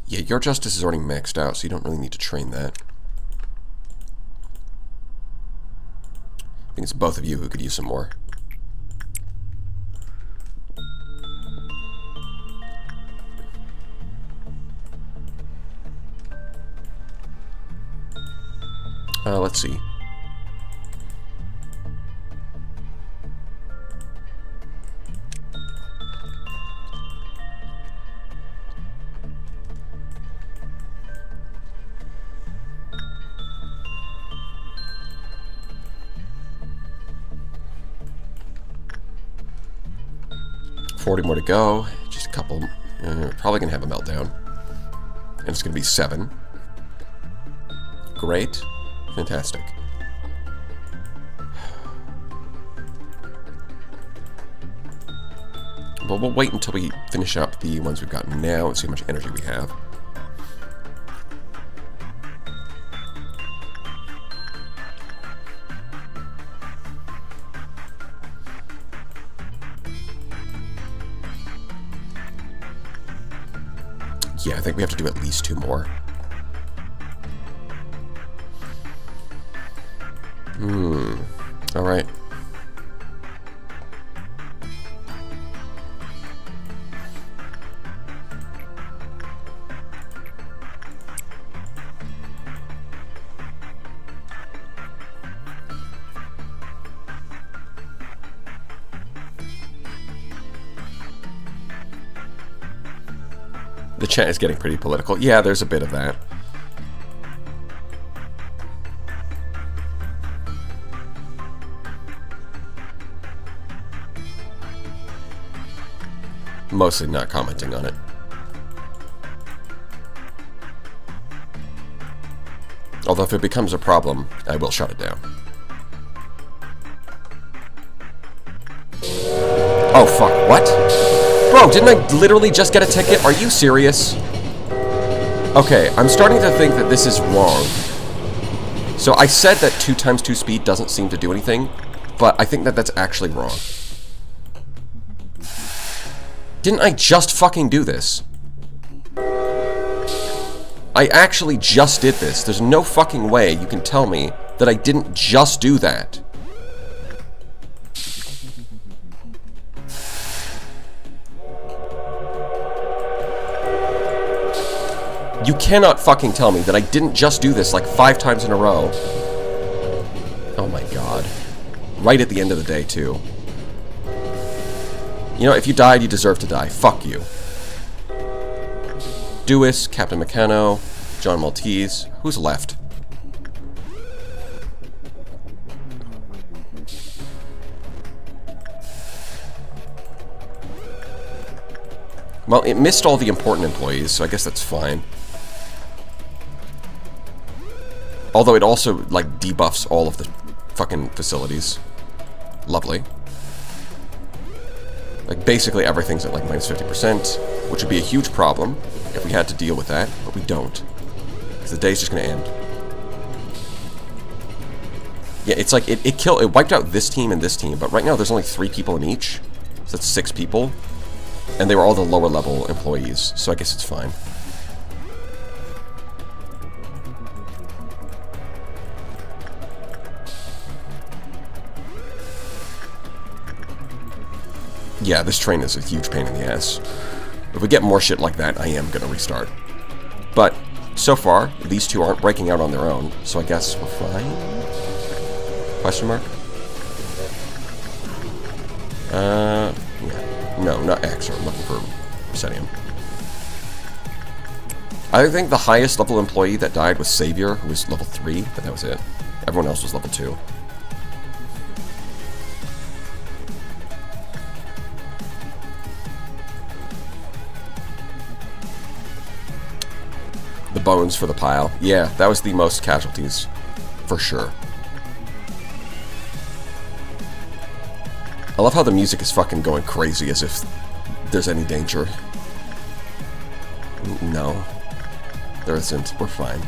Yeah, your justice is already maxed out, so you don't really need to train that. I think it's both of you who could use some more. Let's see. $40 more to go. Just a couple. Probably gonna have a meltdown. And it's gonna be 7. Great. Fantastic. Well, we'll wait until we finish up the ones we've got now and see how much energy we have. Yeah, I think we have to do at least 2 more. Alright. The chat is getting pretty political. Yeah, there's a bit of that. Mostly not commenting on it. Although if it becomes a problem, I will shut it down. Oh fuck, what? Bro, didn't I literally just get a ticket? Are you serious? Okay, I'm starting to think that this is wrong. So I said that 2 times 2 speed doesn't seem to do anything, but I think that that's actually wrong. Didn't I just fucking do this? I actually just did this. There's no fucking way you can tell me that I didn't just do that. You cannot fucking tell me that I didn't just do this like 5 times in a row. Oh my god. Right at the end of the day, too. You know, if you died, you deserve to die. Fuck you. Dewis, Captain Meccano, John Maltese. Who's left? Well, it missed all the important employees, so I guess that's fine. Although it also, like, debuffs all of the fucking facilities. Lovely. Like, basically everything's at, like, minus 50%, which would be a huge problem if we had to deal with that, but we don't. Because the day's just gonna end. Yeah, it's like, it wiped out this team and this team, but right now there's only 3 people in each. So that's 6 people. And they were all the lower level employees, so I guess it's fine. Yeah, this train is a huge pain in the ass. If we get more shit like that, I am gonna restart. But, so far, these 2 aren't breaking out on their own, so I guess we're fine? Question mark? Yeah. No, not X. I'm looking for Proscenium. I think the highest level employee that died was Savior, who was level 3, but that was it. Everyone else was level 2. The bones for the pile. Yeah, that was the most casualties. For sure. I love how the music is fucking going crazy as if there's any danger. No. There isn't. We're fine.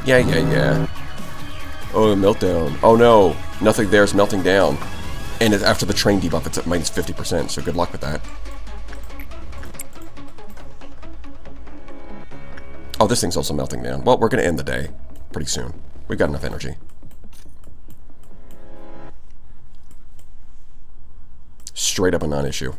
Yeah. Oh, meltdown. Oh no. Nothing there's melting down. And after the train debuff, it's at minus 50%, so good luck with that. Oh, this thing's also melting down. Well, we're going to end the day pretty soon. We've got enough energy. Straight up a non-issue.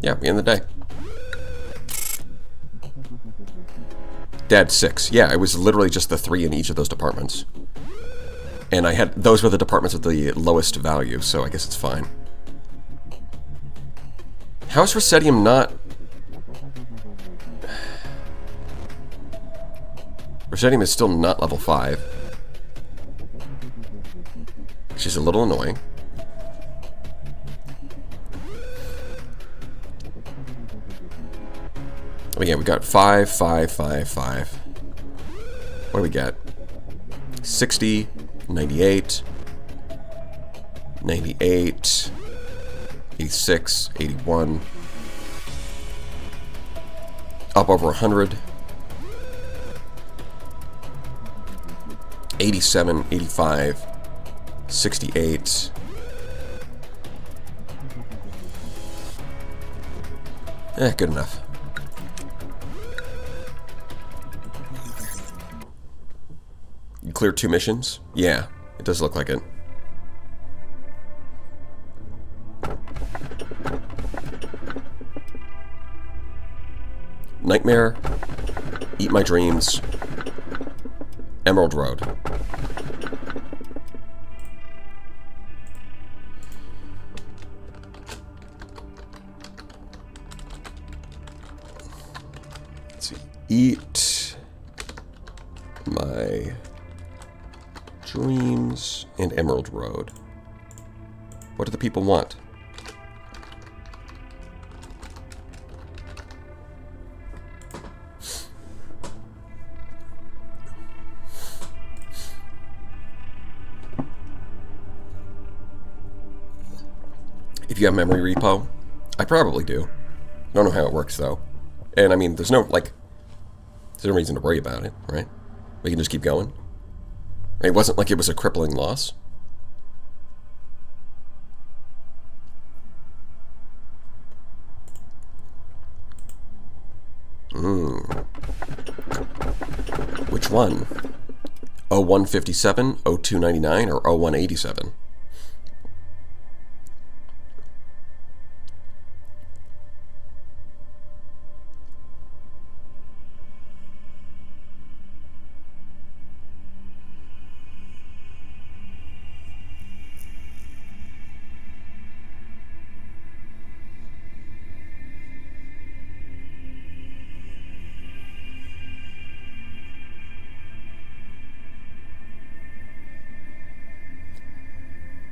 Yeah, we end the day. Dead 6. Yeah, it was literally just the 3 in each of those departments. And I had those were the departments with the lowest value, so I guess it's fine. How is Proscenium not... Proscenium is still not level 5. Which is a little annoying. Oh yeah, we got 5, 5, 5, 5. What do we got? 60, 98, 98, 86, 81. Up over 100. 87, 85, 68. Good enough. You cleared 2 missions? Yeah, it does look like it. Nightmare, Eat My Dreams, Emerald Road. Let's see. Eat My Dreams and Emerald Road. What do the people want? If you have memory repo, I probably do. I don't know how it works though. And I mean, there's no reason to worry about it, right? We can just keep going. It wasn't like it was a crippling loss. Which one? 0157, 0299, or 0187?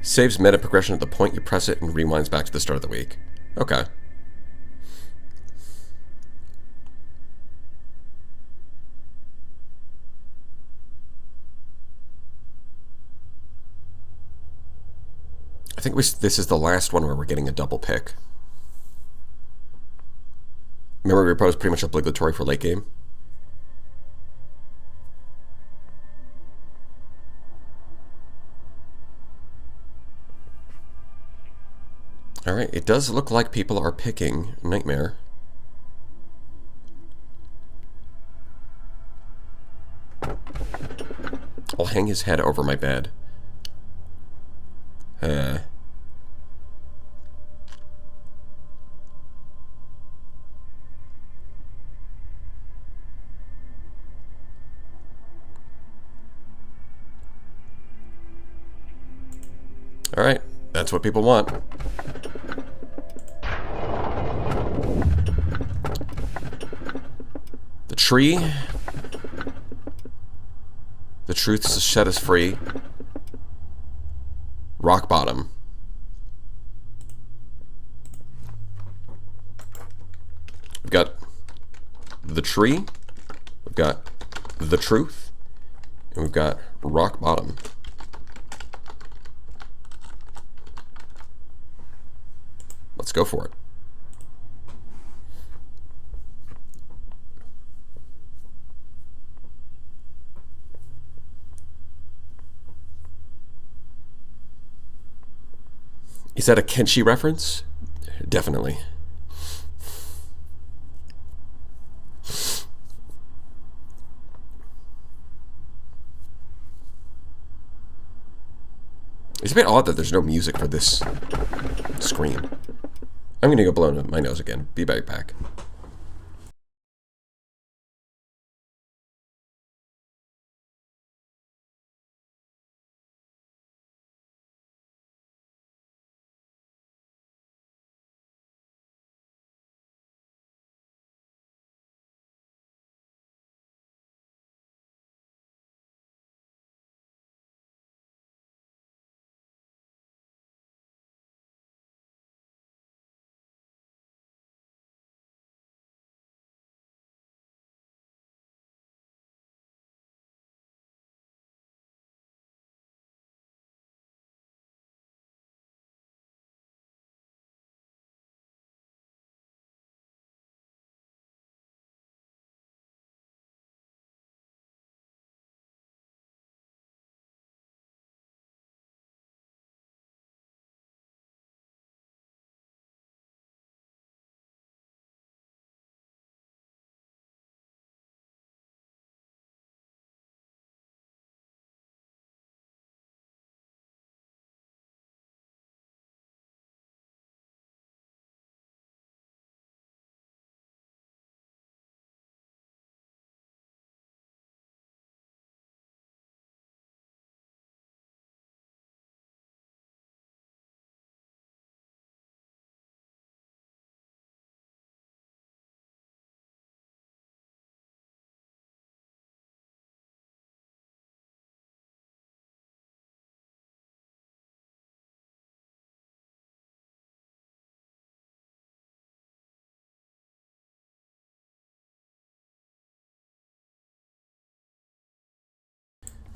Saves meta progression at the point you press it and rewinds back to the start of the week. Okay. I think this is the last one where we're getting a double pick. Memory repo is pretty much obligatory for late game. Alright, it does look like people are picking Nightmare. I'll hang his head over my bed. Alright, that's what people want. The tree. The truth set us free. Rock bottom. We've got the tree. We've got the truth. And we've got rock bottom. Let's go for it. Is that a Kenshi reference? Definitely. It's a bit odd that there's no music for this screen. I'm gonna go blow my nose again. Be right back.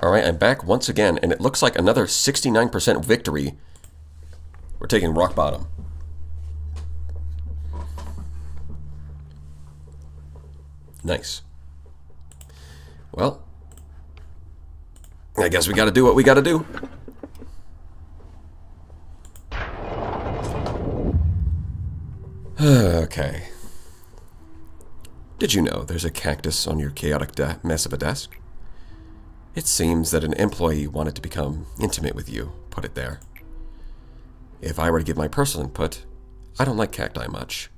Alright, I'm back once again, and it looks like another 69% victory. We're taking rock bottom. Nice. Well, I guess we gotta do what we gotta do. Okay. Did you know there's a cactus on your chaotic mess of a desk? It seems that an employee wanted to become intimate with you, put it there. If I were to give my personal input, I don't like cacti much.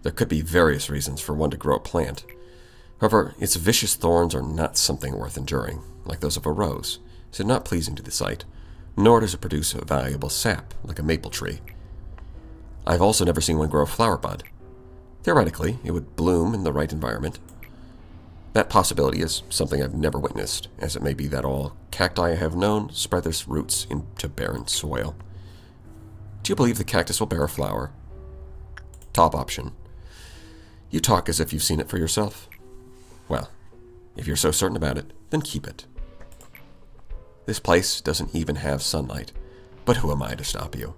There could be various reasons for one to grow a plant. However, its vicious thorns are not something worth enduring, like those of a rose, so not pleasing to the sight, nor does it produce a valuable sap, like a maple tree. I've also never seen one grow a flower bud. Theoretically, it would bloom in the right environment. That possibility is something I've never witnessed, as it may be that all cacti I have known spread their roots into barren soil. Do you believe the cactus will bear a flower? Top option. You talk as if you've seen it for yourself. Well, if you're so certain about it, then keep it. This place doesn't even have sunlight, but who am I to stop you?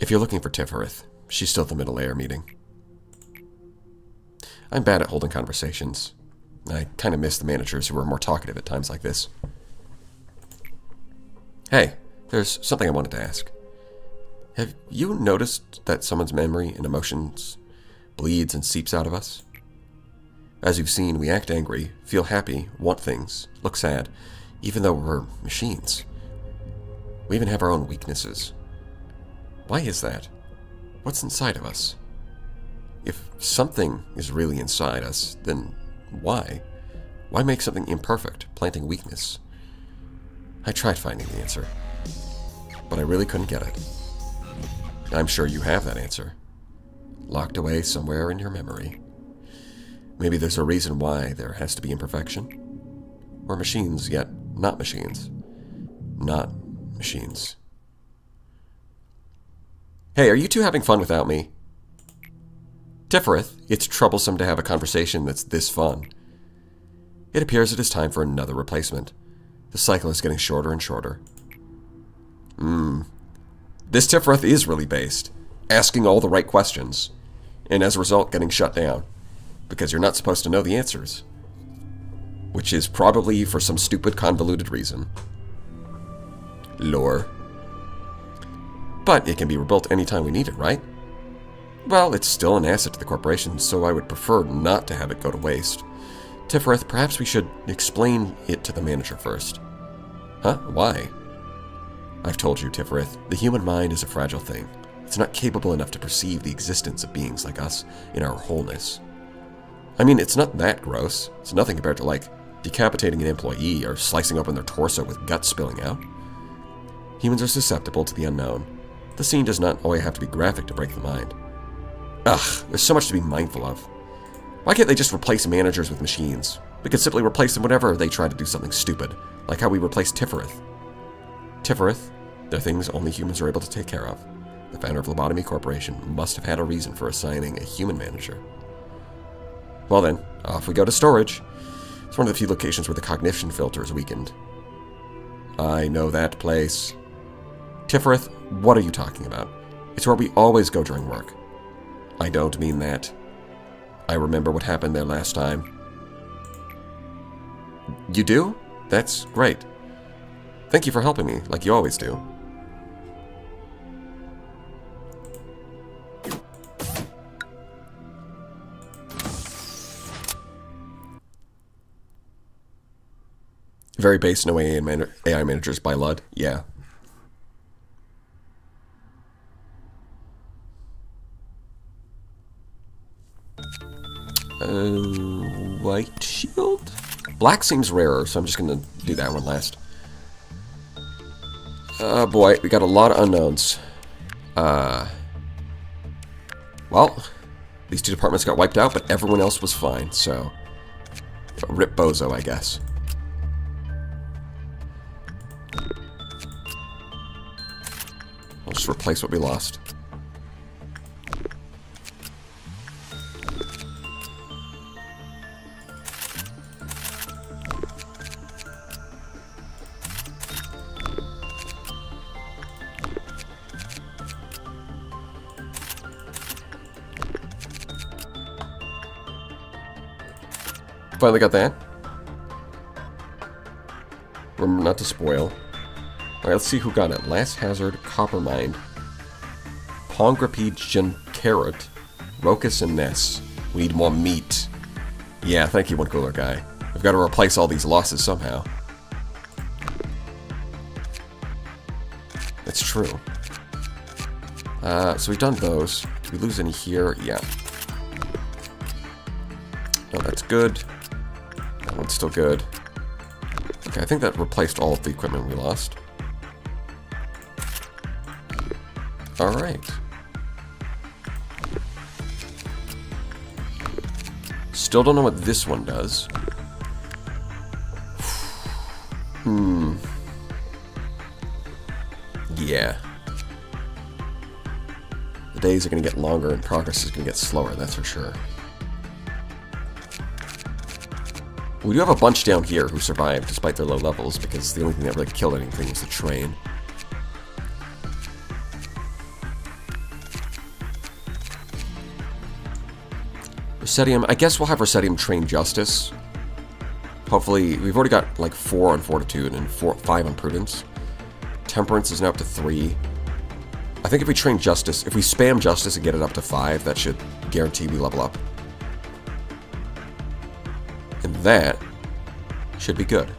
If you're looking for Tifereth, she's still at the middle air meeting. I'm bad at holding conversations. I kind of miss the managers who were more talkative at times like this. Hey, there's something I wanted to ask. Have you noticed that someone's memory and emotions bleeds and seeps out of us? As you've seen, we act angry, feel happy, want things, look sad, even though we're machines. We even have our own weaknesses. Why is that? What's inside of us? If something is really inside us, then why? Why make something imperfect, planting weakness? I tried finding the answer, but I really couldn't get it. I'm sure you have that answer, locked away somewhere in your memory. Maybe there's a reason why there has to be imperfection. We're machines, yet not machines. Not machines. Hey, are you two having fun without me? Tifereth, it's troublesome to have a conversation that's this fun. It appears it is time for another replacement. The cycle is getting shorter and shorter. This Tifereth is really based, asking all the right questions, and as a result getting shut down, because you're not supposed to know the answers. Which is probably for some stupid convoluted reason. Lore. But it can be rebuilt anytime we need it, right? Well, it's still an asset to the corporation, so I would prefer not to have it go to waste. Tifereth, perhaps we should explain it to the manager first. Huh? Why? I've told you, Tifereth, the human mind is a fragile thing. It's not capable enough to perceive the existence of beings like us in our wholeness. I mean, it's not that gross. It's nothing compared to, like, decapitating an employee or slicing open their torso with guts spilling out. Humans are susceptible to the unknown. The scene does not always have to be graphic to break the mind. Ugh, there's so much to be mindful of. Why can't they just replace managers with machines? We could simply replace them whenever they try to do something stupid, like how we replaced Tifereth. Tifereth, they're things only humans are able to take care of. The founder of Lobotomy Corporation must have had a reason for assigning a human manager. Well then, off we go to storage. It's one of the few locations where the cognition filter is weakened. I know that place. Tifereth, what are you talking about? It's where we always go during work. I don't mean that. I remember what happened there last time. You do? That's great. Thank you for helping me, like you always do. Very base, no AI managers by Lud. Yeah. White shield? Black seems rarer, so I'm just going to do that one last. Oh boy, we got a lot of unknowns. Well, these two departments got wiped out, but everyone else was fine, so... Rip Bozo, I guess. We'll just replace what we lost. Finally got that. Remember not to spoil. Alright, let's see who got it. Last Hazard, Coppermind, Pongrapede, Carrot, Rocus, and Ness. We need more meat. Yeah, thank you, one cooler guy. I've got to replace all these losses somehow. That's true. So we've done those. Did we lose any here? Yeah. No, that's good. That one's still good. Okay, I think that replaced all of the equipment we lost. Alright. Still don't know what this one does. Yeah. The days are going to get longer and progress is going to get slower, that's for sure. We do have a bunch down here who survived despite their low levels, because the only thing that really killed anything was the train. Rosetium, I guess we'll have Rosetium train Justice. Hopefully, we've already got like 4 on Fortitude and 5 on Prudence. Temperance is now up to 3. I think if we train Justice, if we spam Justice and get it up to 5, that should guarantee we level up. And that should be good.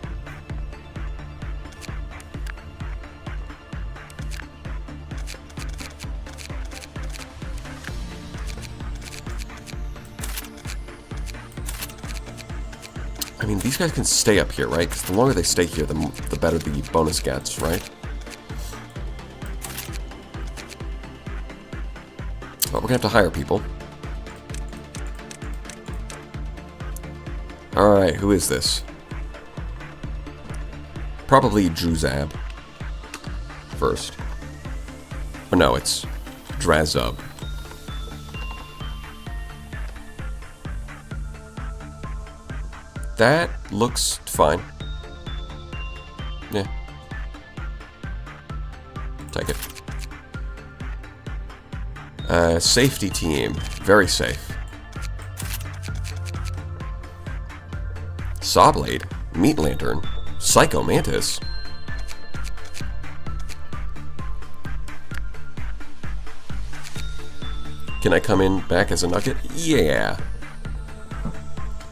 I mean, these guys can stay up here, right? Because the longer they stay here, the better the bonus gets, right? But we're gonna have to hire people. Alright, who is this? Probably Druzab first. Oh no, it's Drazub. That looks fine. Yeah. Take it. Safety team. Very safe. Sawblade. Meat Lantern. Psycho Mantis. Can I come in back as a nugget? Yeah.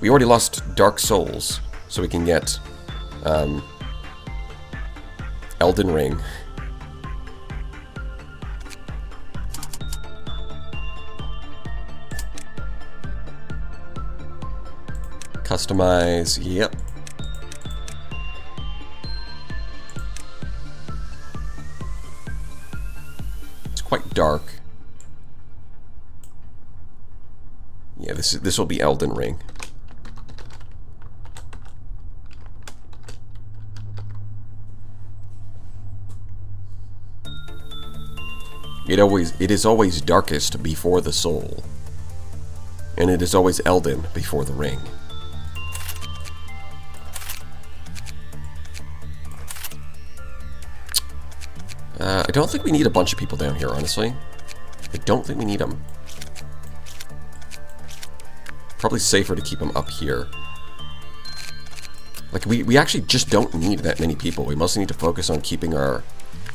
We already lost Dark Souls, so we can get Elden Ring. Customize, yep. It's quite dark. Yeah, this will be Elden Ring. It is always darkest before the soul, and it is always Elden before the ring. I don't think we need a bunch of people down here, honestly. I don't think we need them. Probably safer to keep them up here. Like, we actually just don't need that many people. We mostly need to focus on keeping our...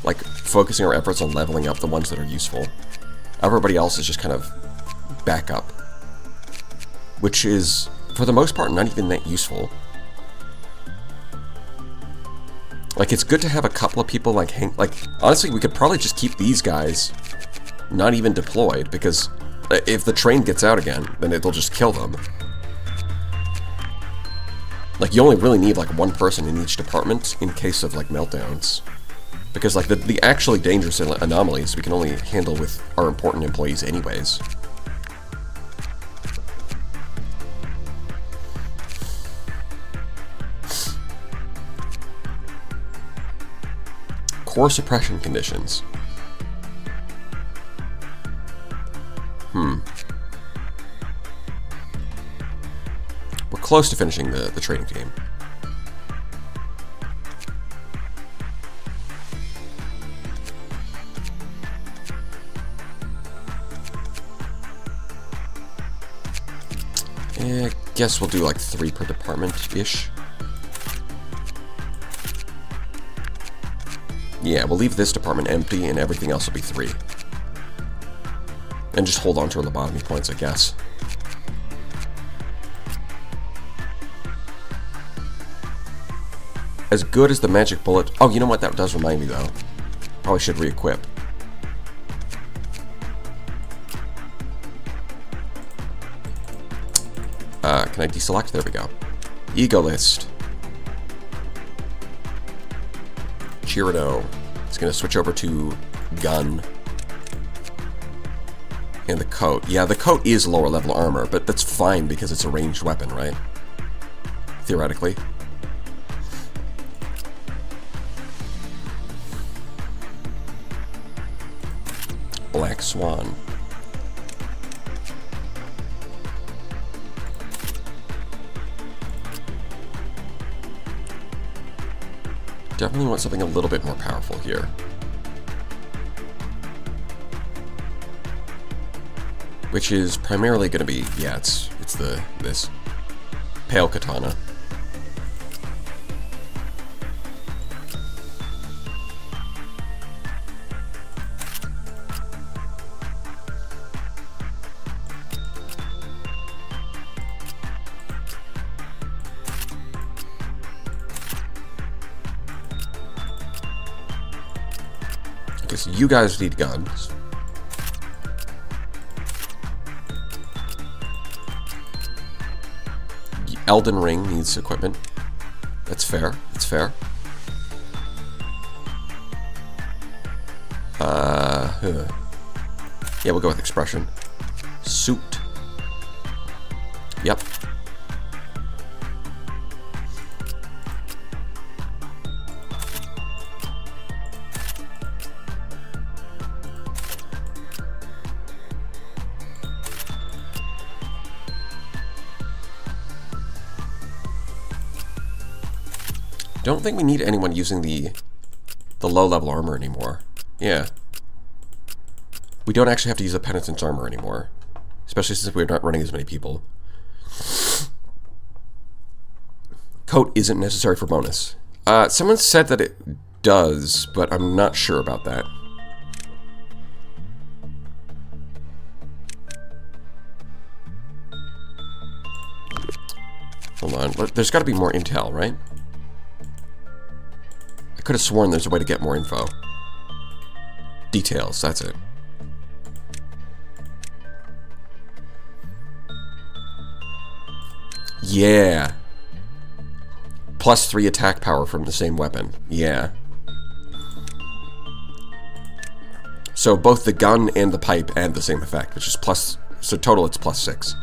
like, focusing our efforts on leveling up the ones that are useful. Everybody else is just kind of backup. Which is, for the most part, not even that useful. Like, it's good to have a couple of people, like, honestly, we could probably just keep these guys not even deployed, because if the train gets out again, then it'll just kill them. Like, you only really need, like, one person in each department in case of, like, meltdowns. Because, like, the actually dangerous anomalies we can only handle with our important employees anyways. Core suppression conditions. We're close to finishing the training game. I guess we'll do like 3 per department-ish. Yeah, we'll leave this department empty and everything else will be 3. And just hold on to our lobotomy points, I guess. As good as the magic bullet... Oh, you know what? That does remind me, though. Probably should re-equip. Can I deselect? There we go. Ego list. Chirito. It's going to switch over to gun. And the coat. Yeah, the coat is lower level armor, but that's fine because it's a ranged weapon, right? Theoretically. Black Swan. Definitely want something a little bit more powerful here. Which is primarily going to be, yeah, it's this Pale Katana. Okay, so you guys need guns. Elden Ring needs equipment. That's fair. That's fair. Yeah, we'll go with expression. Suit. Yep. Don't think we need anyone using the low-level armor anymore. Yeah. We don't actually have to use the penitent's armor anymore. Especially since we're not running as many people. Coat isn't necessary for bonus. Someone said that it does, but I'm not sure about that. Hold on. There's got to be more intel, right? I could have sworn there's a way to get more info. Details, that's it. Yeah. +3 attack power from the same weapon. Yeah. So both the gun and the pipe add the same effect, which is plus... So total it's +6.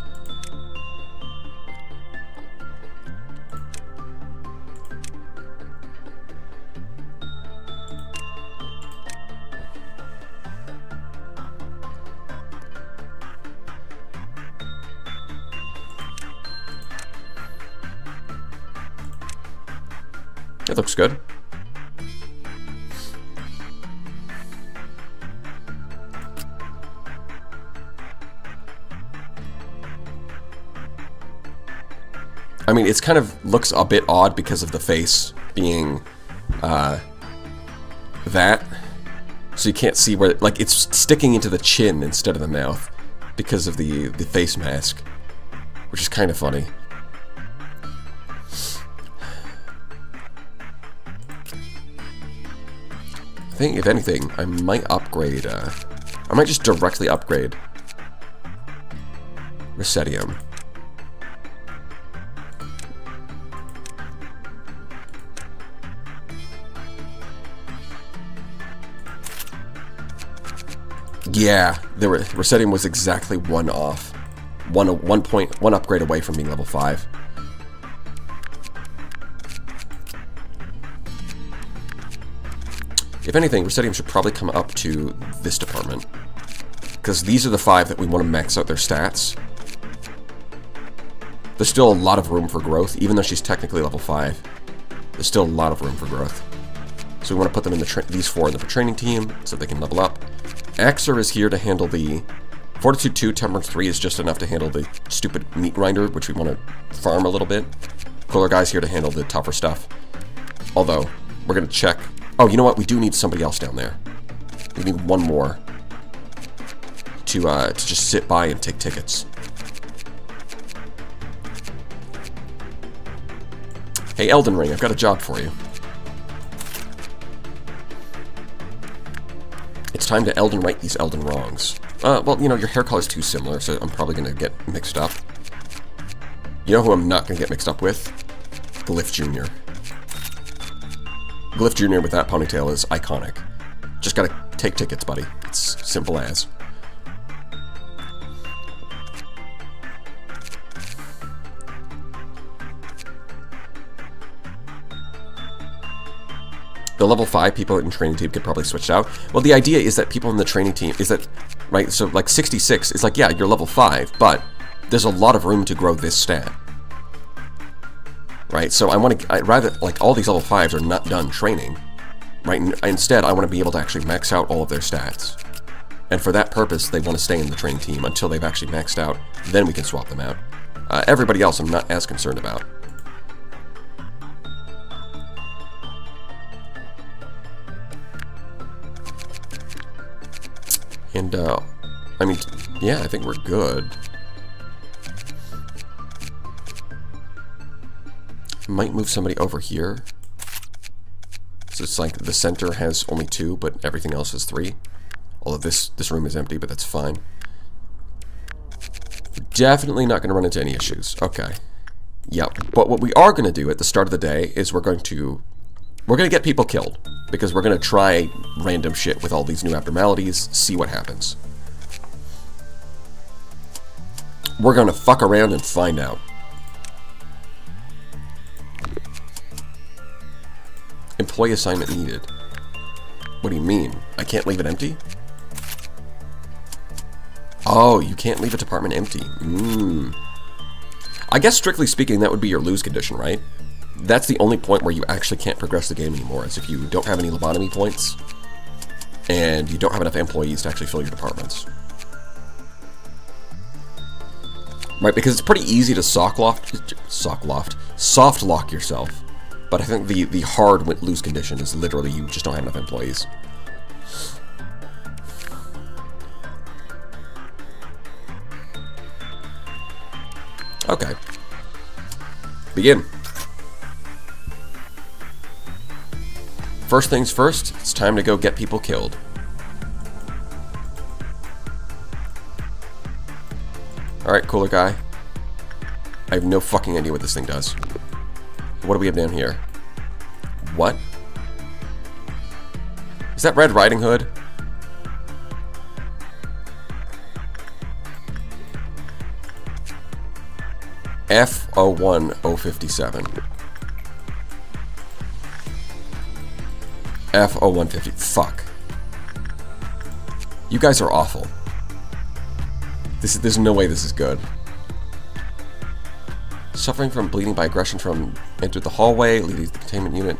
It looks good. I mean, it's kind of looks a bit odd because of the face being that. So you can't see where, like, it's sticking into the chin instead of the mouth because of the face mask, which is kind of funny. I think, if anything, I might upgrade, I might just directly upgrade Resedium. Yeah, Resedium was exactly one off. One upgrade away from being level 5. If anything, Resedium should probably come up to this department. Because these are the 5 that we want to max out their stats. There's still a lot of room for growth, even though she's technically level 5. There's still a lot of room for growth. So we want to put them in these 4 in the training team, so they can level up. Axer is here to handle the... Fortitude 2, Temperance 3 is just enough to handle the stupid meat grinder, which we want to farm a little bit. Cooler Guy's here to handle the tougher stuff. Although, we're going to check... Oh, you know what? We do need somebody else down there. We need one more to just sit by and take tickets. Hey, Elden Ring, I've got a job for you. It's time to Elden right these Elden wrongs. Well, you know, your hair color's too similar, so I'm probably going to get mixed up. You know who I'm not going to get mixed up with? Glyph Jr. Glyph Jr. with that ponytail is iconic. Just gotta take tickets, buddy. It's simple as. The level 5 people in training team could probably switch out. Well, the idea is that people in the training team is that, right, so like 66 is like, yeah, you're level 5, but there's a lot of room to grow this stat. Right, so I'd rather, like, all these level 5s are not done training, right? Instead, I want to be able to actually max out all of their stats. And for that purpose, they want to stay in the training team until they've actually maxed out. Then we can swap them out. Everybody else I'm not as concerned about. And, I mean, yeah, I think we're good. Might move somebody over here. So it's like the center has only 2, but everything else is 3. Although this room is empty, but that's fine. Definitely not going to run into any issues. Okay. Yep. But what we are going to do at the start of the day is we're going to get people killed. Because we're going to try random shit with all these new abnormalities, see what happens. We're going to fuck around and find out. Employee assignment needed. What do you mean? I can't leave it empty? Oh, you can't leave a department empty. I guess strictly speaking, that would be your lose condition, right? That's the only point where you actually can't progress the game anymore, is if you don't have any lobotomy points and you don't have enough employees to actually fill your departments. Right, because it's pretty easy to soft lock yourself. But I think the hard lose condition is literally you just don't have enough employees. Okay. Begin. First things first, it's time to go get people killed. Alright, cooler guy. I have no fucking idea what this thing does. What do we have down here? What? Is that Red Riding Hood? F01057. F0150. Fuck. You guys are awful. There's no way this is good. Suffering from bleeding by aggression from entered the hallway, leading to the containment unit.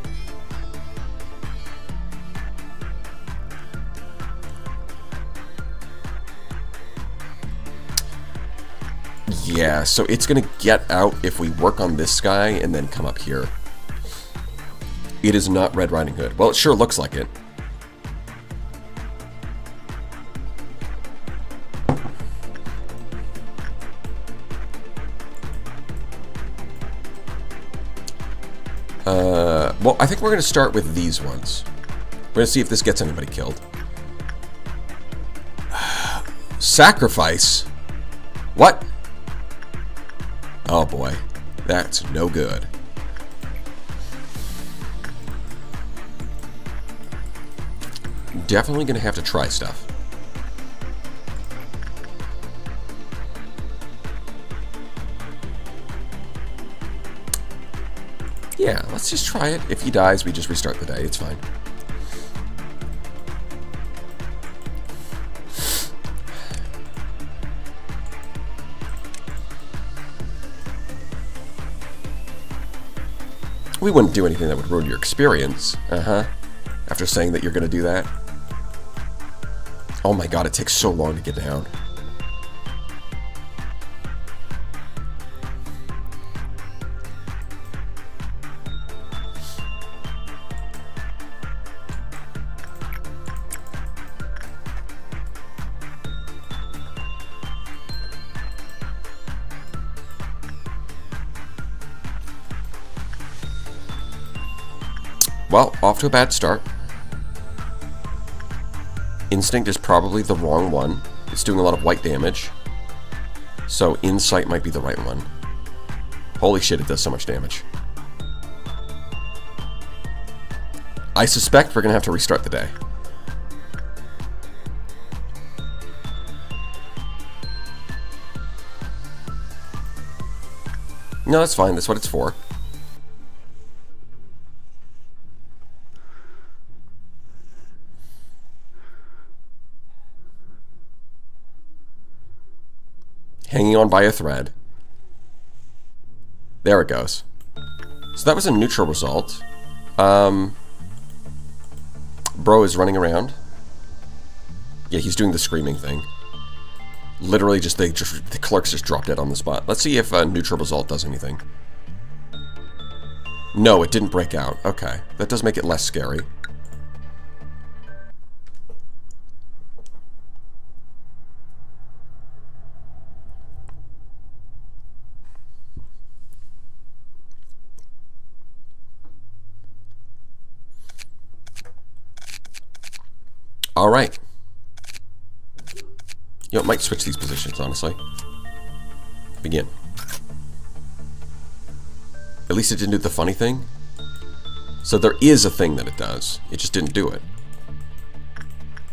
Yeah, so it's gonna get out if we work on this guy and then come up here. It is not Red Riding Hood. Well, it sure looks like it. Well, I think we're going to start with these ones. We're going to see if this gets anybody killed. Sacrifice? What? Oh boy. That's no good. Definitely going to have to try stuff. Yeah, let's just try it. If he dies, we just restart the day. It's fine. We wouldn't do anything that would ruin your experience. After saying that you're going to do that. Oh my god, it takes so long to get down. Well, off to a bad start. Instinct is probably the wrong one. It's doing a lot of white damage. So Insight might be the right one. Holy shit, it does so much damage. I suspect we're going to have to restart the day. No, that's fine. That's what it's for. Hanging on by a thread. There it goes. So that was a neutral result. Bro is running around. Yeah, he's doing the screaming thing. Literally just the clerks just dropped it on the spot. Let's see if a neutral result does anything. No, it didn't break out. Okay, that does make it less scary. Alright. You know, it might switch these positions, honestly. Begin. At least it didn't do the funny thing. So there is a thing that it does. It just didn't do it.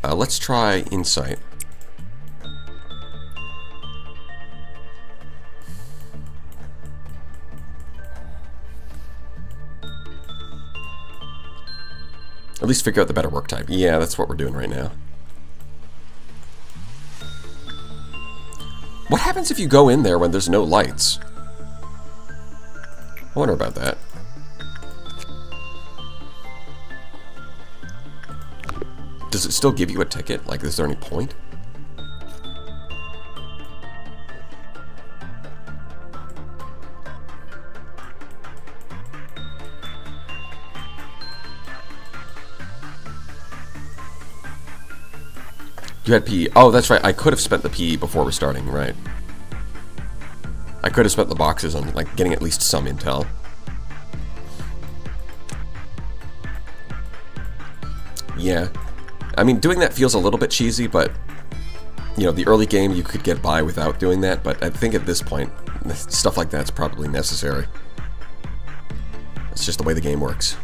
Let's try Insight. At least figure out the better work type. Yeah, that's what we're doing right now. What happens if you go in there when there's no lights? I wonder about that. Does it still give you a ticket? Like, is there any point? You had PE. Oh, that's right. I could have spent the PE before restarting, right. I could have spent the boxes on, like, getting at least some intel. Yeah. I mean, doing that feels a little bit cheesy, but, you know, the early game you could get by without doing that, but I think at this point, stuff like that's probably necessary. It's just the way the game works.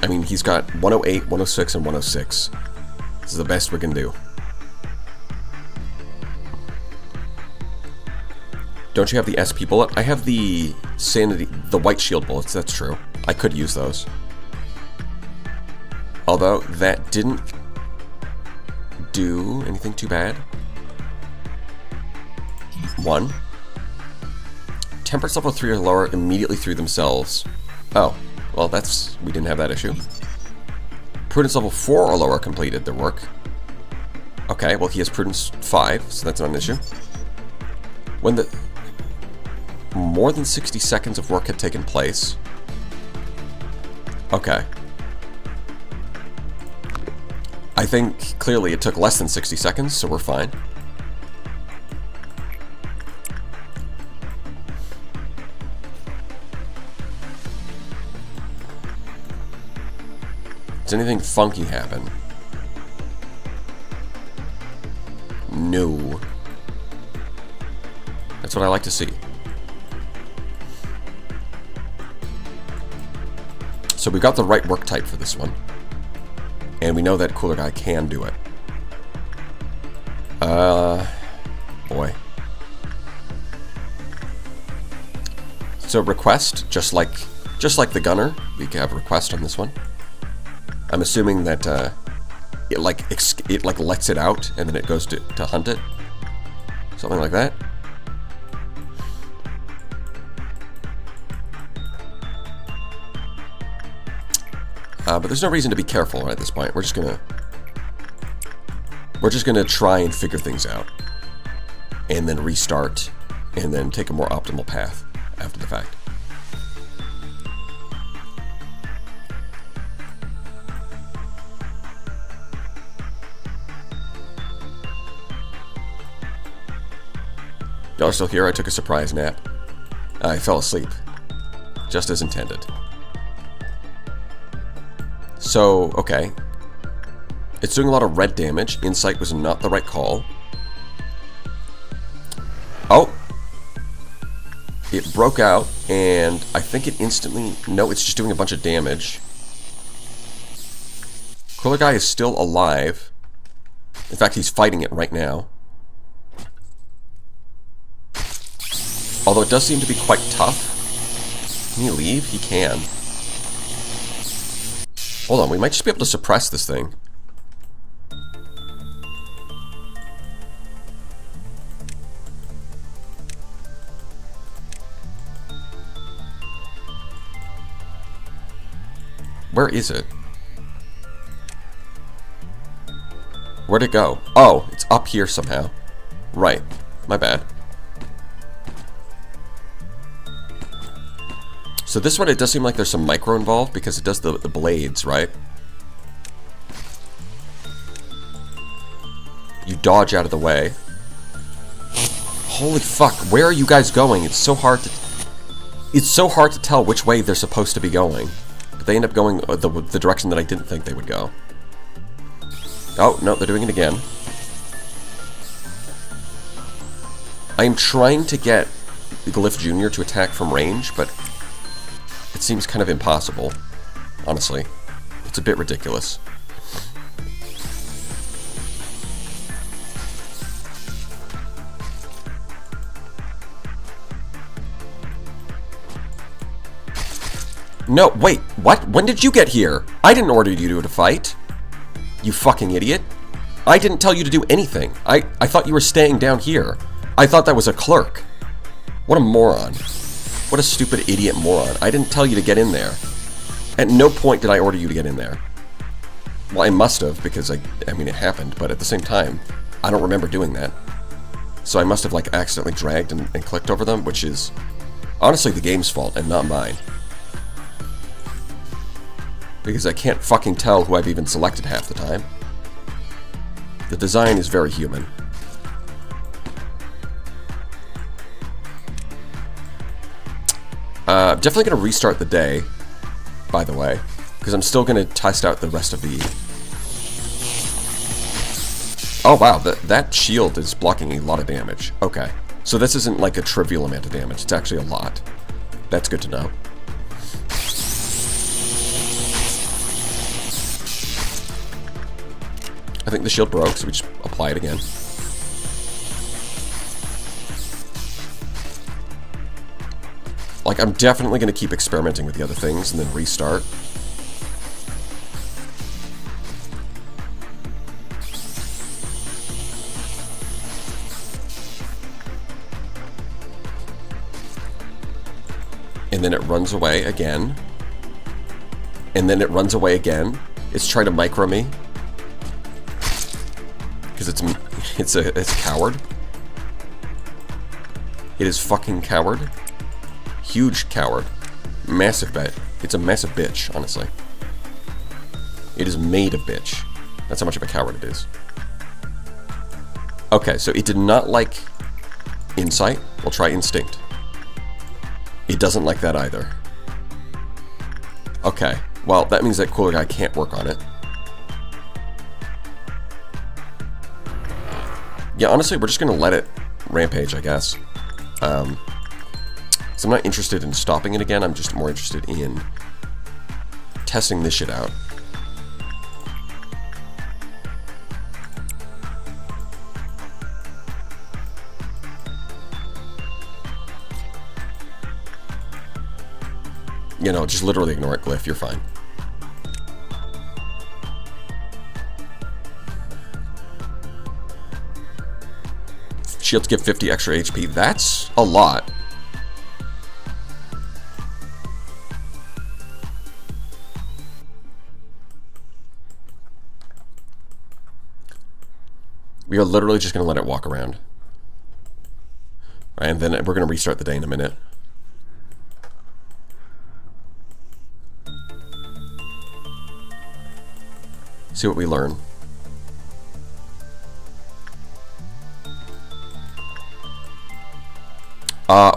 I mean, he's got 108, 106, and 106. This is the best we can do. Don't you have the SP bullet? I have the sanity, the white shield bullets, that's true. I could use those. Although, that didn't do anything too bad. 1. Temperance level 3 or lower immediately through themselves. Oh. Well, that's... we didn't have that issue. Prudence level 4 or lower completed their work. Okay, well he has Prudence 5, so that's not an issue. When the... more than 60 seconds of work had taken place. Okay. I think, clearly, it took less than 60 seconds, so we're fine. Does anything funky happen? No. That's what I like to see. So we got the right work type for this one. And we know that Cooler Guy can do it. Boy. So request, just like the gunner, we can have a request on this one. I'm assuming that it lets it out and then it goes to hunt it, something like that. But there's no reason to be careful right at this point. We're just gonna try and figure things out, and then restart, and then take a more optimal path after the fact. Y'all are still here? I took a surprise nap. I fell asleep. Just as intended. So, okay. It's doing a lot of red damage. Insight was not the right call. Oh! It broke out, and I think it instantly... No, it's just doing a bunch of damage. Cooler Guy is still alive. In fact, he's fighting it right now. Although it does seem to be quite tough. Can he leave? He can. Hold on, we might just be able to suppress this thing. Where is it? Where'd it go? Oh, it's up here somehow. Right. My bad. So this one, it does seem like there's some micro involved because it does the blades, right? You dodge out of the way. Holy fuck, where are you guys going? It's so hard to... It's so hard to tell which way they're supposed to be going. But they end up going the direction that I didn't think they would go. Oh, no, they're doing it again. I am trying to get Glyph Jr. to attack from range, but it seems kind of impossible, honestly. It's a bit ridiculous. No, wait, what? When did you get here? I didn't order you to fight. You fucking idiot. I didn't tell you to do anything. I thought you were staying down here. I thought that was a clerk. What a moron. What a stupid idiot moron. I didn't tell you to get in there. At no point did I order you to get in there. Well, I must have, because I mean, it happened, but at the same time, I don't remember doing that. So I must have, like, accidentally dragged and clicked over them, which is honestly the game's fault and not mine. Because I can't fucking tell who I've even selected half the time. The design is very human. Definitely going to restart the day, by the way, because I'm still going to test out the rest of the... Oh wow, that shield is blocking a lot of damage. Okay, so this isn't like a trivial amount of damage, it's actually a lot. That's good to know. I think the shield broke, so we just apply it again. Like, I'm definitely going to keep experimenting with the other things and then restart. And then it runs away again. And then it runs away again. It's trying to micro me. Because it's a coward. It is fucking coward. Huge coward. Massive bet. It's a massive bitch, honestly. It is made of bitch. That's how much of a coward it is. Okay, so it did not like insight. We'll try instinct. It doesn't like that either. Okay, well, that means that cooler guy can't work on it. Yeah, honestly, we're just going to let it rampage, I guess. So I'm not interested in stopping it again, I'm just more interested in testing this shit out. You know, just literally ignore it, Glyph, you're fine. Shields give 50 extra HP. That's a lot. We are literally just going to let it walk around. Right, and then we're going to restart the day in a minute. See what we learn.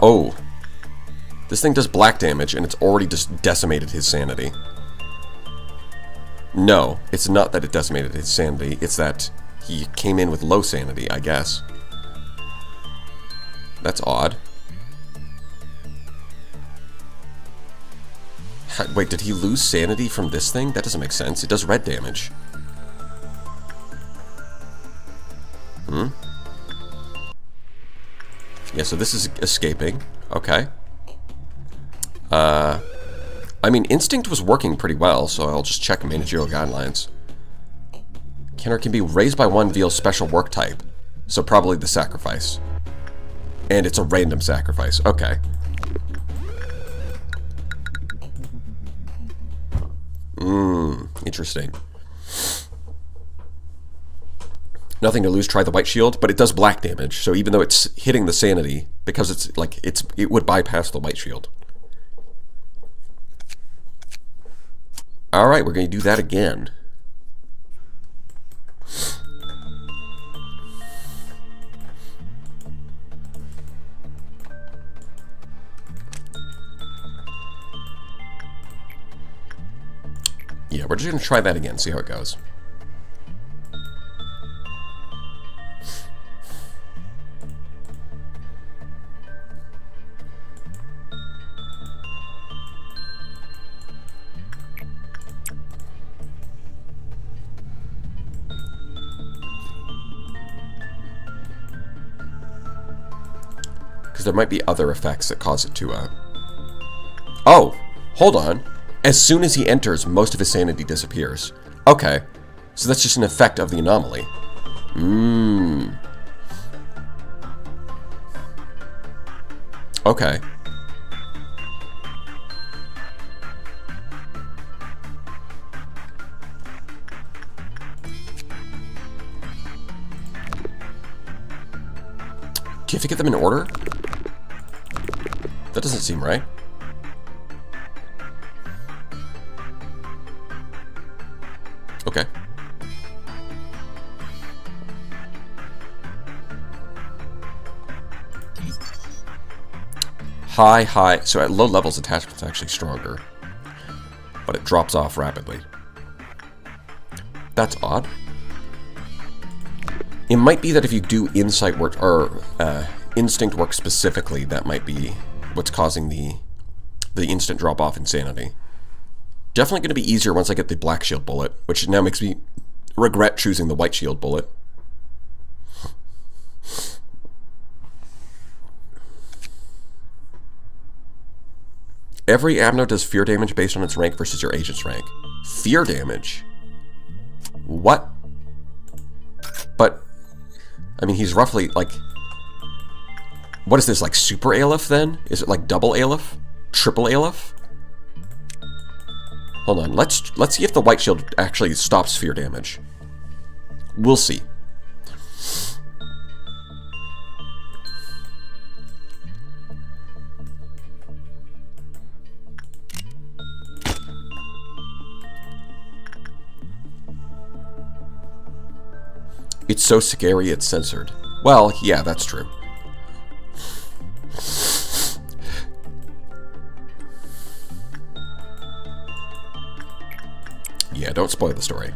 Oh. This thing does black damage, and it's already just decimated his sanity. No, it's not that it decimated his sanity, it's that he came in with low sanity, I guess. That's odd. Wait, did he lose sanity from this thing? That doesn't make sense. It does red damage. Yeah, so this is escaping. Okay. I mean, instinct was working pretty well, so I'll just check managerial guidelines. Counter can be raised by 1 via special work type, so probably the sacrifice. And it's a random sacrifice. Okay. Interesting. Nothing to lose, try the white shield, but it does black damage, so even though it's hitting the sanity, because it's like, it would bypass the white shield. Alright, we're going to do that again. we're just going to try that again, see how it goes. Because there might be other effects that cause it to, Oh! Hold on. As soon as he enters, most of his sanity disappears. Okay. So that's just an effect of the anomaly. Okay. Do you have to get them in order? That doesn't seem right. Okay. High. So at low levels, attachment's actually stronger. But it drops off rapidly. That's odd. It might be that if you do insight work, or instinct work specifically, that might be what's causing the instant drop-off in sanity. Definitely going to be easier once I get the black shield bullet, which now makes me regret choosing the white shield bullet. Every Abno does fear damage based on its rank versus your agent's rank. Fear damage? What? But, I mean, he's roughly, like... What is this, like super Aleph then? Is it like double Aleph? Triple Aleph? Hold on, let's see if the white shield actually stops fear damage. We'll see. It's so scary it's censored. Well, yeah, that's true. Yeah, don't spoil the story.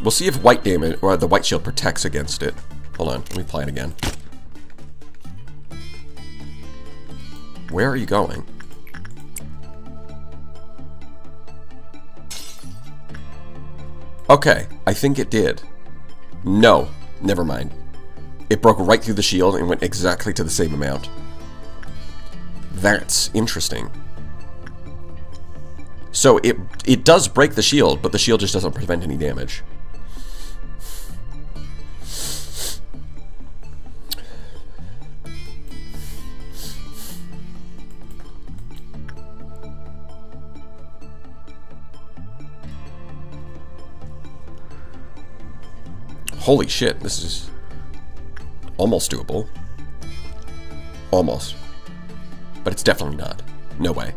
We'll see if white damage or the white shield protects against it. Hold on, let me play it again. Where are you going? Okay, I think it did. No, never mind. It broke right through the shield and went exactly to the same amount. That's interesting. So it does break the shield, but the shield just doesn't prevent any damage. Holy shit, this is almost doable. Almost. But it's definitely not. No way.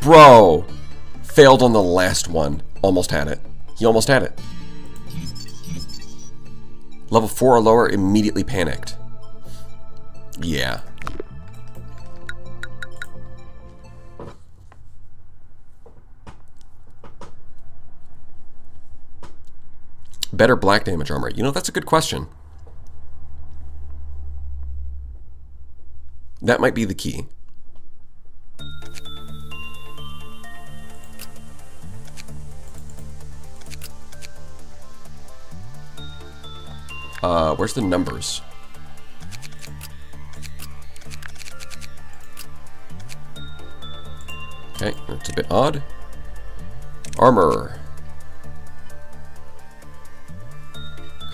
Bro! Failed on the last one. Almost had it. He almost had it. Level 4 or lower, immediately panicked. Yeah. Better black damage armor. You know, that's a good question. That might be the key. Where's the numbers? Okay, that's a bit odd. Armor.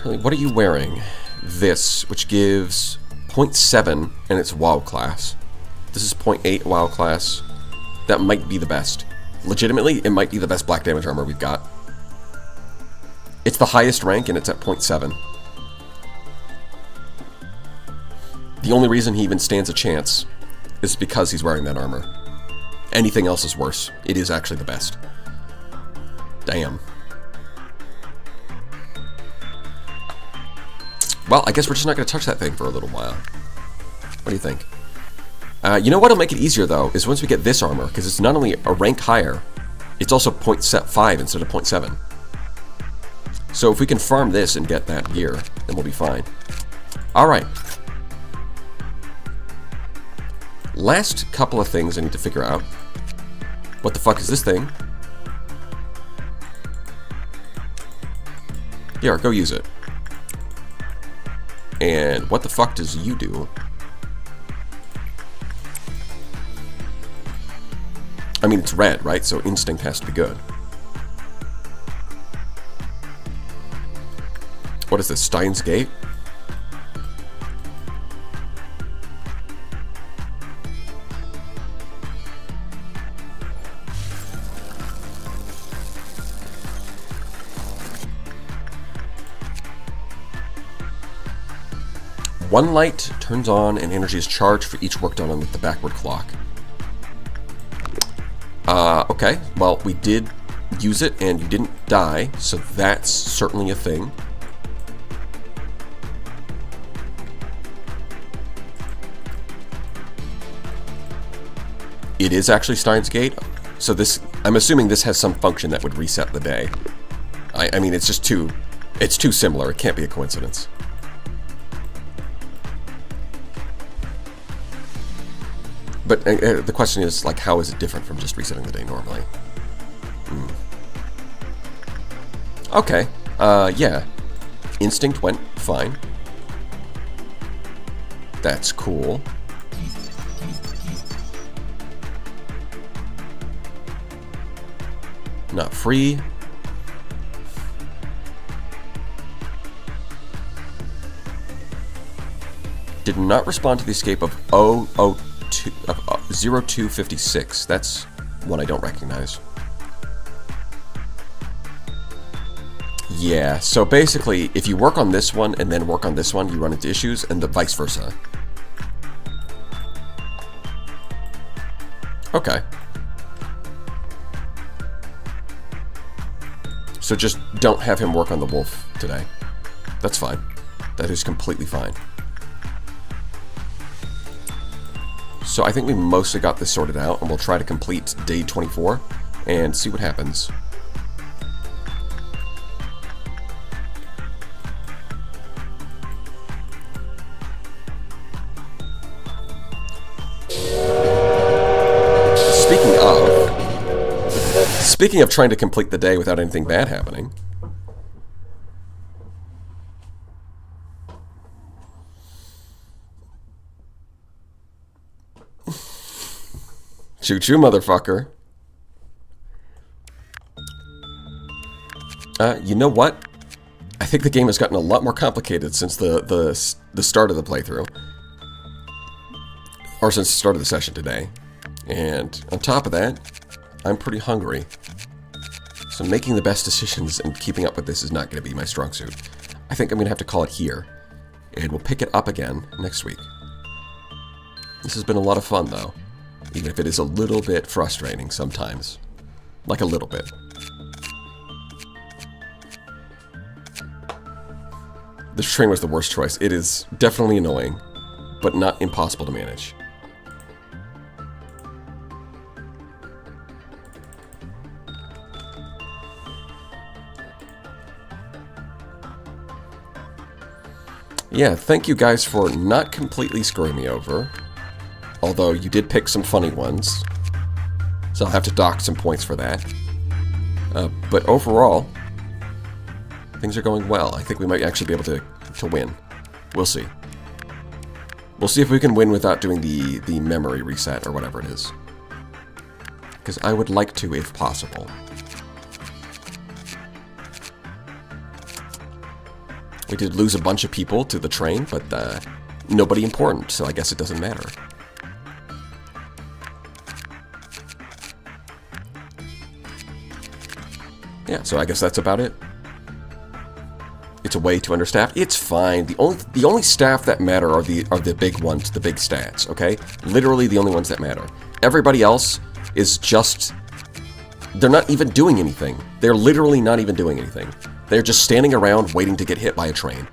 What are you wearing? This, which gives 0.7, and it's WoW class. This is 0.8 WoW class. That might be the best. Legitimately, it might be the best black damage armor we've got. It's the highest rank, and it's at 0.7. The only reason he even stands a chance is because he's wearing that armor. Anything else is worse. It is actually the best. Damn. Well, I guess we're just not going to touch that thing for a little while. What do you think? You know what'll make it easier, though, is once we get this armor, because it's not only a rank higher, it's also 0.5 instead of 0.7. So if we can farm this and get that gear, then we'll be fine. Alright. Last couple of things I need to figure out. What the fuck is this thing? Here, go use it. And what the fuck does you do? I mean, it's red, right? So instinct has to be good. What is this, Steins Gate? One light turns on and energy is charged for each work done with the backward clock. Okay, well, we did use it and you didn't die, so that's certainly a thing. It is actually Steins Gate, so this, I'm assuming this has some function that would reset the day. I mean, it's just too similar, it can't be a coincidence. But the question is, like, how is it different from just resetting the day normally? Okay, yeah. Instinct went fine. That's cool. Not free. Did not respond to the escape of 0256. That's one I don't recognize. Yeah, so basically, if you work on this one and then work on this one, you run into issues, and the vice versa. Okay. So just don't have him work on the wolf today. That's fine. That is completely fine. So I think we mostly got this sorted out, and we'll try to complete day 24 and see what happens. Speaking of trying to complete the day without anything bad happening. Choo-choo, motherfucker. You know what? I think the game has gotten a lot more complicated since the start of the playthrough. Or since the start of the session today. And on top of that, I'm pretty hungry. So making the best decisions and keeping up with this is not going to be my strong suit. I think I'm going to have to call it here. And we'll pick it up again next week. This has been a lot of fun, though. Even if it is a little bit frustrating sometimes. Like a little bit. This train was the worst choice. It is definitely annoying, but not impossible to manage. Yeah, thank you guys for not completely screwing me over. Although you did pick some funny ones. So I'll have to dock some points for that. But overall, things are going well. I think we might actually be able to win. We'll see. We'll see if we can win without doing the memory reset or whatever it is. Because I would like to if possible. We did lose a bunch of people to the train, but nobody important, so I guess it doesn't matter. Yeah, so I guess that's about it. It's a way to understaff. It's fine. The only staff that matter are the big ones, the big stats, okay? Literally the only ones that matter. Everybody else is just... They're not even doing anything. They're literally not even doing anything. They're just standing around waiting to get hit by a train.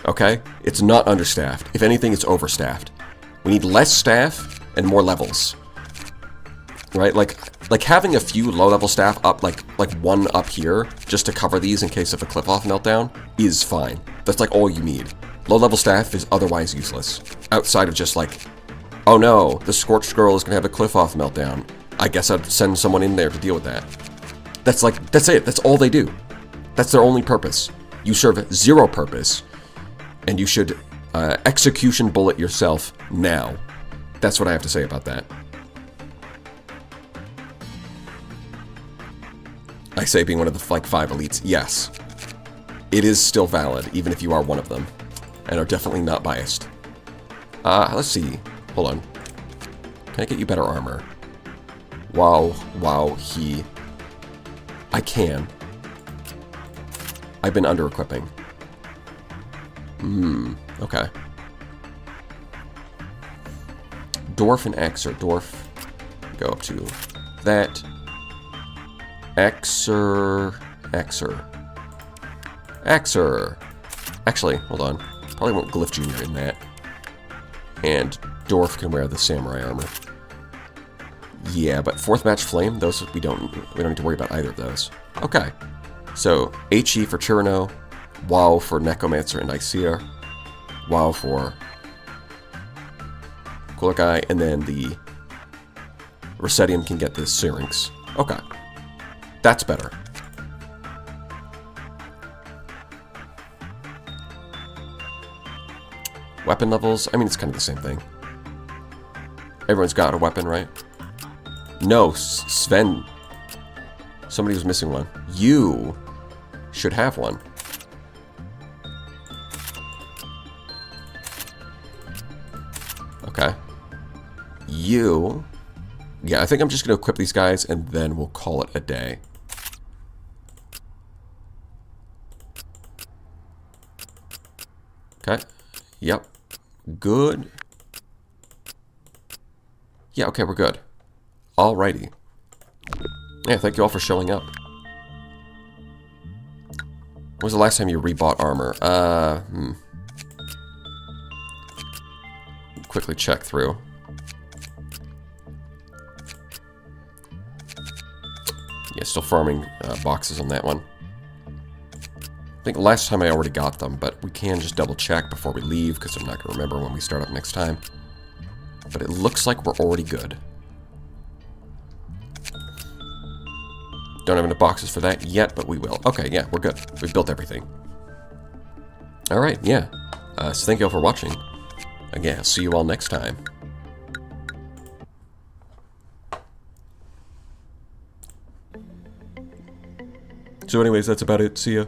Okay? It's not understaffed. If anything, it's overstaffed. We need less staff and more levels. Right? Like having a few low-level staff up, like one up here, just to cover these in case of a cliff-off meltdown, is fine. That's like all you need. Low-level staff is otherwise useless. Outside of just like, oh no, the Scorched Girl is going to have a cliff-off meltdown. I guess I'd send someone in there to deal with that. That's it. That's all they do. That's their only purpose. You serve zero purpose, and you should execution bullet yourself now. That's what I have to say about that. I say being one of the, like, 5 elites, yes. It is still valid, even if you are one of them, and are definitely not biased. Let's see. Hold on. Can I get you better armor? Wow, I can. I've been under-equipping. Okay. Dwarf and Exer. Dwarf, go up to that. Exer. Actually, hold on. Probably won't Glyph Jr. in that. And Dwarf can wear the samurai armor. Yeah, but 4th match flame, those we don't need to worry about either of those. Okay. So HE for Chirano, WoW for Necromancer and Icea, WoW for Cooler Guy, and then the Resedium can get the Syrinx. Okay. That's better. Weapon levels, I mean, it's kind of the same thing. Everyone's got a weapon, right? No, Sven. Somebody was missing one. You should have one. Okay. You... Yeah, I think I'm just going to equip these guys, and then we'll call it a day. Okay. Yep. Good. Yeah, okay, we're good. Alrighty. Yeah, thank you all for showing up. When was the last time you rebought armor? Quickly check through. Yeah, still farming boxes on that one. I think last time I already got them, but we can just double check before we leave, because I'm not going to remember when we start up next time. But it looks like we're already good. Don't have enough boxes for that yet, but we will. Okay, yeah, we're good. We've built everything. Alright, yeah. So thank you all for watching. Again, I'll see you all next time. So anyways, that's about it. See ya.